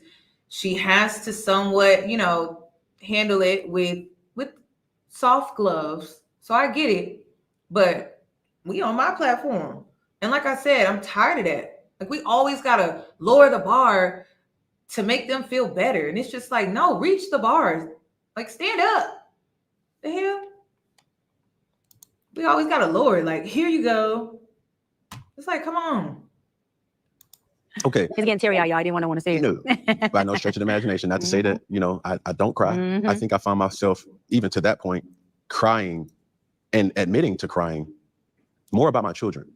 she has to somewhat, you know, handle it with soft gloves. So I get it. But we on my platform. And like I said, I'm tired of that. Like, we always got to lower the bar to make them feel better. And it's just like, no, reach the bars. Like, stand up. The hell? We always got to lower it. Like, here you go. It's like, come on. Okay. It's getting teary-eyed, y'all. I didn't want to say it. No, by no stretch of the imagination. Not to say that, you know, I don't cry. I think I found myself, even to that point, crying and admitting to crying more about my children,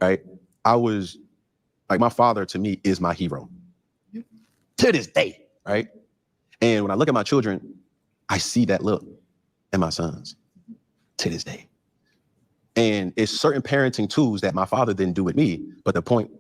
right? I was, like, my father to me is my hero. To this day, right? And when I look at my children, I see that look in my sons to this day. And it's certain parenting tools that my father didn't do with me, but the point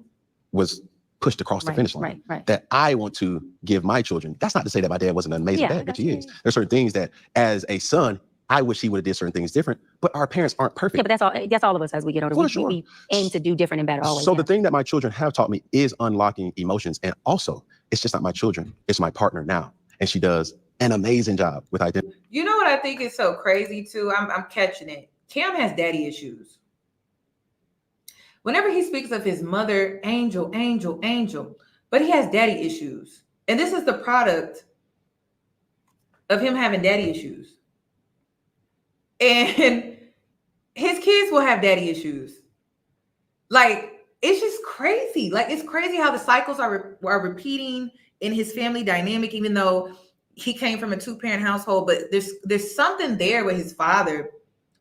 was pushed across the finish line that I want to give my children. That's not to say that my dad wasn't an amazing dad, which he is. There's certain things that as a son, I wish he would have did certain things different, but our parents aren't perfect. Yeah, but that's all of us as we get older. We aim to do different and better always. So the thing that my children have taught me is unlocking emotions. And also, it's just not my children, it's my partner now. And she does an amazing job with identity. You know what I think is so crazy too? I'm catching it. Cam has daddy issues. Whenever he speaks of his mother, angel, but he has daddy issues. And this is the product of him having daddy issues. And his kids will have daddy issues. Like, it's just crazy. Like, it's crazy how the cycles are repeating in his family dynamic, even though he came from a 2-parent household. But there's something there with his father.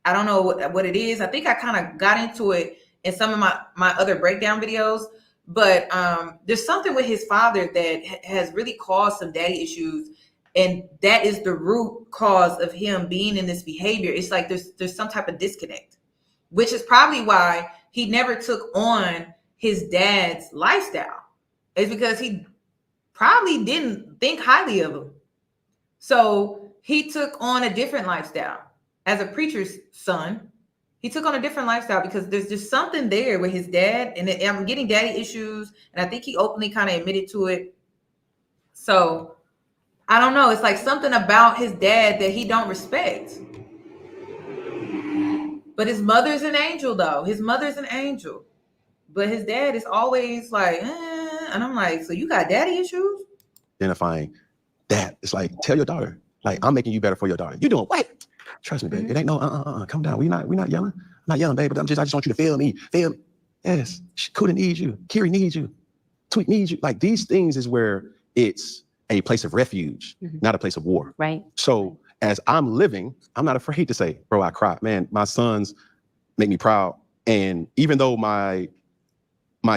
I don't know what it is. I think I kind of got into it in some of my other breakdown videos. But there's something with his father that has really caused some daddy issues. And that is the root cause of him being in this behavior. It's like there's some type of disconnect, which is probably why he never took on his dad's lifestyle. It's because he probably didn't think highly of him. So he took on a different lifestyle. As a preacher's son, he took on a different lifestyle because there's just something there with his dad. And I'm getting daddy issues. And I think he openly kind of admitted to it. So I don't know. It's like something about his dad that he don't respect. But his mother's an angel, though. His mother's an angel. But his dad is always like, And I'm like, so you got daddy issues? Identifying that. It's like, tell your daughter, like, I'm making you better for your daughter. You doing what? Trust me, baby. It ain't no, come down. We not yelling. I'm not yelling, baby. I just want you to feel me. Feel me. Yes. Kuda needs you. Kiri needs you. Tweet needs you. Like, these things is where it's a place of refuge, not a place of war. Right. So as I'm living, I'm not afraid to say, bro, I cried. Man, my sons make me proud. And even though my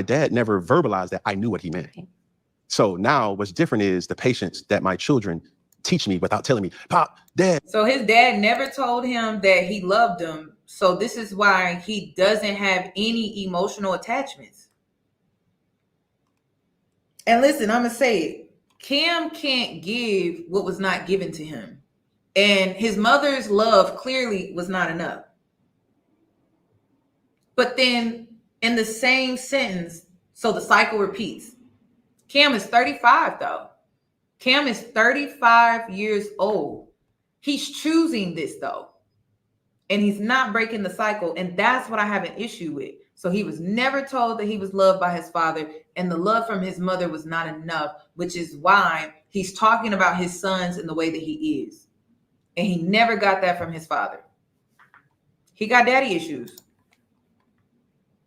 dad never verbalized that, I knew what he meant. Okay. So now what's different is the patience that my children teach me without telling me, Pop, Dad. So his dad never told him that he loved him. So this is why he doesn't have any emotional attachments. And listen, I'm going to say it. Cam can't give what was not given to him. And his mother's love clearly was not enough. But then in the same sentence, so the cycle repeats. Cam is 35 though. Cam is 35 years old. He's choosing this though. And he's not breaking the cycle. And that's what I have an issue with. So he was never told that he was loved by his father, and the love from his mother was not enough, which is why he's talking about his sons in the way that he is. And he never got that from his father. He got daddy issues.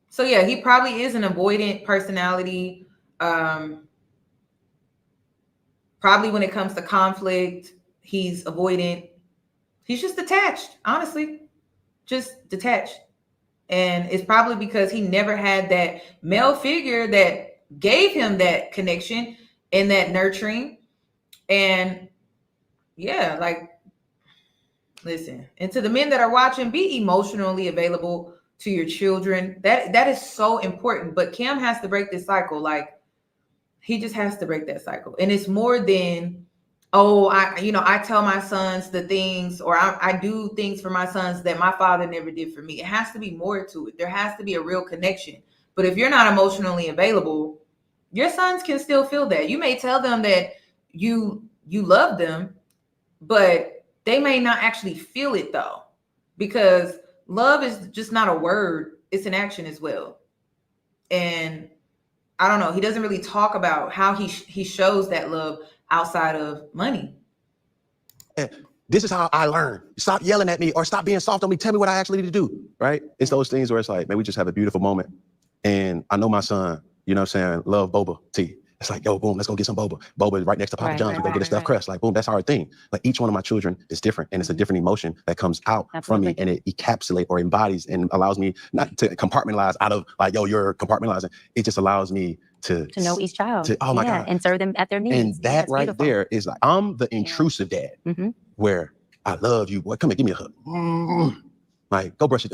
So yeah, he probably is an avoidant personality. Probably when it comes to conflict, he's avoidant. He's just detached, honestly, just detached. And it's probably because he never had that male figure that gave him that connection and that nurturing. And yeah, like, listen, and to the men that are watching, be emotionally available to your children. That is so important. But Cam has to break this cycle. Like, he just has to break that cycle. And it's more than, I tell my sons the things, or I do things for my sons that my father never did for me. It has to be more to it. There has to be a real connection. But if you're not emotionally available, your sons can still feel that. You may tell them that you love them, but they may not actually feel it though, because love is just not a word. It's an action as well. And I don't know. He doesn't really talk about how he shows that love outside of money. This is how I learn. Stop yelling at me or stop being soft on me. Tell me what I actually need to do, right? It's those things where it's like, man, we just have a beautiful moment. And I know my son, you know what I'm saying, love boba tea. It's like, yo, boom, let's go get some boba. Boba is right next to Papa John's. We go get a stuffed crust. Like, boom, that's our thing. Like, each one of my children is different, and it's a different emotion that comes out from me, and it encapsulates or embodies and allows me not to compartmentalize out of like, yo, you're compartmentalizing. It just allows me to know each child. Oh my God. And serve them at their needs. And that right beautiful. There is like, I'm the intrusive dad where I love you, boy. Come here, give me a hug. Like, go brush it.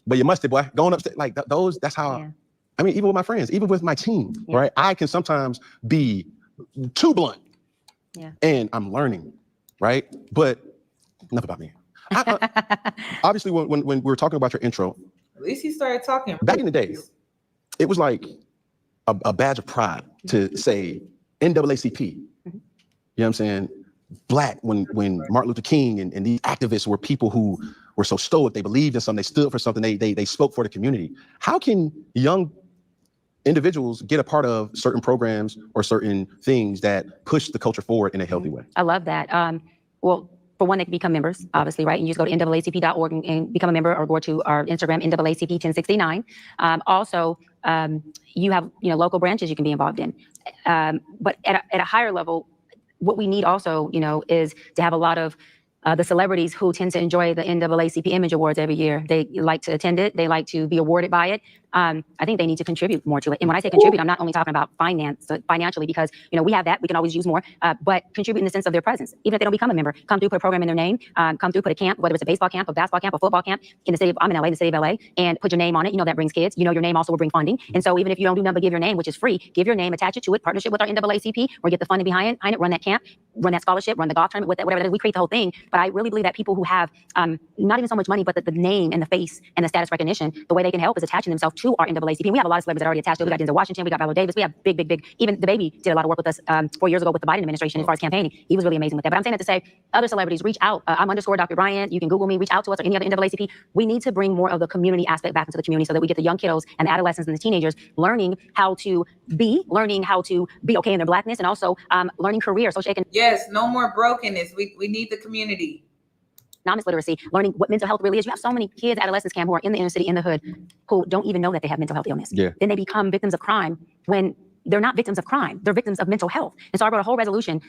But you mustard, boy. Going upstairs. Like those, that's how, I mean, even with my friends, even with my team, right? I can sometimes be too blunt. And I'm learning, right? But enough about me. Obviously, when we were talking about your intro, At least he started talking. back in the day, it was like a badge of pride to say NAACP. You know what I'm saying? Black, when Martin Luther King and these activists were people who were so stoic, they believed in something, they stood for something, they spoke for the community. How can young individuals get a part of certain programs or certain things that push the culture forward in a healthy way? I love that. Well, for one, they can become members, obviously, right? And you just go to NAACP.org and become a member, or go to our Instagram, NAACP1069. Also, you have local branches you can be involved in. But at a higher level, what we need also, is to have a lot of the celebrities who tend to enjoy the NAACP Image Awards every year. They like to attend it. They like to be awarded by it. I think they need to contribute more to it. And when I say contribute, I'm not only talking about financially, because we have that. We can always use more. But contribute in the sense of their presence. Even if they don't become a member, come through, put a program in their name. Come through, put a camp, whether it's a baseball camp, a basketball camp, a football camp in the city of, I'm in LA, the city of LA, and put your name on it. That brings kids. Your name also will bring funding. And so even if you don't do nothing but give your name, which is free, give your name, attach it to it, partnership with our NAACP, or get the funding behind it, run that camp, run that scholarship, run the golf tournament with it, whatever it is. We create the whole thing. But I really believe that people who have not even so much money, but the name and the face and the status recognition, the way they can help is attaching themselves to our NAACP. And we have a lot of celebrities that are already attached to it. We got Denzel Washington, we got Viola Davis, we have big. Even the baby did a lot of work with us 4 years ago with the Biden administration as far as campaigning. He was really amazing with that. But I'm saying that to say, other celebrities, reach out. I'm _ Dr. Bryant. You can Google me, reach out to us, or any other NAACP. We need to bring more of the community aspect back into the community so that we get the young kiddos and the adolescents and the teenagers learning how to be okay in their blackness, and also learning career, socioeconomic. Yes, no more brokenness. We need the community. Economics literacy, learning what mental health really is. You have so many kids, adolescents, Cam, who are in the inner city, in the hood, who don't even know that they have mental health illness. Yeah. Then they become victims of crime when they're not victims of crime. They're victims of mental health. And so I wrote a whole resolution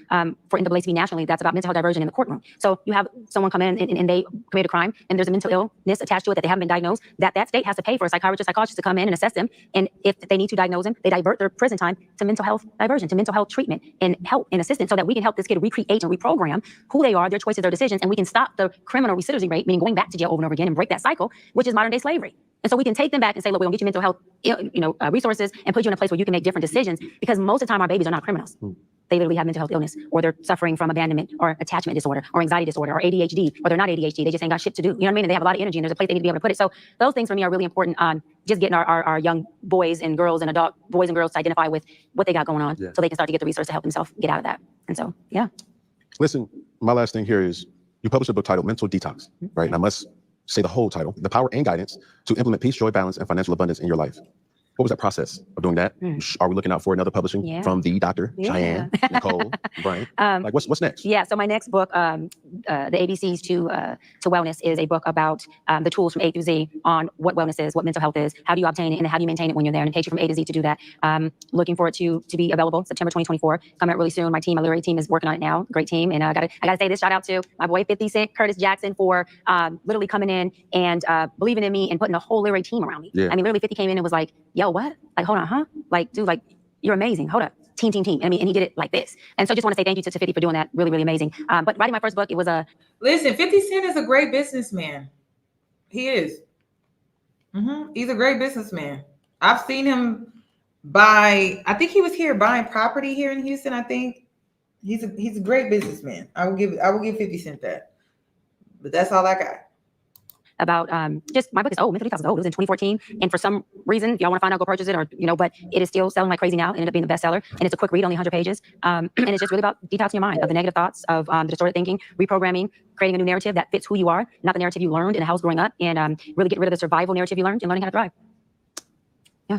for NAACP nationally that's about mental health diversion in the courtroom. So you have someone come in and they commit a crime, and there's a mental illness attached to it that they haven't been diagnosed, that state has to pay for a psychologist to come in and assess them. And if they need to diagnose them, they divert their prison time to mental health diversion, to mental health treatment and help and assistance, so that we can help this kid recreate and reprogram who they are, their choices, their decisions, and we can stop the criminal recidivism rate, meaning going back to jail over and over again, and break that cycle, which is modern day slavery. And so we can take them back and say, look, we're gonna get you mental health, resources, and put you in a place where you can make different decisions. Because most of the time, our babies are not criminals. They literally have mental health illness, or they're suffering from abandonment or attachment disorder or anxiety disorder or ADHD, or they're not ADHD. They just ain't got shit to do. You know what I mean? And they have a lot of energy, and there's a place they need to be able to put it. So those things for me are really important on just getting our young boys and girls and adult boys and girls to identify with what they got going on, so they can start to get the resources to help themselves get out of that. And so, yeah. Listen, my last thing here is, you published a book titled Mental Detox, right? And I must say the whole title: The Power and Guidance to Implement Peace, Joy, Balance, and Financial Abundance in Your Life. What was that process of doing that? Are we looking out for another publishing from the Dr. Cheyenne, Nicole, Bryant? What's next? Yeah, so my next book, the ABCs to Wellness, is a book about the tools from A through Z on what wellness is, what mental health is, how do you obtain it, and how do you maintain it when you're there, and it takes you from A to Z to do that. Looking forward to be available September 2024, coming out really soon. My literary team is working on it now. Great team. And I gotta say this, shout out to my boy 50 Cent, Curtis Jackson, for literally coming in and believing in me and putting a whole literary team around me. Yeah. I mean, literally 50 came in and was like, yo, what? Like, hold on, huh? Like, dude, like, you're amazing. Hold up. Team. I mean, and he did it like this. And so I just want to say thank you to 50 for doing that. Really, really amazing. But writing my first book, it was a... Listen, 50 Cent is a great businessman. He is. He's a great businessman. I've seen him I think he was here buying property here in Houston, I think. He's a great businessman. I will give 50 Cent that. But that's all I got. About just my book is old. Mental Detox is old. It was in 2014, and for some reason, if y'all want to find out, go purchase it, or but it is still selling like crazy now. It ended up being the bestseller, and it's a quick read, only 100 pages, and it's just really about detoxing your mind of the negative thoughts, of the distorted thinking, reprogramming, creating a new narrative that fits who you are, not the narrative you learned in the house growing up, and really get rid of the survival narrative you learned and learning how to thrive. Yeah.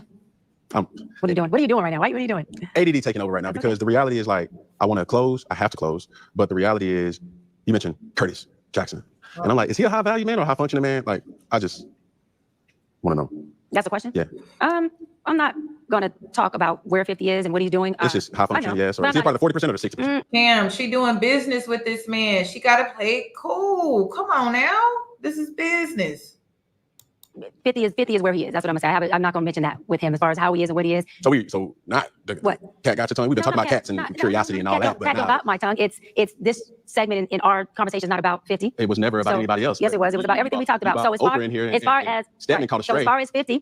What are you doing? What are you doing right now? What are you doing? ADD taking over right now, because the reality is, like, I want to close, I have to close, but the reality is, you mentioned Curtis Jackson. And I'm like, is he a high value man or a high functioning man? Like, I just want to know. That's the question? Yeah. I'm not going to talk about where 50 is and what he's doing. It's just high functioning, yes. Or is he part of the 40% or the 60%? Cam, she doing business with this man. She got to play it cool. Come on now. This is business. 50 is where he is. That's what I'm going to say. I'm not going to mention that with him as far as how he is and what he is. So not the what? Cat got your tongue. We've been talking about cats and curiosity and all that. Cat don't got my tongue. It's this segment in our conversation is not about 50. It was never about anybody else. Yes, it was. It was about everything we talked about. So as far as 50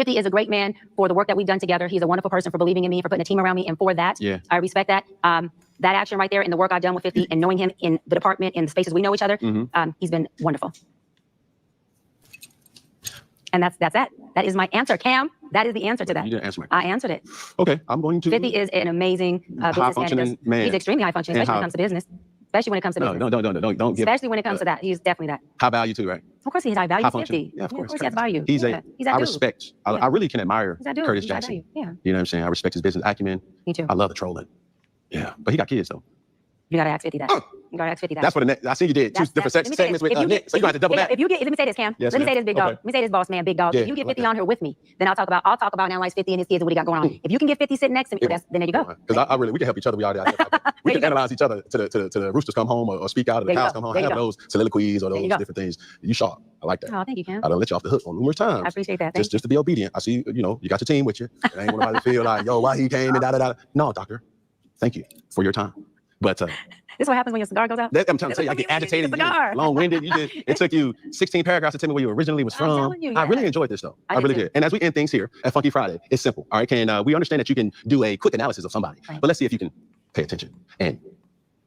is a great man for the work that we've done together. He's a wonderful person for believing in me, for putting a team around me, and for that, I respect that. that action right there and the work I've done with 50 and knowing him in the department, in the spaces we know each other, he's been wonderful. And that's that. That is my answer, Cam. That is the answer to that. You didn't answer my I answered it. Okay, I'm going to. 50 is an amazing high-functioning man. He's extremely high functioning, especially when it comes to business. Especially when it comes to business. Don't give. Especially when it comes to that. He's definitely that. High value too, right? Of course he has high value. High He's functioning. 50. Yeah, of course. He has value. He's that I dude. respect. I really can admire He's that dude. Curtis He's that Jackson. value. Yeah. You know what I'm saying? I respect his business acumen. Me too. I love the trolling. Yeah, but he got kids though. You gotta ask 50 that. You gotta ask 50 that. That's what the next. I see you did two different segments with Nick, so you got to double back. If you get, let me say this, Cam. Yes, let me ma'am. say this, big dog. Okay. Let me say this, boss man, big dog. Yeah, If you get I like 50 that. on here with me, then I'll talk about and analyze 50 and his kids and what he got going on. If you can get 50 sitting next to me, then there you go. Because I really, we can help each other. We all we can analyze each other to the roosters come home or speak out, or the cows come home. I have those soliloquies or those different things. You sharp. I like that. Oh, thank you, Cam. I done let you off the hook on numerous times. I appreciate that. Just to be obedient. I see, you got your team with you. I ain't want nobody to feel like, yo, why he came and da. No, doctor. Thank you for your time. But this is what happens when your cigar goes out. I'm trying to tell you, I get agitated, long-winded. It took you 16 paragraphs to tell me where you originally was from. I really enjoyed this though. I really did. And as we end things here at Funky Friday, it's simple. All right, can we understand that you can do a quick analysis of somebody, but let's see if you can pay attention and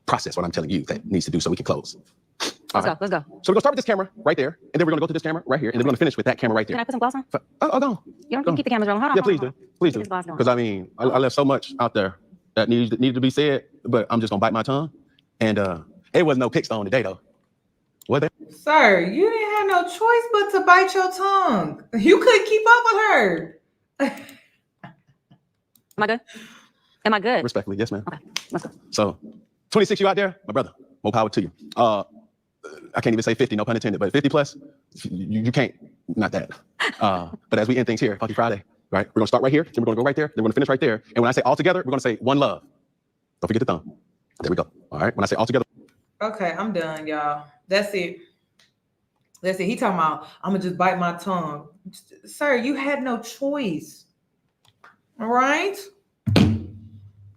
process what I'm telling you that needs to do so we can close. Let's go. So we're gonna start with this camera right there, and then we're gonna go to this camera right here, and then we're gonna finish with that camera right there. Can I put some gloss on? Oh, go. You don't keep the cameras rolling. Hold on. Yeah, please do. Because I mean, I left so much out there that needed to be said, but I'm just gonna bite my tongue. And it was no pick stone today though. Was there? Sir, you didn't have no choice but to bite your tongue. You couldn't keep up with her. Am I good? Am I good? Respectfully, yes, ma'am. Okay, let's go. So 26, you out there, my brother, more power to you. I can't even say 50, no pun intended, but 50 plus, you can't, not that. But as we end things here, Funky Friday, right? We're gonna start right here, then we're gonna go right there, then we're gonna finish right there. And when I say all together, we're gonna say one love. Don't forget the thumb. There we go. All right. When I say all together. Okay, I'm done, y'all. That's it. He talking about, I'm gonna just bite my tongue. Sir, you had no choice. All right.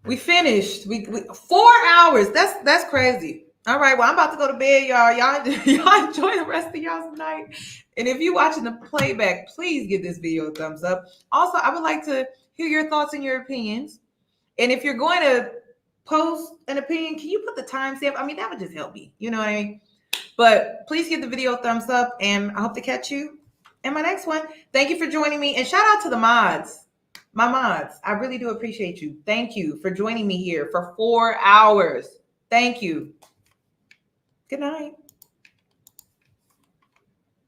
We finished. We 4 hours. That's crazy. All right. Well, I'm about to go to bed, y'all. Y'all enjoy the rest of y'all's night. And if you're watching the playback, please give this video a thumbs up. Also, I would like to hear your thoughts and your opinions. And if you're going to post an opinion, can you put the timestamp? I mean, that would just help me. You know what I mean? But please give the video a thumbs up, and I hope to catch you in my next one. Thank you for joining me, and shout out to the mods. My mods, I really do appreciate you. Thank you for joining me here for 4 hours. Thank you. Good night.